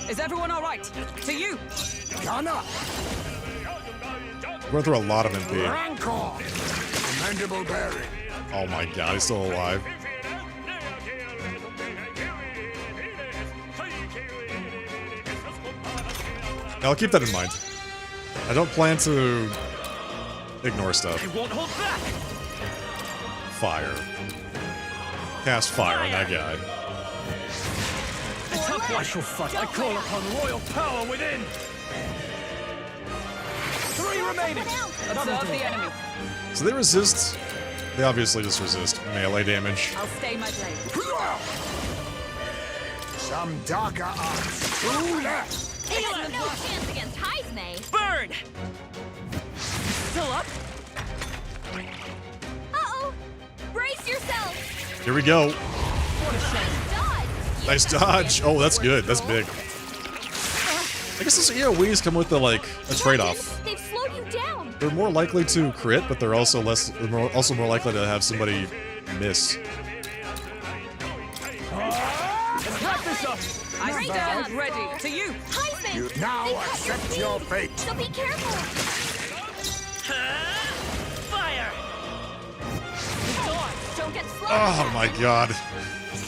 S7: Is everyone all right? To you.
S6: Gunner.
S1: Going through a lot of MP.
S6: Rancor. Commendable bearing.
S1: Oh my god, he's still alive. I'll keep that in mind. I don't plan to ignore stuff.
S9: I won't hold back.
S1: Fire. Cast fire on that guy.
S4: The tough one shall fight. I call upon royal power within. 3 remaining.
S7: Observe the enemy.
S1: So they resist. They obviously just resist melee damage.
S7: I'll stay my blade.
S6: Some darker arts. True that.
S10: He has no chance against Heisme.
S9: Burn.
S10: Still up? Uh-oh. Brace yourself.
S1: Here we go.
S10: Dodge.
S1: Nice dodge. Oh, that's good. That's big. I guess those AoEs come with a trade-off.
S10: They've slowed you down.
S1: They're more likely to crit, but they're also more likely to have somebody miss.
S4: Let's wrap this up.
S7: I stand ready. To you.
S10: Heisman.
S6: You now accept your fate.
S10: So be careful.
S9: Fire.
S10: Don't get slowed.
S1: Oh my god.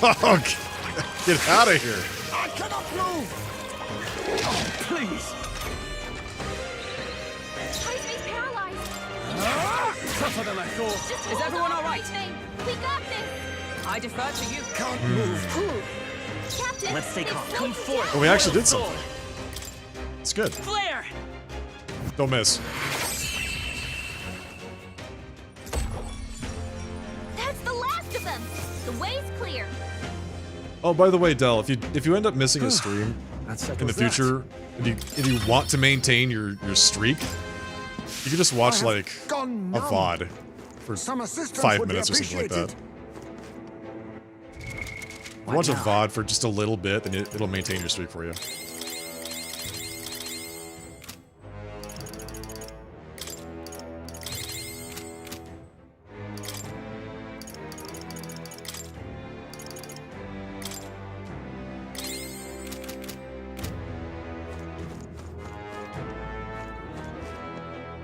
S1: Oh, get out of here.
S6: I cannot move.
S4: Please.
S10: Heisman's paralyzed.
S4: Tougher than I thought.
S10: Just
S7: Is
S10: hold
S7: everyone
S10: on,
S7: all right?
S10: Heisman. We got this.
S7: I defer to you.
S6: Can't move.
S10: Captain.
S9: Let's stay
S10: they've
S9: calm.
S10: slowed
S9: Come
S10: you
S9: forth.
S10: down.
S1: Oh, we actually did
S9: Royal
S1: something. It's good.
S9: Flare.
S1: Don't miss.
S10: That's the last of them. The way's clear.
S1: Oh, by the way, Del, if you end up missing a stream in the
S8: settles
S1: future, and you want to maintain your streak, you can just watch like a
S6: gone numb.
S1: VOD for
S6: Some assistance
S1: 5
S6: would be
S1: minutes or something like that.
S6: appreciated.
S1: If you watch a VOD for just a little bit, then it'll maintain your streak for you.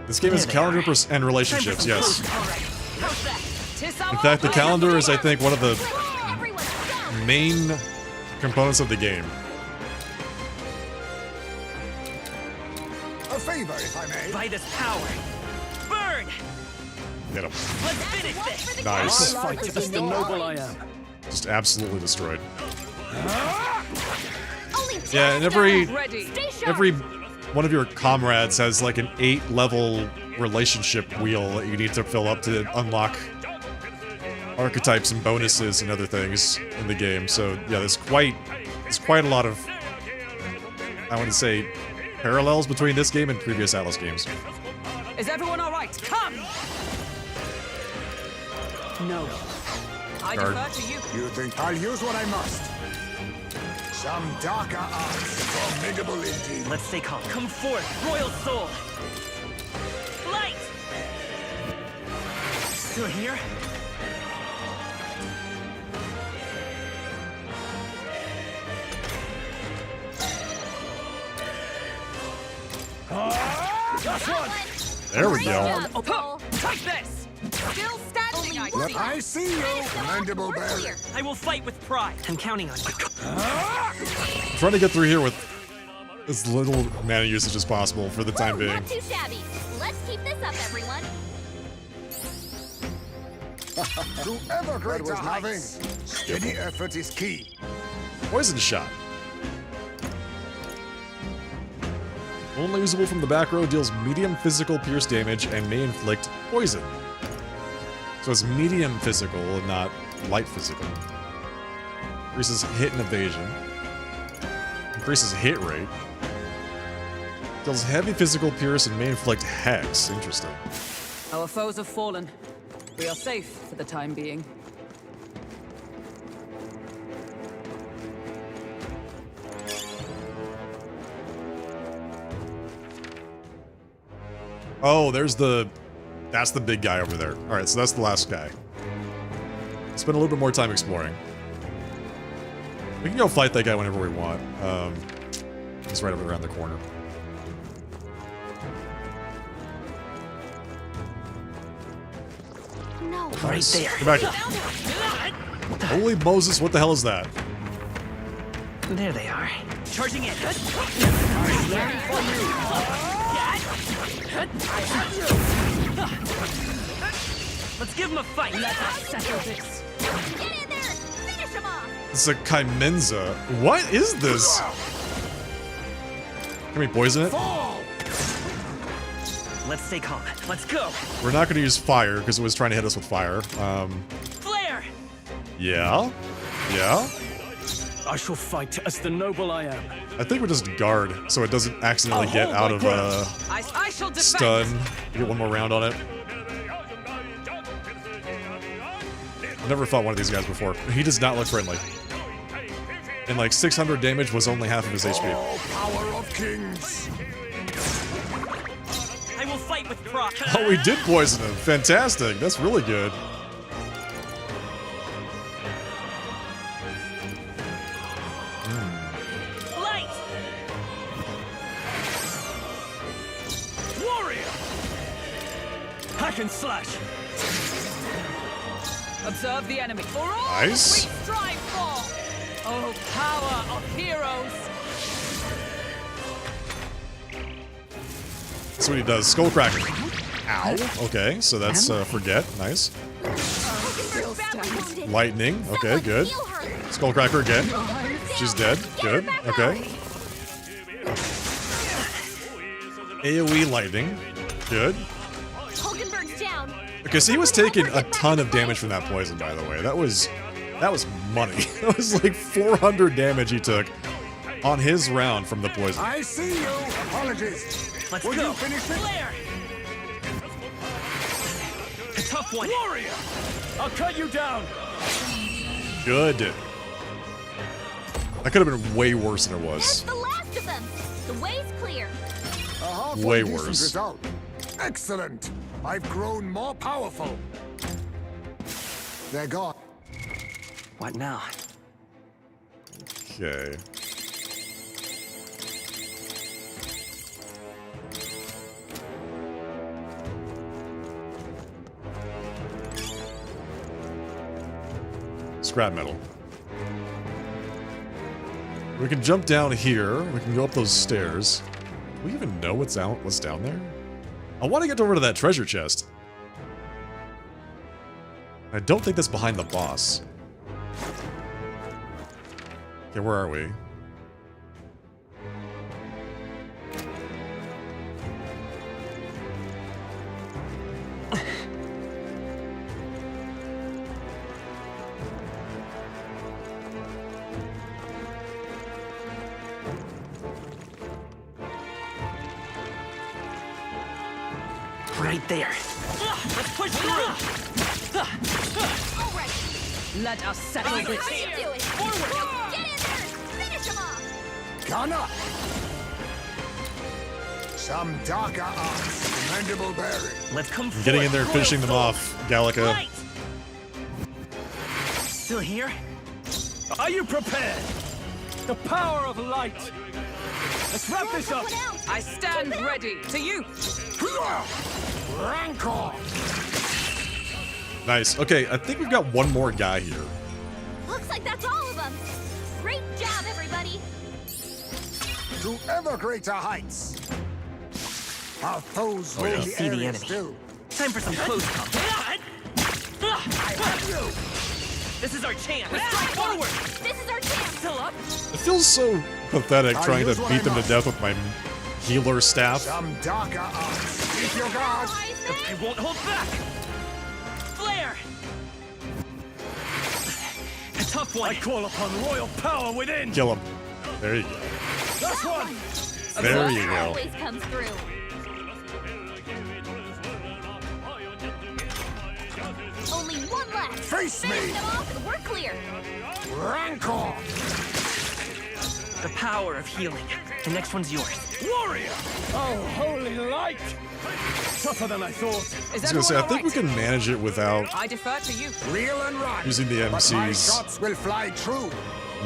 S1: This game is calendar and relationships, yes.
S7: In
S1: In fact, the calendar is, I think, one of the main components of the game.
S6: A favor, if I may.
S9: By this power. Burn.
S1: Get him.
S9: Let's finish this.
S1: Nice.
S8: Fight to be the noble I am.
S1: Just absolutely destroyed.
S10: Only
S1: Yeah, and every
S10: Stay sharp.
S1: every one of your comrades has like an 8-level relationship wheel that you need to fill up to unlock archetypes and bonuses and other things in the game. So yeah, there's quite a lot of, I want to say, parallels between this game and previous Atlas games.
S7: Is everyone all right? Come. No. I
S1: Guard.
S7: defer to you.
S6: You think I'll use what I must? Some darker arts. Formidable indeed.
S9: Let's stay calm. Come forth, royal soul. Light. Still here?
S4: Last one.
S1: There we go.
S7: Oh, take this. Still standing.
S6: I see you, commendable bearing.
S9: I will fight with pride. I'm counting on you.
S1: I'm trying to get through here with as little mana usage as possible for the time being.
S10: Not too shabby. Let's keep this up, everyone.
S6: To ever greater heights. Steady effort is key.
S1: Poison shot. Only usable from the back row, deals medium physical pierce damage and may inflict poison. So it's medium physical and not light physical. Increases hit and evasion. Increases hit rate. Deals heavy physical pierce and may inflict hex. Interesting.
S7: Our foes have fallen. We are safe for the time being.
S1: Oh, that's the big guy over there. All right, so that's the last guy. Spend a little bit more time exploring. We can go fight that guy whenever we want. He's right over around the corner.
S10: No.
S1: Right there. Come back here. Holy Moses, what the hell is that?
S9: There they are. Charging in. Let's give him a fight. Let us settle this.
S10: Get in there! Finish him off!
S1: It's a Kaimenza. What is this? Can we poison it?
S9: Let's stay calm. Let's go.
S1: We're not going to use fire because it was trying to hit us with fire.
S9: Flare.
S1: Yeah? Yeah?
S8: I shall fight as the noble I am.
S1: I think we just guard so it doesn't accidentally get out of
S7: I shall defend.
S1: stun. Get one more round on it. I've never fought one of these guys before. He does not look friendly. And like 600 damage was only half of his HP.
S6: Power of kings.
S9: I will fight with proc.
S1: Oh, we did poison him. Fantastic. That's really good.
S9: Light. Warrior. Hack and slash.
S7: Observe the enemy. For all
S1: Nice.
S7: we strive for. Oh, power of heroes.
S1: That's what he does. Skullcracker. Ow. Okay, so that's forget. Nice. Lightning. Okay, good. Skullcracker again. She's dead. Good. Okay. AoE lightning. Good.
S10: Hulkenberg's down.
S1: Okay, so he was taking a ton of damage from that poison, by the way. That was money. That was like 400 damage he took on his round from the poison.
S6: I see you. Apologies.
S9: Let's
S6: Will
S9: go.
S6: you finish it?
S9: Flare. A tough one.
S4: Warrior. I'll cut you down.
S1: Good. That could have been way worse than it
S10: That's
S1: was.
S10: the last of them. The way's clear.
S6: A halfway
S1: Way
S6: decent
S1: worse.
S6: result. Excellent. I've grown more powerful. They're gone.
S9: What now?
S1: Okay. Scrap metal. We can jump down here. We can go up those stairs. Do we even know what's down there? I want to get over to that treasure chest. I don't think that's behind the boss. Okay, where are we?
S9: Right there. Let's push through.
S10: All right.
S7: Let us settle this.
S10: How you doing? Forward. Now get in there and finish him off.
S6: Gunner. Some darker arts. Commendable bearing.
S9: Let's come forward.
S1: Getting in there and finishing them off, Gallica.
S9: Light. Still here?
S4: Are you prepared? The power of light. Let's wrap this up.
S7: I stand ready. To you.
S6: Rancor.
S1: Nice. Okay, I think we've got one more guy here.
S10: Looks like that's all of them. Great job, everybody.
S6: To ever greater heights. Our foes will
S1: yeah.
S6: be
S9: See the
S6: area
S9: enemy.
S6: still.
S9: Time for some close combat.
S6: I have you.
S9: This is our chance. Let's strike forward.
S10: This is our chance.
S9: Still up?
S1: It feels so pathetic
S6: I'll
S1: trying to
S6: use what
S1: beat
S6: I
S1: them to
S6: must.
S1: death with my healer staff.
S6: Some darker arts. Keep your guard.
S9: I won't hold back. Flare. A tough one.
S4: I call upon royal power within.
S1: Kill him. There you go.
S4: That's one.
S1: There you go.
S10: Always comes through. Only one left.
S6: Face me.
S10: Finish them off and we're clear.
S6: Rancor.
S9: The power of healing. The next one's yours.
S4: Warrior! Oh, holy light! Tougher than I thought.
S1: I was gonna say, I think we can manage it without
S7: I defer to you.
S6: Reel and run.
S1: using the
S6: But my
S1: MC's
S6: shots will fly true.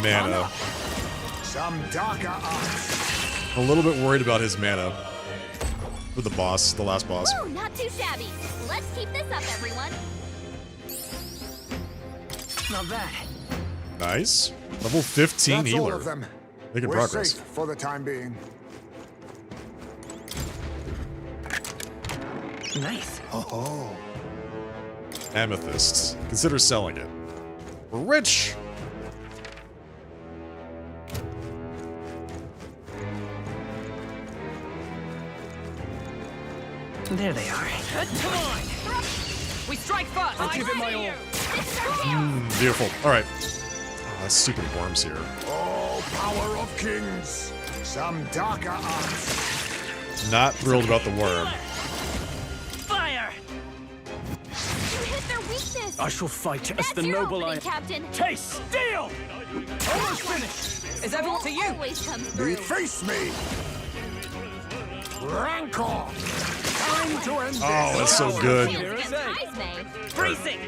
S1: mana.
S6: Some darker arts.
S1: A little bit worried about his mana for the boss, the last boss.
S10: Woo, not too shabby. Let's keep this up, everyone.
S9: Not bad.
S1: Nice. Level 15
S6: That's all
S1: healer.
S6: of them.
S1: Making
S6: We're
S1: progress.
S6: safe for the time being.
S9: Nice.
S6: Oh.
S1: Amethysts. Consider selling it. We're rich!
S9: There they are.
S7: Come on! We strike first.
S4: I'll give it my all.
S1: Beautiful. Alright. Oh, that's stupid worms here.
S6: Oh, power of kings. Some darker arts.
S1: Not thrilled about the worm.
S9: Fire!
S10: You hit their weakness.
S8: I shall fight as
S10: That's
S8: the
S10: your
S8: noble I
S10: opening, Captain.
S4: Taste steel! Almost finished.
S7: Is everyone to you?
S10: Always comes through.
S6: Deface me. Rancor. Time to end this.
S1: Oh, that's so good.
S10: Against Heisme.
S9: Freezing!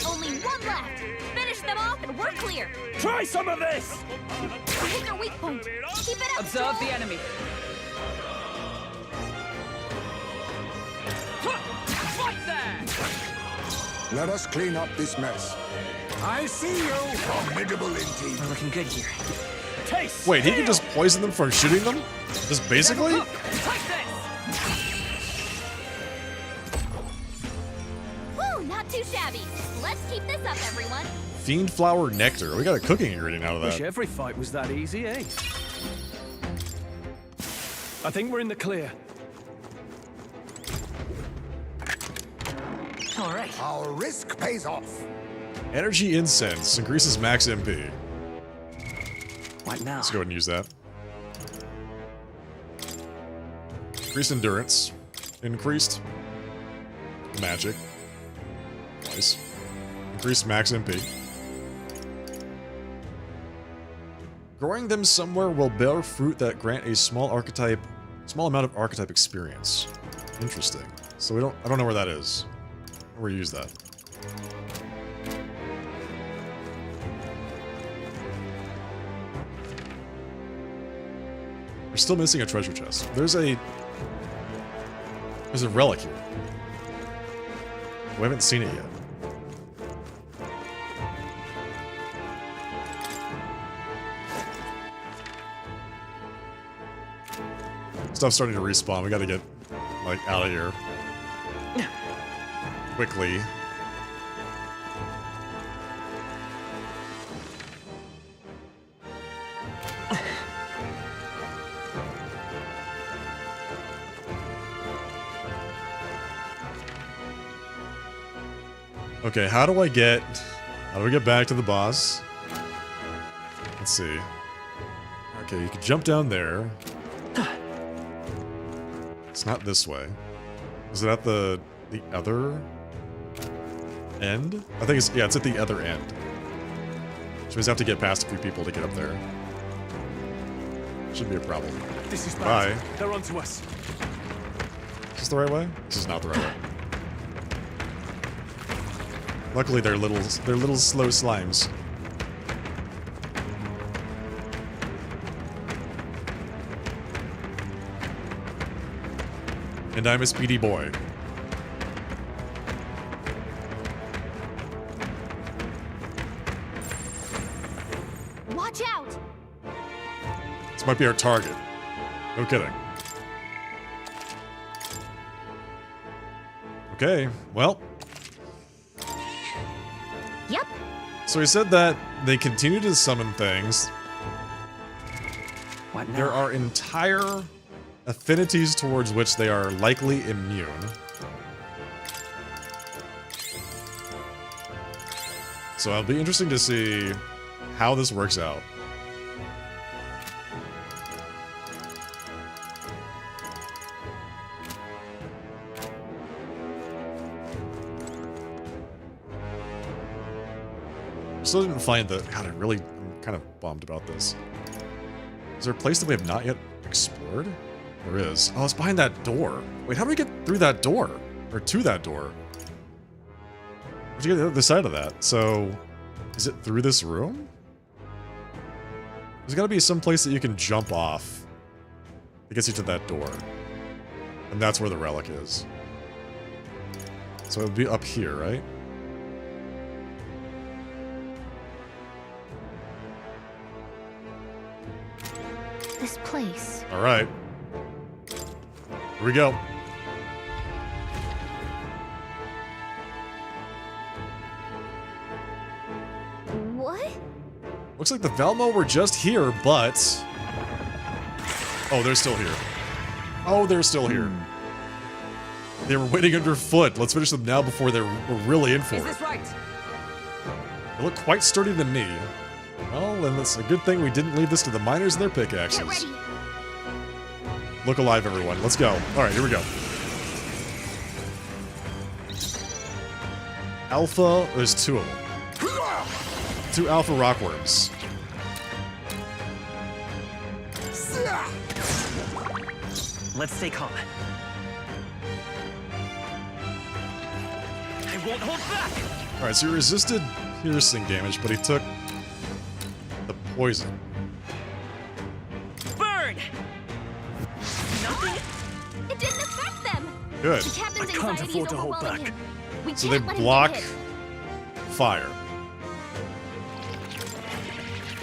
S10: Only one left. Finish them off and we're clear.
S4: Try some of this!
S10: You hit their weak point. Keep it up.
S7: Observe
S10: Joel.
S7: the enemy. Fight there!
S6: Let us clean up this mess. I see you. Formidable indeed.
S9: We're looking good here.
S4: Taste
S1: Wait, he can
S4: steel!
S1: just poison them from shooting them? Just basically?
S7: Take this!
S10: Woo, not too shabby. Let's keep this up, everyone.
S1: Fiend flower nectar. We got a cooking ingredient out of
S8: Wish
S1: that.
S8: every fight was that easy, eh? I think we're in the clear.
S9: All right.
S6: Our risk pays off.
S1: Energy incense increases max MP.
S9: What now?
S1: Let's go ahead and use that. Increased endurance. Increased magic. Nice. Increased max MP. Growing them somewhere will bear fruit that grant a small amount of archetype experience. Interesting. So I don't know where that is. Where we use that. We're still missing a treasure chest. There's a relic here. We haven't seen it yet. Stuff's starting to respawn. We gotta get, like, out of here. Quickly. Okay, how do we get back to the boss? Let's see. Okay, you can jump down there. It's not this way. Is it at the other end? I think it's at the other end. So we just have to get past a few people to get up there. Shouldn't be a problem.
S8: This is
S1: bad.
S8: bad. They're onto us.
S1: Is this the right way? This is not the right way. Luckily, they're little slow slimes. And I'm a speedy boy.
S10: Watch out.
S1: This might be our target. No kidding. Okay, well.
S10: Yep.
S1: So he said that they continue to summon things.
S9: What now?
S1: There are entire affinities towards which they are likely immune. So it'll be interesting to see how this works out. Still didn't find the... God, I'm kind of bummed about this. Is there a place that we have not yet explored? There is. Oh, it's behind that door. Wait, how do we get through that door? Or to that door? How'd you get to the other side of that? So, is it through this room? There's gotta be some place that you can jump off. That gets you to that door. And that's where the relic is. So it would be up here, right?
S5: This place.
S1: Alright. Here we go.
S2: What?
S1: Looks like the Velmo were just here, but... Oh, they're still here. Oh, they're still here. They were waiting underfoot. Let's finish them now before they're really in for
S7: Is
S1: it.
S7: this right?
S1: They look quite sturdy to me. Well, then it's a good thing we didn't leave this to the miners and their pickaxes. Look alive, everyone. Let's go. Alright, here we go. Alpha, there's two of them. 2 alpha rockworms.
S9: Let's stay calm. I won't hold back!
S1: Alright, so he resisted piercing damage, but he took the poison.
S10: Burn! Nothing? It didn't affect them!
S1: Good.
S10: The captain's
S8: I can't
S10: anxiety
S8: afford
S10: is
S8: to hold
S10: overwhelming
S8: back.
S10: him. We
S1: So they
S10: can't let him
S1: block
S10: get hit.
S1: fire.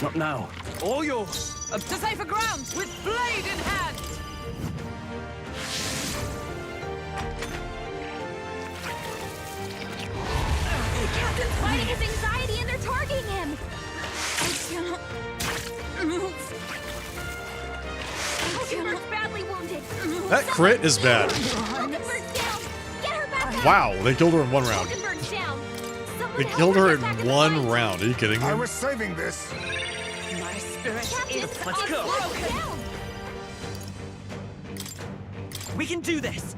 S8: Not now.
S7: All yours. Up to safer ground, with blade in hand.
S10: The captain's fighting his anxiety and they're targeting him! I cannot move. Hulkenberg's badly wounded.
S1: That crit is bad.
S10: Hulkenberg's down! Get her back up!
S1: Wow, they killed her in 1 round.
S10: Hulkenberg's down!
S1: They killed her in 1 round. Are you kidding me?
S6: I was saving this.
S7: My spirit
S10: Captain,
S7: is
S9: Let's go.
S10: broken down!
S9: We can do this!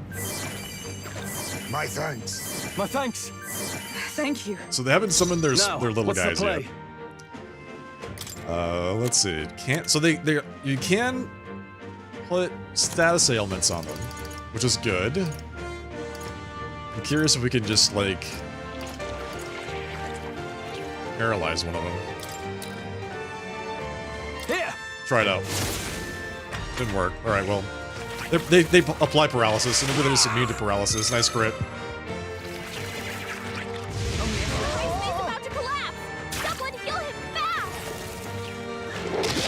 S6: My thanks.
S8: My thanks.
S7: Thank you.
S1: So they haven't summoned their
S8: Now,
S1: little
S8: what's
S1: guys
S8: the play?
S1: yet. Let's see. Can't so you can put status ailments on them, which is good. I'm curious if we can just like paralyze one of them.
S8: Here.
S1: Try it out. Didn't work. All right. Well, they apply paralysis, and maybe they're just immune to paralysis. Nice crit.
S10: He's about to collapse! Someone heal him fast!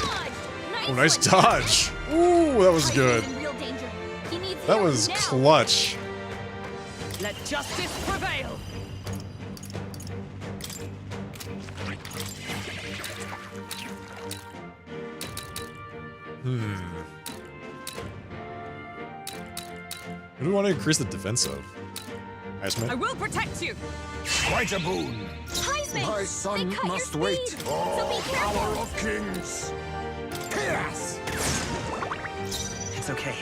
S10: Dodge!
S1: Oh, nice dodge. Ooh, that was good.
S10: In real danger. He needs
S1: That
S10: healing
S1: was
S10: now.
S1: clutch.
S7: Let justice prevail.
S1: Who do we want to increase the defense of? Iceman?
S7: I will protect you.
S6: Quite a boon.
S10: Heisman!
S6: My son
S10: they cut
S6: must
S10: your
S6: wait.
S10: speed,
S6: Oh,
S10: so be careful.
S6: power of kings. Chaos.
S9: It's okay.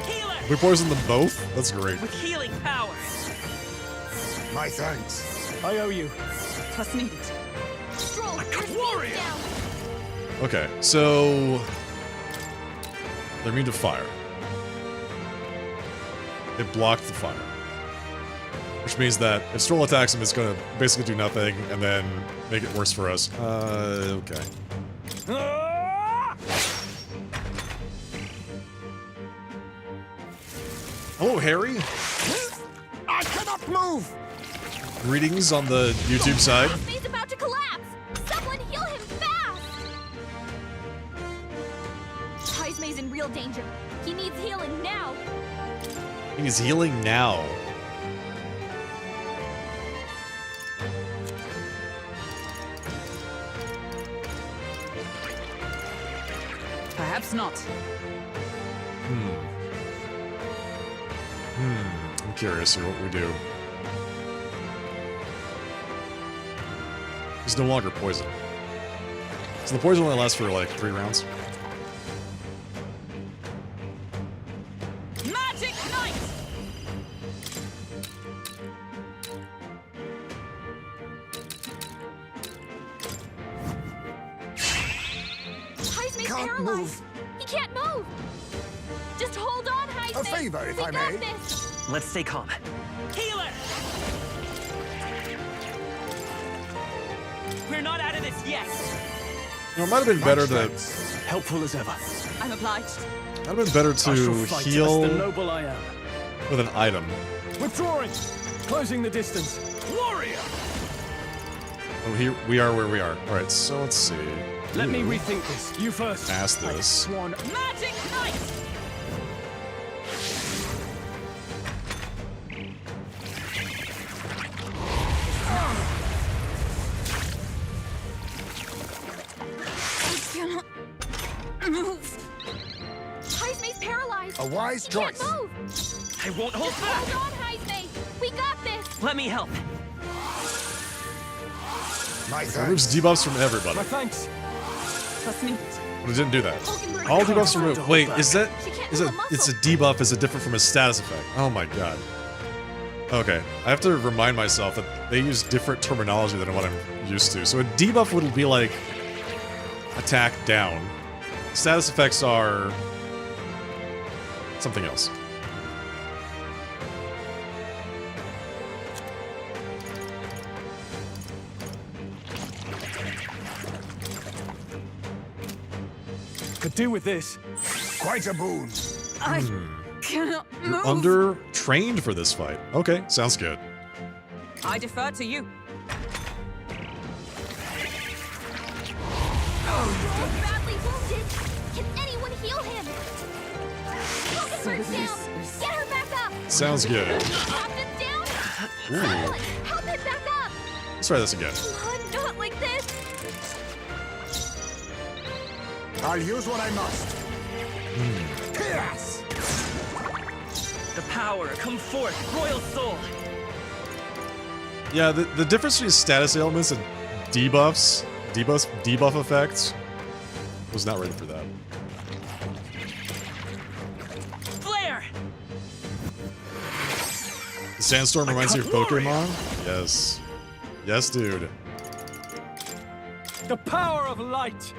S10: Healer!
S1: We poisoned them both? That's great.
S10: With healing powers.
S6: My thanks.
S8: I owe you.
S7: Trust needed.
S10: Stroll, your speed's down.
S1: Okay, so they're immune to fire. They blocked the fire. Which means that if Stroll attacks him, it's gonna basically do nothing and then make it worse for us. Okay. Hello, Harry.
S6: I cannot move.
S1: Greetings on the YouTube side.
S10: He's about to collapse. Someone heal him fast. Heismay's in real danger. He needs healing now.
S1: He's healing now.
S7: Perhaps not.
S1: I'm curious here what we do. He's no longer poisoned. So the poison only lasts for like 3 rounds.
S7: Magic Knight!
S6: can't
S10: paralyzed.
S6: move.
S10: He can't move. Just hold on, Heisman.
S6: A favor, if
S10: we
S6: I
S10: got
S6: may.
S10: This.
S9: Let's stay calm. Healer! We're not out of this yet.
S1: You know, it might have been better to.
S8: Helpful as ever.
S7: I'm obliged.
S1: Might have been better
S8: I shall
S1: to
S8: fight
S1: heal
S8: as the noble I am.
S1: with an item.
S8: Withdrawing. Closing the distance.
S16: Warrior!
S1: Oh, here we are where we are. All right, so let's see.
S8: Let me
S1: You
S8: rethink this. You first.
S1: Ask
S8: I
S1: this.
S8: sworn.
S7: Magic Knight!
S10: I cannot move. Heisman's paralyzed.
S6: A wise choice.
S10: Can't move.
S9: I won't hold
S10: Just
S9: back.
S10: hold on, Heisman. We got this.
S9: Let me help.
S6: My
S1: It removes debuffs from everybody.
S8: My thanks.
S7: Trust me.
S1: But it didn't do that. All debuffs removed. Wait, is that? Is it? It's a debuff. Is it different from a status effect? Oh my god. Okay, I have to remind myself that they use different terminology than what I'm used to. So a debuff would be like attack down. Status effects are something else.
S8: Could do with this.
S6: Quite a boon.
S7: I cannot
S1: You're
S7: move.
S1: under trained for this fight. Okay, sounds good.
S7: I defer to you.
S10: He's badly wounded. Can anyone heal him? Falkenberg's down. Get her back up.
S1: Sounds good.
S10: Captain's down.
S1: Ooh.
S10: Someone, help him back up.
S1: Let's try this again.
S10: Come on, not like this.
S6: I'll use what I must. Yes!
S9: The power, come forth, royal soul.
S1: Yeah, the difference between status ailments and debuff effects was not ready for that.
S9: Flare!
S1: The sandstorm reminds you of Pokemon? Yes. Yes, dude.
S8: The power of light.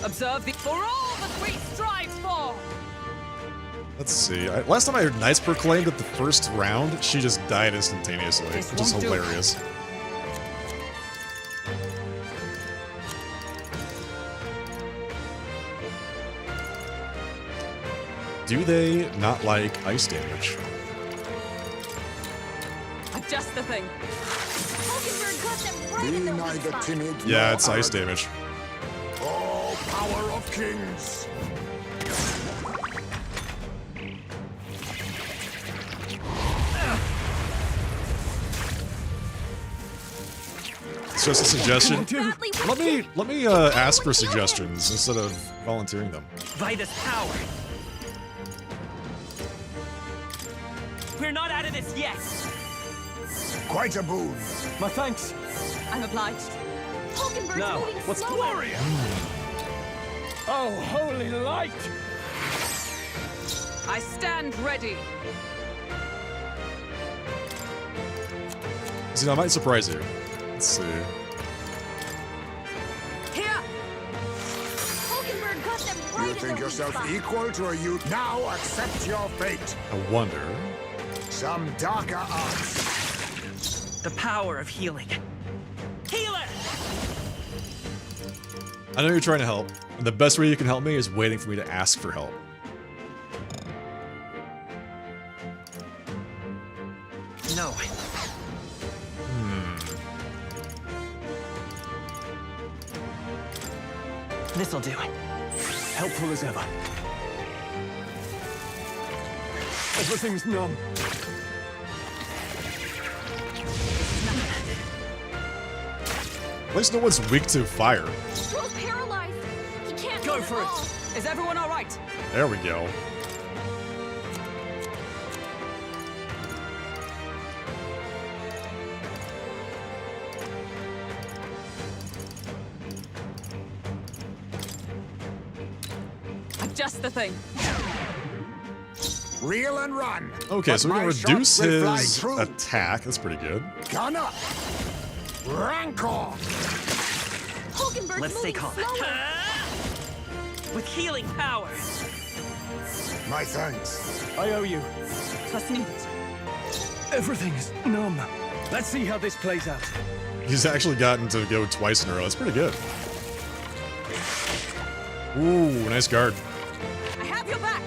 S7: Observe the for all that we strive for.
S1: Let's see. Last time I heard Knights proclaimed at the first round, she just died instantaneously,
S7: This
S1: which is
S7: won't do.
S1: hilarious. Do they not like ice damage?
S7: Adjust the thing.
S10: Falkenberg got them right
S6: Be
S10: in the weak
S6: neither
S10: spot.
S6: timid
S1: Yeah,
S6: nor
S1: it's ice
S6: arrogant.
S1: damage.
S6: Oh, power of kings!
S1: It's just a suggestion.
S10: Badly
S1: Let me ask for suggestions instead of volunteering them.
S9: By this power. We're not out of this yet.
S6: Quite a boon.
S8: My thanks.
S7: I'm obliged.
S10: Falkenberg's
S8: Now,
S10: moving
S8: what's
S10: slower.
S16: Warrior!
S8: Oh, holy light!
S7: I stand ready.
S1: See, that might surprise you. Let's see.
S7: Here.
S10: Falkenberg got them right
S6: You
S10: in
S6: think
S10: the weak
S6: yourself
S10: spot.
S6: equal to a youth? Now accept your fate.
S1: I wonder.
S6: Some darker arts.
S9: The power of healing. Healer!
S1: I know you're trying to help, and the best way you can help me is waiting for me to ask for help.
S9: No. This'll do.
S8: Helpful as ever. Everything's numb.
S1: At least no one's weak to fire.
S10: Stroll's paralyzed. He can't
S9: Go
S10: move
S9: for
S10: at
S9: it.
S10: all.
S7: Is everyone all right?
S1: There we go.
S7: Adjust the thing.
S6: Reel and run.
S1: Okay,
S6: But
S1: so we can
S6: my shots
S1: reduce
S6: will fly
S1: his
S6: true.
S1: attack. That's pretty good.
S6: Gunner. Rancor.
S10: Falkenberg's
S9: Let's stay
S10: moving
S9: calm.
S10: slower.
S9: with healing power.
S6: My thanks.
S8: I owe you.
S7: Trust
S8: Everything is numb. Let's see how this plays out.
S1: He's actually gotten to go twice in a row. That's pretty good. Ooh, nice guard.
S7: I have your back.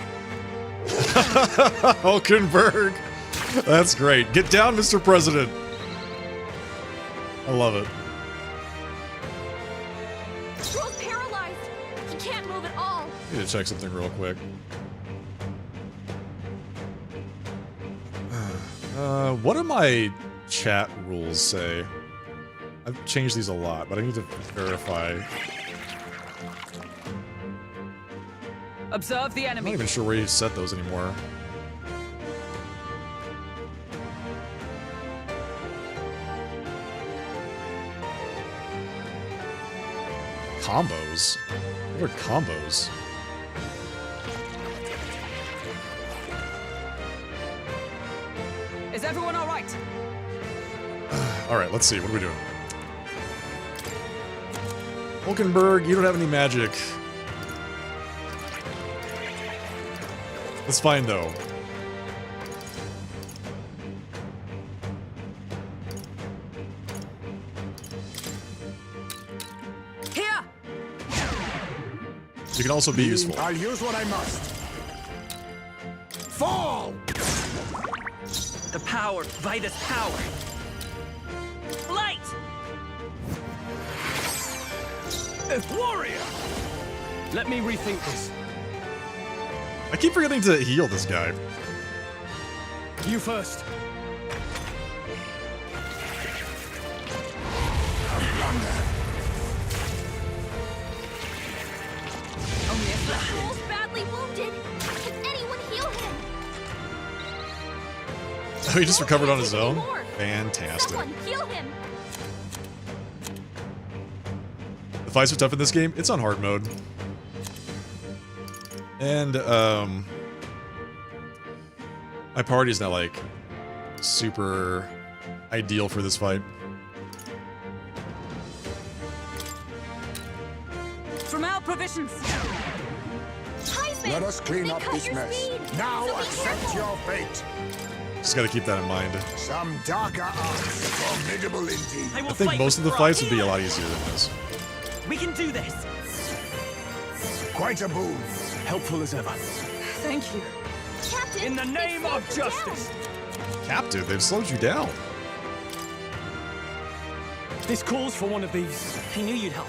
S1: Hulkenberg. That's great. Get down, Mr. President. I love it.
S10: Stroll's paralyzed. He can't move at all.
S1: I need to check something real quick. What do my chat rules say? I've changed these a lot, but I need to verify.
S7: Observe the
S1: I'm
S7: enemy.
S1: not even sure where you set those anymore. Combos? What are combos?
S7: Is everyone all right?
S1: Alright, let's see. What are we doing? Hulkenberg, you don't have any magic. That's fine, though.
S7: Here!
S1: You can also be useful.
S6: I'll use what I must. Fall!
S9: The power, Vitus power. Light!
S8: Warrior! Let me rethink this.
S1: I keep forgetting to heal this guy.
S8: You first.
S10: Stroll's badly wounded. Can anyone heal him?
S1: Oh, he just recovered on his own? Fantastic.
S10: Someone heal him.
S1: The fights are tough in this game. It's on hard mode. And, my party's not, like, super ideal for this fight.
S7: From our provisions.
S6: Let us clean up this mess. Now accept your fate.
S1: Just gotta keep that in mind.
S6: Some darker arts, formidable indeed.
S1: I think most of the fights would be a lot easier than this.
S9: We can do this.
S6: Quite a boon.
S8: Helpful as ever.
S7: Thank you.
S10: Captain,
S4: In the name of justice.
S1: Captain, they've slowed you down.
S8: This calls for one of these.
S9: I knew you'd help.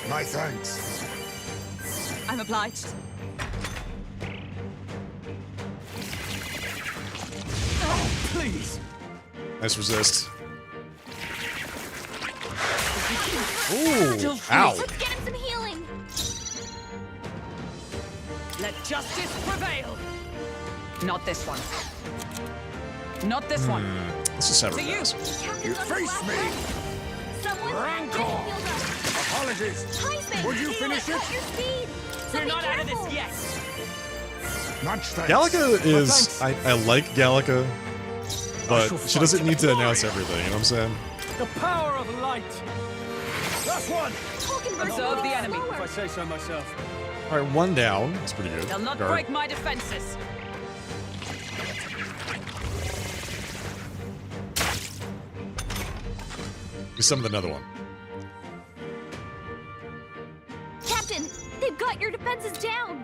S6: My thanks.
S7: I'm obliged.
S8: Please.
S1: Nice resist. Ooh, ow.
S10: Let's get him some healing.
S7: Let justice prevail. Not this one. Not this one.
S1: Let's just have
S7: To
S1: her
S7: you.
S1: pass.
S10: Captain's on his
S6: face
S10: last
S6: me.
S10: leg. Someone
S6: Rancor.
S10: get him healed up.
S6: Apologies.
S10: Heisman,
S6: Would you finish it?
S10: Cut your speed. So
S9: We're
S10: be
S9: not out of
S10: careful.
S9: this yet.
S6: Much thanks.
S1: Gallica is... I like Gallica, but
S8: shall
S1: she doesn't
S8: fight
S1: need to
S8: a
S1: announce
S8: warrior.
S1: everything, you know what I'm saying?
S8: The power of light.
S4: Last one.
S10: Hulkenberg's
S7: Observe
S10: moving
S7: the enemy.
S10: slower.
S8: If I say so myself.
S1: Alright, one down. That's pretty good.
S7: They'll not
S1: Guard.
S7: break my defenses.
S1: We summoned another one.
S10: Captain, they've got your defenses down.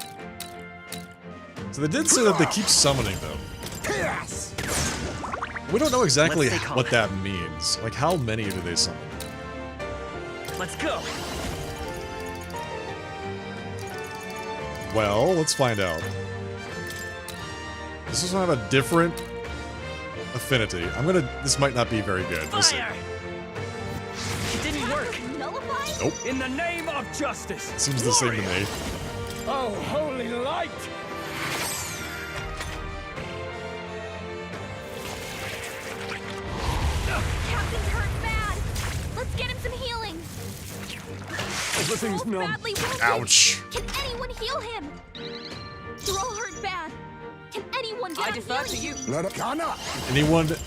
S1: So they did say that they keep summoning them.
S6: Yes.
S1: We don't know exactly
S9: Let's stay calm.
S1: what that means. Like, how many do they summon?
S9: Let's go.
S1: Well, let's find out. This is gonna have a different affinity. This might not be very good. We'll see.
S9: Fire! It didn't work.
S10: Nullified?
S1: Nope.
S4: In the name of justice.
S1: Seems the same to me.
S4: Oh, holy light.
S10: Captain's hurt bad. Let's get him some healing.
S8: Everything's
S10: Stroll's
S8: numb.
S10: badly wounded.
S1: Ouch.
S10: Can anyone heal him? Stroll hurt bad. Can anyone get
S7: I
S10: on
S7: defer
S10: healing
S7: to you.
S10: duty?
S6: Let it come up.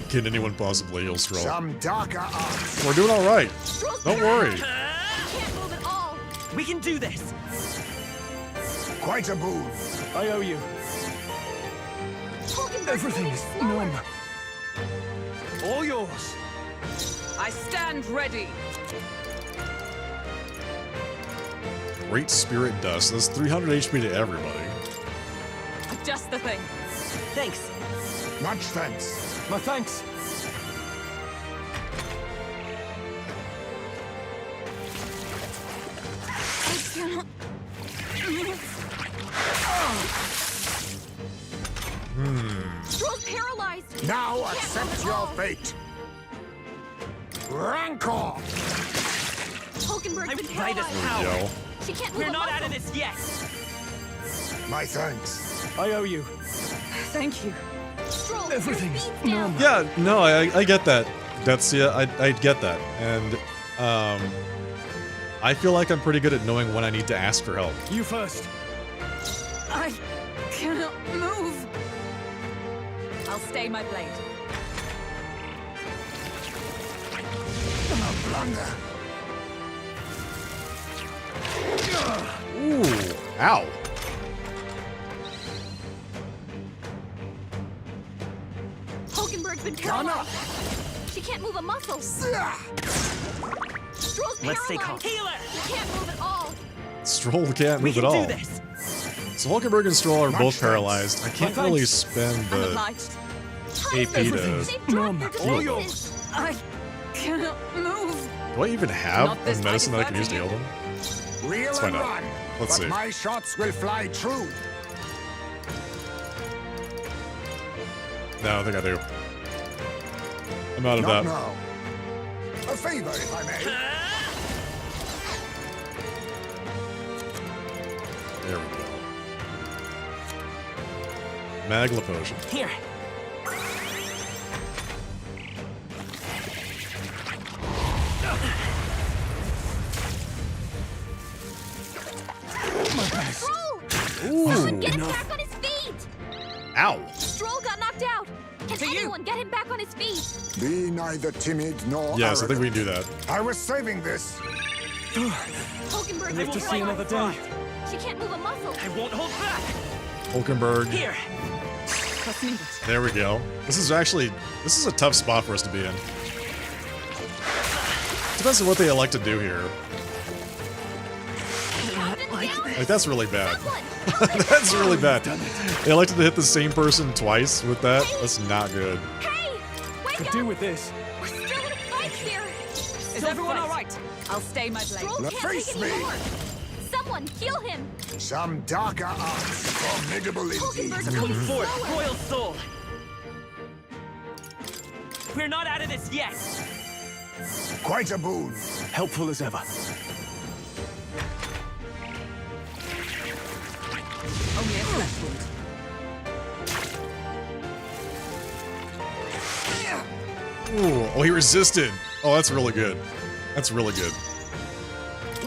S1: Can anyone possibly heal Stroll?
S6: Some darker arts.
S1: We're doing alright.
S10: Stroll's
S1: Don't
S10: paralyzed.
S1: worry.
S10: He can't move at all.
S9: We can do this.
S6: Quite a boon.
S8: I owe you. Everything's numb.
S4: All yours.
S7: I stand ready.
S1: Great Spirit Dust. That's 300 HP to everybody.
S7: Just the thing.
S9: Thanks.
S6: Much thanks.
S8: My thanks.
S10: I cannot move. Stroll's paralyzed.
S6: Now
S10: He can't
S6: accept
S10: move at
S6: your
S10: all.
S6: fate. Rancor!
S10: Hulkenberg's been
S9: Right as
S10: paralyzed.
S9: power.
S1: Yo.
S10: She can't move
S9: We're
S10: a
S9: not
S10: muscle.
S9: out of this yet.
S6: My thanks.
S8: I owe you.
S7: Thank you.
S10: Stroll, your
S8: Everything's
S10: speed's down.
S8: numb.
S1: Yeah, no, I get that. That's, yeah, I get that. And, I feel like I'm pretty good at knowing when I need to ask for help.
S8: You first.
S7: I cannot move. I'll stay my blade.
S6: A blunder.
S1: Ooh, ow.
S10: Hulkenberg's been paralyzed. She can't move a muscle. Stroll's
S9: Let's stay calm.
S10: paralyzed.
S9: Healer!
S10: He can't move at all.
S1: Stroll can't
S9: We
S1: move at
S9: can
S1: all.
S9: do this.
S1: So Hulkenberg and Stroll are
S6: Much
S1: both
S6: thanks.
S1: paralyzed. I can't
S8: My
S1: really
S8: thanks.
S1: spend
S7: I'm
S1: the
S7: obliged.
S1: AP to...
S10: They've dropped their
S1: All
S10: defenses.
S7: I cannot move.
S1: Do I even have
S7: Not
S1: a
S7: this
S1: medicine that I
S7: mighty
S1: can use to heal them?
S6: Reel
S1: Let's
S6: and
S1: find out.
S6: run.
S1: Let's
S6: but
S1: see.
S6: my shots will fly true.
S1: No, I think I do. I'm out of
S6: Not
S1: that.
S6: now. A favor, if I may.
S1: There we go. Magla potion.
S9: Here.
S10: Stroll!
S1: Ooh.
S10: Someone get him back on his feet!
S1: Ow.
S10: Stroll got knocked out. Can
S7: To you.
S10: anyone get him back on his feet?
S6: Be neither timid nor
S1: Yes, I think
S6: arrogant.
S1: we can do that.
S6: I was saving this.
S10: Hulkenberg's
S8: Live to
S10: been
S8: see another
S10: paralyzed.
S8: day.
S10: She can't move a muscle.
S9: I won't hold back.
S1: Hulkenberg.
S9: Here.
S7: Trust me.
S1: There we go. This is a tough spot for us to be in. Depends on what they elect to do here. Like, that's really bad. That's really bad. They elected to hit the same person twice with that. That's not good.
S10: Hey! Wake
S8: Could
S10: up!
S8: do with this.
S10: We're still in a fight here!
S7: Is everyone all right? I'll stay my blade.
S10: Stroll
S6: Now
S10: can't
S6: face
S10: take any
S6: me.
S10: more! Someone heal him!
S6: Some darker arts, formidable indeed.
S10: Hulkenberg's moving
S9: Forth,
S10: slower!
S9: royal soul. We're not out of this yet.
S6: Quite a boon.
S8: Helpful as ever.
S7: Only a flesh wound.
S1: Ooh, oh, he resisted. Oh, that's really good. That's really good.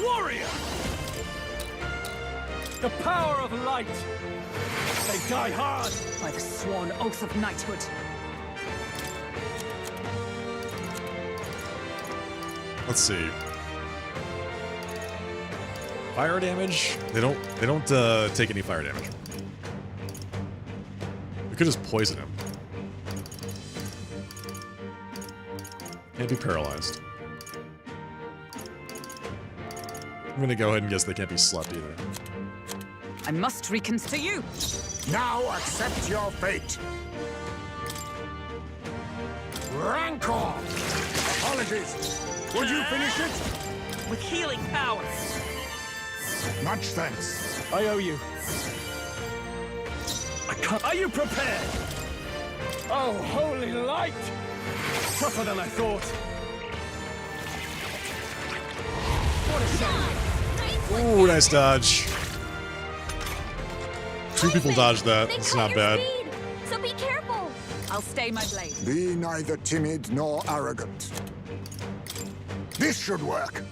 S4: Warrior! The power of light. They die hard.
S7: By the sworn oath of knighthood.
S1: Let's see. Fire damage? They don't take any fire damage. We could just poison him. Can't be paralyzed. I'm gonna go ahead and guess they can't be slept either.
S7: I must reconsider you.
S6: Now accept your fate. Rancor! Apologies. Would you finish it?
S9: With healing power.
S6: Much thanks.
S8: I owe you.
S4: I can't. Are you prepared? Oh, holy light! Tougher than I thought. What a shame.
S1: Ooh, nice dodge. Two people
S10: Isaac,
S1: dodged that.
S10: they
S1: It's
S10: cut
S1: not
S10: your
S1: bad.
S10: speed, so be careful!
S7: I'll stay my blade.
S6: Be neither timid nor arrogant. This should work.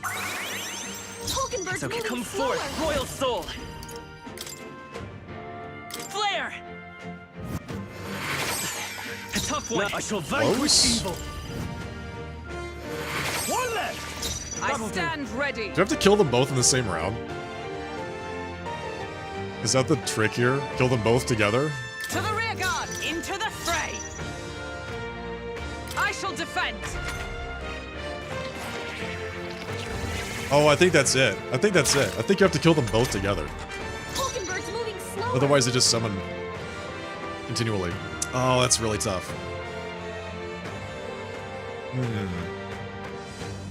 S10: Hulkenberg's
S9: It's okay.
S10: moving
S9: Come
S10: slower!
S9: forth, royal soul. Flare. A tough one.
S4: Now I shall vanquish
S1: Close.
S4: evil. One left.
S7: I stand ready.
S1: Do I have to kill them both in the same round? Is that the trick here? Kill them both together?
S4: To the rear guard! Into the fray! I shall defend!
S1: Oh, I think that's it. I think that's it. I think you have to kill them both together.
S2: Hulkenberg's moving slower.
S1: Otherwise, they just summon continually. Oh, that's really tough. I'm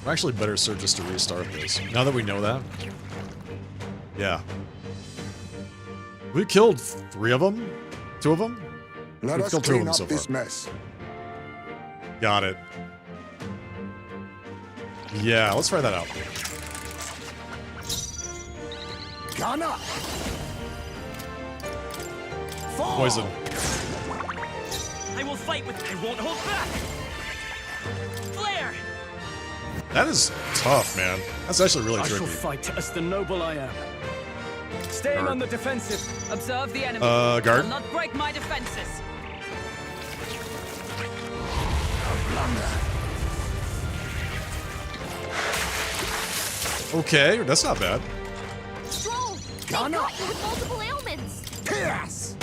S1: actually better served just to restart this. Now that we know that. Yeah. We killed 3 of them? 2 of them?
S6: Let
S1: We've
S6: us
S1: killed 2 of
S6: clean
S1: them
S6: up
S1: so
S6: this
S1: far.
S6: mess.
S1: Got it. Yeah, let's try that out.
S6: Gunner!
S1: Poison.
S9: I will fight with. I won't hold back. Flare.
S1: That is tough, man. That's actually really
S8: I
S1: tricky.
S8: shall fight as the noble I am. Staying
S1: Guard.
S8: on the defensive.
S4: Observe the enemy.
S1: Guard.
S4: Will not break my defenses.
S1: Okay, that's not bad.
S2: Stroll! They got you with multiple ailments!
S6: Pierce!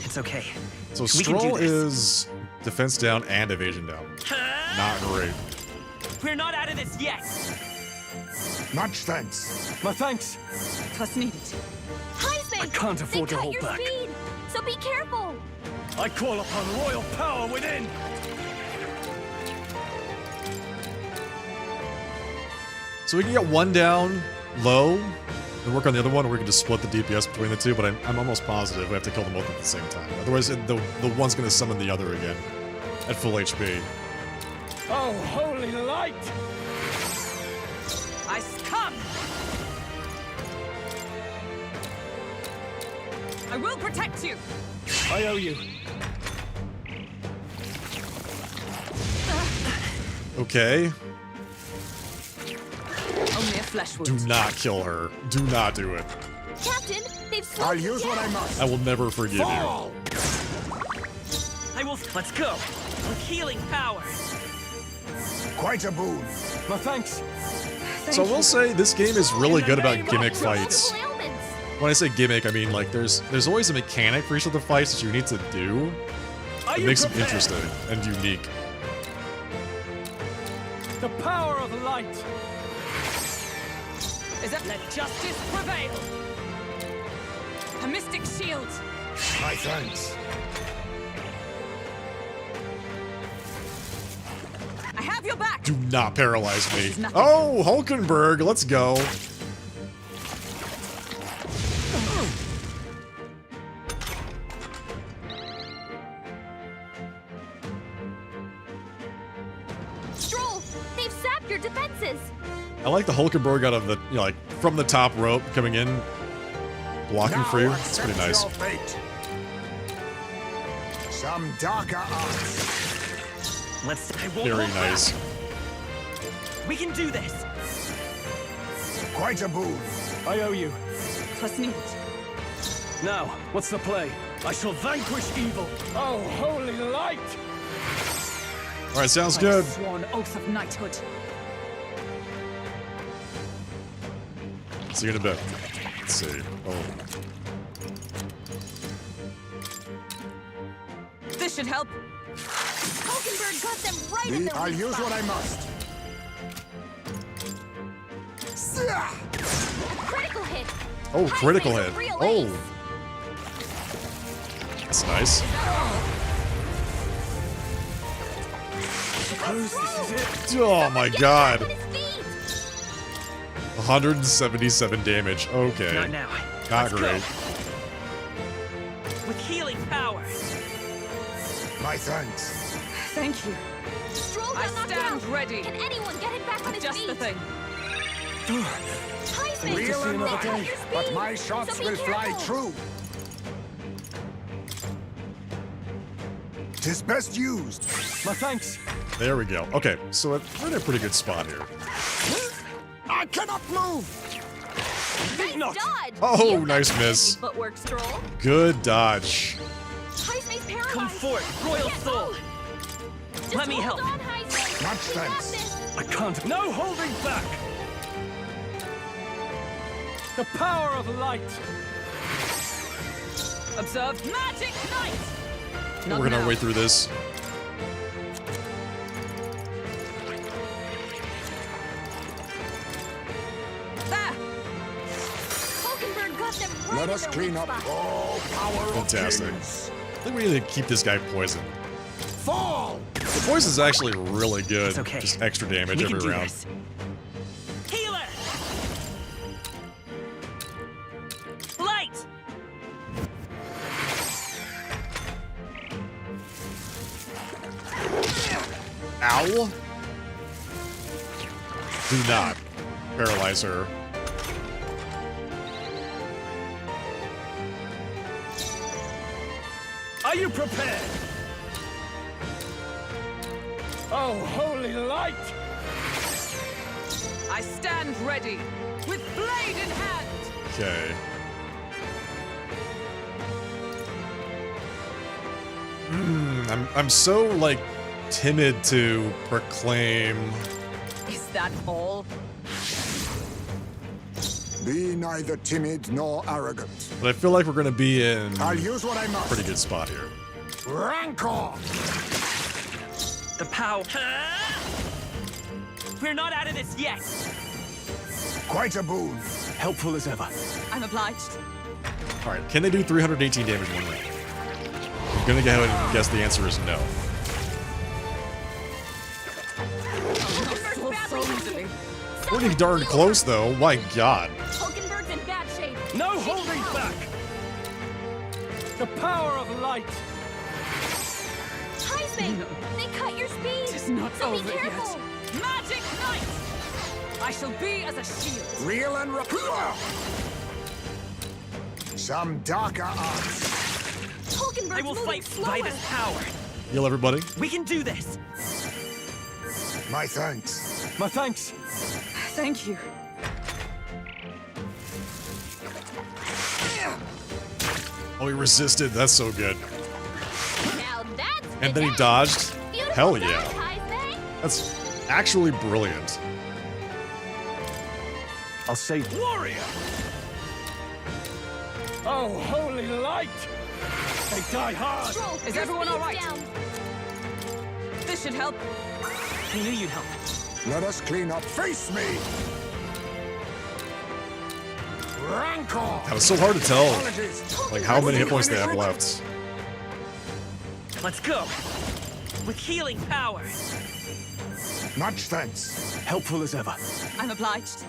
S9: It's okay.
S1: So
S9: We can do
S1: Stroll
S9: this.
S1: is defense down and evasion down. Not great.
S9: We're not out of this yet.
S6: Much thanks.
S8: My thanks.
S7: Trust needed.
S2: Heisman!
S8: I can't afford
S2: they
S8: to
S2: cut
S8: hold
S2: your
S8: back.
S2: Speed, so be careful!
S8: I call upon royal power within.
S1: So we can get 1 down low and work on the other one, or we can just split the DPS between the 2, but I'm almost positive we have to kill them both at the same time. Otherwise, the one's going to summon the other again at full HP.
S8: Oh, holy light!
S4: I come! I will protect you!
S8: I owe you.
S1: Okay.
S7: Only a flesh wound.
S1: Do not kill her. Do not do it.
S2: Captain, they've slowed
S6: I'll
S2: you
S6: use what I must.
S1: I will never forgive you.
S6: Fall!
S9: I will. Let's go. With healing power.
S6: Quite a boon.
S8: My thanks.
S1: So I will say this game is really good about gimmick fights.
S2: multiple ailments!
S1: When I say gimmick, I mean like there's always a mechanic for each of the fights that you need to do.
S8: Are
S1: It
S8: you
S1: makes them
S8: prepared?
S1: interesting and unique.
S8: The power of light.
S4: Is that let justice prevail? A mystic shield!
S6: My thanks.
S4: I have your back!
S1: Do not paralyze me.
S7: is nothing.
S1: Oh, Hulkenberg, let's go.
S2: Stroll! They've sapped your defenses!
S1: I like the Hulkenberg out of the, you know, like from the top rope coming in, blocking
S6: Now
S1: for you. It's pretty
S6: accept
S1: nice.
S6: your fate. Some darker arts.
S9: Let's. I won't
S1: Very
S9: hold
S1: nice.
S9: back. We can do this.
S6: Quite a boon.
S8: I owe you.
S7: Trust needed.
S8: Now, what's the play? I shall vanquish evil. Oh, holy light!
S1: All right, sounds
S7: By
S1: good.
S7: the sworn oath of knighthood.
S1: See you in a bit. Let's see. Oh,
S7: This should help.
S2: Hulkenberg got them right in their
S6: I'll
S2: weak
S6: use
S2: spot.
S6: what I must.
S2: Critical hit!
S1: oh, critical
S2: Heisman's a
S1: hit.
S2: real
S1: Oh,
S2: ace.
S1: that's nice.
S8: Suppose this is it.
S1: Oh my god.
S2: On his feet!
S1: 177 damage. Okay.
S9: Not now.
S1: Not
S9: Let's
S1: great.
S9: Go. With healing power.
S6: My thanks.
S7: Thank you.
S2: Stroll
S7: I
S2: got knocked
S7: stand
S2: out.
S7: ready.
S2: Can anyone get him back on his
S7: Just
S2: feet?
S7: the thing.
S2: Heisman,
S6: Real
S2: they
S6: another
S2: cut
S6: day,
S2: your
S6: but
S2: speed,
S6: my shots
S2: so be
S6: will fly
S2: careful.
S6: true. 'Tis best used.
S8: My thanks.
S1: There we go. Okay, so we're in a pretty good spot here.
S6: I cannot move.
S2: Nice
S8: not.
S2: dodge!
S1: Oh,
S2: You've got
S1: nice
S2: some
S1: miss.
S2: fancy Footwork, Stroll.
S1: Good dodge.
S2: Heisman's paralyzed.
S9: Come forth, royal
S2: Can't
S9: soul.
S2: move. Just
S9: Let me
S2: hold
S9: help.
S2: on, Heisman.
S6: Much
S2: We got
S6: thanks.
S2: this.
S8: I can't. No holding back.
S4: The power of light!
S7: Observe magic night! Not
S1: We're gonna
S7: now.
S1: wait through this.
S7: There!
S2: Hulkenberg got them right
S6: Let
S2: in
S6: us
S2: their
S6: clean
S2: weak
S6: up
S2: spot.
S6: all power
S1: Fantastic.
S6: of kings.
S1: I think we need to keep this guy poisoned.
S6: Fall!
S1: The poison's actually really good.
S9: It's okay.
S1: Just extra damage
S9: We can
S1: every
S9: do
S1: round.
S9: this. Healer! Light!
S1: Ow! Do not paralyze her.
S4: Are you prepared? Oh, holy light!
S7: I stand ready, with blade in hand!
S1: Okay. I'm so like timid to proclaim.
S7: Is that all?
S6: Be neither timid nor arrogant.
S1: But I feel like we're gonna be in
S6: I'll use what I must.
S1: pretty good spot here.
S6: Rancor!
S9: The power. We're not out of this yet.
S6: Quite a boon.
S8: Helpful as ever.
S7: I'm obliged.
S1: All right, can they do 318 damage one round? I'm gonna go ahead and guess the answer is no.
S7: So easily.
S1: Pretty darn close though. My God.
S2: Hulkenberg's in bad shape.
S4: No holding back! The power of light!
S2: Heisman, they cut your speed.
S7: It's not
S2: so
S7: over
S2: be careful.
S7: yet. Magic night! I shall be as a shield.
S6: Real and repair! Some darker arts.
S2: Hulkenberg's
S9: I will
S2: moving
S9: fight
S2: slower.
S9: by this power.
S1: Heal everybody.
S9: We can do this.
S6: My thanks.
S4: My thanks!
S7: Thank you.
S1: Oh, he resisted. That's so good.
S2: Now that's
S1: And then he
S2: the
S1: dodged.
S2: Beautiful
S1: Hell
S2: dodge,
S1: yeah.
S2: Heisman.
S1: That's actually brilliant.
S8: I'll save you.
S4: Warrior! Oh, holy light! They die hard!
S2: Troll,
S7: Is
S2: your
S7: everyone all
S2: speed's
S7: right?
S2: down.
S7: This should help.
S9: I knew you'd help.
S6: Let us clean up. Face me! Rancor!
S1: That was so hard to tell,
S6: Apologies.
S1: like how many hit points they have left.
S9: Let's go. With healing power.
S6: Much thanks.
S8: Helpful as ever.
S7: I'm obliged.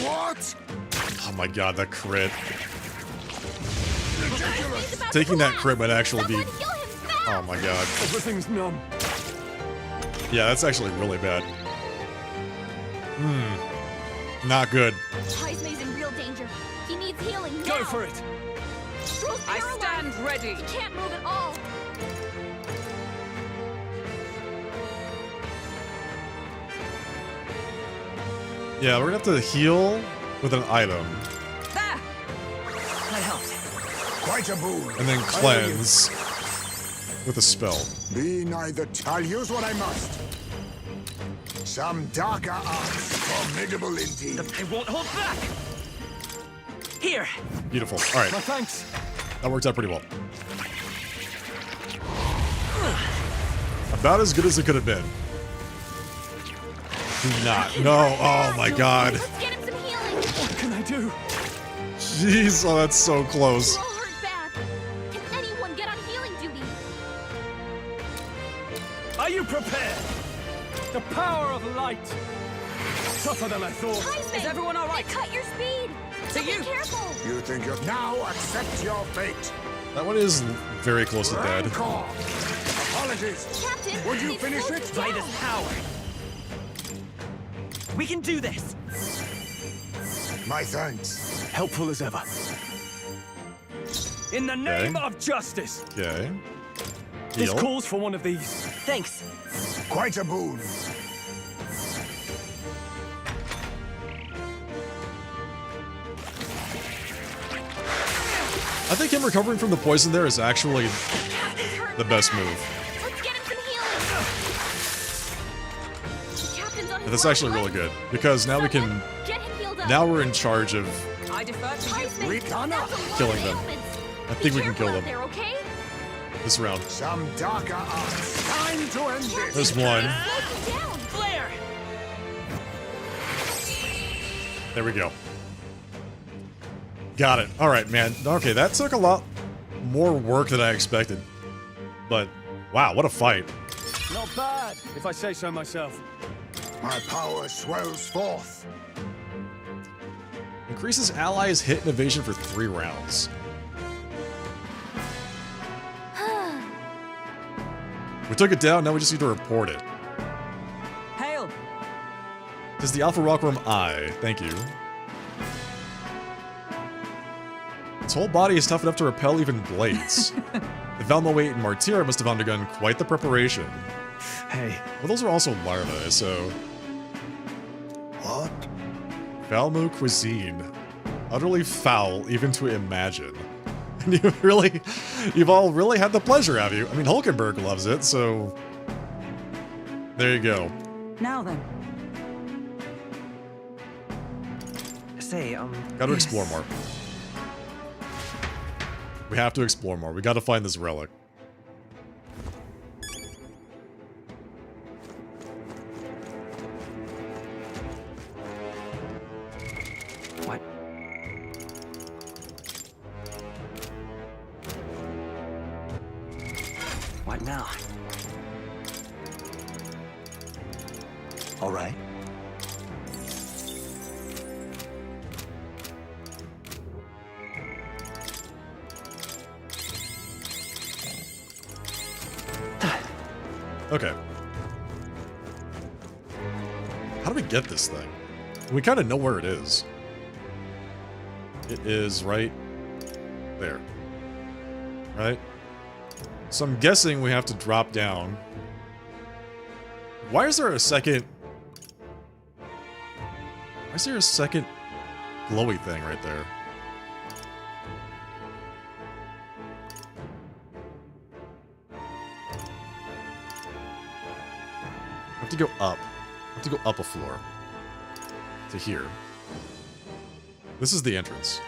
S6: What?
S1: Oh my God, that crit.
S2: Heisman's about to
S1: Taking that
S2: collapse.
S1: crit might actually be.
S2: Someone heal him fast.
S1: Oh my God.
S8: Everything's numb.
S1: Yeah, that's actually really bad. Not good.
S2: Heisman's in real danger. He needs healing now.
S4: Go for it!
S2: Troll's
S7: I
S2: paralyzed.
S7: stand ready.
S2: He can't move at all.
S1: Yeah, we're gonna have to heal with an item
S7: There!
S9: That helped.
S6: Quite a boon.
S1: and then cleanse with a spell.
S6: Be neither. I'll use what I must. Some darker arts. Formidable indeed.
S9: I won't hold back. Here.
S1: Beautiful. All right,
S4: My thanks!
S1: that worked out pretty well. About as good as it could have been. Do not. No. Oh my God.
S2: Let's get him some healing.
S4: What can I do?
S1: Jeez. Oh, that's so close.
S2: You all hurt bad. Can anyone get on healing duty?
S4: Are you prepared? The power of light! Tougher than I thought.
S2: Heisman,
S7: Is everyone all right?
S2: They cut your speed. So
S7: To
S2: be
S7: you.
S2: careful.
S6: You think you're now accept your fate.
S1: That one is very close to dead.
S6: Rancor. Apologies.
S2: Captain,
S6: Would you
S2: they've
S6: finish
S2: slowed
S6: it?
S2: you
S9: By
S2: down.
S9: this power. We can do this.
S6: My thanks.
S8: Helpful as ever.
S4: In the name of justice!
S1: Okay.
S4: This
S1: Heal.
S4: calls for one of these.
S9: Thanks.
S6: Quite a boon.
S1: I think him recovering from the poison there is actually the best move.
S2: Let's get him some healing.
S1: And that's actually really good because now we can. Now we're in charge of killing them. I think we can kill them this round.
S6: Some darker arts. Time to end this.
S1: There's one. There we go. Got it. All right, man. Okay, that took a lot more work than I expected. But wow, what a fight.
S8: Not bad, if I say so myself.
S6: My power swells forth.
S1: Increases allies' hit and evasion for 3 rounds. We took it down, now we just need to report it.
S7: Hail!
S1: Does the Alpha Rock Worm eye? Thank you. Its whole body is tough enough to repel even blades. The Valmo-8 and Martyr must have undergone quite the preparation.
S8: Hey.
S1: Well, those are also larvae, so...
S6: What?
S1: Valmo cuisine. Utterly foul, even to imagine. And you've all really had the pleasure, have you? I mean, Hulkenberg loves it, so... There you go.
S7: Now then.
S9: Say,
S1: Gotta explore more. We have to explore more. We gotta find this relic.
S9: What? What now?
S3: All right.
S1: Okay. How do we get this thing? We kind of know where it is. It is right there. Right? So I'm guessing we have to drop down. Why is there a second... Why is there a second glowy thing right there? I have to go up. I have to go up a floor. To here. This is the entrance.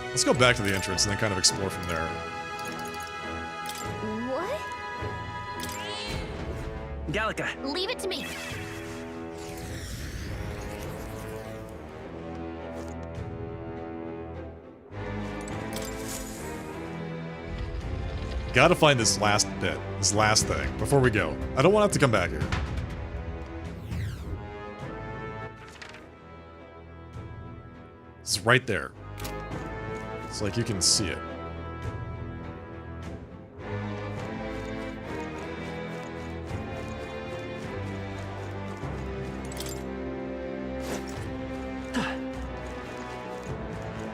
S1: Let's go back to the entrance and then kind of explore from there.
S2: What?
S9: Gallica.
S2: Leave it to me.
S1: Gotta find this last bit, this last thing, before we go. I don't want to have to come back here. It's right there. It's like you can see it.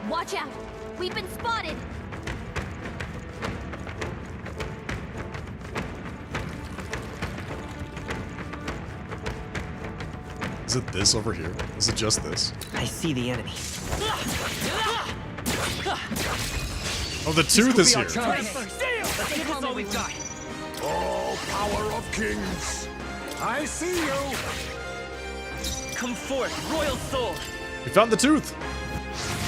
S2: Watch out! We've been spotted!
S1: Is it this over here? Is it just this?
S9: I see the enemy.
S1: Oh, the tooth is here.
S9: Let's give this all we've got.
S6: Oh, power of kings! I see you!
S9: Come forth, royal soul!
S1: We found the tooth!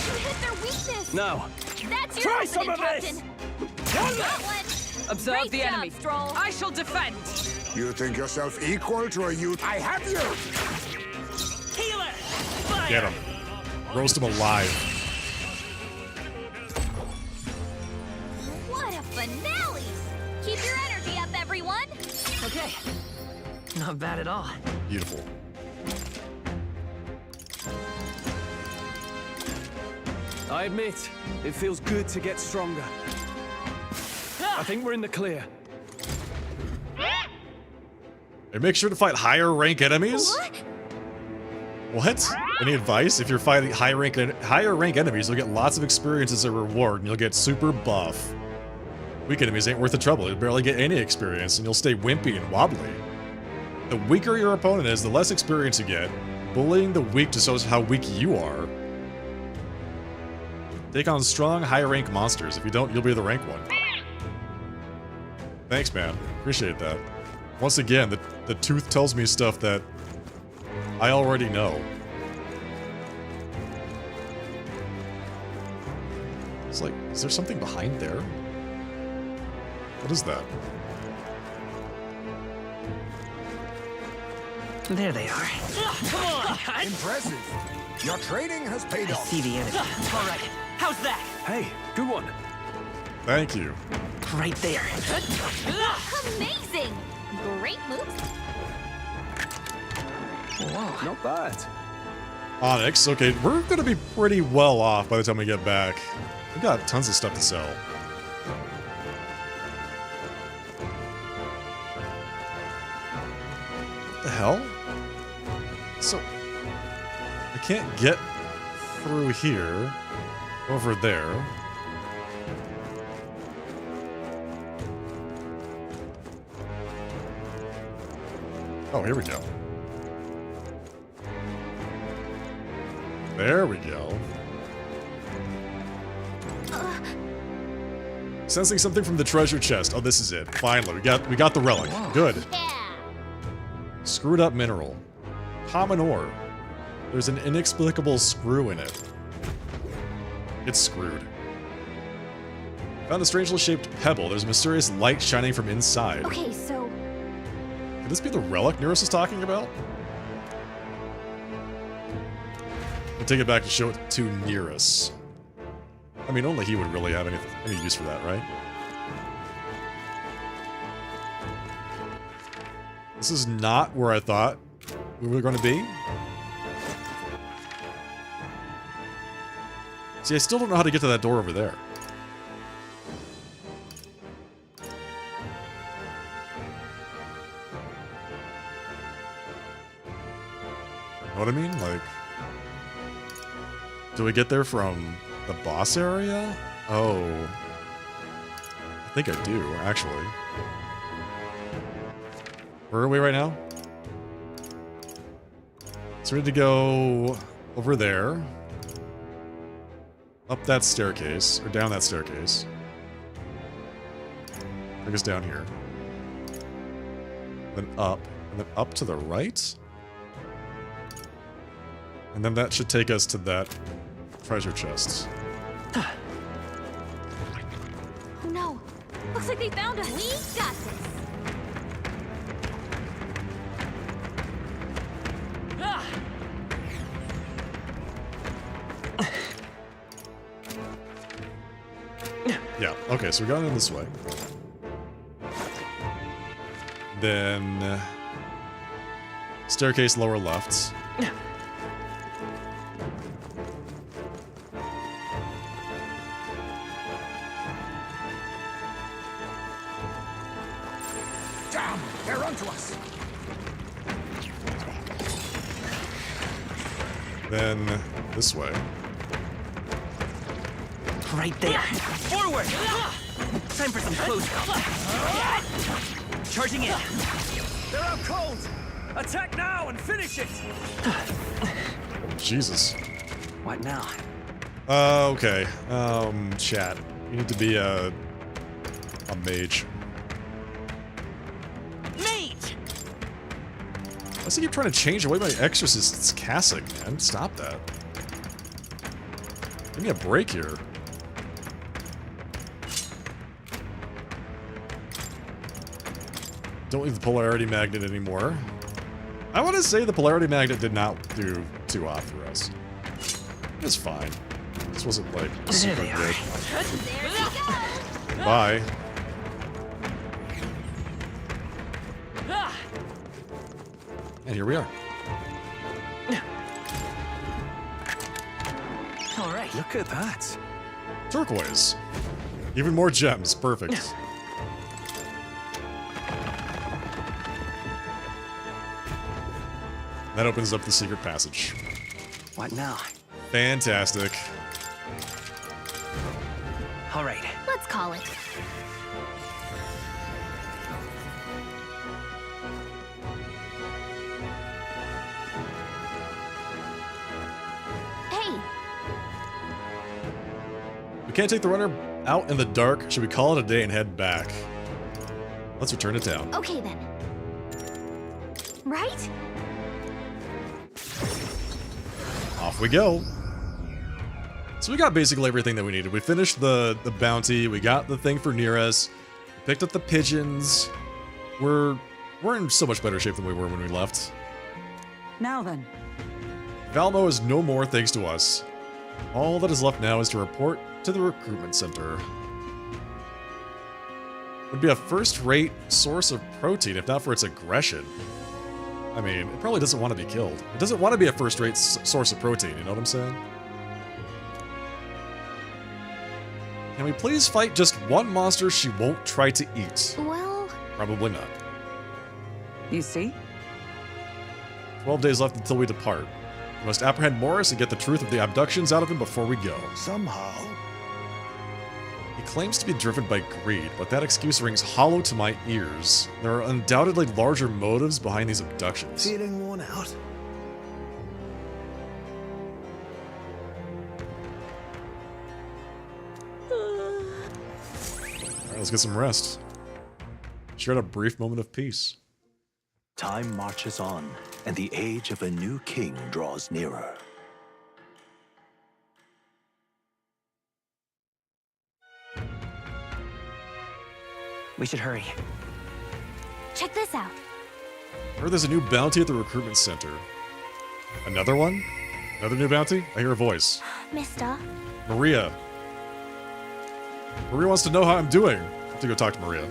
S2: You hit their weakness!
S8: No.
S2: That's your
S9: Try
S2: opening,
S9: some of
S2: Captain! Got one!
S7: Observe
S2: Great
S7: the
S2: job,
S7: enemy.
S2: Stroll.
S7: I shall defend.
S6: You think yourself equal to a youth? I have you!
S9: Healer! Fire!
S1: Get him. Roast him alive.
S2: What a finale! Keep your energy up, everyone!
S9: Okay. Not bad at all.
S1: Beautiful.
S8: I admit, it feels good to get stronger. I think we're in the clear.
S1: And make sure to fight higher rank enemies? What? Any advice? If you're fighting higher rank enemies, you'll get lots of experience as a reward, and you'll get super buff. Weak enemies ain't worth the trouble. You'll barely get any experience, and you'll stay wimpy and wobbly. The weaker your opponent is, the less experience you get. Bullying the weak just shows how weak you are. Take on strong, high-rank monsters. If you don't, you'll be the rank one. Thanks, man. Appreciate that. Once again, the tooth tells me stuff that I already know. It's like, is there something behind there? What is that?
S9: There they are. Come on!
S16: Impressive. Your training has paid off.
S9: I see the enemy. All right. How's that?
S8: Hey, good one.
S1: Thank you.
S9: Right there.
S10: Amazing! Great moves.
S9: Whoa.
S8: Not bad.
S1: Onyx. Okay, we're gonna be pretty well off by the time we get back. We've got tons of stuff to sell. What the hell? So, I can't get through here, over there. Oh, here we go. There we go. Sensing something from the treasure chest. Oh, this is it. Finally, we got the relic. Good. Screwed up mineral. Common ore. There's an inexplicable screw in it. It's screwed. Found a strangely shaped pebble. There's a mysterious light shining from inside.
S2: Okay, so
S1: Could this be the relic Nereus is talking about? I'll take it back to show it to Nereus. I mean, only he would really have any use for that, right? This is not where I thought we were going to be. See, I still don't know how to get to that door over there. Know what I mean? Like, do we get there from the boss area? Oh. I think I do, actually. Where are we right now? So we need to go over there. Up that staircase, or down that staircase. Bring us down here. Then up, and then up to the right? And then that should take us to that treasure chest.
S2: oh no! Looks like they found us. We got this.
S1: Yeah, okay, so we're going in this way. Then... staircase lower left.
S16: Damn! They're onto us!
S1: Then this way.
S9: Right there. Forward! Time for some close combat. Charging in.
S4: They're out cold! Attack now and finish it!
S1: Jesus.
S9: What now?
S1: Okay. Chat. You need to be a mage.
S9: Mage!
S1: Why does he keep trying to change away my exorcist's casting, man? Stop that. Give me a break here. Don't leave the polarity magnet anymore. I want to say the polarity magnet did not do too hot for us. It's fine. This wasn't like super good. Bye. And here we are.
S9: All right.
S8: Look at that.
S1: Turquoise. Even more gems. Perfect. That opens up the secret passage.
S9: What now?
S1: Fantastic.
S9: All right.
S2: Let's call it.
S10: Hey,
S1: can't take the runner out in the dark. Should we call it a day and head back? Let's return to town.
S5: Okay then. Right?
S1: Off we go. So we got basically everything that we needed. We finished the bounty. We got the thing for Nearest. Picked up the pigeons. We're in so much better shape than we were when we left.
S7: Now then.
S1: Valmo is no more thanks to us. All that is left now is to report to the recruitment center. Would be a first-rate source of protein if not for its aggression. I mean, it probably doesn't want to be killed. It doesn't want to be a first-rate source of protein, you know what I'm saying? Can we please fight just one monster she won't try to eat?
S5: Well...
S1: Probably not.
S7: You see?
S1: 12 days left until we depart. We must apprehend Morris and get the truth of the abductions out of him before we go.
S16: Somehow.
S1: He claims to be driven by greed, but that excuse rings hollow to my ears. There are undoubtedly larger motives behind these abductions.
S16: Feeling worn out?
S1: Alright, let's get some rest. Share a brief moment of peace.
S3: Time marches on, and the age of a new king draws nearer.
S9: We should hurry.
S5: Check this out.
S1: I heard there's a new bounty at the recruitment center. Another one? Another new bounty? I hear a voice.
S5: Mister.
S1: Maria. Maria wants to know how I'm doing. I have to go talk to Maria.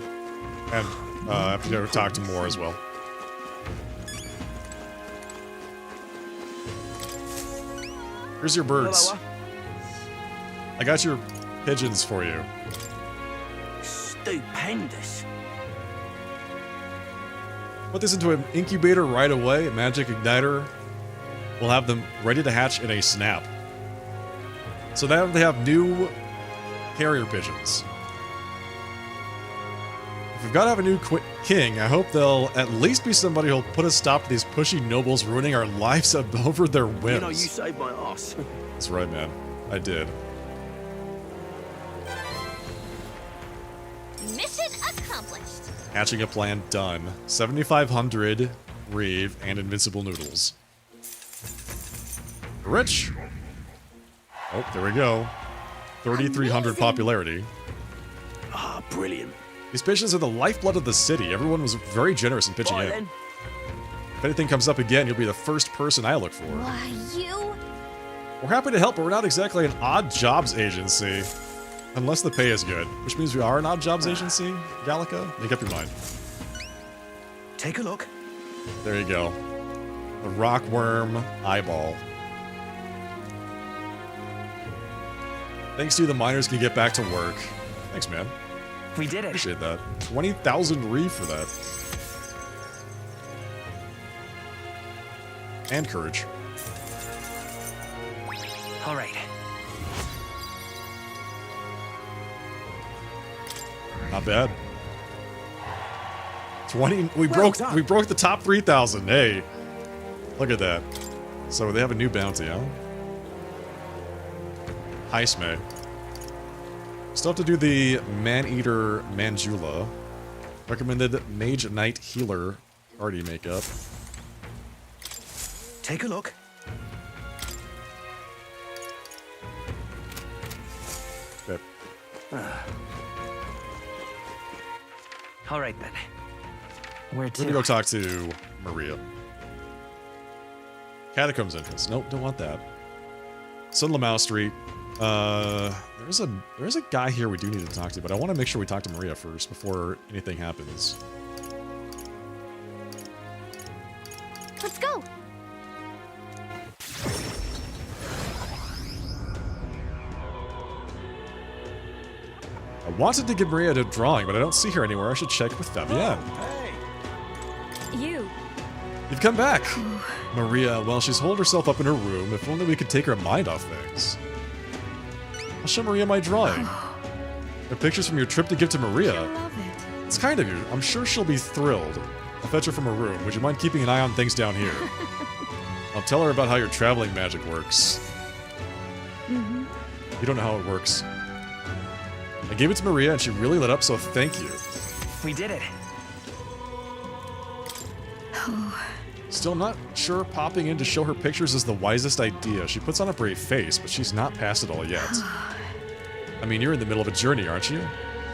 S1: And I have to go talk to Moore as well. Here's your birds. I got your pigeons for you.
S9: Stupendous.
S1: Put this into an incubator right away, a magic igniter. We'll have them ready to hatch in a snap. So now they have new carrier pigeons. If we've got to have a new king, I hope they'll at least be somebody who'll put a stop to these pushy nobles ruining our lives over their whims.
S8: You know, you saved my ass.
S1: That's right, man. I did.
S5: Mission accomplished.
S1: Hatching a plan done. 7,500 Reeve and invincible noodles. Rich. Oh, there we go. 3,300 popularity.
S8: Ah, brilliant.
S1: These pigeons are the lifeblood of the city. Everyone was very generous in pitching in.
S9: Then.
S1: If anything comes up again, you'll be the first person I look for.
S5: Why, you?
S1: We're happy to help, but we're not exactly an odd jobs agency. Unless the pay is good. Which means we are an odd jobs agency, Gallica? Make up your mind.
S9: Take a look.
S1: There you go. The rockworm eyeball. Thanks to you, the miners can get back to work. Thanks, man.
S9: We did it.
S1: Appreciate that. 20,000 Reeve for that. And courage.
S9: All right.
S1: Not bad. 20. We broke the top 3,000. Hey, look at that. So they have a new bounty, huh? Heisme. Still have to do the Man-Eater Manjula. Recommended Mage Knight Healer party makeup.
S9: Take a look.
S1: Yep.
S9: All right then. Where to?
S1: Let me go talk to Maria. Catacombs entrance. Nope, don't want that. Sun Lamau Street. There's a guy here we do need to talk to, but I want to make sure we talk to Maria first before anything happens.
S5: Let's go.
S1: I wanted to give Maria a drawing, but I don't see her anywhere. I should check with Fabienne.
S10: You.
S1: You've come back! Maria, well, she's holed herself up in her room. If only we could take her mind off things. I'll show Maria my drawing. They're pictures from your trip to give to Maria.
S10: I love it.
S1: It's kind of you. I'm sure she'll be thrilled. I'll fetch her from her room. Would you mind keeping an eye on things down here? I'll tell her about how your traveling magic works.
S10: Mm-hmm.
S1: You don't know how it works. I gave it to Maria and she really lit up, so thank you.
S9: We did it.
S1: Still not sure popping in to show her pictures is the wisest idea. She puts on a brave face, but she's not past it all yet. I mean, you're in the middle of a journey, aren't you?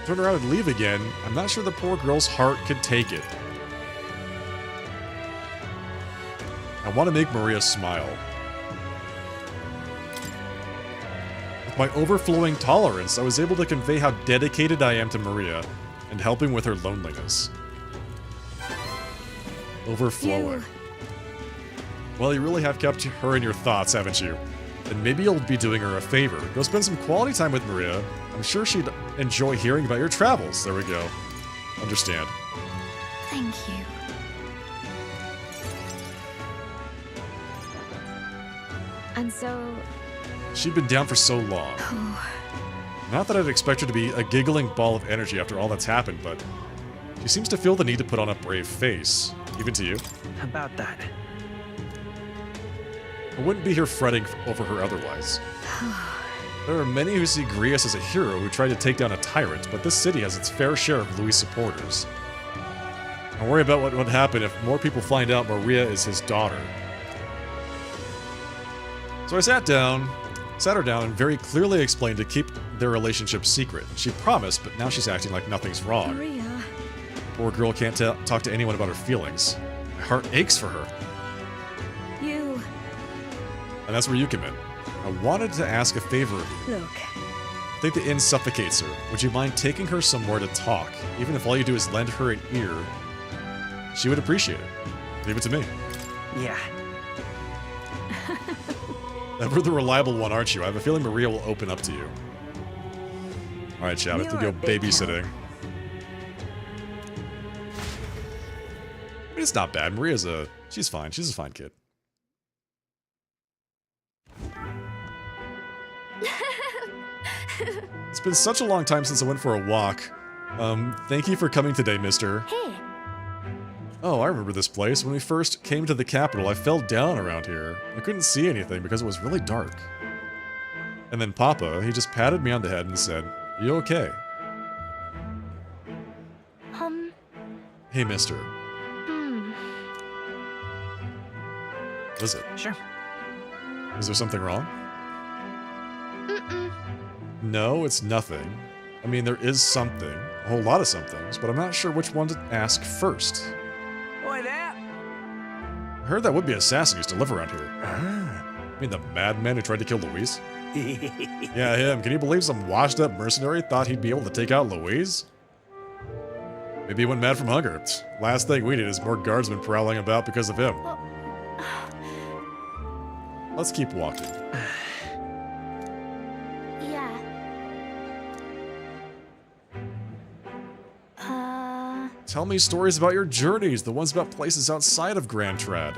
S1: Turn around and leave again. I'm not sure the poor girl's heart could take it. I want to make Maria smile. With my overflowing tolerance, I was able to convey how dedicated I am to Maria and helping with her loneliness. Overflowing. Well, you really have kept her in your thoughts, haven't you? And maybe you'll be doing her a favor. Go spend some quality time with Maria. I'm sure she'd enjoy hearing about your travels. There we go. Understand.
S5: Thank you. And so...
S1: She'd been down for so long. Not that I'd expect her to be a giggling ball of energy after all that's happened, but she seems to feel the need to put on a brave face. Even to you.
S9: About that.
S1: I wouldn't be here fretting over her otherwise. There are many who see Grius as a hero who tried to take down a tyrant, but this city has its fair share of Louis supporters. I worry about what would happen if more people find out Maria is his daughter. So I sat her down and very clearly explained to keep their relationship secret. She promised, but now she's acting like nothing's wrong.
S2: Maria.
S1: Poor girl can't talk to anyone about her feelings. My heart aches for her.
S2: You.
S1: And that's where you come in. I wanted to ask a favor of you.
S2: Look.
S1: I think the inn suffocates her. Would you mind taking her somewhere to talk? Even if all you do is lend her an ear, she would appreciate it. Leave it to me.
S9: Yeah.
S1: Ever the reliable one, aren't you? I have a feeling Maria will open up to you. Alright, chat, I have to go babysitting. I mean, it's not bad. Maria's she's fine. She's a fine kid. It's been such a long time since I went for a walk. Thank you for coming today, mister.
S2: Here.
S1: Oh, I remember this place. When we first came to the capital, I fell down around here. I couldn't see anything because it was really dark. And then Papa, he just patted me on the head and said, "Are you okay?" Hey, mister. What is it?
S9: Sure.
S1: Is there something wrong? No, it's nothing. I mean, there is something. A whole lot of somethings, but I'm not sure which one to ask first.
S9: Boy, that.
S1: I heard that would-be assassin used to live around here. I mean, the madman who tried to kill Louise? Yeah, him. Can you believe some washed-up mercenary thought he'd be able to take out Louise? Maybe he went mad from hunger. Last thing we need is more guardsmen prowling about because of him. Let's keep walking.
S2: Yeah.
S1: Tell me stories about your journeys, the ones about places outside of Grand Trad.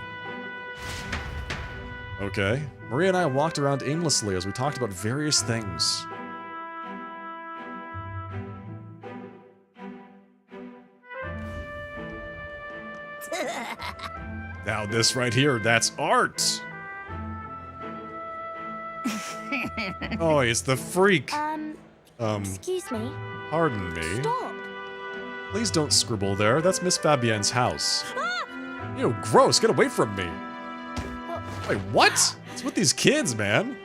S1: Okay. Maria and I walked around aimlessly as we talked about various things. Now this right here, that's art! Oh, it's the freak!
S2: Excuse me.
S1: Pardon me.
S2: Stop.
S1: Please don't scribble there, that's Miss Fabienne's house. Ew, gross, get away from me! Wait, what? What's with these kids, man?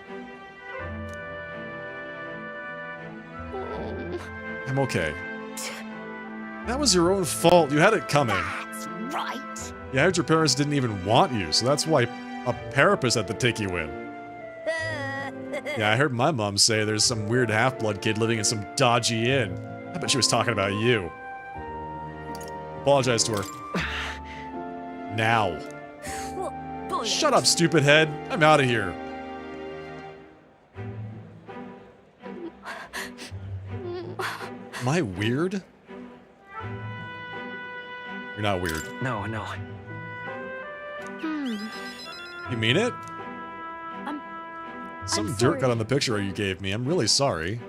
S1: I'm okay. That was your own fault, you had it coming.
S2: That's right.
S1: Yeah, I heard your parents didn't even want you, so that's why a parapus had to take you in. Yeah, I heard my mom say there's some weird half-blood kid living in some dodgy inn. I bet she was talking about you. Apologize to her. Now. Shut up, stupid head. I'm out of here. Am I weird? You're not weird.
S9: No.
S1: You mean it? Some dirt got on the picture you gave me. I'm really sorry.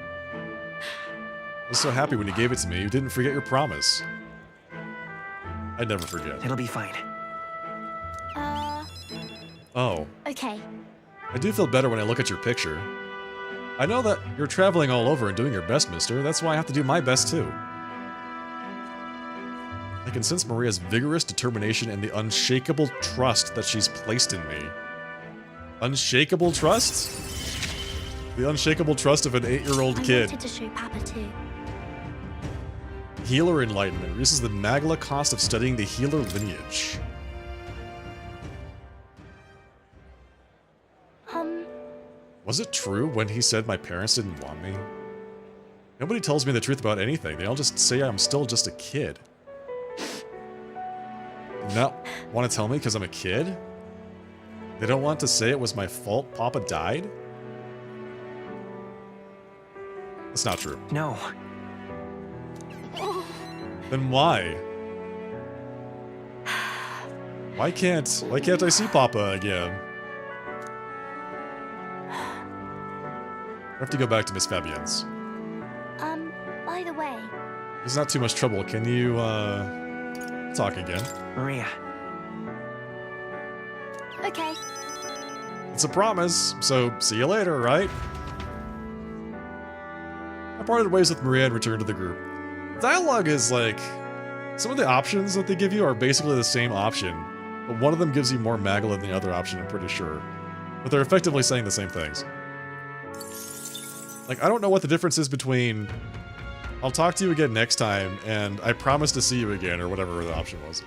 S1: I was so happy when you gave it to me. You didn't forget your promise. I'd never forget.
S9: It'll be fine.
S1: Oh.
S2: Okay.
S1: I do feel better when I look at your picture. I know that you're traveling all over and doing your best, mister. That's why I have to do my best, too. I can sense Maria's vigorous determination and the unshakable trust that she's placed in me. Unshakable trust? The unshakable trust of an 8-year-old kid.
S2: I wanted to show Papa too.
S1: Healer Enlightenment reduces the Magla cost of studying the healer lineage. Was it true when he said my parents didn't want me? Nobody tells me the truth about anything. They all just say I'm still just a kid. Not want to tell me because I'm a kid? They don't want to say it was my fault Papa died? That's not true.
S9: No.
S1: Then why? Why can't I see Papa again? I have to go back to Miss Fabienne's.
S2: By the way.
S1: There's not too much trouble. Can you, talk again?
S9: Maria.
S2: Okay.
S1: It's a promise, so see you later, right? I parted ways with Maria and returned to the group. Dialogue is like... Some of the options that they give you are basically the same option, but one of them gives you more Magla than the other option, I'm pretty sure. But they're effectively saying the same things. Like, I don't know what the difference is between I'll talk to you again next time and I promise to see you again, or whatever the option was.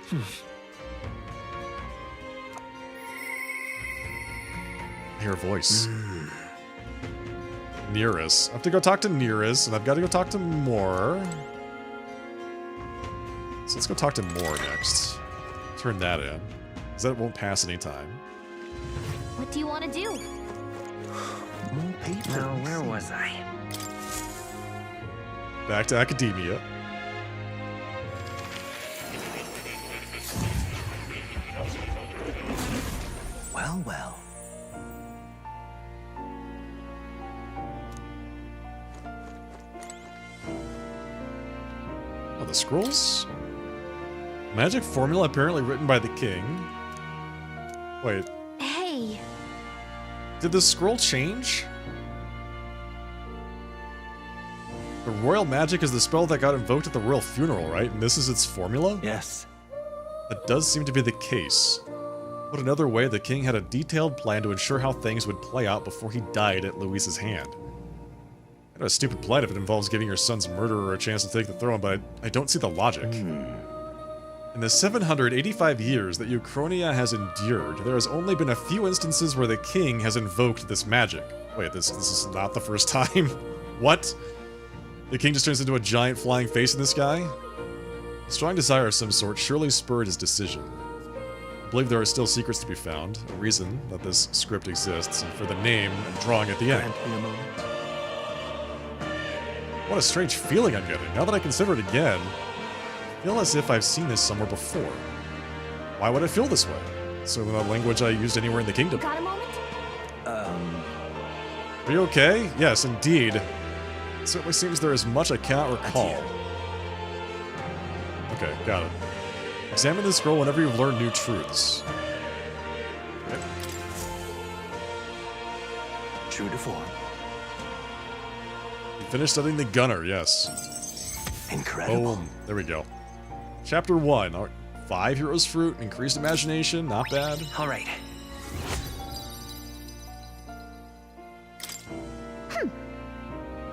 S1: I hear a voice. Nearest. I have to go talk to Nearest, and I've got to go talk to Moore. So let's go talk to Moore next. Turn that in, because that won't pass any time.
S5: What do you want to do?
S11: More people.
S9: Now, where was I?
S1: Back to academia.
S3: Well, well.
S1: Oh, the scrolls? Magic formula apparently written by the king. Wait.
S5: Hey.
S1: Did the scroll change? The royal magic is the spell that got invoked at the royal funeral, right? And this is its formula?
S3: Yes.
S1: That does seem to be the case. Put another way, the king had a detailed plan to ensure how things would play out before he died at Luis's hand. I know a stupid plan if it involves giving your son's murderer a chance to take the throne, but I don't see the logic. In the 785 years that Uchronia has endured, there has only been a few instances where the king has invoked this magic. Wait, this is not the first time? What? The king just turns into a giant flying face in the sky? A strong desire of some sort surely spurred his decision. I believe there are still secrets to be found, a reason that this script exists, and for the name and drawing at the end. What a strange feeling I'm getting. Now that I consider it again, I feel as if I've seen this somewhere before. Why would I feel this way? Certainly not language I used anywhere in the kingdom.
S2: Got a moment?
S1: Are you okay? Yes, indeed. It certainly seems there is much I cannot recall. Okay, got it. Examine the scroll whenever you've learned new truths. Okay.
S3: True to form.
S1: You finished studying the gunner, yes.
S3: Incredible.
S1: Boom. There we go. Chapter 1. 5 heroes fruit, increased imagination, not bad.
S9: All right.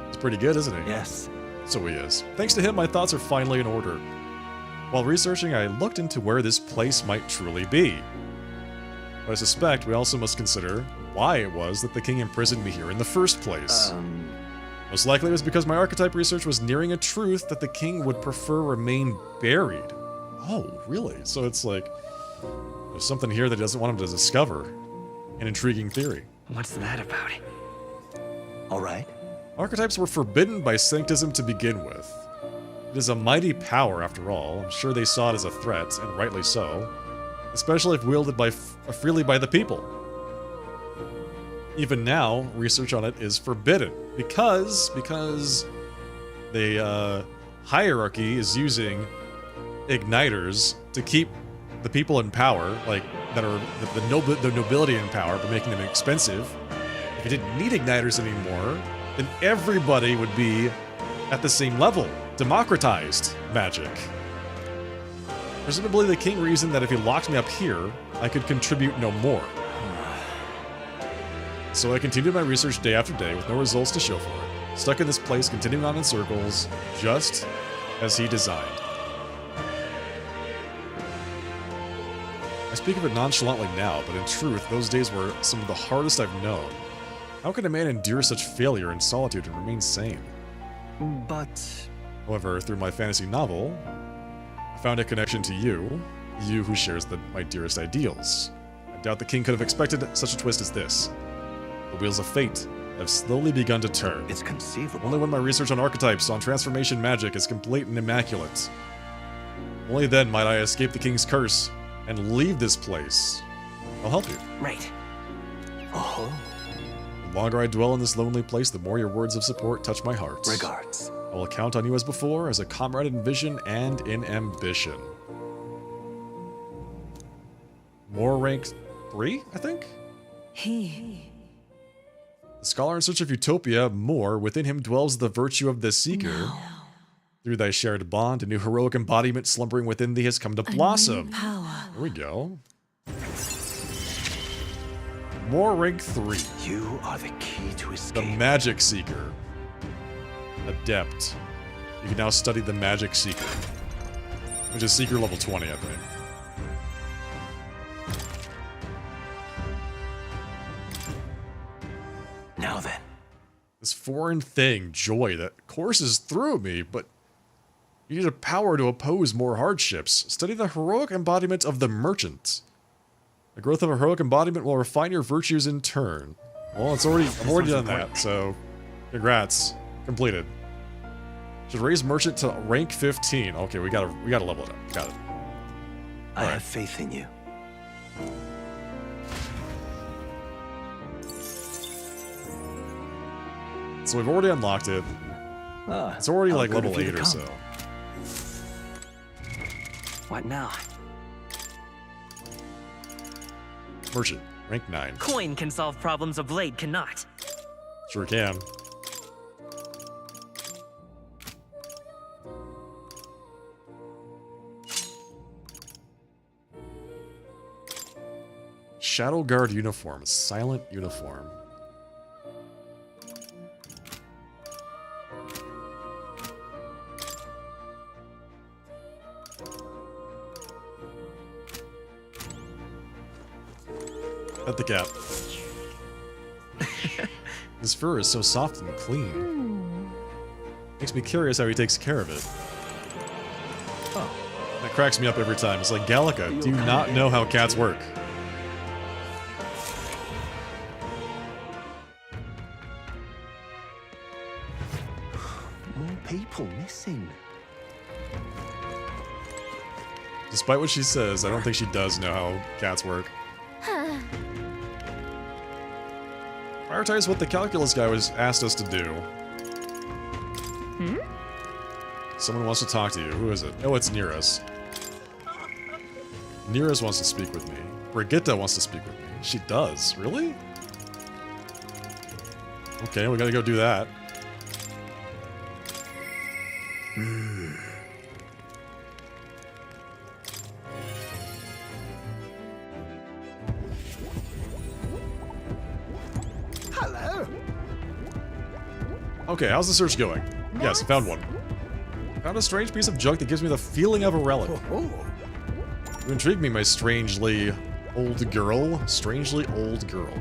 S1: He's pretty good, isn't he?
S3: Yes.
S1: So he is. Thanks to him, my thoughts are finally in order. While researching, I looked into where this place might truly be. But I suspect we also must consider why it was that the king imprisoned me here in the first place. Most likely it was because my archetype research was nearing a truth that the king would prefer remain buried. Oh, really? So it's like, there's something here that he doesn't want him to discover. An intriguing theory.
S9: What's that about?
S3: All right.
S1: Archetypes were forbidden by Sanctism to begin with. It is a mighty power, after all. I'm sure they saw it as a threat, and rightly so. Especially if wielded by freely by the people. Even now, research on it is forbidden. Because the hierarchy is using igniters to keep the people in power, like, that are the nobility in power, but making them expensive. If you didn't need igniters anymore, then everybody would be at the same level. Democratized magic. Presumably the king reasoned that if he locked me up here, I could contribute no more. So I continued my research day after day with no results to show for it. Stuck in this place, continuing on in circles, just as he designed. I speak of it nonchalantly now, but in truth, those days were some of the hardest I've known. How can a man endure such failure and solitude and remain sane?
S8: But...
S1: However, through my fantasy novel, I found a connection to you who shares my dearest ideals. I doubt the king could have expected such a twist as this. The wheels of fate have slowly begun to turn.
S3: It's conceivable.
S1: Only when my research on archetypes on transformation magic is complete and immaculate. Only then might I escape the king's curse and leave this place. I'll help you.
S9: Right.
S3: Oh.
S1: The longer I dwell in this lonely place, the more your words of support touch my heart.
S3: Regards.
S1: I will count on you as before, as a comrade in vision and in ambition. More rank 3, I think?
S15: He.
S1: The scholar in search of utopia, more, within him dwells the virtue of the seeker. No. Through thy shared bond, a new heroic embodiment slumbering within thee has come to blossom. There we go. More rank 3.
S3: You are the key to escape.
S1: The Magic Seeker. Adept. You can now study the Magic Seeker. Which is Seeker level 20, I think.
S3: Now then.
S1: This foreign thing, joy, that courses through me, but you need a power to oppose more hardships. Study the heroic embodiment of the merchant. The growth of a heroic embodiment will refine your virtues in turn. Well, I've already done that, so congrats. Completed. Should raise merchant to rank 15. Okay, we gotta level it up. Got it.
S3: I have faith in you.
S1: So we've already unlocked it. It's already like level 8 or so.
S9: What now?
S1: Merchant, rank 9.
S9: Coin can solve problems a blade cannot.
S1: Sure can. Shadow Guard uniform, silent uniform. Pet the cat. His fur is so soft and clean. Makes me curious how he takes care of it. Oh, that cracks me up every time. It's like, Gallica, do you not know how cats work?
S3: More people missing.
S1: Despite what she says, I don't think she does know how cats work. Prioritize what the calculus guy asked us to do. Someone wants to talk to you. Who is it? Oh, it's Nearus. Nearus wants to speak with me. Brigitte wants to speak with me. She does? Really? Okay, we gotta go do that.
S11: Hello.
S1: Okay, how's the search going? Yes, I found one. Found a strange piece of junk that gives me the feeling of a relic. You intrigue me, my strangely old girl. Strangely old girl.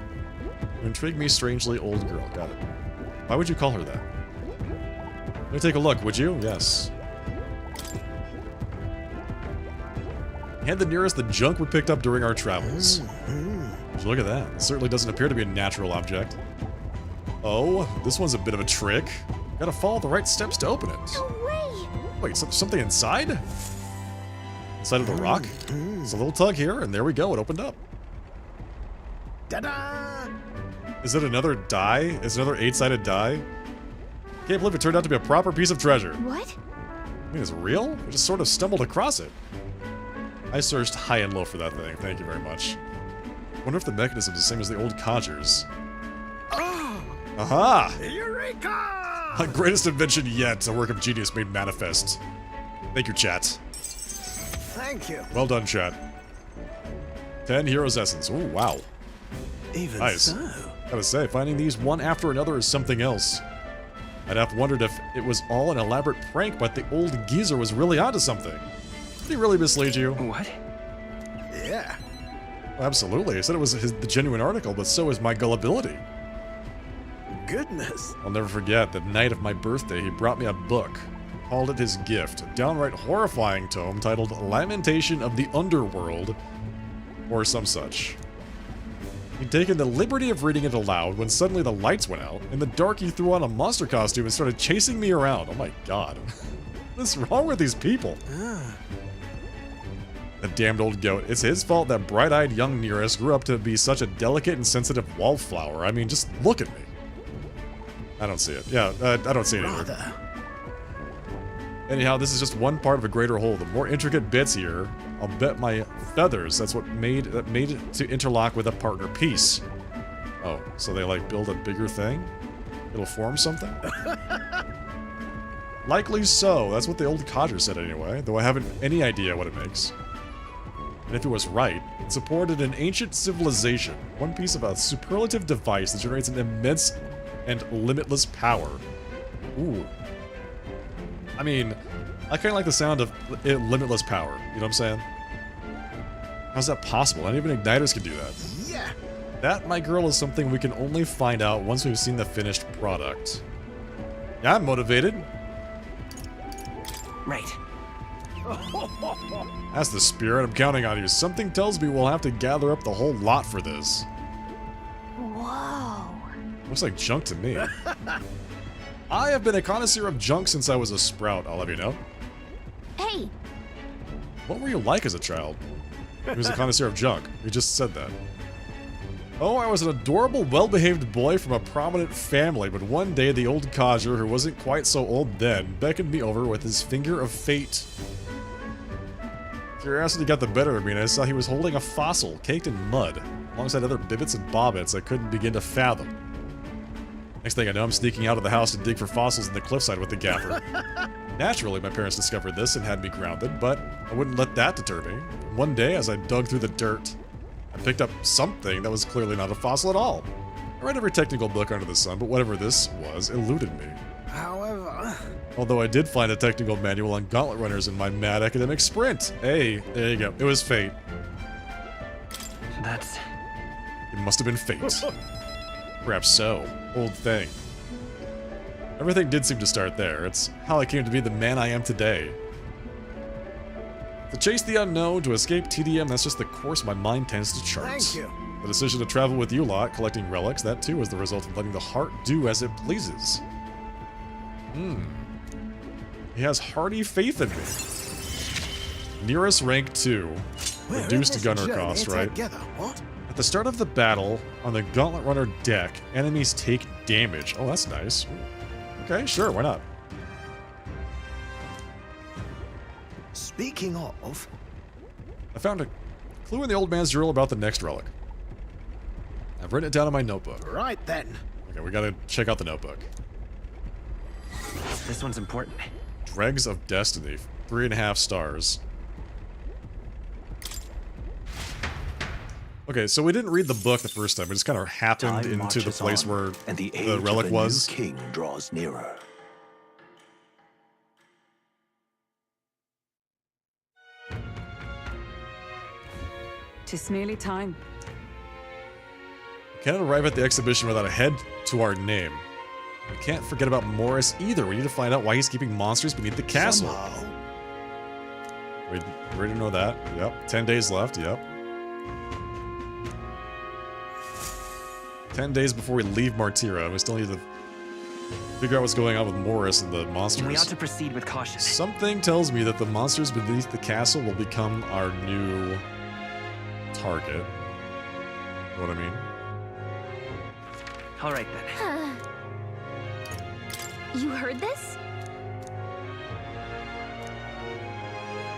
S1: You intrigue me, strangely old girl. Got it. Why would you call her that? Let me take a look, would you? Yes. Hand the Nearest the junk we picked up during our travels. Look at that. It certainly doesn't appear to be a natural object. Oh, this one's a bit of a trick. Gotta follow the right steps to open it.
S2: No way!
S1: Wait, something inside? Inside of the rock? It's a little tug here, and there we go. It opened up.
S11: Ta-da!
S1: Is it another die? Is it another 8-sided die? Can't believe it turned out to be a proper piece of treasure.
S2: What?
S1: I mean, is it real? I just sort of stumbled across it. I searched high and low for that thing. Thank you very much. Wonder if the mechanism is the same as the old codgers. Aha!
S16: Eureka!
S1: My greatest invention yet, a work of genius made manifest. Thank you, chat.
S16: Thank you.
S1: Well done, chat. 10 Heroes Essence. Ooh, wow.
S11: Even
S1: Nice.
S11: so.
S1: Gotta say, finding these one after another is something else. I'd have wondered if it was all an elaborate prank, but the old geezer was really onto something. Did he really mislead you?
S9: What?
S16: Yeah.
S1: Absolutely. I said it was the genuine article, but so is my gullibility.
S11: Goodness.
S1: I'll never forget the night of my birthday, he brought me a book. Called it his gift. A downright horrifying tome titled Lamentation of the Underworld, or some such. He'd taken the liberty of reading it aloud when suddenly the lights went out. In the dark, he threw on a monster costume and started chasing me around. Oh my god. What's wrong with these people? The damned old goat. It's his fault that bright-eyed young Nearest grew up to be such a delicate and sensitive wallflower. I mean, just look at me. I don't see it. Yeah, I don't see it either. Anyhow, this is just one part of a greater whole. The more intricate bits here, I'll bet my feathers. That's what made it to interlock with a partner piece. Oh, so they like build a bigger thing? It'll form something? Likely so. That's what the old codger said anyway, though I haven't any idea what it makes. And if it was right, it supported an ancient civilization, one piece of a superlative device that generates an immense and limitless power. Ooh. I mean, I kind of like the sound of limitless power, you know what I'm saying? How's that possible? Not even igniters can do that.
S16: Yeah.
S1: That, my girl, is something we can only find out once we've seen the finished product. Yeah, I'm motivated.
S9: Right.
S1: That's the spirit. I'm counting on you. Something tells me we'll have to gather up the whole lot for this.
S2: Whoa.
S1: Looks like junk to me. I have been a connoisseur of junk since I was a sprout, I'll have you know.
S2: Hey.
S1: What were you like as a child? He was a connoisseur of junk. You just said that. Oh, I was an adorable, well-behaved boy from a prominent family, but one day the old codger, who wasn't quite so old then, beckoned me over with his finger of fate. Curiosity got the better of me, and I saw he was holding a fossil caked in mud, alongside other bibbits and bobbits I couldn't begin to fathom. Next thing I know, I'm sneaking out of the house to dig for fossils in the cliffside with the gaffer. Naturally, my parents discovered this and had me grounded, but I wouldn't let that deter me. One day, as I dug through the dirt, I picked up something that was clearly not a fossil at all. I read every technical book under the sun, but whatever this was eluded me.
S16: However...
S1: Although I did find a technical manual on gauntlet runners in my mad academic sprint. Hey, there you go. It was fate.
S9: That's...
S1: It must have been fate. Perhaps so. Old thing. Everything did seem to start there. It's how I came to be the man I am today. To chase the unknown, to escape TDM, that's just the course my mind tends to chart.
S16: Thank you.
S1: The decision to travel with you lot, collecting relics, that too is the result of letting the heart do as it pleases. He has hearty faith in me. Nearest rank 2. Reduced gunner cost, right?
S11: Together. What?
S1: At the start of the battle, on the Gauntlet Runner deck, enemies take damage. Oh, that's nice. Okay, sure, why not?
S11: Speaking of...
S1: I found a clue in the old man's journal about the next relic. I've written it down in my notebook.
S11: Right then.
S1: Okay, we gotta check out the notebook.
S9: This one's important.
S1: Dregs of Destiny, 3.5 stars. Okay, so we didn't read the book the first time. It just kind of happened
S3: Time
S1: into the
S3: marches
S1: place
S3: on,
S1: where
S3: and the
S1: the
S3: age
S1: relic
S3: of the
S1: was.
S3: New king draws nearer.
S7: Tis nearly time.
S1: Cannot arrive at the exhibition without a head to our name. We can't forget about Morris either. We need to find out why he's keeping monsters beneath the castle.
S11: Somehow.
S1: We already know that. Yep. 10 days left. Yep. 10 days before we leave Martira. We still need to figure out what's going on with Morris and the monsters.
S9: We ought to proceed with caution.
S1: Something tells me that the monsters beneath the castle will become our new target. Know what I mean?
S9: All right, then.
S2: You heard this?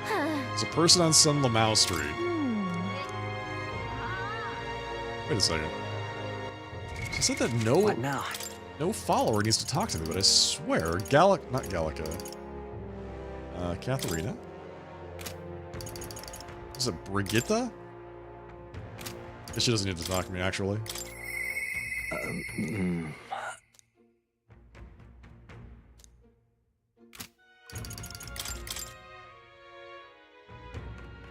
S1: There's a person on Sun Lamau Street. Wait a second. She said that no...
S9: What now?
S1: No follower needs to talk to me, but I swear, not Gallica. Katharina? Is it Brigitta? Guess she doesn't need to talk to me, actually.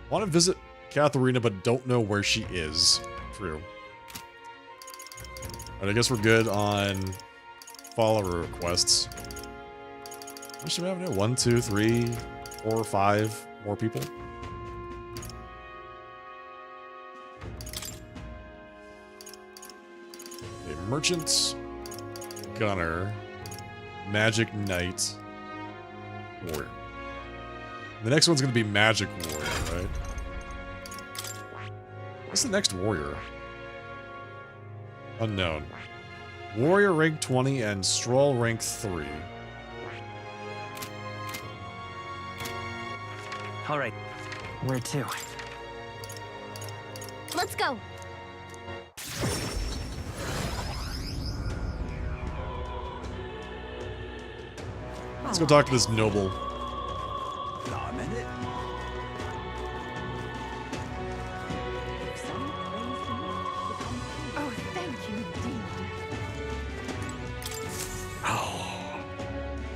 S1: Want to visit Katharina, but don't know where she is. True. Alright, I guess we're good on follower requests. How much do we have now? 1, 2, 3, 4, 5 more people. A merchant, gunner, magic knight, warrior. The next one's gonna be magic warrior, right? What's the next warrior? Unknown. Warrior rank 20 and Stroll rank 3.
S9: All right. Where to?
S2: Let's go.
S1: Let's go talk to this noble.
S10: Oh, thank you, Dean.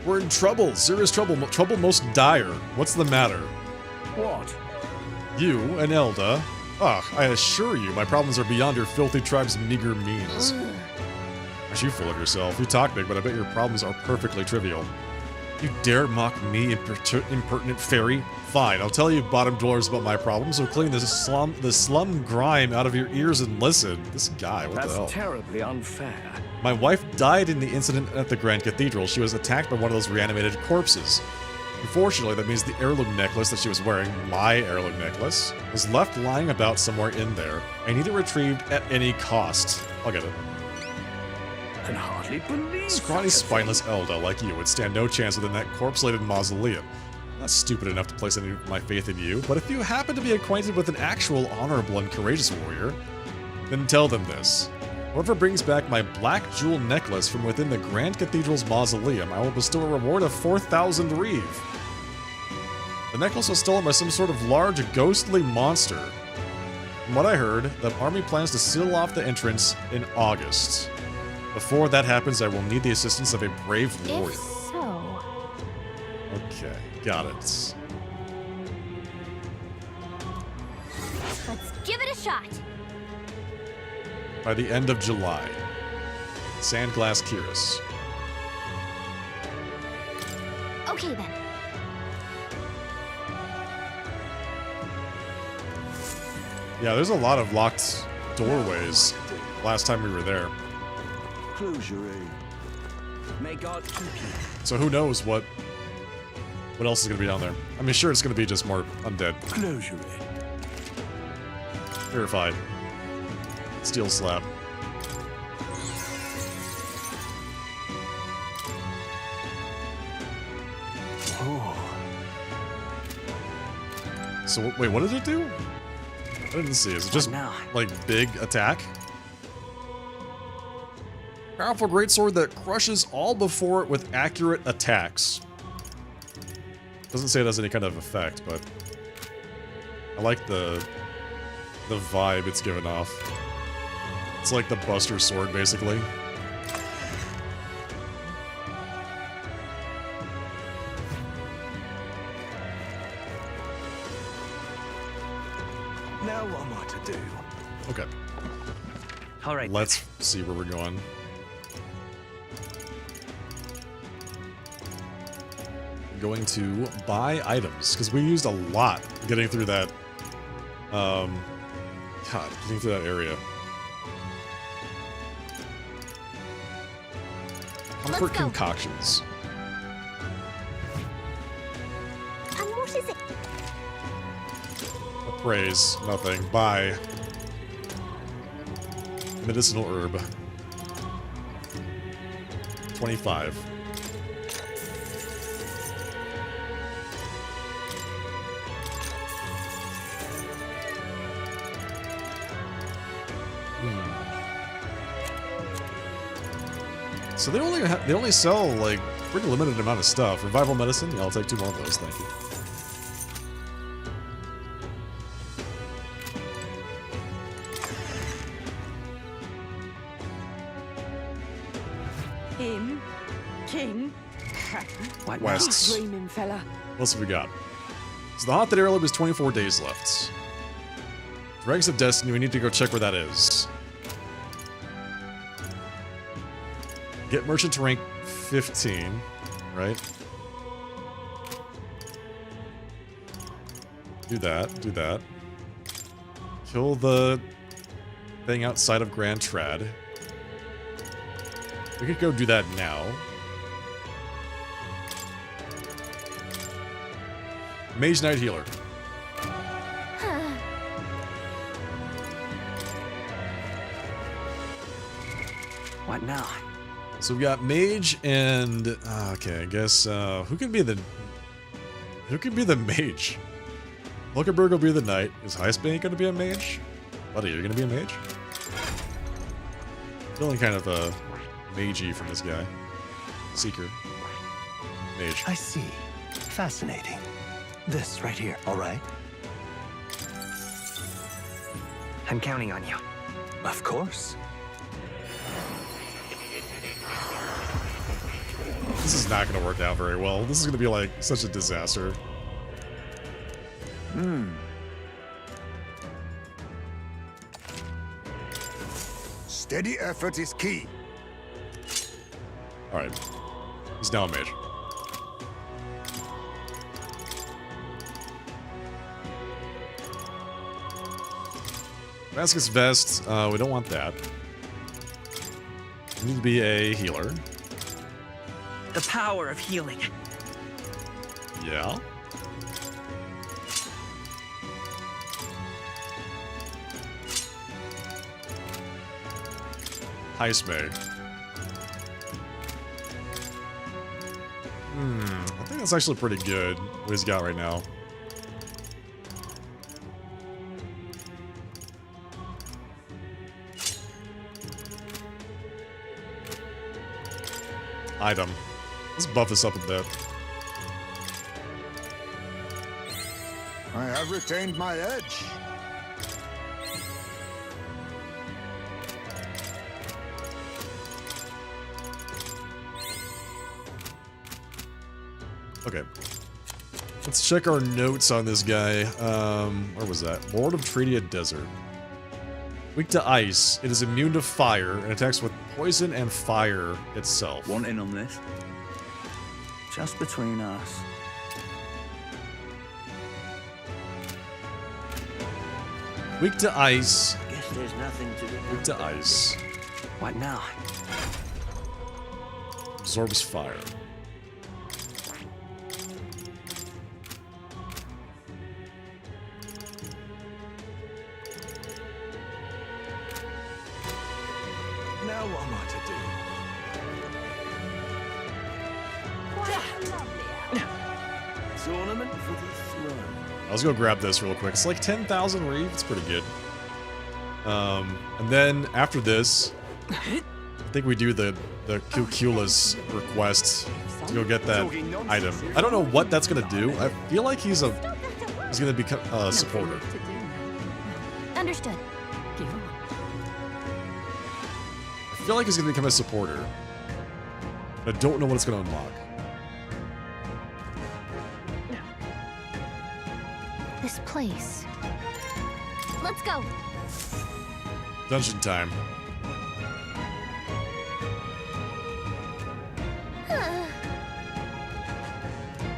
S1: We're in trouble. Serious trouble. Trouble most dire. What's the matter?
S12: What?
S1: You and Elda. Ah, I assure you, my problems are beyond your filthy tribe's meager means. Aren't you full of yourself? You talk big, but I bet your problems are perfectly trivial. You dare mock me, impertinent fairy? Fine, I'll tell you bottom dwellers about my problems, so clean the slum grime out of your ears and listen. This guy, what the hell?
S8: That's terribly unfair.
S1: My wife died in the incident at the Grand Cathedral. She was attacked by one of those reanimated corpses. Unfortunately, that means the heirloom necklace that she was wearing, my heirloom necklace, was left lying about somewhere in there. I need it retrieved at any cost. I'll get it.
S8: Can hardly believe
S1: Scrawny, spineless Elda like you would stand no chance within that corpse-laden mausoleum. I'm not stupid enough to place any of my faith in you, but if you happen to be acquainted with an actual honorable and courageous warrior, then tell them this. Whoever brings back my black jewel necklace from within the Grand Cathedral's mausoleum, I will bestow a reward of 4,000 reeve. The necklace was stolen by some sort of large, ghostly monster. From what I heard, the army plans to seal off the entrance in August. Before that happens, I will need the assistance of a brave warrior.
S5: If so...
S1: Okay, got it.
S2: Let's give it a shot.
S1: By the end of July. Sandglass Kiris.
S2: Okay then.
S1: Yeah, there's a lot of locked doorways last time we were there.
S12: Close your aim.
S9: May God keep you.
S1: So who knows what else is going to be down there. I mean, sure, it's going to be just more undead.
S12: Close your aim.
S1: Verified. Steel slab.
S8: Oh.
S1: So, wait, what did it do? I didn't see. Is it just, like, big attack? Powerful greatsword that crushes all before it with accurate attacks. Doesn't say it has any kind of effect, but I like the vibe it's given off. It's like the Buster Sword, basically.
S8: Now what am I to do?
S1: Okay.
S9: All right.
S1: Let's see where we're going. Going to buy items, because we used a lot getting through that, getting through that area. Comfort concoctions.
S2: And what is it?
S1: Appraise, nothing. Buy. Medicinal herb. 25. So they only sell like pretty limited amount of stuff. Revival medicine, yeah, I'll take 2 more of those, thank you.
S7: Him? King?
S1: What West.
S7: Dreaming fella.
S1: What else have we got? So the Haunted Airlobe is 24 days left. Dregs of Destiny, we need to go check where that is. Get Merchant to rank 15, right? Do that, do that. Kill the thing outside of Grand Trad. We could go do that now. Mage Knight Healer.
S9: What now?
S1: So we got Mage and okay, I guess who can be the Mage? Luckenberg will be the Knight. Is Heisbane gonna be a Mage? Buddy, are you gonna be a Mage? Feeling kind of magey from this guy. Seeker. Mage.
S3: I see. Fascinating. This right here, all right?
S9: I'm counting on you.
S3: Of course.
S1: This is not going to work out very well. This is going to be like such a disaster.
S6: Steady effort is key.
S1: Alright. He's now a mage. Damascus Vest, we don't want that. We need to be a healer.
S9: The power of healing.
S1: Yeah. Heisbane. I think that's actually pretty good, what he's got right now. Item. Let's buff this up a bit.
S6: I have retained my edge.
S1: Okay. Let's check our notes on this guy. Where was that? Lord of Treatia Desert. Weak to ice. It is immune to fire and attacks with poison and fire itself.
S12: Want in on this? Just between us.
S1: Weak to ice.
S9: Guess there's nothing to do.
S1: Weak to ice.
S9: What now?
S1: Absorbs fire.
S3: Now what am I to do? Tournament for the throne.
S1: Let's go grab this real quick. It's like 10,000 reef. It's pretty good. And then after this, I think we do the Cucula's request to go get that item. I don't know what that's gonna do. I feel like he's gonna become a supporter.
S5: Understood.
S1: I feel like he's gonna become a supporter. But I don't know what it's gonna unlock.
S5: This place. Let's go.
S1: Dungeon time.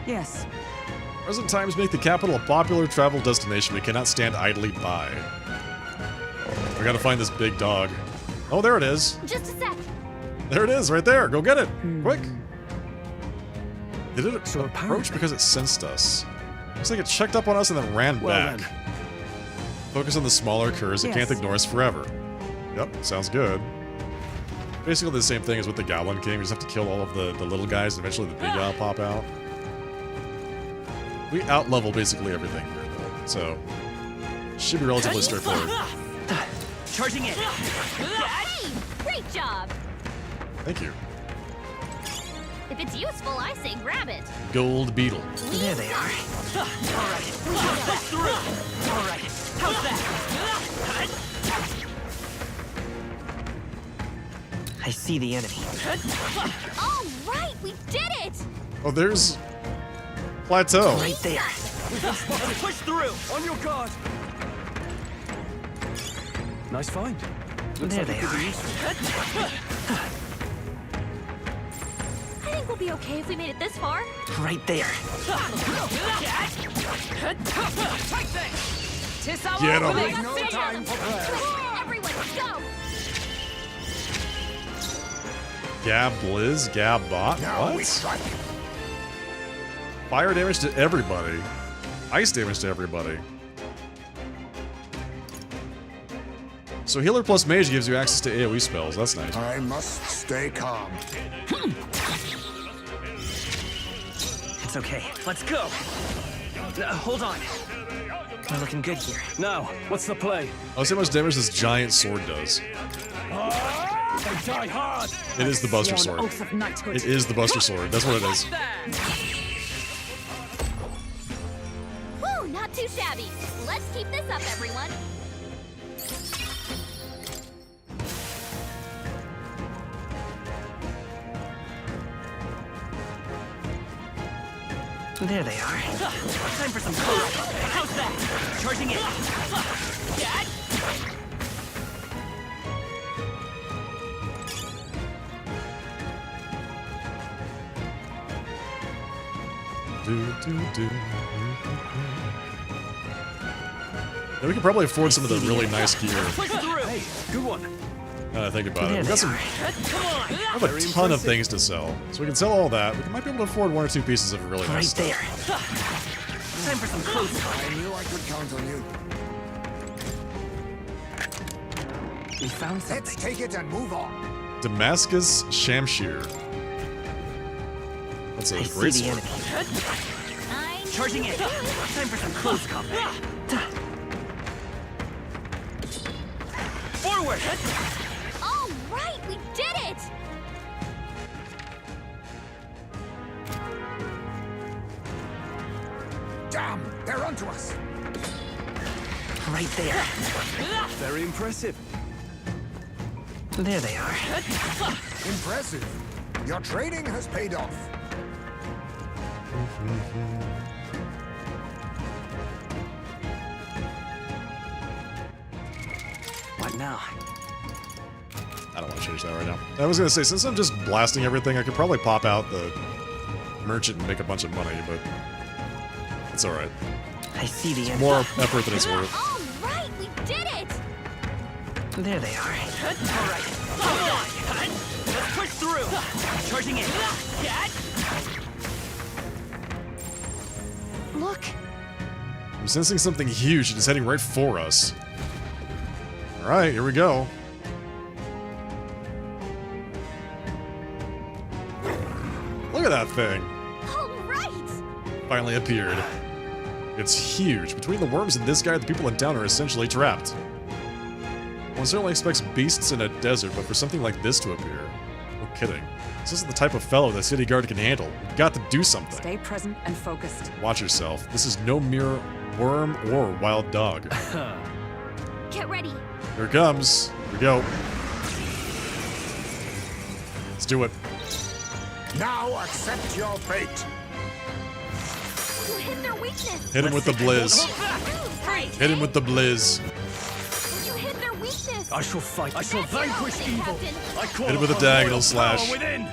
S7: Yes.
S1: Present times make the capital a popular travel destination we cannot stand idly by. We gotta find this big dog. Oh, there it is.
S5: Just a sec.
S1: There it is, right there. Go get it. Quick. Did it approach because it sensed us? Looks like it checked up on us and then ran back. Focus on the smaller curs. It can't ignore us forever. Yep, sounds good. Basically the same thing as with the Goblin King. We just have to kill all of the little guys and eventually the big guy will pop out. We out-level basically everything here, though. So, should be relatively straightforward.
S9: Charging in.
S2: Hey, great job.
S1: Thank you.
S5: If it's useful, I say grab it.
S1: Gold beetle.
S9: There they are. All right. Push through. All right. How's that? I see the enemy.
S2: All right, we did it!
S1: Oh, there's Plateau.
S9: Right there. Push through. On your guard.
S8: Nice find. Looks
S9: There
S8: like
S9: they
S8: it could be
S9: are.
S8: useful.
S5: I think we'll be okay if we made it this far.
S9: Right there.
S1: Get him.
S2: No time for prayer. Everyone, go!
S1: Gab Blizz, Gab Bot.
S6: Now we
S1: What?
S6: strike.
S1: Fire damage to everybody. Ice damage to everybody. So healer plus mage gives you access to AoE spells. That's nice.
S6: I must stay calm.
S9: It's okay. Let's go. Hold on. We're looking good here.
S8: Now, what's the play?
S1: I'll see how much damage this giant sword does.
S8: They die hard.
S1: It is the Buster
S7: Sworn
S1: Sword.
S7: oath of knighthood.
S1: It is the Buster Sword. That's what it is.
S2: Whew, not too shabby. Let's keep this up, everyone.
S9: There they are. Time for some close. How's that? Charging in.
S1: Yeah, we could probably afford some of the really nice gear.
S8: Hey, good one.
S1: Now that I think about it. We got some. We have a ton of things to sell, so we can sell all that. We might be able to afford one or two pieces of really nice
S9: Right
S1: stuff.
S9: there. Time for some close.
S6: I knew I could count on you.
S9: We found something.
S6: Let's take it and move on.
S1: Damascus Shamshir. That's a
S9: I
S1: great
S9: see the
S1: sword.
S9: enemy. Charging in. Time for some close combat. Forward.
S2: All right, we did it!
S6: Damn, they're onto us.
S9: Right there.
S8: Very impressive.
S9: There they are.
S6: Impressive. Your trading has paid off.
S9: What now?
S1: I don't want to change that right now. I was going to say, since I'm just blasting everything, I could probably pop out the merchant and make a bunch of money, but it's alright.
S9: I see the enemy.
S1: More effort than it's worth.
S2: All right, we did it!
S9: There they are. All right. Hold on. Let's push through. Charging in.
S2: Look,
S1: I'm sensing something huge and it's heading right for us. Alright, here we go. Look at that thing.
S2: all right!
S1: Finally appeared. It's huge. Between the worms and this guy, the people in town are essentially trapped. One certainly expects beasts in a desert, but for something like this to appear, no kidding. This isn't the type of fellow the city guard can handle. We've got to do something.
S7: Stay present and focused.
S1: Watch yourself. This is no mere worm or wild dog.
S2: Get ready.
S1: Here it comes. Here we go. Let's do it.
S6: Now accept your fate.
S2: You hit their weakness.
S1: Hit him with the blizz. Hit him with the blizz.
S2: You hit their weakness.
S8: I shall fight. I shall vanquish evil. I call
S1: Hit him with a
S8: upon
S1: diagonal
S8: royal
S1: slash.
S8: power within.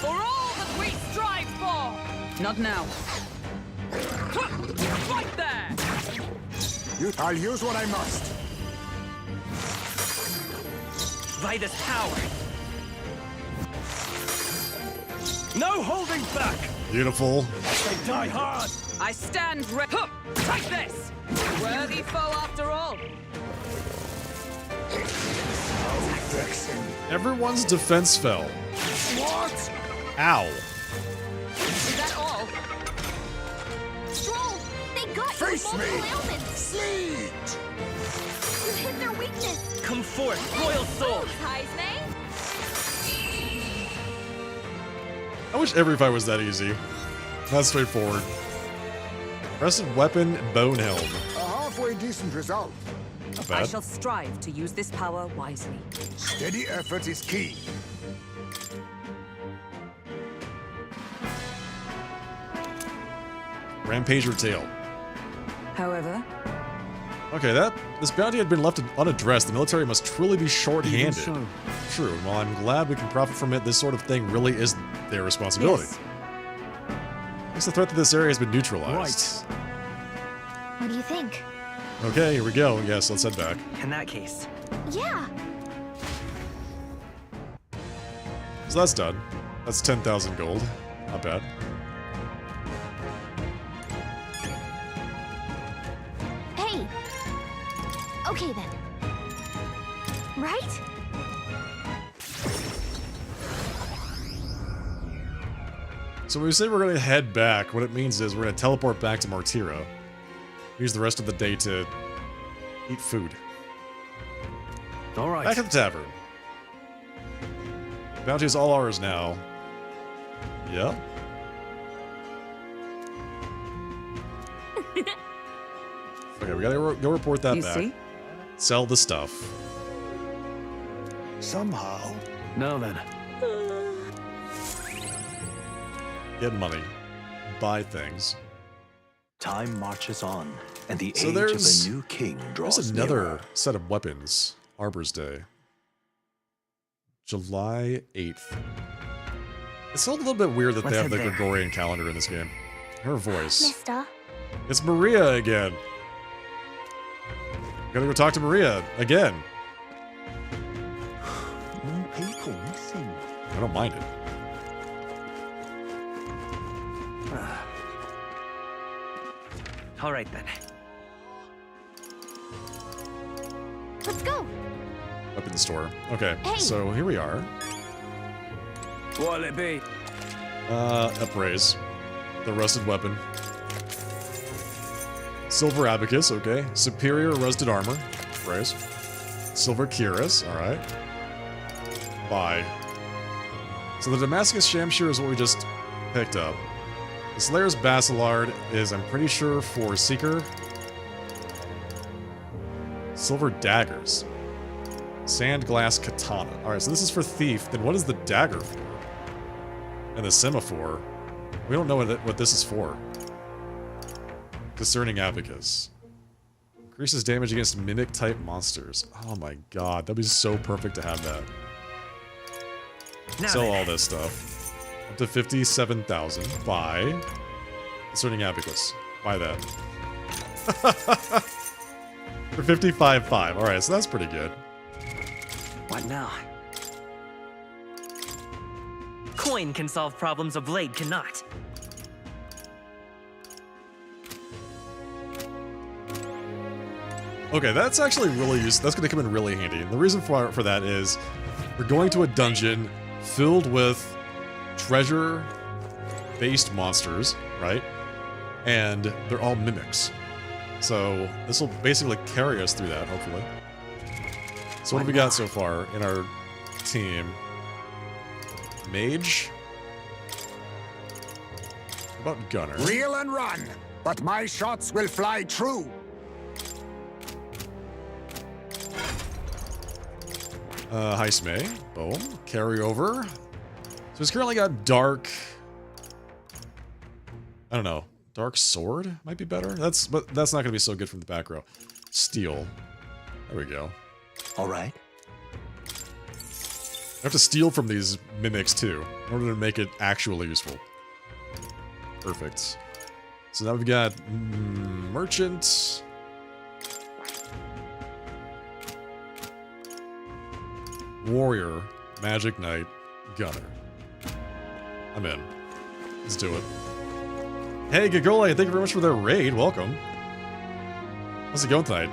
S7: For all that we strive for! Not now. Right there!
S6: I'll use what I must.
S9: By this power.
S8: No holding back.
S1: Beautiful.
S8: They die hard.
S7: I stand ready. Take this! Worthy foe after all.
S1: Everyone's defense fell.
S6: What?
S1: Ow.
S2: Is that all? Stroll, they got
S6: Face
S2: you with multiple
S6: me.
S2: ailments.
S6: Sleet!
S2: You hit their weakness.
S9: Come forth, royal soul.
S2: Heisme.
S1: I wish every fight was that easy. Not straightforward. Crescent weapon, bone helm.
S6: A halfway decent result.
S1: Not
S7: I
S1: bad.
S7: shall strive to use this power wisely.
S6: Steady effort is key.
S1: Rampager tail.
S7: However,
S1: Okay, this bounty had been left unaddressed. The military must truly be short-handed.
S8: Even so.
S1: True, and while I'm glad we can profit from it, this sort of thing really is their responsibility.
S7: yes,
S1: I guess the threat to this area has been neutralized.
S5: What do you think?
S1: Okay, here we go. Yes, let's head back.
S9: In that case,
S5: Yeah.
S1: So that's done. That's 10,000 gold. Not bad.
S5: Hey. Okay then. Right?
S1: So when we say we're going to head back, what it means is we're going to teleport back to Martira. Use the rest of the day to eat food.
S8: All right.
S1: Back at the tavern. Bounty is all ours now. Yeah. Okay, we gotta go report that
S7: you
S1: back.
S7: see?
S1: Sell the stuff.
S16: Somehow.
S8: Now then.
S1: Get money. Buy things.
S3: Time marches on, and the
S1: So
S3: age
S1: there's-
S3: of a new king draws
S1: There's another
S3: nearer.
S1: set of weapons. Arbor's Day. July 8th. It's still a little bit weird that
S9: Let's
S1: they have
S9: head
S1: the
S9: there.
S1: Gregorian calendar in this game. Her voice.
S5: Mister.
S1: It's Maria again. Gotta go talk to Maria again.
S3: More people missing.
S1: I don't mind it.
S9: all right then.
S5: Let's go.
S1: Up in the store. Okay,
S5: Hey.
S1: so here we are.
S4: What'll it be?
S1: Upraise. The rusted weapon. Silver abacus, okay. Superior rusted armor. Upraise. Silver cuirass, alright. Buy. So the Damascus Shamshir is what we just picked up. The Slayer's Basilard is, I'm pretty sure, for Seeker. Silver daggers. Sand glass katana. Alright, so this is for Thief. Then what is the dagger for? And the semaphore. We don't know what this is for. Discerning abacus. Increases damage against mimic-type monsters. Oh my god, that'd be so perfect to have that.
S9: Now
S1: Sell
S9: then.
S1: all this stuff. Up to 57,000. Buy. Discerning abacus. Buy that. For 55.5. Alright, so that's pretty good.
S9: What now? Coin can solve problems a blade cannot.
S1: Okay, that's actually really useful. That's going to come in really handy. And the reason for that is we're going to a dungeon filled with treasure-based monsters, right? And they're all mimics. So this will basically carry us through that, hopefully. So what have we got so far in our team? Mage? What about Gunner?
S6: Reel and run, but my shots will fly true.
S1: Heist May. Boom. Carry over. So he's currently got Dark... I don't know. Dark Sword might be better? But that's not going to be so good from the back row. Steel. There we go.
S3: All right.
S1: I have to steal from these mimics too, in order to make it actually useful. Perfect. So now we've got Merchant. Warrior, Magic Knight, Gunner. I'm in. Let's do it. Hey, Gagole, thank you very much for the raid. Welcome. How's it going tonight?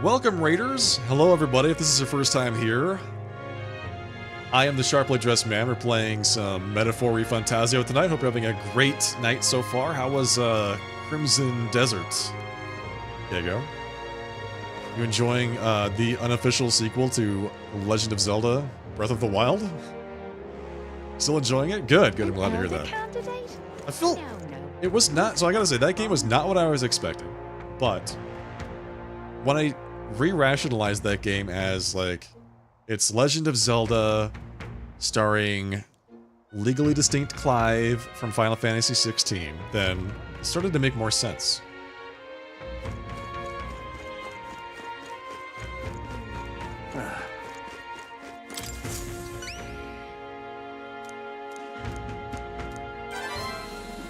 S1: Welcome, Raiders. Hello, everybody. If this is your first time here, I am the Sharply Dressed Man. We're playing some Metaphor REFANTAZIO tonight. Hope you're having a great night so far. How was Crimson Desert? There you go. You enjoying the unofficial sequel to Legend of Zelda Breath of the Wild? Still enjoying it? Good, good. I'm glad to hear that. I feel it was not, so I gotta say, that game was not what I was expecting. But when I re-rationalized that game as, like, it's Legend of Zelda starring legally distinct Clive from Final Fantasy XVI, then it started to make more sense.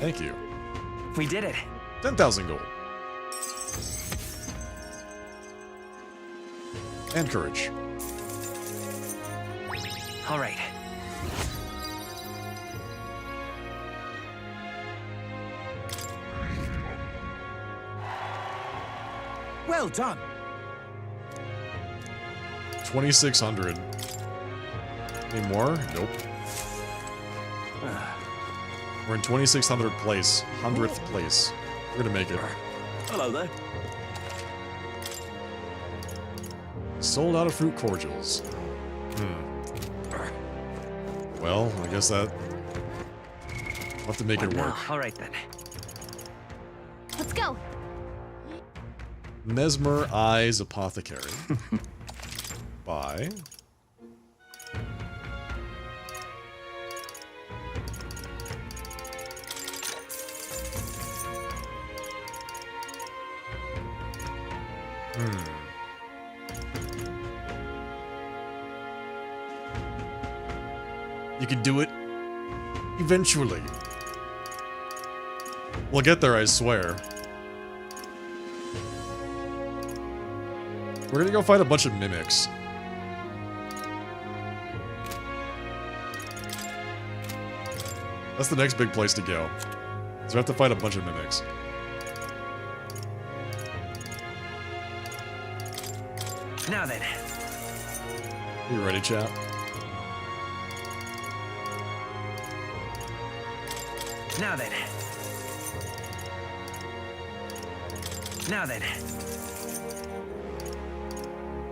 S1: Thank you.
S9: We did it.
S1: 10,000 gold. And courage.
S9: All right. Well done.
S1: 2,600. Any more? Nope. We're in 2,600 place. 100th place. We're gonna make it.
S9: Hello there.
S1: Sold out of fruit cordials. Well, I guess that... we'll have to make it work.
S9: All right then.
S5: Let's go.
S1: Mesmer Eyes Apothecary. Buy. You can do it eventually. We'll get there, I swear. We're gonna go fight a bunch of mimics. That's the next big place to go. So we have to fight a bunch of mimics.
S9: Now then.
S1: You ready, chap?
S9: Now then. Now then.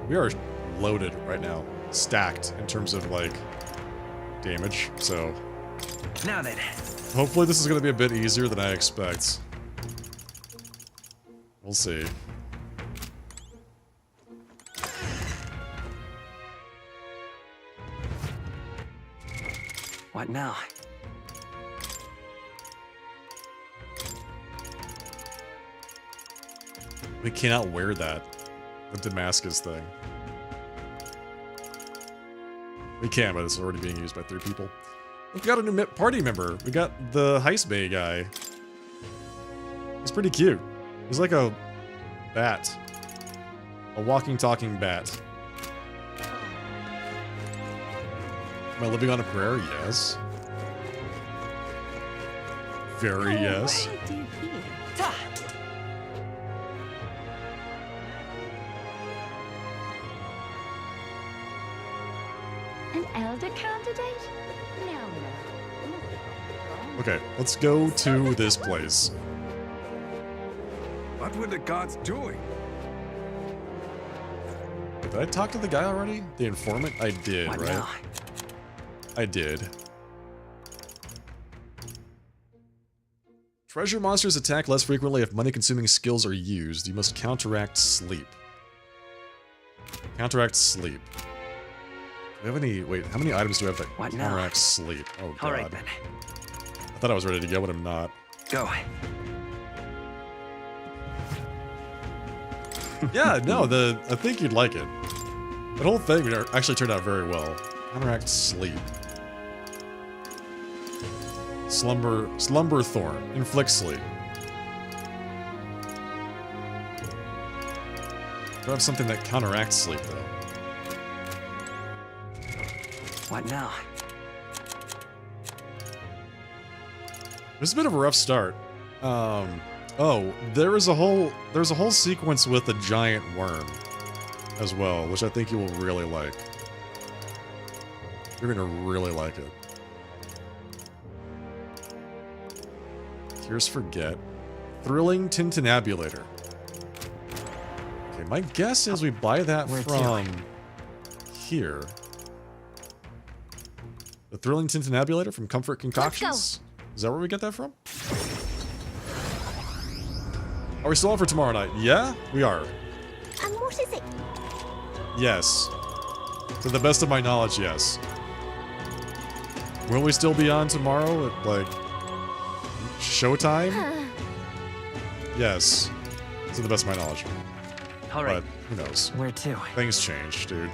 S1: We are loaded right now. Stacked in terms of, like, damage, so...
S9: Now then.
S1: Hopefully this is going to be a bit easier than I expect. We'll see.
S9: What now?
S1: We cannot wear that. The Damascus thing. We can, but it's already being used by 3 people. We got a new party member. We got the Heist Bay guy. He's pretty cute. He's like a bat. A walking, talking bat. Am I living on a prayer? Yes. Very yes.
S10: An elder candidate? No.
S1: Okay, let's go to this place.
S12: What were the gods doing?
S1: Did I talk to the guy already? The informant? I did,
S9: What
S1: right?
S9: now?
S1: I did. Treasure monsters attack less frequently if money-consuming skills are used. You must counteract sleep. Counteract sleep. Do we have any... Wait, how many items do we have that
S9: What now?
S1: counteract sleep? Oh, God.
S9: All right then.
S1: I thought I was ready to go, but I'm not.
S9: Go.
S1: Yeah, no, I think you'd like it. The whole thing actually turned out very well. Counteract sleep. Slumber Thorn. Inflict sleep. Do I have something that counteracts sleep, though?
S9: What now?
S1: This has been a rough start. Oh, there's a whole sequence with a giant worm as well, which I think you will really like. You're gonna really like it. Here's Forget. Thrilling Tintinabulator. Okay, My guess is we buy that from here. The Thrilling Tintinabulator from Comfort Concoctions? Is that where we get that from? Are we still on for tomorrow night? Yeah, we are.
S2: And what is it?
S1: Yes. To the best of my knowledge, yes. Will we still be on tomorrow at, like, showtime? Yes. To the best of my knowledge.
S9: All right.
S1: But who knows?
S9: Where to?
S1: Things change, dude.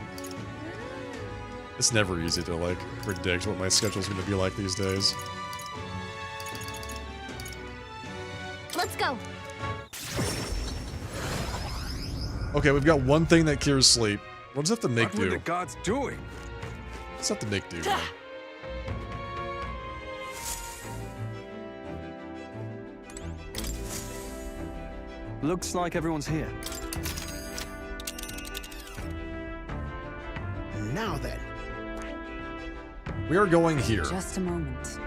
S1: It's never easy to, like, predict what my schedule's gonna be like these days.
S2: Let's go.
S1: Okay, we've got one thing that cures sleep. What does that have to make
S12: What were
S1: do?
S12: the gods doing?
S1: What's that have to make do?
S8: Looks like everyone's here.
S11: Now then.
S1: We are going here.
S7: Just a moment.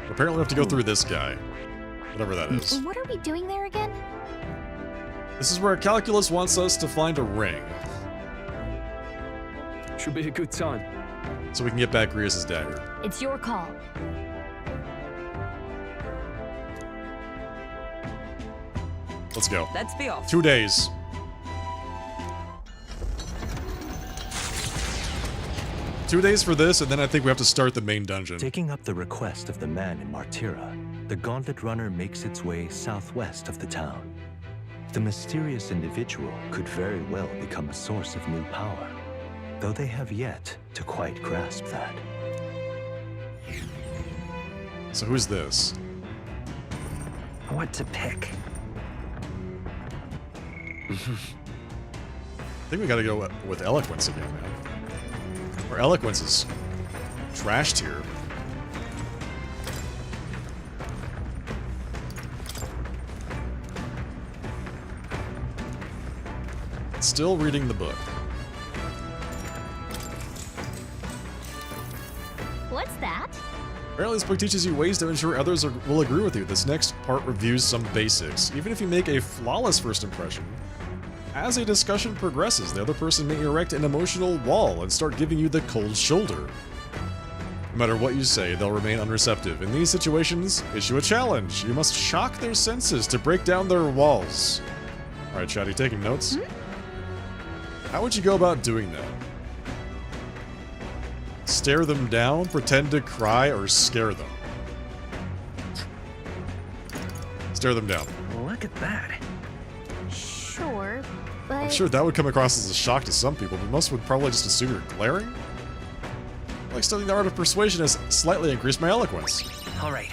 S1: Apparently we have to go through this guy. Whatever that is.
S5: What are we doing there again?
S1: This is where Calculus wants us to find a ring.
S8: Should be a good time.
S1: So we can get back Grius' dagger.
S5: It's your call.
S1: Let's go.
S7: Let's be off.
S1: 2 days. Two days for this, and then I think we have to start the main dungeon.
S3: Taking up the request of the man in Martyra, the Gauntlet Runner makes its way southwest of the town. The mysterious individual could very well become a source of new power, though they have yet to quite grasp that.
S1: So who's this?
S9: What to pick?
S1: I think we gotta go with Eloquence again, man. Or Eloquence is trashed here. Still reading the book.
S2: What's that?
S1: Apparently this book teaches you ways to ensure others will agree with you. This next part reviews some basics. Even if you make a flawless first impression, as a discussion progresses, the other person may erect an emotional wall and start giving you the cold shoulder. No matter what you say, they'll remain unreceptive. In these situations, issue a challenge. You must shock their senses to break down their walls. Alright, Chatty, taking notes? How would you go about doing that? Stare them down, pretend to cry, or scare them? Stare them down.
S9: Look at that.
S5: Sure, but...
S1: I'm sure that would come across as a shock to some people, but most would probably just assume you're glaring. Like studying the art of persuasion has slightly increased my eloquence.
S9: All right.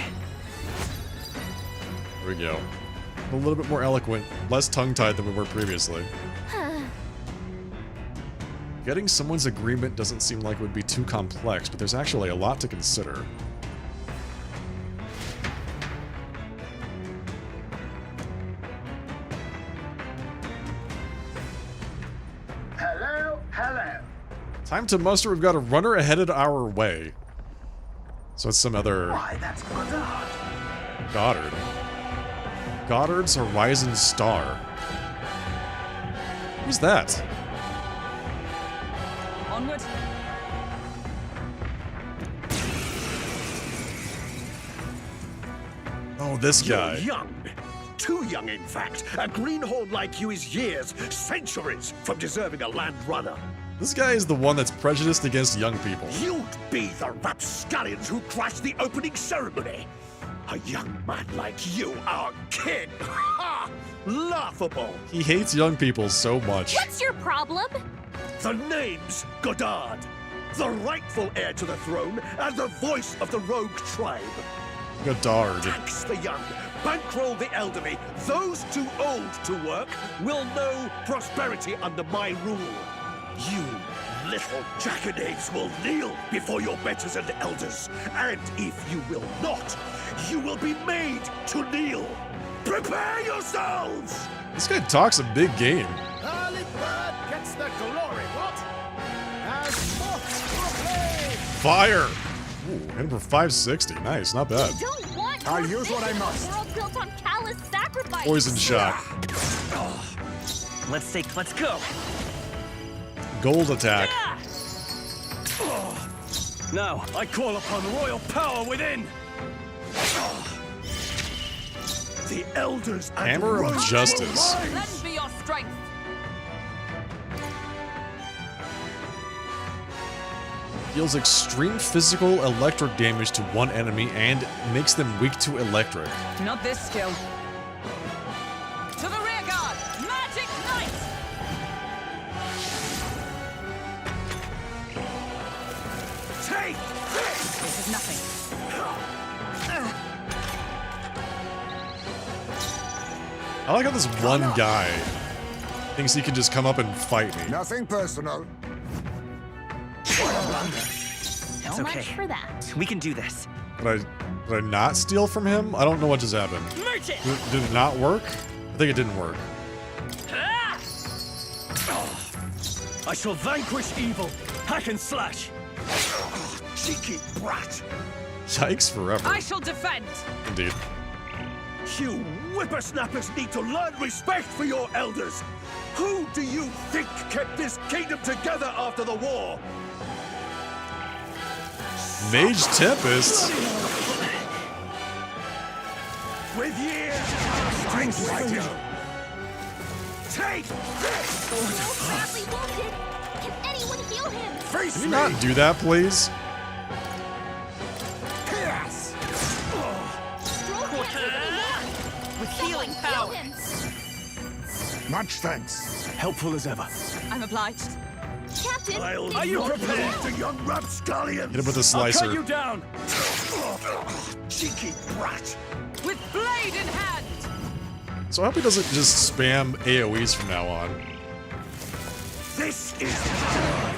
S1: There we go. A little bit more eloquent, less tongue-tied than we were previously. Getting someone's agreement doesn't seem like it would be too complex, but there's actually a lot to consider.
S16: Hello, hello.
S1: Time to muster, we've got a runner headed our way. So it's some other...
S16: Why, that's Goddard.
S1: Goddard. Goddard's Horizon Star. Who's that?
S7: Onward.
S1: Oh, this guy.
S16: You're young. Too young, in fact. A greenhorn like you is years, centuries, from deserving a land runner.
S1: This guy is the one that's prejudiced against young people.
S16: You'd be the rapscallions who crashed the opening ceremony. A young man like you, our king. Ha! Laughable.
S1: He hates young people so much.
S2: What's your problem?
S16: The name's Goddard, the rightful heir to the throne and the voice of the rogue tribe.
S1: Goddard.
S16: Tax the young, bankroll the elderly. Those too old to work will know prosperity under my rule. You little jackanapes will kneel before your betters and elders, and if you will not, you will be made to kneel. Prepare yourselves!
S1: This guy talks a big game.
S11: Early bird gets the glory, what? As moth proclaimed!
S1: Fire! Ooh, hit him for 560. Nice, not bad.
S2: Don't want
S16: I'll use what I must.
S2: They're all built on callous sacrifice.
S1: Poison shot.
S9: Let's go.
S1: Gold attack.
S8: Now, I call upon royal power within!
S16: The elders and
S1: Hammer of
S16: Rose
S1: Justice.
S16: will rise.
S7: Lend me your strength.
S1: Deals extreme physical electric damage to one enemy and makes them weak to electric.
S7: Not this skill. To the rear guard! Magic Knight!
S16: Take this!
S7: This is nothing.
S1: I like how this one guy thinks he can just come up and fight me.
S6: Nothing personal.
S9: It's
S5: So
S9: okay.
S5: much for that.
S9: We can do this.
S1: Did I not steal from him? I don't know what just happened.
S9: Merchant!
S1: Did it not work? I think it didn't work.
S8: I shall vanquish evil, hack and slash!
S16: Cheeky brat!
S1: Yikes forever.
S7: I shall defend.
S1: Indeed.
S16: You whippersnappers need to learn respect for your elders. Who do you think kept this kingdom together after the war?
S1: Mage Tempest?
S16: With years of strength like you. Take this!
S10: He's badly wounded. Can anyone heal him?
S16: Face
S1: Can you
S16: me!
S1: not do that, please?
S16: Yes!
S10: Stroll can't take anymore.
S9: With
S10: Someone
S9: healing
S10: heal
S9: power.
S10: him.
S6: Much thanks.
S8: Helpful as ever.
S7: I'm obliged.
S10: Captain,
S16: I'll
S10: are
S8: you
S16: not
S8: prepared?
S16: leave the young rapscallions!
S1: Hit him with a
S8: I'll cut
S1: slicer.
S8: you down!
S16: Cheeky brat!
S7: With blade in hand.
S1: So I hope he doesn't just spam AoEs from now on.
S16: This is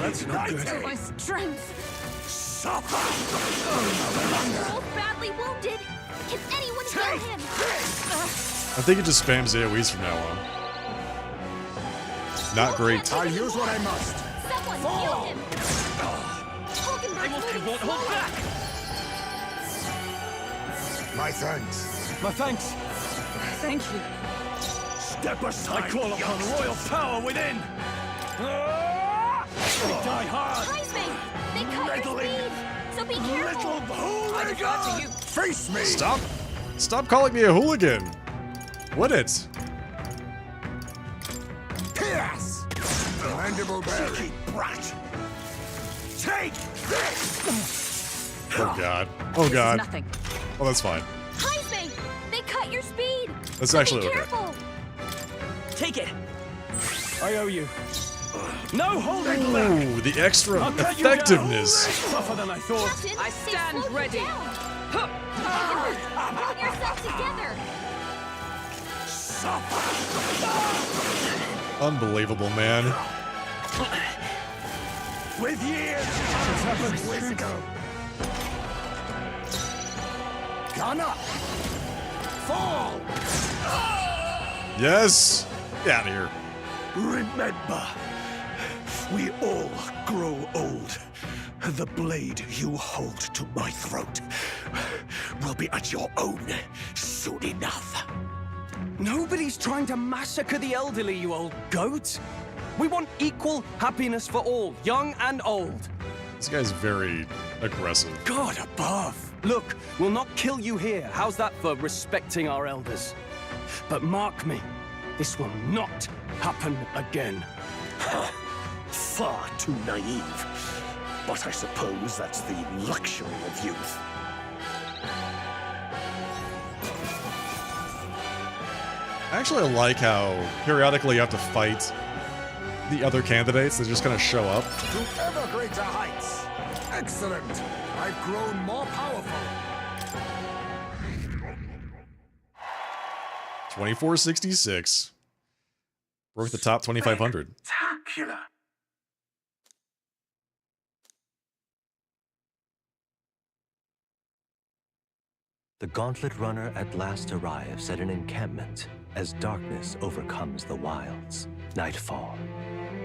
S8: That's not good.
S7: My strength.
S16: Suffer!
S10: Stroll's badly wounded. Can anyone heal him?
S1: I think he just spams AoEs from now on. Not great.
S6: I'll use what I must.
S10: Someone heal him. Hulkenberg's moving
S9: won't hold
S10: slower.
S9: back.
S6: My thanks.
S8: My thanks.
S7: Thank you.
S16: Step aside!
S8: I call upon royal power within! We die hard!
S10: Heisman, they cut your
S16: Meddling
S10: speed. So be careful.
S16: Little
S7: I defer to
S16: hooligan!
S7: you.
S6: Face me!
S1: Stop! Stop calling me a hooligan! Would it?
S6: Yes! Mandible berry.
S16: Cheeky brat! Take this!
S1: Oh god. Oh
S7: This is
S1: god.
S7: nothing.
S1: Oh, that's fine.
S10: Heisman, they cut your speed.
S1: That's
S10: So
S1: actually
S10: be
S1: okay.
S10: careful.
S9: Take it.
S8: I owe you. No holding back!
S1: Ooh, the extra
S8: I'll cut you down.
S1: effectiveness.
S8: Tougher than I thought.
S10: Captain,
S7: I
S10: they
S7: stand
S10: slowed you
S7: ready.
S10: down. Hulkenberg, pull yourself together.
S1: Unbelievable, man.
S16: With years of wisdom!
S6: Gunner! Fall!
S1: Yes! Get out of here.
S16: Remember, we all grow old. The blade you hold to my throat will be at your own soon enough.
S8: Nobody's trying to massacre the elderly, you old goat. We want equal happiness for all, young and old.
S1: This guy's very aggressive.
S8: God above. Look, we'll not kill you here. How's that for respecting our elders? But mark me, this will not happen again.
S16: Far too naive. But I suppose that's the luxury of youth.
S1: Actually, I like how periodically you have to fight the other candidates that just kind of show up.
S6: To ever greater heights. Excellent. I've grown more powerful.
S1: 2466. Broke the top 2500.
S16: Spectacular.
S3: The Gauntlet Runner at last arrives at an encampment as darkness overcomes the wilds. Nightfall,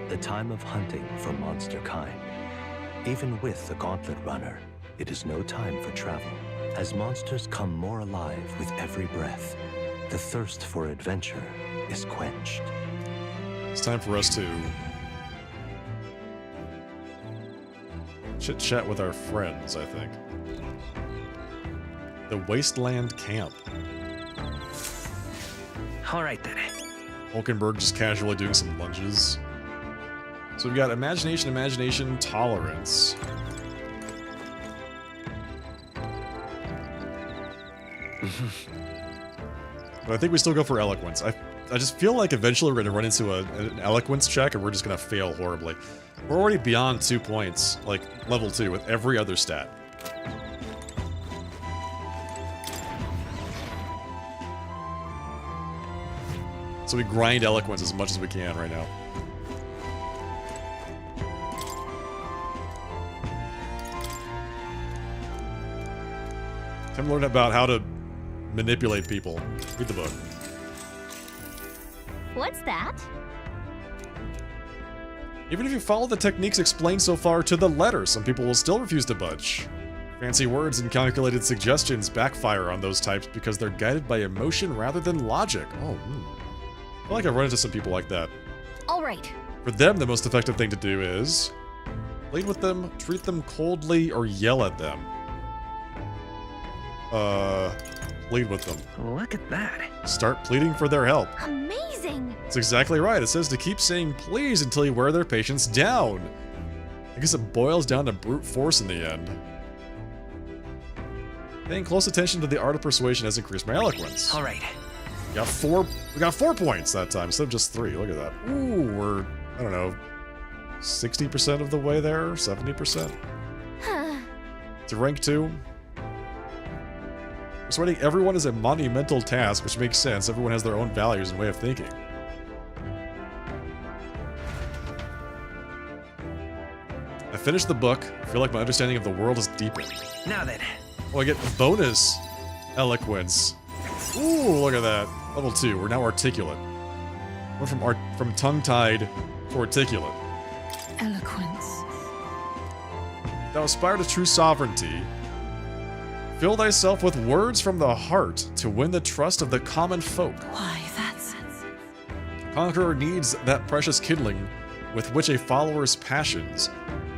S3: the time of hunting for monster kind. Even with the Gauntlet Runner, it is no time for travel. As monsters come more alive with every breath, the thirst for adventure is quenched.
S1: It's time for us to chit-chat with our friends, I think. The Wasteland Camp.
S9: Alright then.
S1: Hulkenberg just casually doing some lunges. So we've got imagination, imagination, tolerance. But I think we still go for eloquence. I just feel like eventually we're going to run into an eloquence check and we're just going to fail horribly. We're already beyond 2 points, like level 2 with every other stat. So we grind eloquence as much as we can right now. Time to learn about how to manipulate people. Read the book.
S2: What's that?
S1: Even if you follow the techniques explained so far to the letter, some people will still refuse to budge. Fancy words and calculated suggestions backfire on those types because they're guided by emotion rather than logic. Oh, I feel like I've run into some people like that.
S2: All right.
S1: For them, the most effective thing to do is plead with them, treat them coldly, or yell at them. Plead with them.
S9: Look at that.
S1: Start pleading for their help.
S2: Amazing.
S1: That's exactly right. It says to keep saying please until you wear their patience down. I guess it boils down to brute force in the end. Paying close attention to the art of persuasion has increased my eloquence.
S9: All right.
S1: We got 4 points that time instead of just 3. Look at that. Ooh, we're, I don't know, 60% of the way there, 70%. To rank 2. Persuading everyone is a monumental task, which makes sense. Everyone has their own values and way of thinking. I finished the book. I feel like my understanding of the world is deepened.
S9: Now then.
S1: Oh, I get bonus eloquence. Ooh, look at that. Level 2. We're now articulate. We're from tongue-tied to articulate.
S15: Eloquence.
S1: Thou aspire to true sovereignty. Fill thyself with words from the heart to win the trust of the common folk.
S15: Why, that's...
S1: Conqueror needs that precious kindling with which a follower's passions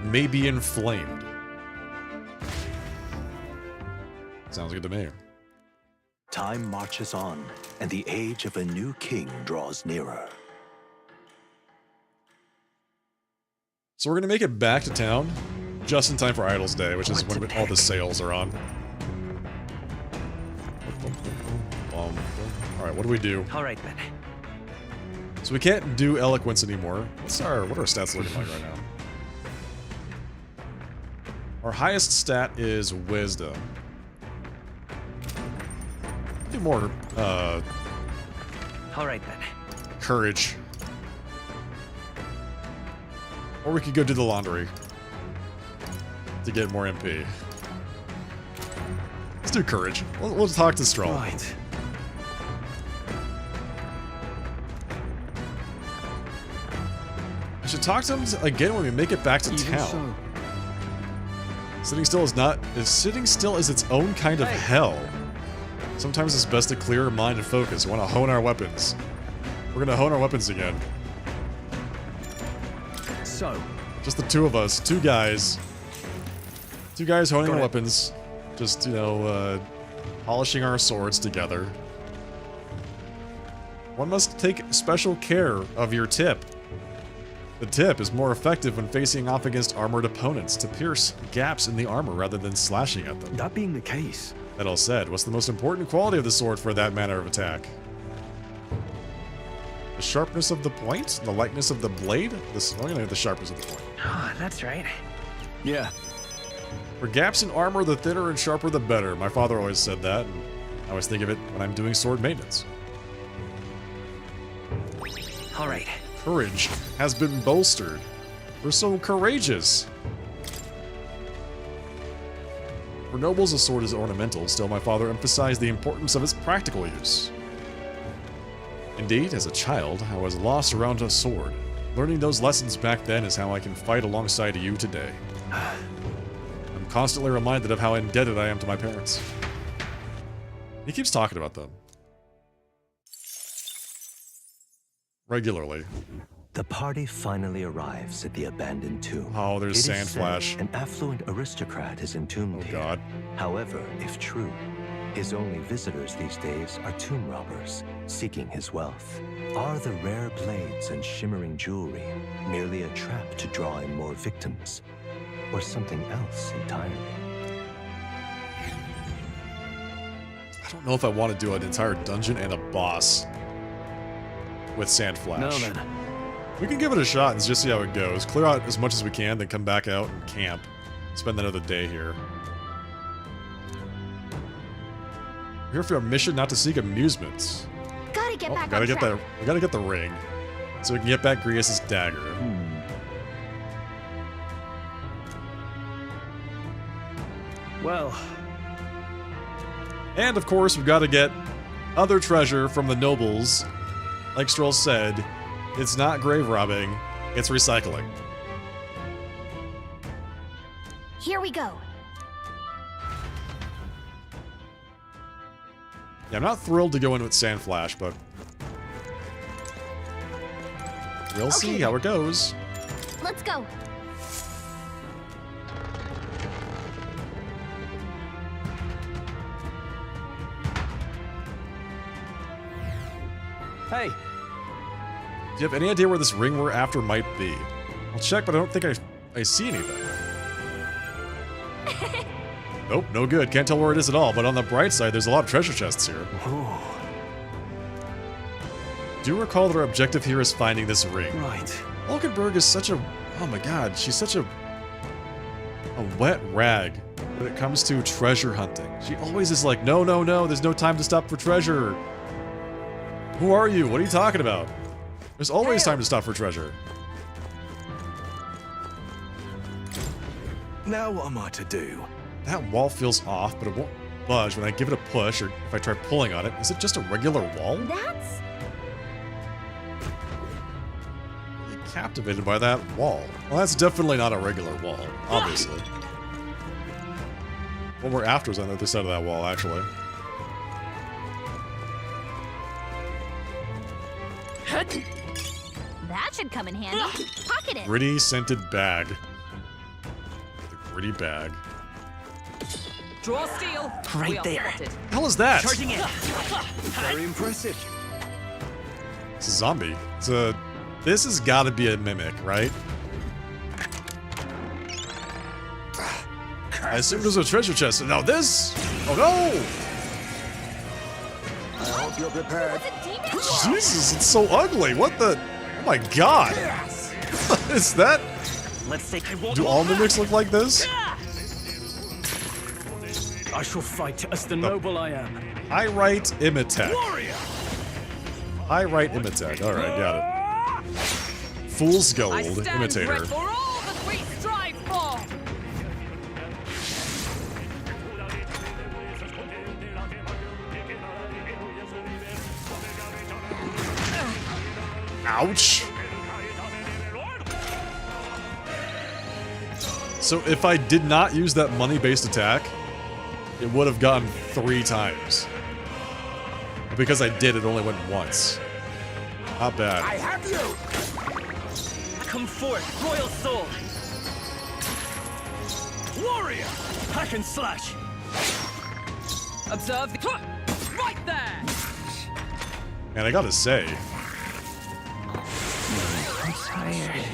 S1: may be inflamed. Sounds good to me.
S3: Time marches on, and the age of a new king draws nearer.
S1: So we're gonna make it back to town just in time for Idol's Day, which is when all the sales are on. Alright, what do we do?
S9: Alright then.
S1: So we can't do eloquence anymore. What are our stats looking like right now? Our highest stat is wisdom. Do more
S9: Alright then.
S1: courage. Or we could go do the laundry to get more MP. Let's do courage. We'll talk to Stroll.
S8: Right.
S1: I should talk to him again when we make it back to town. Sitting still is its own kind of hell. Sometimes it's best to clear our mind and focus. We want to hone our weapons. We're gonna hone our weapons again.
S8: So,
S1: just the two of us, two guys honing our weapons. Just, you know, polishing our swords together. One must take special care of your tip. The tip is more effective when facing off against armored opponents to pierce gaps in the armor rather than slashing at them.
S8: That being the case.
S1: That all said, what's the most important quality of the sword for that manner of attack? The sharpness of the point? The lightness of the blade? I'm gonna get the sharpness of the point.
S9: Oh, that's right.
S8: Yeah.
S1: For gaps in armor, the thinner and sharper the better. My father always said that, and I always think of it when I'm doing sword maintenance.
S9: Alright.
S1: Courage has been bolstered. We're so courageous. For nobles, a sword is ornamental. Still, my father emphasized the importance of its practical use. Indeed, as a child, I was lost around a sword. Learning those lessons back then is how I can fight alongside you today. I'm constantly reminded of how indebted I am to my parents. He keeps talking about them. Regularly.
S3: The party finally arrives at the abandoned tomb.
S1: Oh, there's
S3: It is
S1: Sandflash.
S3: said an affluent aristocrat is entombed here.
S1: God.
S3: However, if true, his only visitors these days are tomb robbers, seeking his wealth. Are the rare blades and shimmering jewelry merely a trap to draw in more victims, or something else entirely?
S1: I don't know if I want to do an entire dungeon and a boss with Sandflash.
S8: Now then.
S1: We can give it a shot and just see how it goes. Clear out as much as we can, then come back out and camp. Spend another day here. We're here for a mission not to seek amusements.
S5: Gotta get back
S1: gotta
S5: on
S1: get
S5: track.
S1: we gotta get the ring. So we can get back Grius' dagger.
S8: Well.
S1: And of course, we've got to get other treasure from the nobles. Like Stroll said, it's not grave robbing, it's recycling.
S5: Here we go.
S1: Yeah, I'm not thrilled to go in with Sandflash, but we'll see how it goes.
S5: Let's go.
S8: Hey.
S1: Do you have any idea where this ring we're after might be? I'll check, but I don't think I see anything. Nope, no good. Can't tell where it is at all, but on the bright side, there's a lot of treasure chests here. Do recall that our objective here is finding this ring.
S8: Right.
S1: Hulkenberg is such a... Oh my god, she's such a wet rag when it comes to treasure hunting. She always is like, no, no, no, there's no time to stop for treasure. Who are you? What are you talking about? There's always time to stop for treasure.
S12: Now what am I to do?
S1: That wall feels off, but it won't budge when I give it a push or if I try pulling on it. Is it just a regular wall?
S2: That's...
S1: Really captivated by that wall. Well, that's definitely not a regular wall, obviously. What we're after is on the other side of that wall, actually.
S10: That should come in handy. Pocket it.
S1: Gritty scented bag. The gritty bag.
S7: Draw steel.
S9: Right
S7: We are
S9: there.
S7: spotted.
S1: What the hell is that?
S9: Charging in.
S12: Very impressive.
S1: It's a zombie. It's a... This has got to be a mimic, right? I assumed it was a treasure chest. Now this... Oh no!
S6: I hope you're prepared.
S1: Jesus, it's so ugly. What the... Oh my god. Is that...
S9: Let's take.
S1: Do all mimics look like this?
S8: I shall fight as the noble I am.
S1: I write Imitech.
S9: Warrior.
S1: I write Imitech. Alright, got it. Fool's Gold
S7: I stand
S1: Imitator.
S7: ready for all that we strive for.
S1: Ouch. So if I did not use that money-based attack, it would have gotten 3 times. But because I did, it only went once. Not bad.
S16: I have you!
S9: Come forth, royal soul. Warrior. Hack and slash.
S7: Observe the... Right there!
S1: Man, I gotta say,
S15: I'm tired.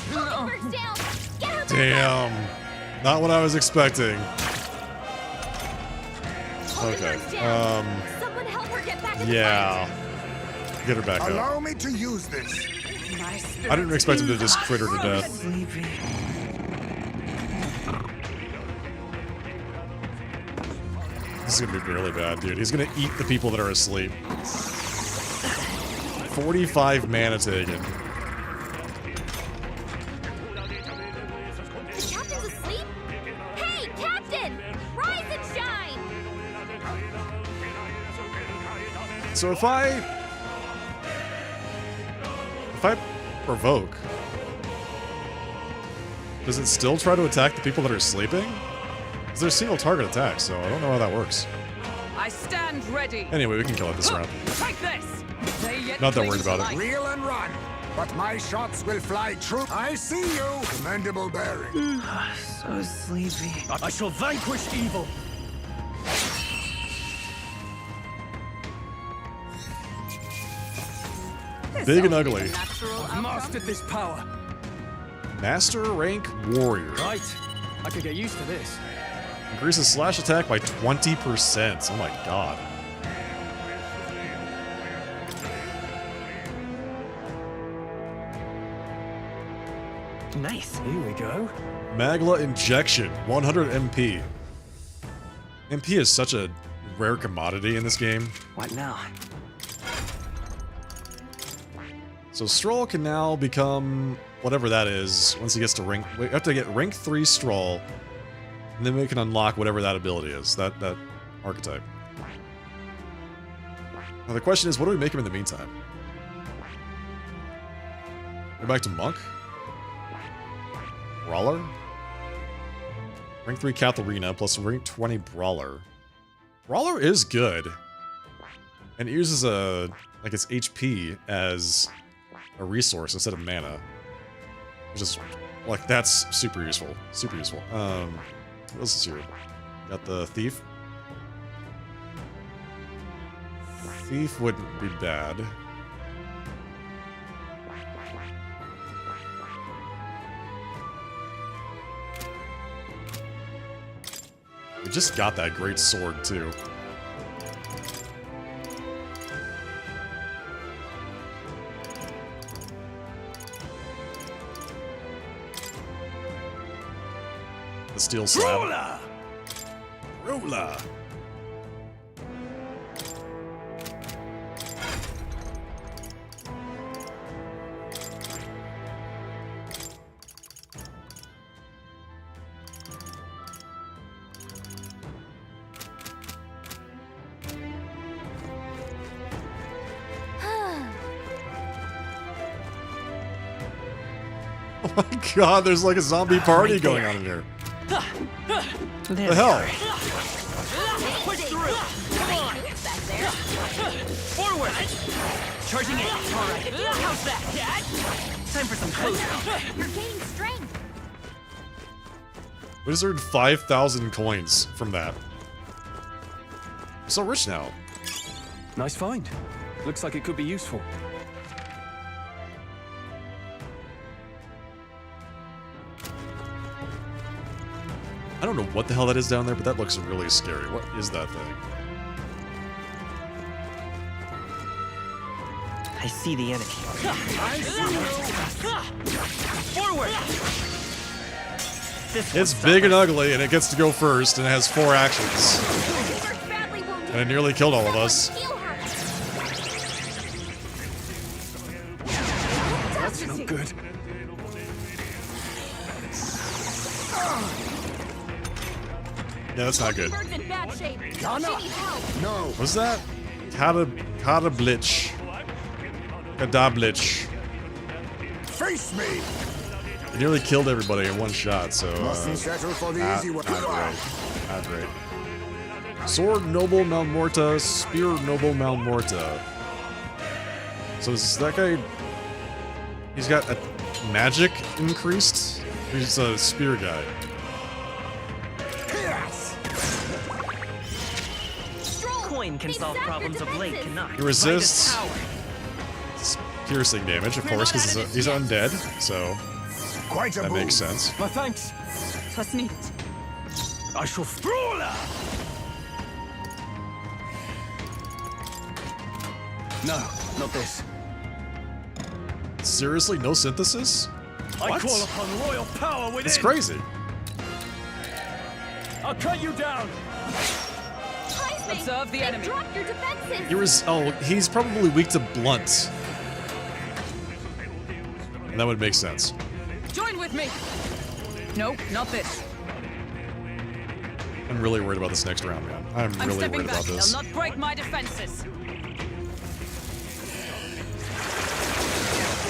S10: Hulkenberg's down. Get her back up.
S1: damn. Not what I was expecting. Okay.
S10: Hulkenberg's down. Someone help her get back in the
S1: Yeah. Get her back up.
S6: Allow me to use this.
S1: I didn't expect him to just crit her to death.
S15: Sleepy.
S1: This is gonna be really bad, dude. He's gonna eat the people that are asleep. 45 mana taken.
S10: The captain's asleep? Hey, Captain! Rise and shine!
S1: So if I provoke, does it still try to attack the people that are sleeping? Because they're single target attacks, so I don't know how that works.
S7: I stand ready.
S1: Anyway, we can kill it this round.
S7: Take this. They yet
S1: Not that worried about it.
S6: Reel and run, but my shots will fly true. I see you. Commendable bearing.
S9: So sleepy.
S16: I shall vanquish evil.
S1: Big and ugly.
S8: I've mastered this power.
S1: Master rank warrior.
S8: Right. I could get used to this.
S1: Increases slash attack by 20%. Oh my god.
S9: Nice.
S8: Here we go.
S1: Magla injection, 100 MP. MP is such a rare commodity in this game.
S9: What now?
S1: So Stroll can now become whatever that is once he gets to rank. We have to get rank 3 Stroll, and then we can unlock whatever that ability is, that archetype. Now the question is, what do we make him in the meantime? Go back to Monk? Brawler? Rank 3 Katharina plus rank 20 Brawler. Brawler is good. And it uses like its HP as a resource instead of mana. Which is, like, that's super useful. Super useful. What else is here? Got the Thief. Thief wouldn't be bad. We just got that great sword, too. The steel slab. Ruler! Oh my god, there's like a zombie party going on in here. The hell?
S9: Push through. Come on. Forward. Charging it. All right. How's that? Time for some close up.
S10: You're gaining strength.
S1: We just earned 5,000 coins from that. I'm so rich now.
S8: Nice find. Looks like it could be useful.
S1: I don't know what the hell that is down there, but that looks really scary. What is that thing?
S9: I see the enemy. Forward.
S1: It's big and ugly, and it gets to go first, and it has 4 actions. And it nearly killed all of us.
S8: That's not good.
S1: Yeah, that's not good.
S10: In bad shape. She needs help.
S6: No.
S1: What's that? Kadablich. Kadablich.
S6: Face me.
S1: It nearly killed everybody in one shot, so
S6: Mustn't settle for the easy way.
S1: not great. Not great. Sword Noble Malmorta, Spear Noble Malmorta. So is that guy? He's got a magic increased? He's a spear guy.
S9: Coin can solve problems of late cannot.
S1: He resists piercing damage, of course, because he's undead, so
S6: Quite a
S1: that
S6: move.
S1: makes sense.
S8: My thanks.
S7: Twas needed.
S8: I shall. No, not this.
S1: Seriously, no synthesis?
S16: I
S1: What?
S16: call upon royal power within.
S1: It's crazy.
S16: I'll cut you down.
S7: Observe the enemy.
S10: Drop your defenses.
S1: He's probably weak to blunt. And that would make sense.
S7: Join with me. Nope, not this.
S1: I'm really worried about this next round, man. I'm really
S7: stepping
S1: worried
S7: back.
S1: about this.
S7: They'll not break my defenses.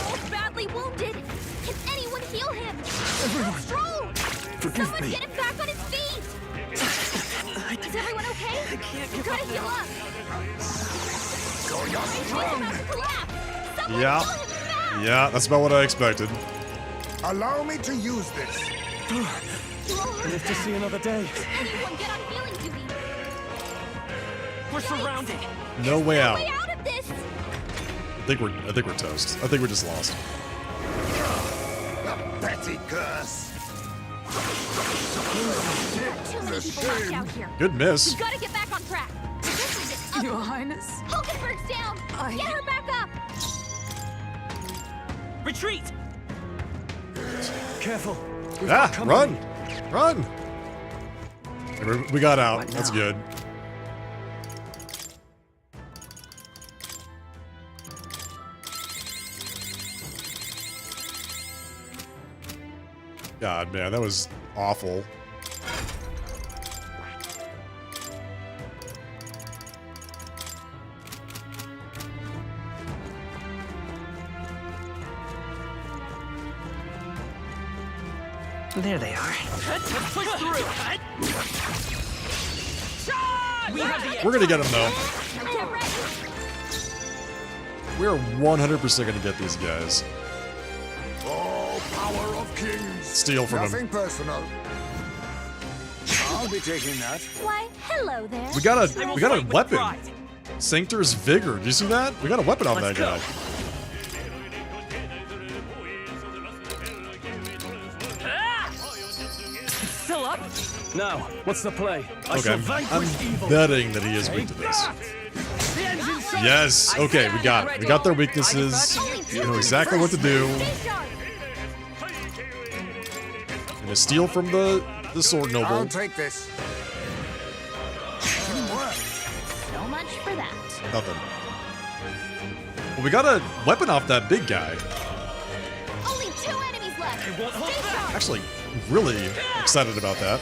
S10: Stroll's badly wounded. Can anyone heal him? Stroll!
S8: Forgive
S10: Someone
S8: me.
S10: get him back on his feet! Is everyone okay? I can't give up now.
S6: So you're strong.
S1: Yeah. Yeah, that's about what I expected.
S6: Allow me to use this.
S8: Live to see another day.
S10: Everyone get on healing duty.
S9: We're surrounded.
S1: No way out.
S10: Way out of this.
S1: I think we're toast. I think we're just lost.
S6: A petty curse.
S10: Too many people locked out here.
S1: Good miss.
S10: We've got to get back on track. This will get ugly.
S15: Your Highness.
S10: Hulkenberg's down. Get her back up.
S9: Retreat.
S8: Careful.
S1: Run! Run! We got out. That's good. God, man, that was awful.
S9: There they are. Let's push through.
S1: We're gonna get him though. We're 100% gonna get these guys.
S6: Oh, power of kings.
S1: Steal from him.
S6: Nothing personal. I'll be taking that.
S10: Why, hello there.
S1: We got a weapon. Sanctor's Vigor. Did you see that? We got a weapon on that guy.
S9: Still up?
S8: Now, what's the play?
S1: Okay, I'm betting that he is weak to this. Yes. Okay, we got it. We got their weaknesses. We know exactly what to do. Gonna steal from the sword noble.
S6: I'll take this.
S10: So much for that.
S1: Nothing. Well, we got a weapon off that big guy.
S10: Only 2 enemies left. Stay sharp.
S1: Actually, really excited about that.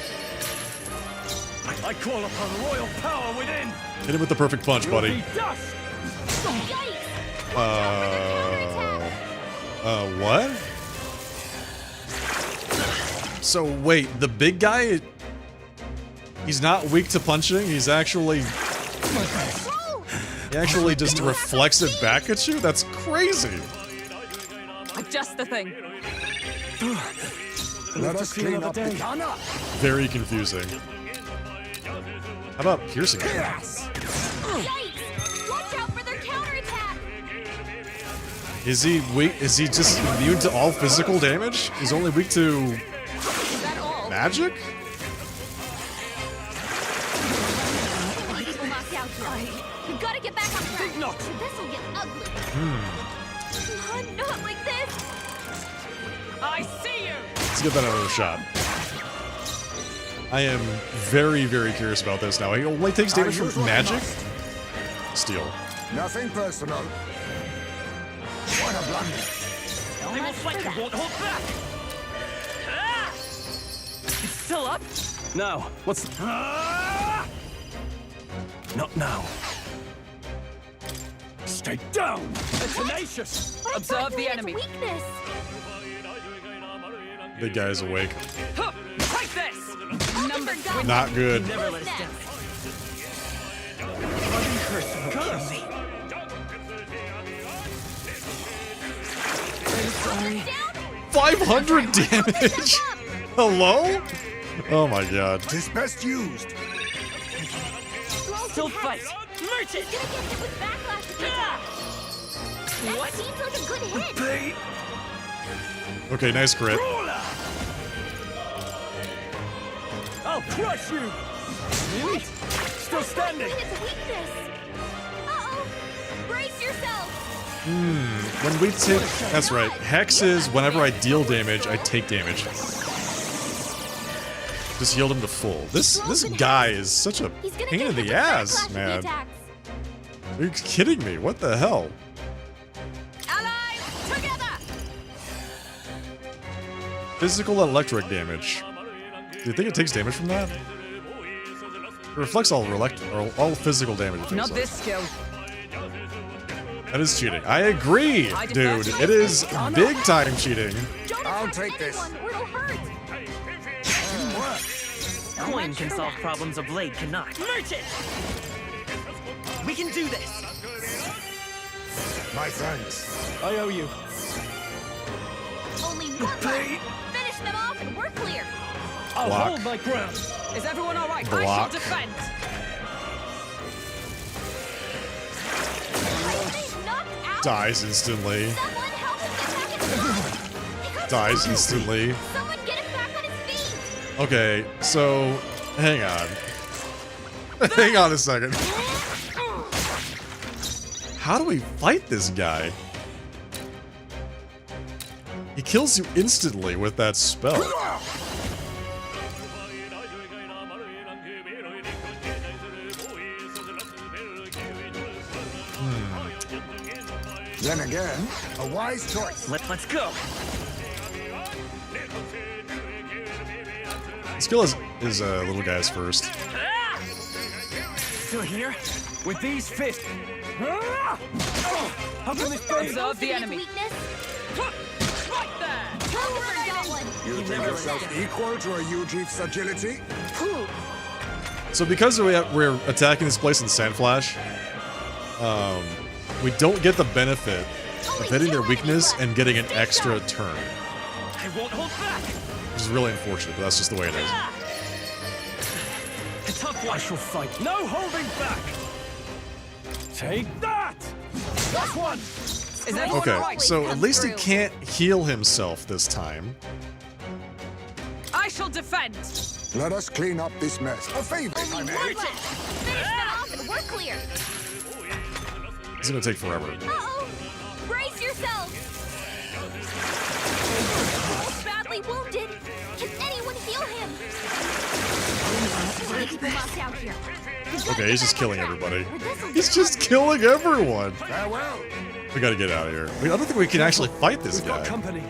S9: I call upon royal power within.
S1: Hit him with the perfect punch, buddy. What? So wait, the big guy, he's not weak to punching, he actually just reflects it back at you? That's crazy.
S7: Just the thing.
S6: Let us clean up the
S1: Very confusing. How about piercing?
S10: Yikes! Watch out for their counterattack.
S1: Is he weak? Is he just immune to all physical damage? He's only weak to magic?
S10: People knocked out here. We've got to get back on track. This will get ugly. Come on, not like this.
S7: I see you.
S1: Let's give that another shot. I am very, very curious about this now. He only takes damage from magic? Steal.
S6: Nothing personal. What a blunder.
S9: They will fight and won't hold back.
S7: Still up?
S8: Now, what's... Not now.
S9: Stay down. They're tenacious.
S7: Observe the enemy.
S10: Weakness.
S1: Big guy is awake.
S7: Take this. Number gun.
S1: Not good.
S9: Never let us down. Curse me.
S1: 500 damage? Hello? Oh my god.
S6: Tis best used.
S7: Still fight. Merchant.
S10: He's gonna get hit with backlash if he attacks. That seems like a good hit.
S1: Okay, nice crit.
S9: I'll crush you.
S10: Really?
S9: Still standing.
S10: It's a weakness. Uh-oh. Brace yourself.
S1: When we take... That's right. Hex is whenever I deal damage, I take damage. Just healed him to full. This guy is such a pain in the ass, man. Are you kidding me? What the hell?
S7: Allies, together.
S1: Physical and electric damage. Do you think it takes damage from that? It reflects all physical damage. It
S7: Not
S1: takes,
S7: this skill.
S1: That is cheating. I agree, dude. It is big time cheating.
S6: I'll take this.
S9: Coin can solve problems a blade cannot. Merchant! We can do this!
S6: My thanks.
S8: I owe you.
S10: Only one left. Finish them off and we're clear.
S8: I'll
S1: Block.
S8: hold my ground.
S7: Is everyone all right? I shall
S1: Block.
S7: defend.
S10: Knocked out.
S1: Dies instantly.
S10: Someone help him get back in line. He got
S1: Dies
S10: stuck.
S1: instantly.
S10: Someone get him back on his feet.
S1: Okay, so hang on. Hang on a second. How do we fight this guy? He kills you instantly with that spell.
S6: Then again, a wise choice.
S9: Let's go!
S1: Skill is little guys first.
S9: Still here? With these fists! How can this be?
S7: Observe the enemy.
S10: Weakness.
S7: Right there!
S10: Hungerford got one.
S6: You think yourself equal to a Ujief's agility?
S1: So because we're attacking this place in Sandflash, we don't get the benefit of hitting their weakness and getting an extra turn,
S9: I won't hold back!
S1: which is really unfortunate, but that's just the way it is.
S9: A tough one. I shall fight. No holding back! Take that! Last one!
S7: Is everyone
S1: Okay,
S7: all right?
S1: so at least he can't heal himself this time.
S7: I shall defend.
S6: Let us clean up this mess. A favor, if I may.
S10: One left. Finish them off and we're clear.
S1: It's gonna take forever.
S10: Uh-oh. Brace yourselves. He's badly wounded. Can anyone heal him? Keep him locked out here.
S1: Okay, he's just killing everybody. He's just killing everyone.
S6: Farewell.
S1: We gotta get out of here. I don't think we can actually fight this guy.
S9: Company.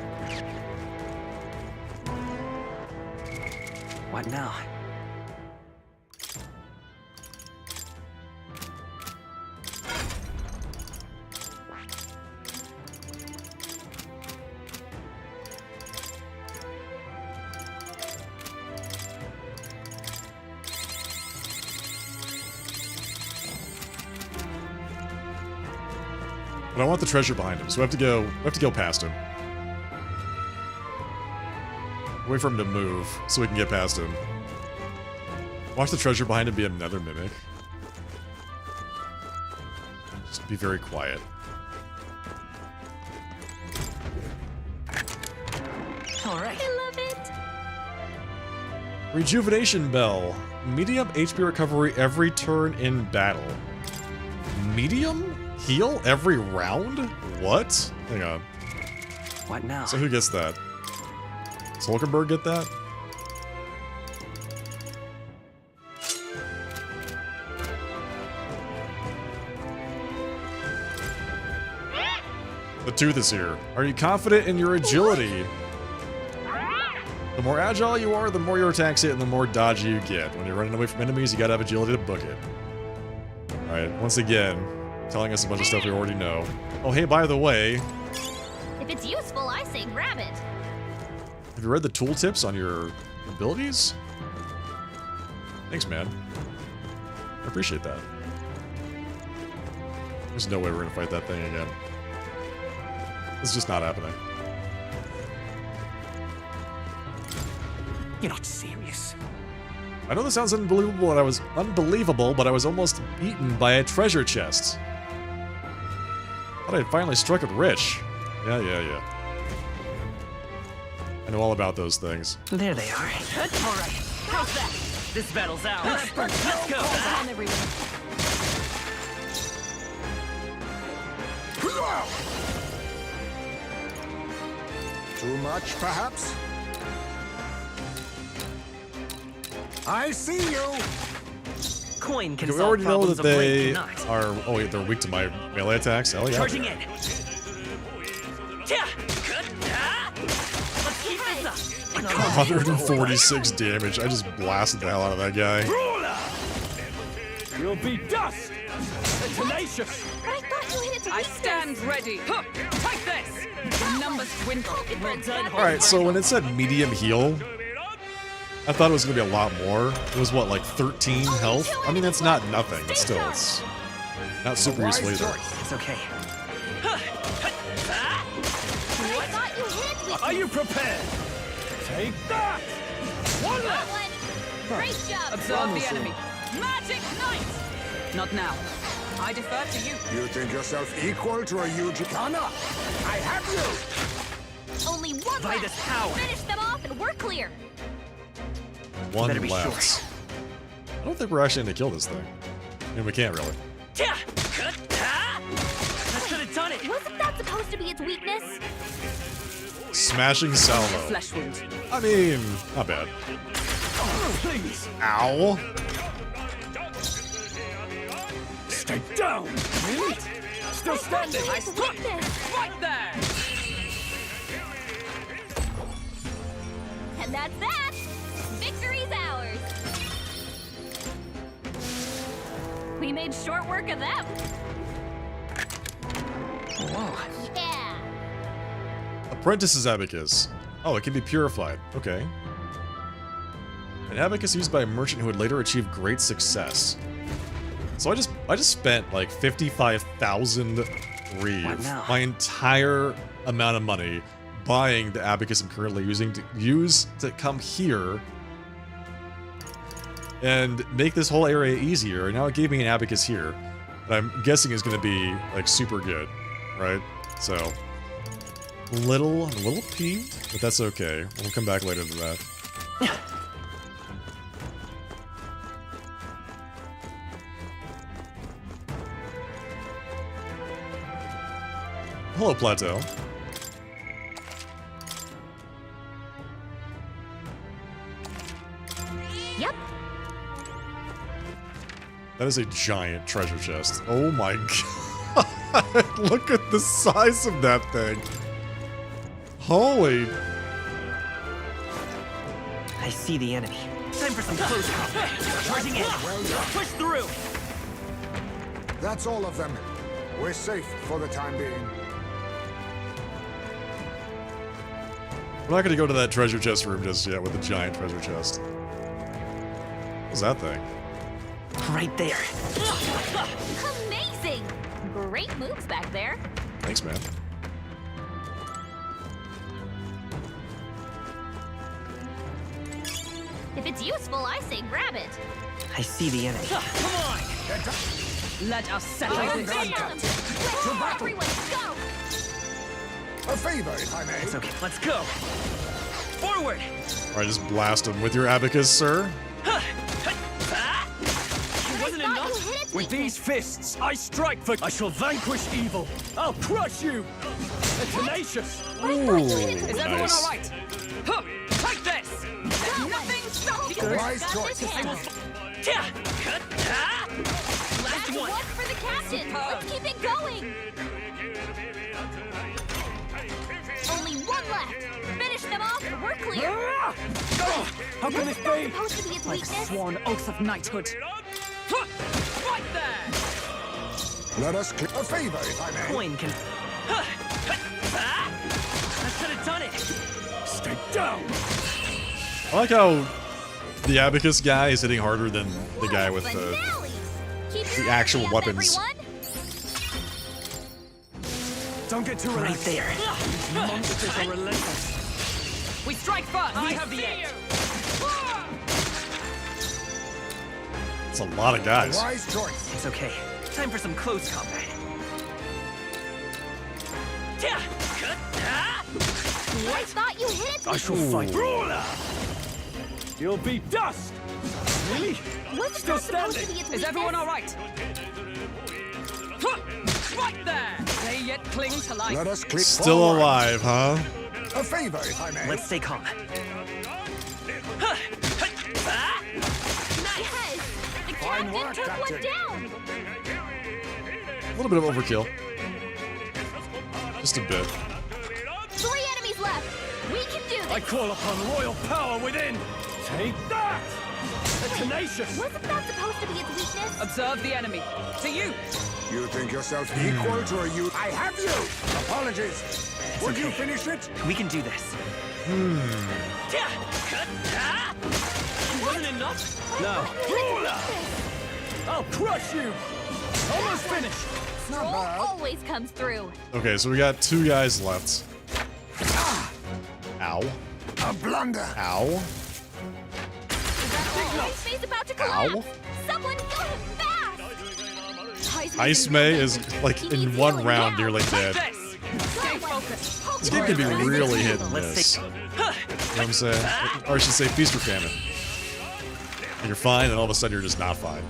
S9: What now?
S1: But I want the treasure behind him, so we have to go past him. Wait for him to move so we can get past him. Watch the treasure behind him be another mimic. Just be very quiet.
S9: Alright.
S10: I love it.
S1: Rejuvenation Bell. Medium HP recovery every turn in battle. Medium heal every round? What? Hang on.
S9: What now?
S1: So who gets that? Does Hulkenberg get that? The tooth is here. Are you confident in your agility? The more agile you are, the more your attacks hit and the more dodgy you get. When you're running away from enemies, you gotta have agility to book it. Alright, once again, telling us a bunch of stuff we already know. Oh, hey, by the way,
S10: If it's useful, I say grab it.
S1: have you read the tooltips on your abilities? Thanks, man. I appreciate that. There's no way we're gonna fight that thing again. It's just not happening.
S9: You're not serious.
S1: I know this sounds unbelievable, but I was almost beaten by a treasure chest. Thought I had finally struck it rich. Yeah. I know all about those things.
S9: There they are. Alright. How's that? This battle's ours. Let's go.
S10: Come on, everyone.
S6: Too much, perhaps? I see you!
S9: Coin can
S1: Okay, we
S9: solve
S1: already know
S9: problems
S1: that
S9: a blade
S1: they
S9: cannot.
S1: are... Oh wait, they're weak to my melee attacks? Hell yeah.
S9: Charging in. Let's keep this up.
S1: 146 damage. I just blasted the hell out of that guy.
S4: You'll be dust! Tenacious!
S10: But I thought you hit it to
S7: I
S10: weakness.
S7: stand ready. Huh. Take this! The numbers dwindle.
S9: Well done,
S1: Alright, so when it said medium heal, I thought it was going to be a lot more. It was, what, like 13 health? I mean, that's not nothing, but still, it's not super useful either.
S9: It's okay. Are you prepared? Take that! One left!
S7: Great job! Observe the enemy. Magic Knight! Not now. I defer to you.
S6: You think yourself equal to a huge Ghana? I have you!
S2: Only one
S9: By
S2: left.
S9: this power.
S2: Finish them off and we're clear.
S1: One
S9: Better be
S1: left.
S9: sure.
S1: I don't think we're actually going to kill this thing. I mean, we can't really.
S9: That could have done it!
S2: Wasn't that supposed to be its weakness?
S1: Smashing salvo.
S7: Flesh wound.
S1: I mean, not bad.
S9: Please!
S1: Ow!
S9: Stay down! Really? Still standing!
S2: Its weakness.
S7: Right there!
S2: And that's that. Victory's ours. We made short work of them.
S9: Whoa.
S2: Yeah.
S1: Apprentice's abacus. Oh, it can be purified. Okay. An abacus used by a merchant who would later achieve great success. So I just spent like 55,000 reeve,
S9: What now?
S1: my entire amount of money, buying the abacus I'm currently using to use to come here and make this whole area easier. And now it gave me an abacus here that I'm guessing is going to be like super good, right? So a little peeved, but that's okay. We'll come back later to that. Hello, Plateau.
S2: Yep.
S1: That is a giant treasure chest. Oh my god. Look at the size of that thing. Holy.
S9: I see the enemy. Time for some close combat. Charging in. Push through.
S6: That's all of them. We're safe for the time being.
S1: We're not going to go to that treasure chest room just yet with the giant treasure chest. What's that thing?
S9: Right there.
S2: Amazing. Great moves back there.
S1: Thanks, man.
S2: If it's useful, I say grab it.
S9: I see the enemy.
S7: Come on! Let us settle this.
S2: Everyone, go!
S6: A favor, if I may.
S9: It's okay. Let's go. Forward.
S1: Alright, just blast him with your abacus, sir.
S9: It wasn't enough. With these fists, I strike for. I shall vanquish evil. I'll crush you. The tenacious.
S1: Ooh,
S7: Is everyone
S1: nice.
S7: all right? Huh, take this. Let nothing stop you.
S6: Wise choice.
S2: Last one for the captain. Let's keep it going. Only one left. Finish them off and we're clear.
S9: How can this
S2: Wasn't that
S9: be?
S2: supposed to be its
S7: Like
S2: weakness?
S7: sworn oath of knighthood. Right there.
S6: Let us clear a favor, if I may.
S9: Coin can. That should have done it. Stay down.
S1: I like how the abacus guy is hitting harder than the guy with the actual weapons.
S9: Don't get too right there. These monsters are relentless.
S7: We strike first. We have the edge.
S1: It's a lot of guys.
S6: Wise choice.
S9: It's okay. Time for some close combat.
S2: I thought you hit it.
S9: I shall fight. Brawler! You'll be dust! Really?
S2: Wasn't
S9: Still
S2: that supposed to
S9: standing.
S2: be its
S7: Is everyone
S2: weakness?
S7: all right? Right there. They yet cling to life.
S6: Let us clear.
S1: Still
S6: forward.
S1: alive, huh?
S6: A favor, if I may.
S9: Let's stay calm.
S2: Yes. The
S6: Fine work,
S2: captain took one
S6: Captain.
S2: down.
S1: A little bit of overkill. Just a bit.
S2: 3 enemies left. We can do
S9: I
S2: this.
S9: call upon royal power within. Take that! The tenacious.
S2: Wasn't that supposed to be its weakness?
S7: Observe the enemy. To you.
S6: You think yourself equal to a youth? I have you! Apologies. Would you finish it?
S9: We can do this. enough? No. I'll crush you! Almost finished!
S10: Stroll always comes through.
S1: Okay, so we got 2 guys left. Ow.
S6: A blunder.
S1: Ow.
S10: He's about to
S1: Ow.
S10: collapse. Someone go him fast.
S1: Ice May is, like, in 1 round nearly dead.
S10: Stay focused.
S1: This game can be really hit and miss. You know what I'm saying? Or I should say feast or famine. And you're fine, and all of a sudden you're just not fine.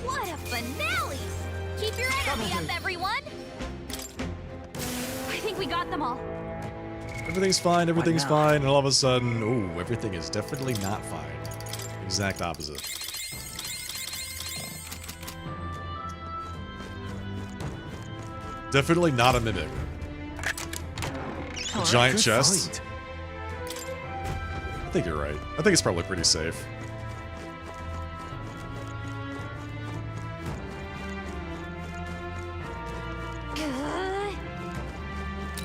S10: What a finale! Keep your energy up, everyone. I think we got them all.
S1: Everything's fine, everything's fine, and all of a sudden, ooh, everything is definitely not fine. Exact opposite. Definitely not a mimic. A giant chest. I think you're right. I think it's probably pretty safe.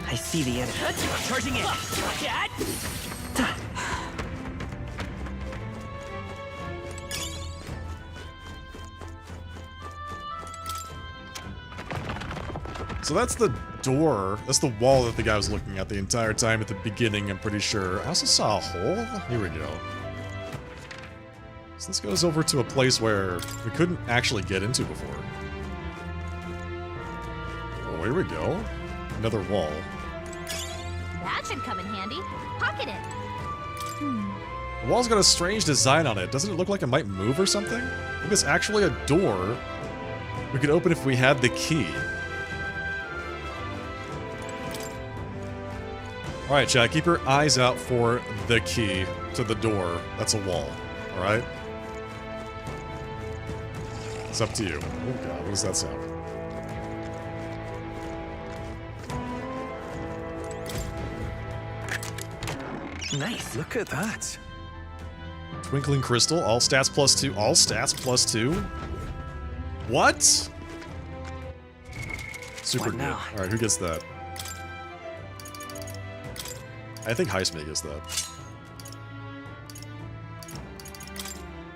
S9: I see the enemy. Charging in.
S1: So that's the door. That's the wall that the guy was looking at the entire time at the beginning, I'm pretty sure. I also saw a hole. Here we go. So this goes over to a place where we couldn't actually get into before. Oh, here we go. Another wall.
S10: That should come in handy. Pocket it.
S1: The wall's got a strange design on it. Doesn't it look like it might move or something? I think it's actually a door we could open if we had the key. Alright, chat, keep your eyes out for the key to the door. That's a wall. Alright? It's up to you. Oh god, what does that sound?
S8: Nice, look at that.
S1: Twinkling Crystal, all stats +2. All stats +2? What? Super good. Alright, who gets that? I think Heisme gets that.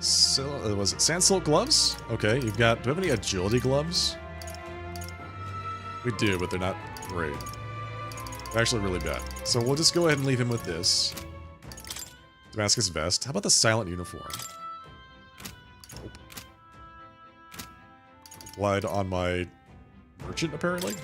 S1: So, was it Sand Silk gloves? Okay, you've got... Do we have any agility gloves? We do, but they're not great. They're actually really bad. So we'll just go ahead and leave him with this. Damascus vest. How about the silent uniform? Nope. Applied on my merchant, apparently?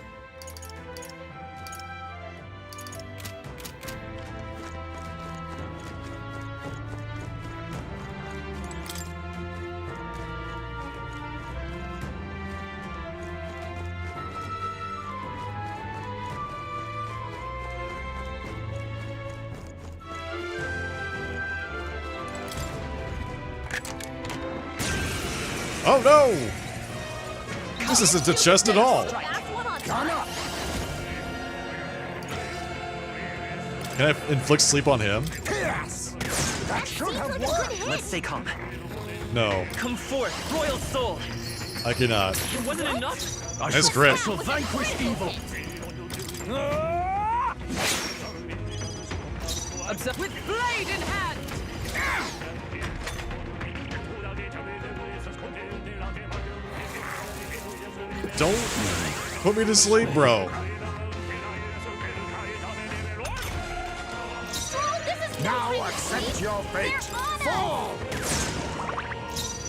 S1: Oh no! This isn't the chest at all. Can I inflict sleep on him?
S9: Yes! That should have worked! Let's stay calm.
S1: No,
S9: Come forth, royal soul!
S1: I cannot.
S9: It wasn't enough?
S1: Nice crit.
S9: I shall vanquish evil! With blade in hand!
S1: Don't put me to sleep, bro.
S16: Now accept your fate. Fall!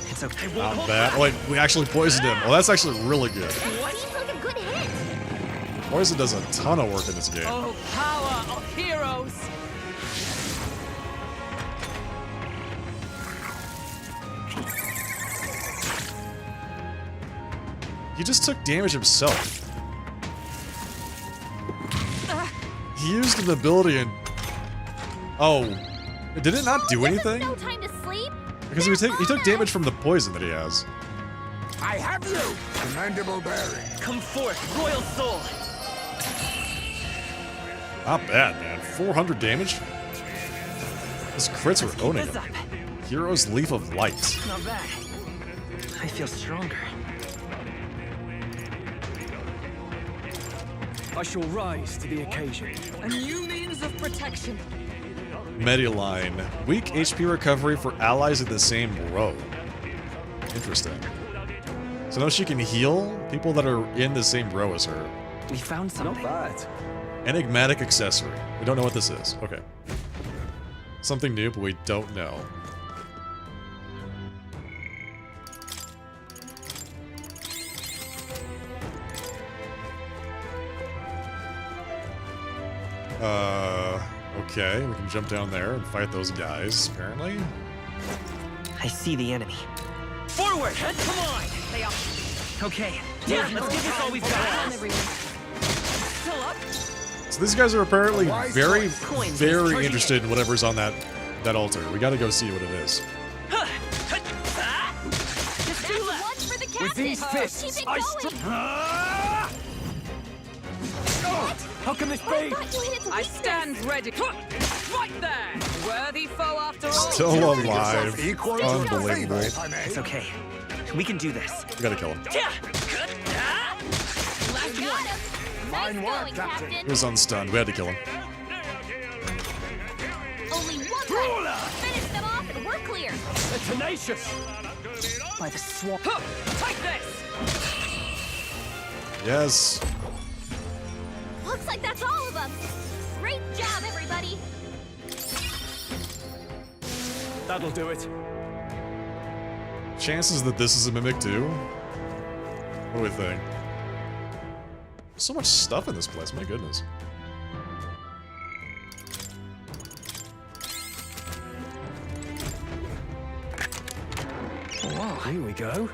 S9: It's okay.
S1: Not bad. Oh, wait, we actually poisoned him. Well, that's actually really good.
S10: Seems like a good hit.
S1: Poison does a ton of work in this game.
S9: Oh, power of heroes!
S1: He just took damage himself. He used an ability and... Oh. Did it not do anything?
S10: No time to sleep.
S1: Because he took damage from the poison that he has.
S16: I have you!
S6: Commendable bearing.
S9: Come forth, royal soul!
S1: Not bad, man. 400 damage? His crits were owning him. Hero's Leaf of Light.
S9: Not bad. I feel stronger. I shall rise to the occasion.
S7: A new means of protection.
S1: Mediline. Weak HP recovery for allies in the same row. Interesting. So now she can heal people that are in the same row as her.
S8: We found something. Not bad.
S1: Enigmatic accessory. We don't know what this is. Okay. Something new, but we don't know. Okay, we can jump down there and fight those guys, apparently.
S17: I see the enemy.
S4: Forward! Come on! They are.
S17: Okay, yeah, let's give this all we've got.
S4: Still up?
S1: So these guys are apparently very interested in whatever's on that altar. We gotta go see what it is.
S4: With these fists, I
S9: How can this be?
S7: I stand ready. Right there! Worthy foe after all.
S1: Still alive. Unbelievable.
S17: It's okay. We can do this.
S1: We gotta kill him.
S10: Fine work, Captain.
S1: He was unstunned. We had to kill him.
S10: Only one left. Finish them off and we're clear.
S9: They're tenacious.
S7: By the swamp. Take this!
S1: Yes.
S10: Looks like that's all of them. Great job, everybody.
S9: That'll do it.
S1: Chances that this is a mimic too? What do we think? There's so much stuff in this place, my goodness.
S8: Whoa, here we go.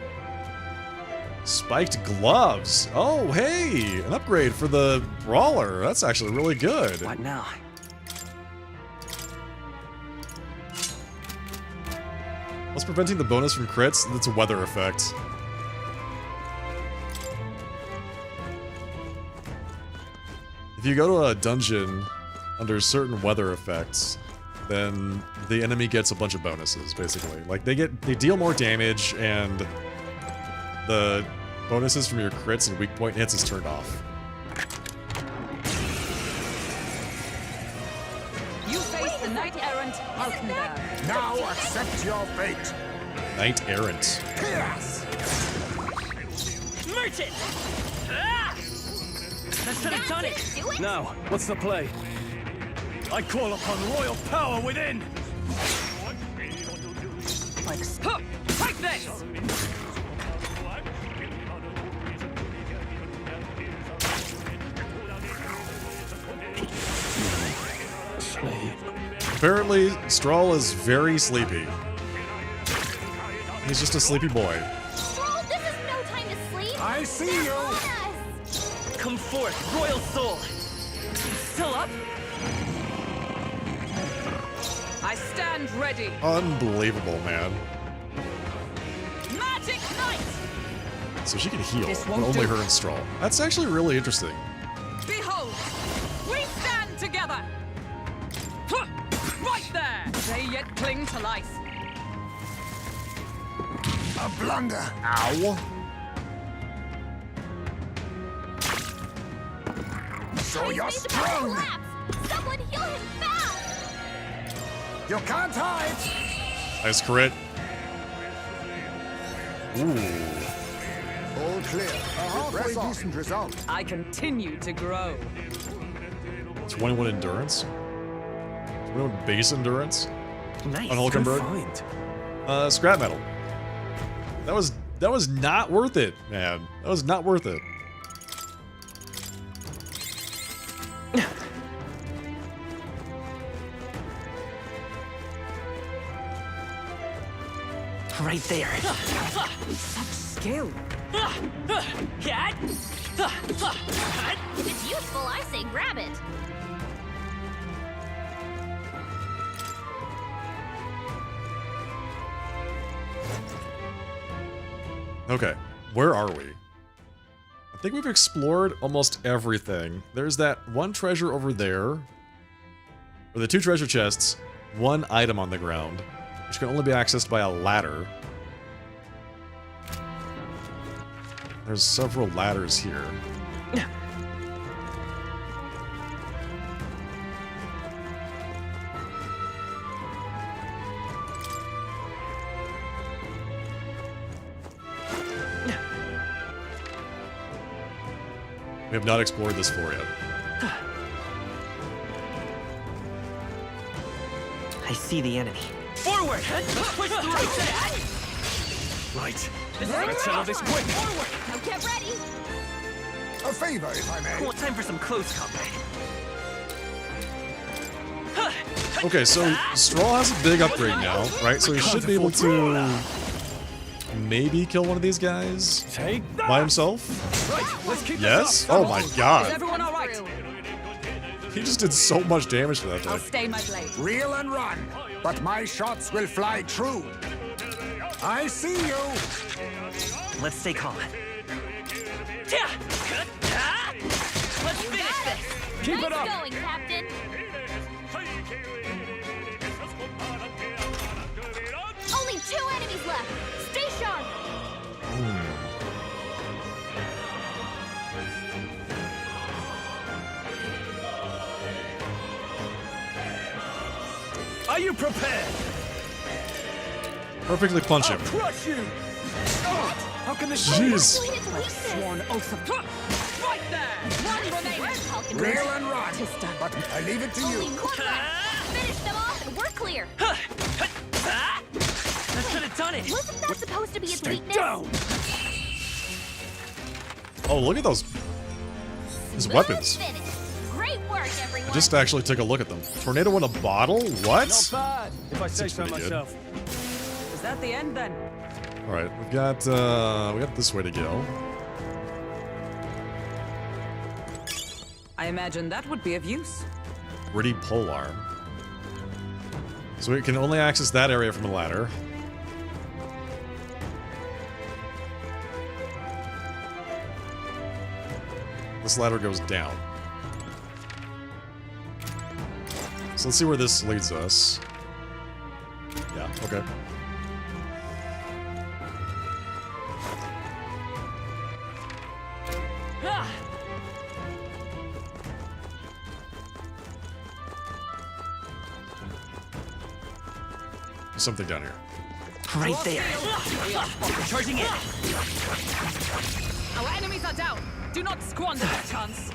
S1: Spiked gloves. Oh, hey, an upgrade for the brawler. That's actually really good.
S17: What now?
S1: What's preventing the bonus from crits? That's a weather effect. If you go to a dungeon under certain weather effects, then the enemy gets a bunch of bonuses, basically. Like, they deal more damage, and the bonuses from your crits and weak point hits is turned off.
S7: You face the knight-errant Altenberg.
S6: Now accept your fate.
S1: Knight Errant.
S6: Yes.
S17: Merchant! That should have done it!
S9: Now, what's the play? I call upon royal power within!
S7: By the take this!
S1: Apparently, Stroll is very sleepy. He's just a sleepy boy.
S10: Stroll, this is no time to sleep.
S16: I see you!
S17: Come forth, royal soul!
S7: Still up? I stand ready.
S1: Unbelievable, man.
S7: Magic Knight!
S1: So she can heal,
S7: This
S1: but
S7: won't
S1: only
S7: do.
S1: her and Stroll. That's actually really interesting.
S7: Behold, we stand together. Right there. They yet cling to life.
S6: A blunder.
S1: Ow.
S6: So you're
S10: He's about to
S6: strong.
S10: collapse. Someone heal him fast.
S6: You can't hide.
S1: Nice crit. Ooh.
S6: All clear. A halfway decent result.
S7: I continue to grow.
S1: 21 endurance. 21 base endurance.
S17: Nice.
S1: On Hulkenberg.
S8: Good find.
S1: Scrap metal. That was not worth it, man. That was not worth it.
S17: Right there.
S7: Such skill.
S10: If it's useful, I say grab it.
S1: Okay, where are we? I think we've explored almost everything. There's that one treasure over there. Or the two treasure chests, one item on the ground, which can only be accessed by a ladder. There's several ladders here. We have not explored this floor yet.
S17: I see the enemy.
S9: Forward! Let's push through! Right. Let's settle this quick!
S10: Forward! Now get ready!
S6: A favor, if I may.
S17: Cool, time for some close combat.
S1: Okay, so Straw has a big upgrade now, right? So he should be able to maybe kill one of these guys by himself.
S9: Right, let's keep
S1: Yes?
S9: this up.
S1: Oh my god.
S7: Everyone all right?
S1: He just did so much damage to that
S7: I'll
S1: thing.
S7: stay my blade.
S6: Reel and run, but my shots will fly true. I see you.
S17: Let's stay calm.
S10: Let's finish this!
S9: Keep
S10: nice
S9: it up.
S10: going, Captain! Only 2 enemies left! Stay sharp!
S9: Are you prepared?
S1: Perfectly punch him.
S9: Crush you!
S7: How can this
S1: Jeez.
S7: sworn oath of... Right there!
S10: One remaining.
S6: Reel and run, but I leave it to
S10: Only
S6: you.
S10: 1 left! Finish them off and we're clear!
S17: That could have done it.
S10: Wasn't that supposed to be its
S9: Stay
S10: weakness?
S9: down!
S1: Oh, look at those. His weapons.
S10: Finished. Great work, everyone!
S1: I just actually took a look at them. Tornado in a bottle? What?
S9: Not bad, if I say
S1: Seems
S9: so
S1: pretty good.
S9: myself.
S7: Is that the end then?
S1: All right, we got this way to go.
S7: I imagine that would be of use.
S1: Gritty polearm. So we can only access that area from a ladder. This ladder goes down. So let's see where this leads us. Yeah, okay. There's something down here.
S17: Right there. Charging in.
S7: Our enemies are down. Do not squander that chance.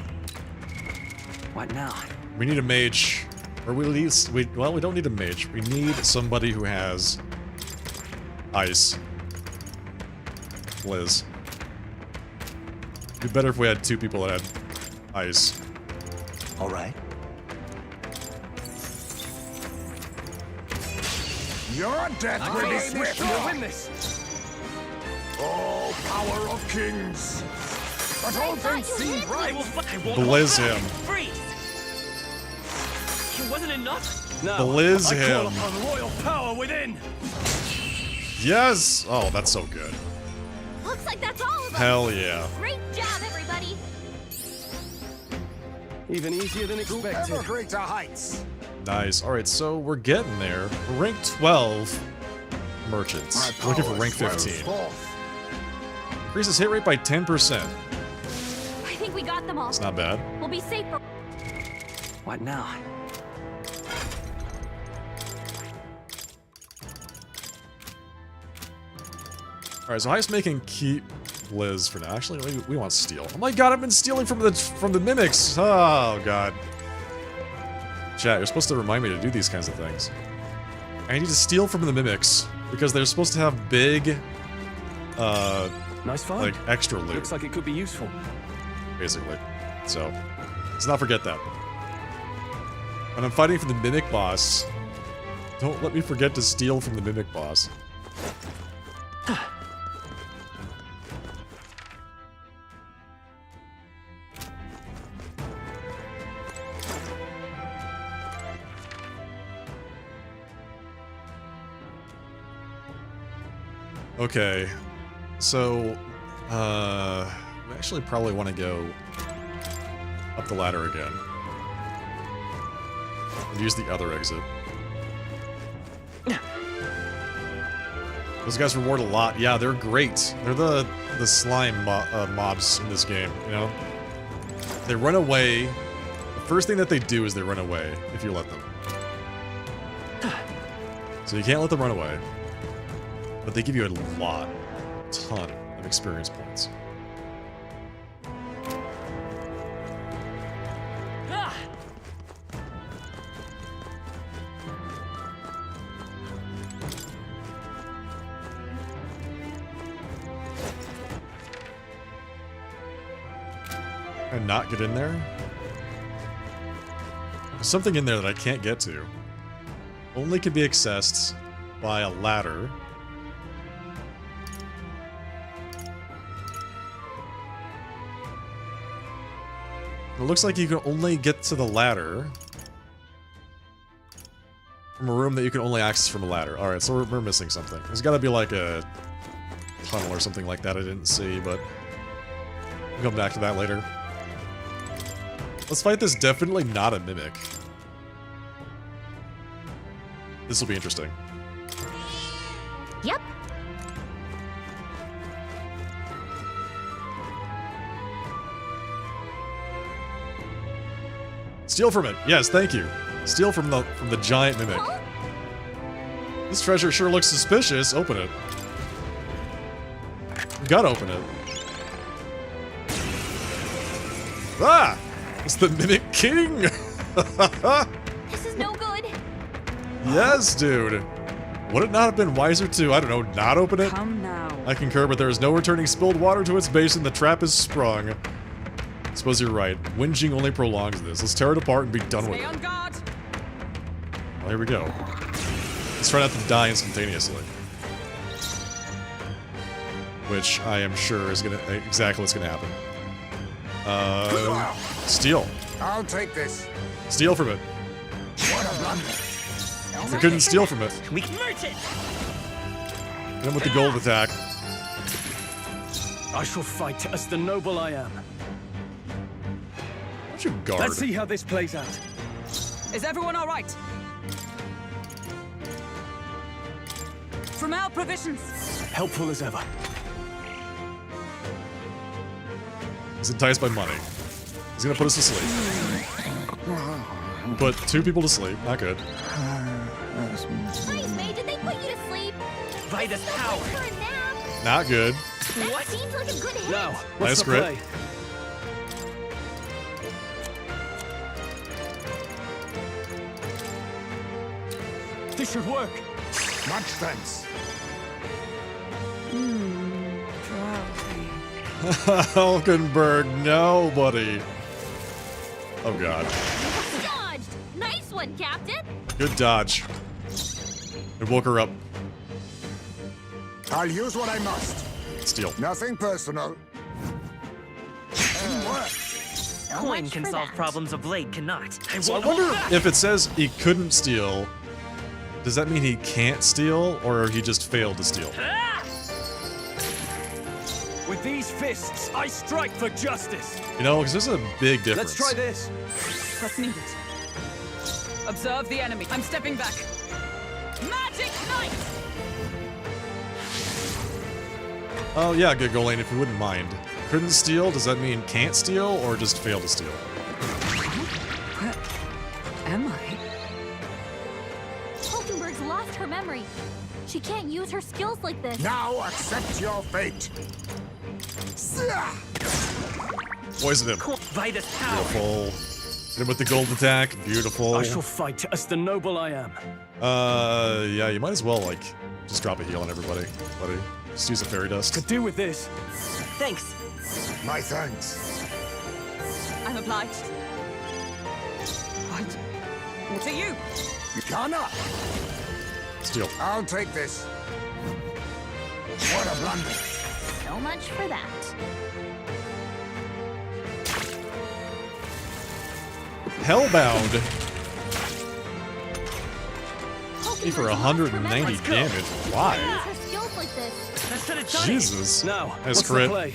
S17: What now?
S1: We need a mage. Or we at least we don't need a mage. We need somebody who has ice. Liz. It'd be better if we had 2 people that had ice.
S3: All right.
S6: Your death will be swift.
S9: We'll win this.
S6: Oh, power of kings. But all things seem right.
S1: Blizz him.
S17: Freeze. It wasn't enough.
S9: Now,
S1: Blizz
S9: I call
S1: him.
S9: upon royal power within.
S1: Yes! Oh, that's so good.
S10: Looks like that's all of them!
S1: Hell yeah.
S10: Great job, everybody!
S9: Even easier than expected.
S6: Ever greater heights.
S1: Nice. Alright, so we're getting there. We're rank 12 merchants.
S6: My
S1: Looking for
S6: power
S1: rank
S6: swells
S1: 15.
S6: forth.
S1: Increases hit rate by 10%.
S10: I think we got them all.
S1: It's not bad.
S10: We'll be safe for...
S17: What now?
S1: Alright, so Heist can keep Liz for now. Actually, we want steel. Oh my god, I've been stealing from the mimics! Oh god. Chat, you're supposed to remind me to do these kinds of things. I need to steal from the mimics, because they're supposed to have big,
S8: Nice find.
S1: like, extra loot,
S8: Looks like it could be useful.
S1: basically. So, let's not forget that. When I'm fighting for the mimic boss, don't let me forget to steal from the mimic boss. Okay, so, we actually probably want to go up the ladder again. And use the other exit. Those guys reward a lot. Yeah, they're great. They're the slime mobs in this game, you know? They run away. The first thing that they do is they run away, if you let them. So you can't let them run away. But they give you a ton of experience points. And not get in there? There's something in there that I can't get to. Only can be accessed by a ladder. It looks like you can only get to the ladder from a room that you can only access from a ladder. Alright, so we're missing something. There's gotta be like a tunnel or something like that I didn't see, but we'll come back to that later. Let's fight this definitely not a mimic. This will be interesting.
S2: Yep.
S1: Steal from it. Yes, thank you. Steal from the giant mimic. This treasure sure looks suspicious. Open it. We gotta open it. Ah! It's the Mimic King!
S10: This is no good.
S1: Yes, dude. Would it not have been wiser to, I don't know, not open it?
S7: Come now.
S1: I concur, but there is no returning spilled water to its base and the trap is sprung. I suppose you're right. Whinging only prolongs this. Let's tear it apart and be done with
S7: Stay
S1: it.
S7: on guard.
S1: Well, here we go. Let's try not to die instantaneously. Which I am sure is gonna exactly what's gonna happen. Steal.
S6: I'll take this.
S1: Steal from it.
S6: What a blunder.
S1: We couldn't steal from it.
S17: We can merchant.
S1: Hit him with the gold attack.
S8: I shall fight as the noble I am.
S1: Don't you guard?
S8: Let's see how this plays out.
S7: Is everyone all right? From our provisions.
S8: Helpful as ever.
S1: He's enticed by money. He's gonna put us to sleep. Put 2 people to sleep. Not good.
S10: Please, May, did they put you to sleep?
S17: Vitus power.
S10: For a nap?
S1: Not good.
S10: That seems like a good hit.
S8: Now,
S1: Nice
S8: what's the
S1: crit.
S8: play? This should work.
S6: Much thanks.
S1: Hulkenberg, no, buddy. Oh god.
S10: Dodged. Nice one, Captain.
S1: Good dodge. It woke her up.
S6: I'll use what I must.
S1: Steal.
S6: Nothing personal.
S17: Coin can solve problems a blade cannot.
S1: So I wonder if it says he couldn't steal, does that mean he can't steal, or he just failed to steal?
S9: With these fists, I strike for justice.
S1: You know, because there's a big difference.
S9: Let's try this.
S7: What's needed? Observe the enemy. I'm stepping back. Magic Knight!
S1: Oh yeah, good goal lane, if you wouldn't mind. Couldn't steal, does that mean can't steal, or just fail to steal?
S7: Where am I?
S10: Hulkenberg's lost her memory. She can't use her skills like this.
S6: Now accept your fate.
S1: Poison him.
S17: Vitus power.
S1: Beautiful. Hit him with the gold attack. Beautiful.
S8: I shall fight as the noble I am.
S1: Yeah, you might as well, like, just drop a heal on everybody, buddy. Just use a fairy dust.
S8: Could do with this.
S17: Thanks.
S6: My thanks.
S7: I'm obliged. What? What are you?
S6: Ghana!
S1: Steal.
S6: I'll take this. What a blunder.
S10: So much for that.
S1: Hellbound. For 190 damage. Why?
S10: Use her skills like this.
S17: That should have done
S1: Jesus.
S8: Now,
S1: Nice
S8: what's
S1: crit.
S8: the play?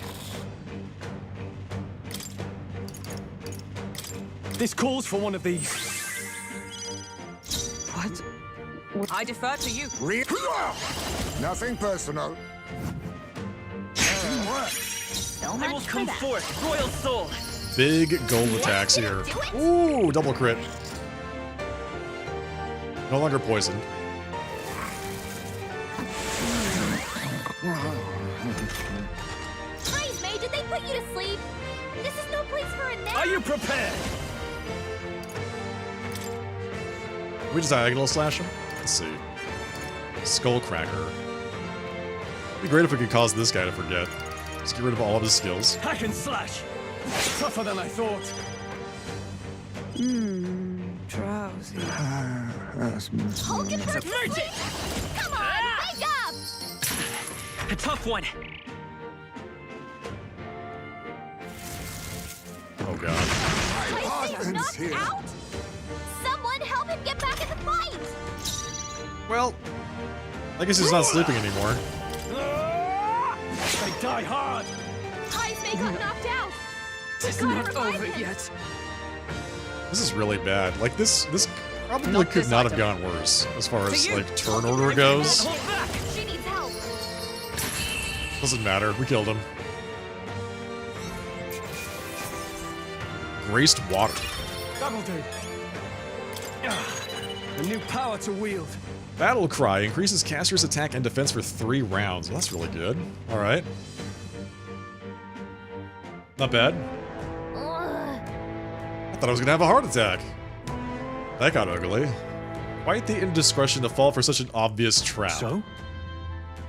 S8: This calls for one of these.
S7: What? I defer to you.
S6: Nothing personal.
S10: So
S17: I will
S10: much for
S17: come
S10: that.
S17: forth, royal soul.
S1: Big gold attacks here. Ooh, double crit. No longer poisoned.
S10: Please, May, did they put you to sleep? This is no place for a nap.
S9: Are you prepared?
S1: We just diagonal slash him? Let's see. Skullcracker. It'd be great if we could cause this guy to forget. Just get rid of all of his skills.
S9: Hack and slash.
S8: Tougher than I thought.
S7: Drowsy.
S2: Hulkenberg, please! Come on, wake up!
S17: A tough one.
S1: Oh god.
S2: He's knocked out? Someone help him get back in the fight!
S1: Well, I guess he's not sleeping anymore.
S8: They die hard.
S2: Heismay got knocked out!
S7: It's not over yet.
S1: This is really bad. Like, this probably could not have gone worse as far as, like, turn order goes.
S2: She needs help!
S1: Doesn't matter. We killed him. Graced water.
S8: That'll do. A new power to wield.
S1: Battle Cry increases caster's attack and defense for 3 rounds. Well, that's really good. Alright. Not bad. I thought I was gonna have a heart attack. That got ugly. Quite the indiscretion to fall for such an obvious trap.
S8: So?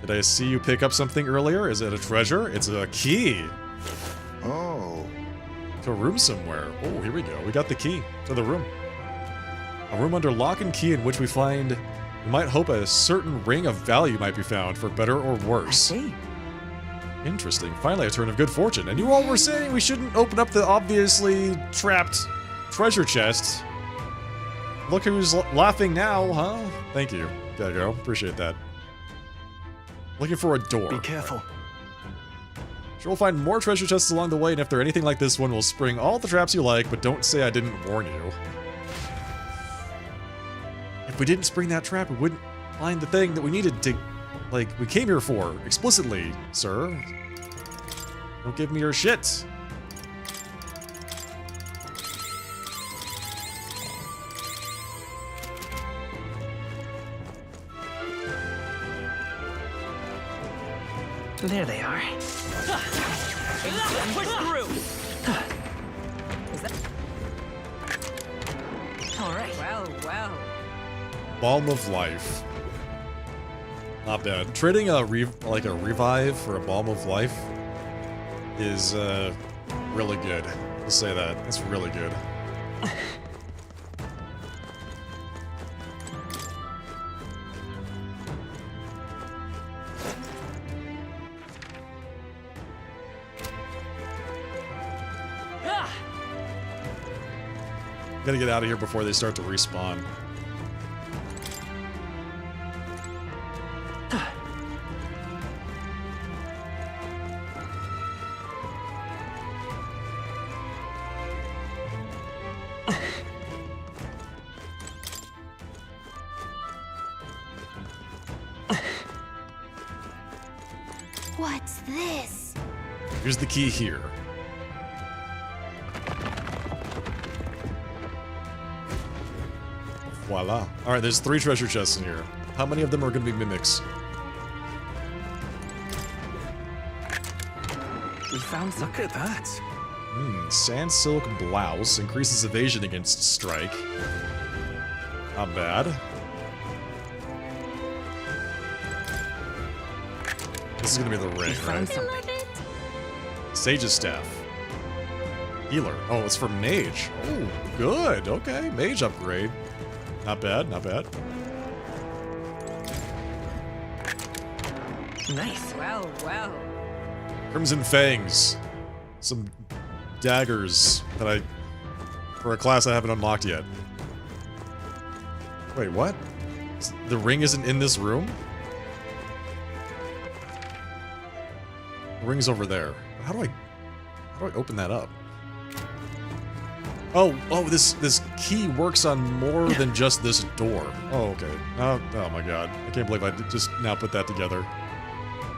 S1: Did I see you pick up something earlier? Is it a treasure? It's a key.
S6: Oh.
S1: To a room somewhere. Oh, here we go. We got the key to the room. A room under lock and key in which we might hope a certain ring of value might be found, for better or worse.
S7: I see.
S1: Interesting. Finally, a turn of good fortune. And you all were saying we shouldn't open up the obviously trapped treasure chest. Look who's laughing now, huh? Thank you. There you go. Appreciate that. Looking for a door.
S8: Be careful.
S1: Sure, we'll find more treasure chests along the way, and if they're anything like this one, we'll spring all the traps you like, but don't say I didn't warn you. If we didn't spring that trap, we wouldn't find the thing that we needed to, like, we came here for, explicitly, sir. Don't give me your shit.
S17: There they are. Push through.
S7: Is that...
S17: All right.
S7: Well.
S1: Balm of Life. Not bad. Trading a revive for a Balm of Life is really good. Let's say that. It's really good. Gotta get out of here before they start to respawn.
S2: What's this?
S1: Here's the key here. Voila. Alright, there's 3 treasure chests in here. How many of them are going to be mimics?
S8: We found some. Look at that.
S1: Sand silk blouse increases evasion against strike. Not bad. This is going to be the ring, right? Sage's staff. Healer. Oh, it's for mage. Oh, good. Okay, mage upgrade. Not bad, not bad.
S17: Nice.
S7: Well.
S1: Crimson Fangs. Some daggers that for a class I haven't unlocked yet. Wait, what? The ring isn't in this room? The ring's over there. How do I open that up? Oh, this key works on more than just this door. Oh, okay. Oh my god. I can't believe I just now put that together.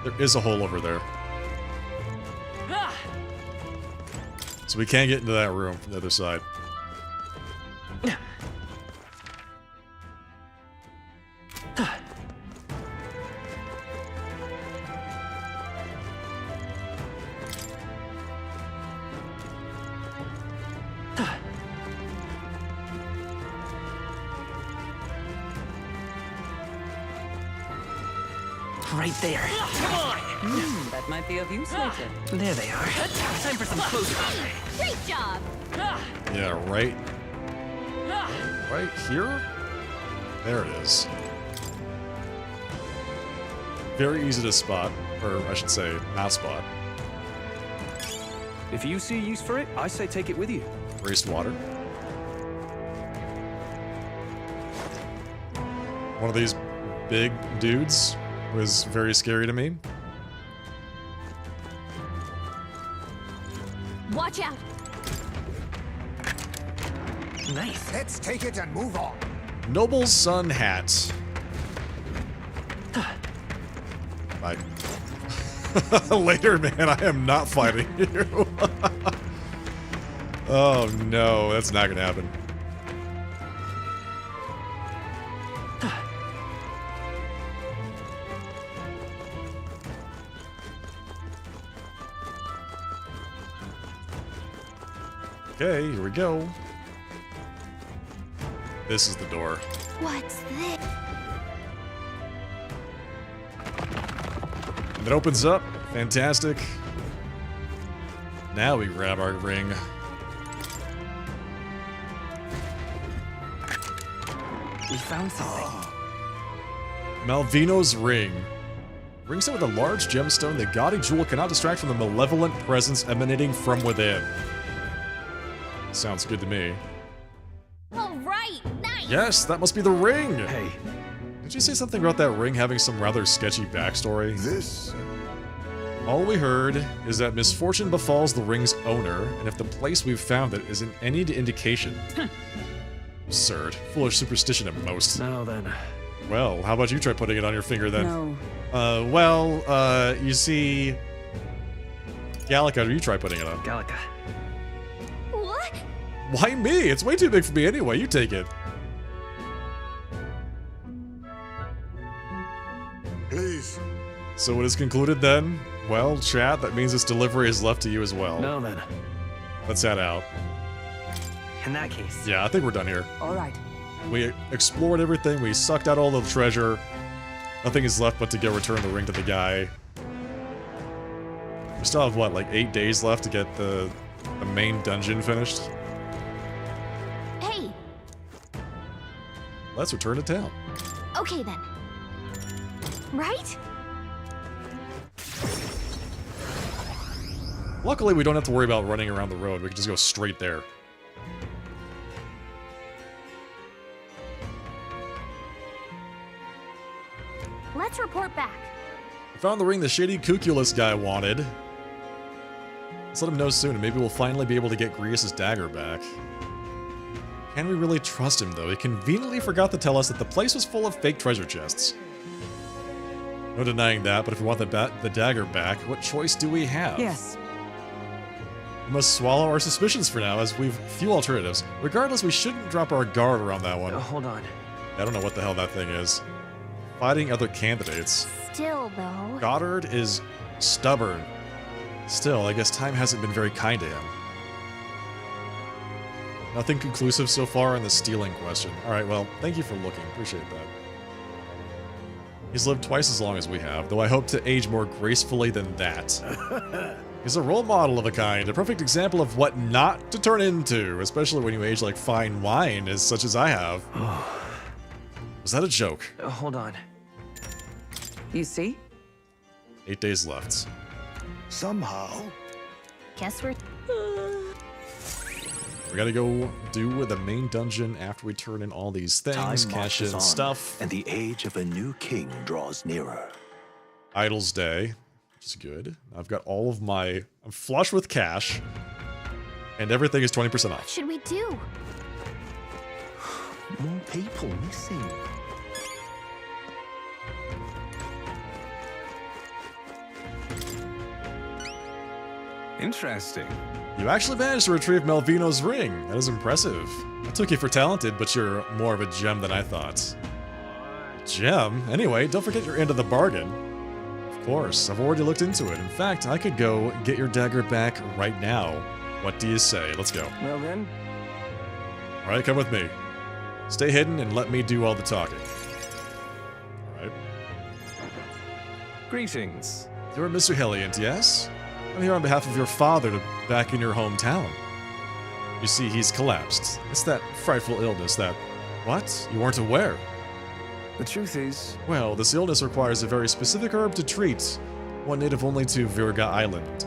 S1: There is a hole over there. So we can't get into that room from the other side.
S17: Right there. Come on!
S7: That might be of use later.
S17: There they are. Time for some close combat.
S10: Great job!
S1: Yeah, right. Right here? There it is. Very easy to spot, or I should say, not spot.
S8: If you see use for it, I say take it with you.
S1: Wastewater. One of these big dudes was very scary to me.
S10: Watch out!
S17: Nice.
S6: Let's take it and move on.
S1: Noble's Son hat. Bye. Later, man. I am not fighting you. Oh no, that's not gonna happen. Okay, here we go. This is the door.
S10: What's this?
S1: And it opens up. Fantastic. Now we grab our ring.
S17: We found something.
S1: Malvino's ring. Ring set with a large gemstone, the gaudy jewel cannot distract from the malevolent presence emanating from within. Sounds good to me.
S10: All right, nice.
S1: Yes, that must be the ring!
S8: Hey.
S1: Did you say something about that ring having some rather sketchy backstory?
S6: This...
S1: All we heard is that misfortune befalls the ring's owner, and if the place we've found it is in any indication. Absurd. Foolish superstition at most.
S8: Now then.
S1: Well, how about you try putting it on your finger then?
S7: No.
S1: You see... Gallica, you try putting it on.
S17: Gallica.
S10: What?
S1: Why me? It's way too big for me anyway. You take it.
S6: Please.
S1: So it is concluded then? Well, chat, that means this delivery is left to you as well.
S8: Now then.
S1: Let's head out.
S17: In that case.
S1: Yeah, I think we're done here.
S7: All right.
S1: We explored everything. We sucked out all the treasure. Nothing is left but to go return the ring to the guy. We still have, what, like 8 days left to get the main dungeon finished?
S10: Hey.
S1: Let's return to town.
S10: Okay then. Right?
S1: Luckily, we don't have to worry about running around the road. We can just go straight there.
S10: Let's report back.
S1: We found the ring the shady Cuculus guy wanted. Let's let him know soon, and maybe we'll finally be able to get Grius' dagger back. Can we really trust him, though? He conveniently forgot to tell us that the place was full of fake treasure chests. No denying that, but if we want the dagger back, what choice do we have?
S7: Yes.
S1: We must swallow our suspicions for now, as we've few alternatives. Regardless, we shouldn't drop our guard around that one.
S17: Hold on.
S1: I don't know what the hell that thing is. Fighting other candidates.
S10: Still, though.
S1: Goddard is stubborn. Still, I guess time hasn't been very kind to him. Nothing conclusive so far on the stealing question. Alright, well, thank you for looking. Appreciate that. He's lived twice as long as we have, though I hope to age more gracefully than that. He's a role model of a kind, a perfect example of what not to turn into, especially when you age like fine wine, as such as I have. Was that a joke?
S17: Hold on.
S7: You see?
S1: 8 days left.
S6: Somehow.
S10: Guess we're...
S1: We gotta go do the main dungeon after we turn in all these things,
S3: Time
S1: cash
S3: marches
S1: in
S3: on,
S1: stuff.
S3: and the age of a new king draws nearer.
S1: Idle's Day, which is good. I've got all of my... I'm flush with cash, and everything is 20%
S10: What
S1: off.
S10: should we do?
S3: More people missing.
S18: Interesting.
S1: You actually managed to retrieve Malvino's ring. That is impressive. I took you for talented, but you're more of a gem than I thought. Gem? Anyway, don't forget your end of the bargain. Of course, I've already looked into it. In fact, I could go get your dagger back right now. What do you say? Let's go.
S8: Well then.
S1: Alright, come with me. Stay hidden and let me do all the talking. Alright.
S18: Greetings.
S1: You're Mr. Helliant, yes? I'm here on behalf of your father back in your hometown. You see, he's collapsed. It's that frightful illness that... What? You weren't aware?
S8: The truth is...
S1: Well, this illness requires a very specific herb to treat, one native only to Virga Island.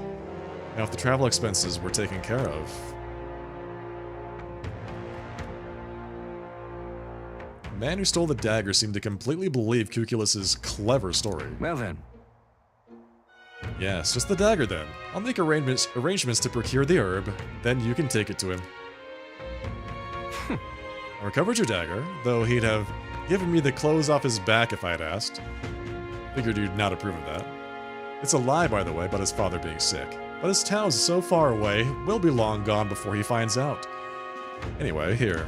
S1: Now, if the travel expenses were taken care of... The man who stole the dagger seemed to completely believe Cuculus's clever story.
S8: Well then.
S1: Yes, just the dagger then. I'll make arrangements to procure the herb, then you can take it to him. I recovered your dagger, though he'd have given me the clothes off his back if I had asked. Figured you'd not approve of that. It's a lie, by the way, about his father being sick. But his town's so far away, we'll be long gone before he finds out. Anyway, here.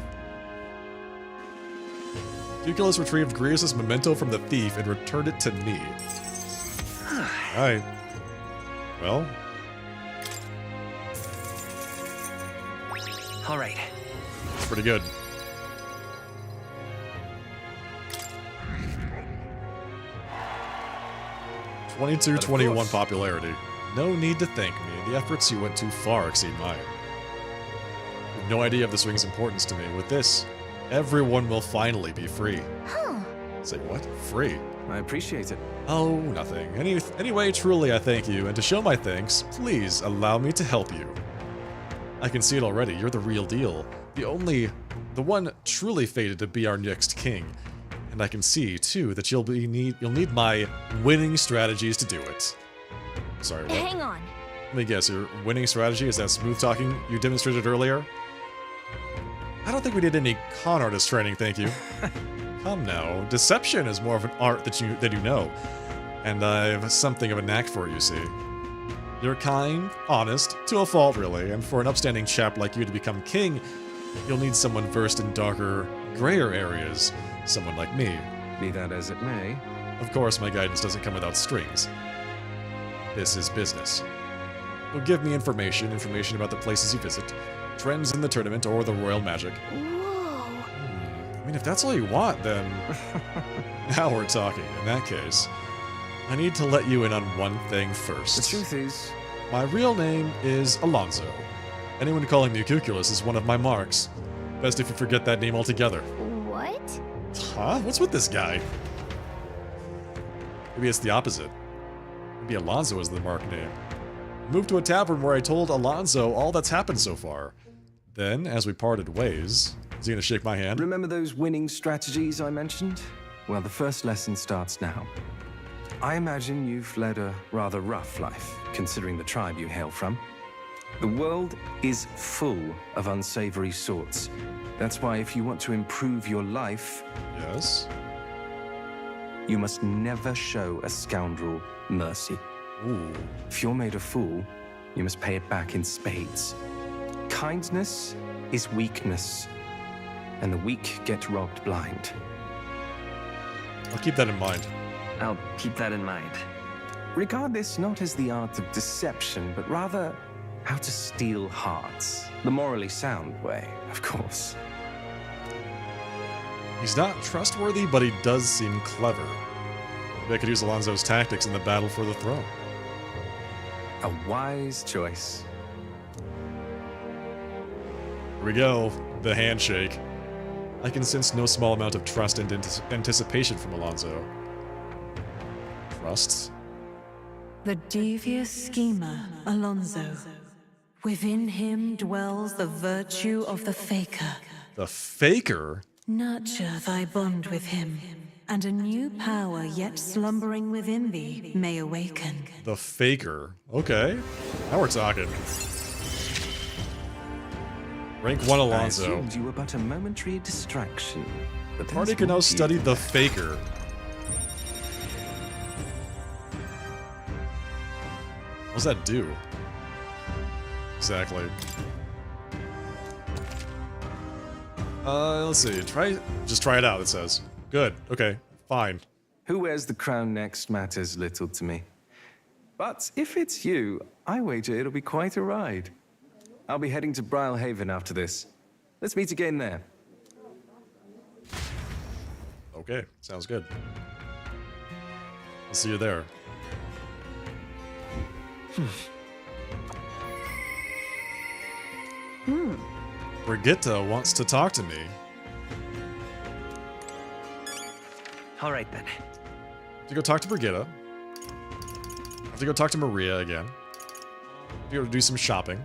S1: Cuculus retrieved Grievous' memento from the thief and returned it to me. Alright. Well.
S17: Alright.
S1: Pretty good. '22-21 popularity. No need to thank me. The efforts you went too far exceed mine. You have no idea of the swing's importance to me. With this, everyone will finally be free.
S10: Huh.
S1: Say what? Free?
S8: I appreciate it.
S1: Oh, nothing. Anyway, truly I thank you, and to show my thanks, please allow me to help you. I can see it already. You're the real deal. The one truly fated to be our next king. And I can see, too, that you'll need my winning strategies to do it. Sorry, what?
S2: Hang on.
S1: Let me guess, your winning strategy is that smooth talking you demonstrated earlier? I don't think we did any con artist training, thank you. Come now, deception is more of an art that you know. And I've something of a knack for it, you see. You're kind, honest, to a fault really, and for an upstanding chap like you to become king, you'll need someone versed in darker, grayer areas. Someone like me.
S8: Be that as it may.
S1: Of course, my guidance doesn't come without strings. This is business. You'll give me information about the places you visit, trends in the tournament, or the royal magic.
S10: Whoa.
S1: I mean, if that's all you want, then... Now we're talking. In that case, I need to let you in on one thing first.
S8: The truth is...
S1: My real name is Alonzo. Anyone calling me Cuculus is one of my marks. Best if you forget that name altogether.
S10: What?
S1: Huh? What's with this guy? Maybe it's the opposite. Maybe Alonzo is the mark name. Moved to a tavern where I told Alonzo all that's happened so far. Then, as we parted ways, is he gonna shake my hand?
S8: Remember those winning strategies I mentioned? Well, the first lesson starts now. I imagine you've led a rather rough life, considering the tribe you hail from. The world is full of unsavory sorts. That's why if you want to improve your life...
S1: Yes?
S8: You must never show a scoundrel mercy.
S1: Ooh.
S8: If you're made a fool, you must pay it back in spades. Kindness is weakness, and the weak get robbed blind.
S1: I'll keep that in mind.
S17: I'll keep that in mind.
S8: Regard this not as the art of deception, but rather how to steal hearts. The morally sound way, of course.
S1: He's not trustworthy, but he does seem clever. Maybe I could use Alonzo's tactics in the battle for the throne.
S8: A wise choice.
S1: Here we go. The handshake. I can sense no small amount of trust and anticipation from Alonzo. Trust?
S15: The devious schemer, Alonzo. Within him dwells the virtue of the Faker.
S1: The Faker?
S15: Nurture thy bond with him, and a new power yet slumbering within thee may awaken.
S1: The Faker. Okay. Now we're talking. Rank 1 Alonzo.
S8: I assumed you were but a momentary distraction.
S1: The party can now study the Faker. What does that do? Exactly. Let's see. Just try it out, it says. Good. Okay. Fine.
S8: Who wears the crown next matters little to me. But if it's you, I wager it'll be quite a ride. I'll be heading to Brylehaven after this. Let's meet again there.
S1: Okay. Sounds good. I'll see you there. Brigitte wants to talk to me.
S17: All right then.
S1: Have to go talk to Brigitte. Have to go talk to Maria again. Have to go do some shopping.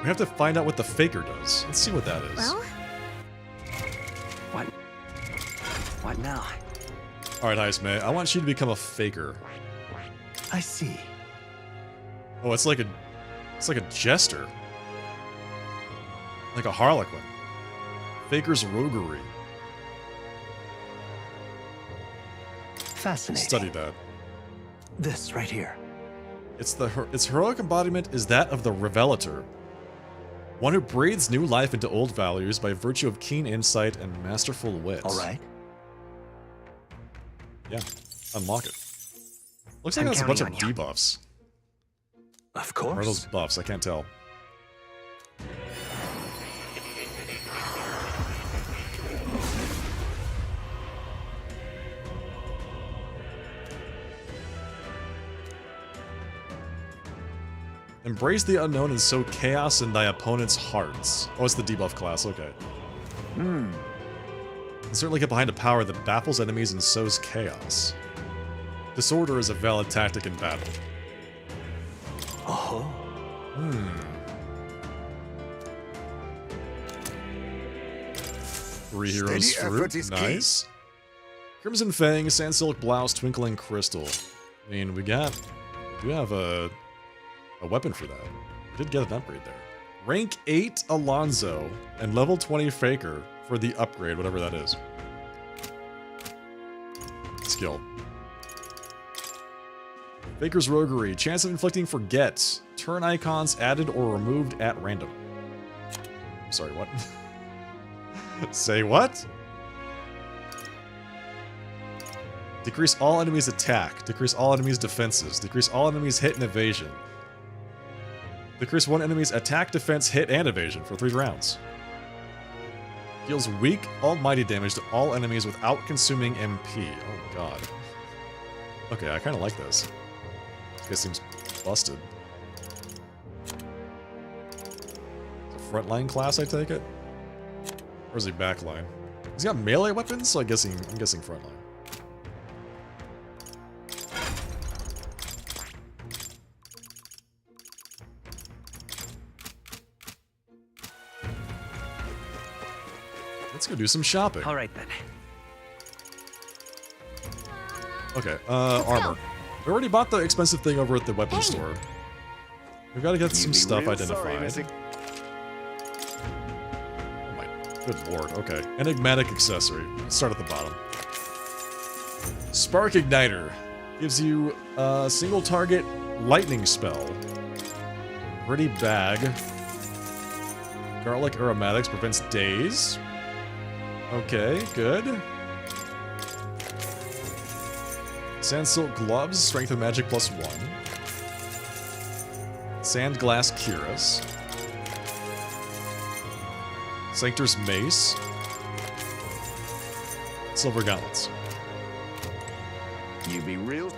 S1: We have to find out what the faker does. Let's see what that is.
S10: Well,
S17: What now?
S1: Alright, Heisme, I want you to become a faker.
S3: I see.
S1: Oh, it's like a jester. Like a harlequin. Faker's roguery.
S3: Fascinating.
S1: Study that.
S3: This right here.
S1: Its heroic embodiment is that of the Revelator. One who breathes new life into old values by virtue of keen insight and masterful wit.
S3: Alright.
S1: Yeah. Unlock it. Looks like that's a bunch of debuffs.
S3: Of course.
S1: Or are those buffs? I can't tell. Embrace the unknown and sow chaos in thy opponent's hearts. Oh, it's the debuff class, okay. And certainly get behind a power that baffles enemies and sows chaos. Disorder is a valid tactic in battle.
S3: Oh.
S1: Three heroes fruit, nice. Crimson Fang, Sandsilk Blouse, Twinkling Crystal. I mean, we do have a weapon for that. We did get an upgrade there. Rank 8 Alonzo and level 20 Faker for the upgrade, whatever that is. Skill. Faker's Roguery. Chance of inflicting forget. Turn icons added or removed at random. I'm sorry, what? Say what? Decrease all enemies' attack. Decrease all enemies' defenses. Decrease all enemies' hit and evasion. Decrease one enemy's attack, defense, hit, and evasion for 3 rounds. Deals weak, almighty damage to all enemies without consuming MP. Oh god. Okay, I kind of like this. This guy seems busted. It's a frontline class, I take it? Or is he backline? He's got melee weapons, so I'm guessing frontline. Let's go do some shopping.
S17: All right then.
S1: Okay, armor. We already bought the expensive thing over at the weapons store. We've got to get some stuff identified. Oh my good lord, okay. Enigmatic accessory. Let's start at the bottom. Spark Igniter. Gives you a single target lightning spell. Pretty bag. Garlic aromatics prevents daze. Okay, good. Sandsilk Gloves, Strength of Magic +1. Sandglass Cuirass. Sanctor's Mace. Silver Gauntlets.
S16: You be real?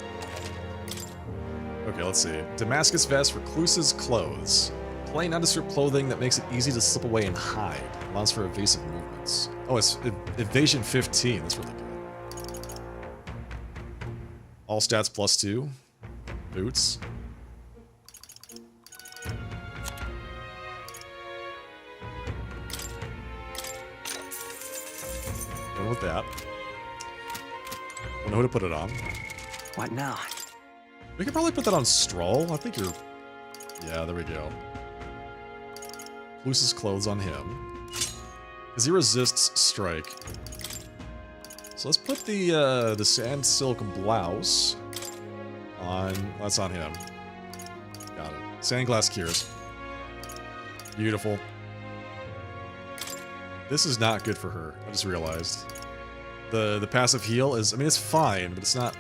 S1: Okay, let's see. Damascus Vest, Recluse's Clothes. Plain nondescript clothing that makes it easy to slip away and hide. Allows for evasive movements. Oh, it's Evasion 15. That's really good. All stats +2. Boots. Going with that. Don't know who to put it on.
S17: What now?
S1: We could probably put that on Stroll. I think you're... Yeah, there we go. Looses clothes on him. Because he resists strike. So let's put the sand silk blouse on... That's on him. Got it. Sandglass Cures. Beautiful. This is not good for her. I just realized. The passive heal is... I mean, it's fine, but it's not...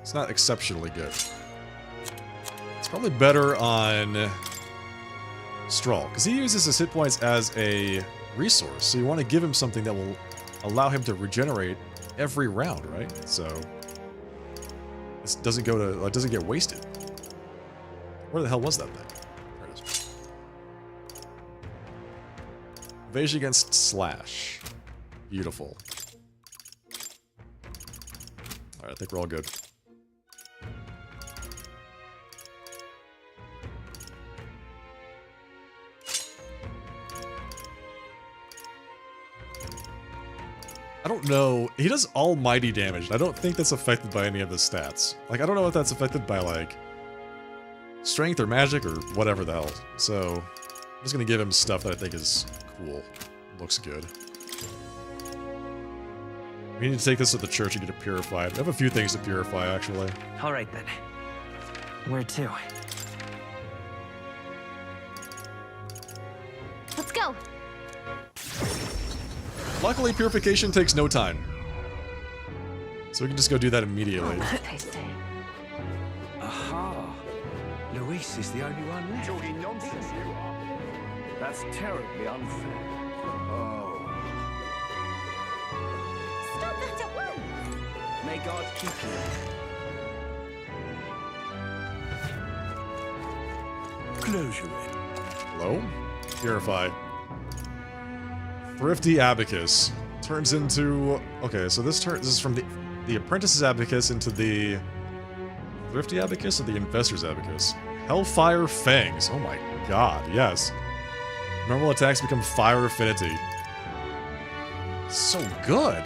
S1: It's not exceptionally good. It's probably better on Stroll, because he uses his hit points as a resource, so you want to give him something that will allow him to regenerate every round, right? So this doesn't go to, it doesn't get wasted. Where the hell was that thing? There it is. Evasion against slash. Beautiful. Alright, I think we're all good. I don't know. He does almighty damage. I don't think that's affected by any of the stats. Like, I don't know if that's affected by, like, strength or magic or whatever the hell. So, I'm just gonna give him stuff that I think is cool. Looks good. We need to take this to the church and get it purified. I have a few things to purify, actually.
S17: Alright then. Where to?
S5: Let's go.
S1: Luckily, purification takes no time. So we can just go do that immediately.
S12: Aha! Luis is the only one left.
S9: Talking nonsense you are. That's terribly unfair. Oh.
S2: Stop that at once!
S9: May God keep you.
S12: Close your head.
S1: Hello? Purify. Thrifty Abacus turns into... Okay, so this is from the Apprentice's Abacus into the Thrifty Abacus or the Investor's Abacus? Hellfire Fangs. Oh my god, yes. Normal attacks become fire affinity. So good.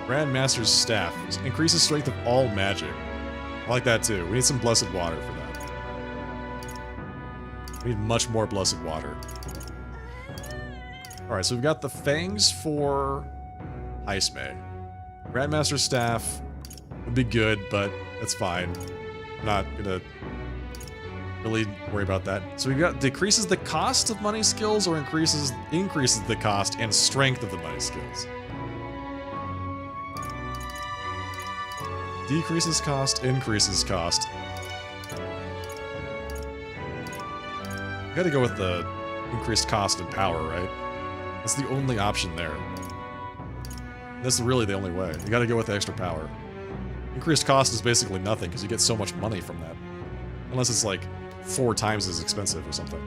S1: Grandmaster's Staff. Increases strength of all magic. I like that too. We need some blessed water for that. We need much more blessed water. Alright, so we've got the Fangs for Heisme. Grandmaster's Staff would be good, but that's fine. I'm not gonna really worry about that. So we've got decreases the cost of money skills or increases the cost and strength of the money skills. Decreases cost, increases cost. Gotta go with the increased cost and power, right? That's the only option there. That's really the only way. You gotta go with the extra power. Increased cost is basically nothing because you get so much money from that. Unless it's like 4 times as expensive or something.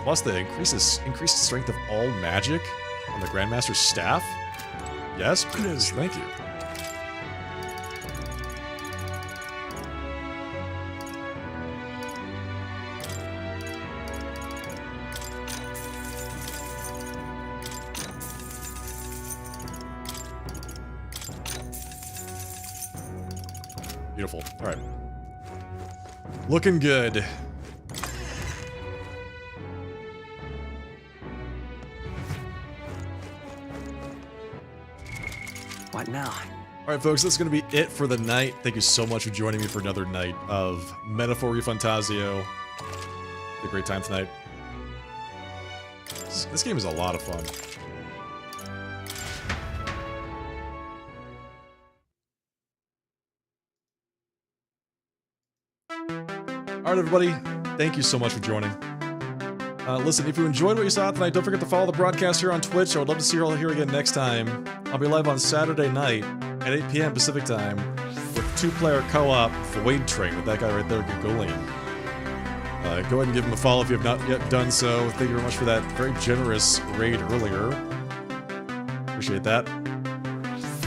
S1: Plus the increased strength of all magic on the Grandmaster's Staff? Yes, please. Thank you. Beautiful. Alright. Looking good.
S17: What now?
S1: Alright folks, that's going to be it for the night. Thank you so much for joining me for another night of Metaphor REFANTAZIO. Had a great time tonight. This game is a lot of fun. Alright everybody, thank you so much for joining. Listen, if you enjoyed what you saw tonight, don't forget to follow the broadcast here on Twitch. I would love to see you all here again next time. I'll be live on Saturday night at 8 p.m. Pacific time with 2-player co-op Void Train with that guy right there, Gagolian. Go ahead and give him a follow if you have not yet done so. Thank you very much for that very generous raid earlier. Appreciate that.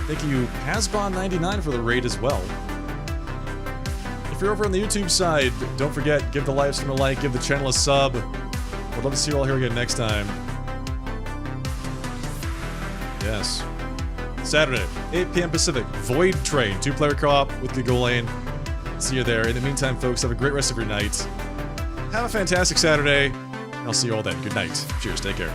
S1: Thank you, Hasbon99 for the raid as well. If you're over on the YouTube side, don't forget, give the live stream a like, give the channel a sub. I'd love to see you all here again next time. Yes. Saturday, 8 p.m. Pacific, Void Train, 2-player co-op with Gagolian. See you there. In the meantime, folks, have a great rest of your night. Have a fantastic Saturday, and I'll see you all then. Good night. Cheers. Take care.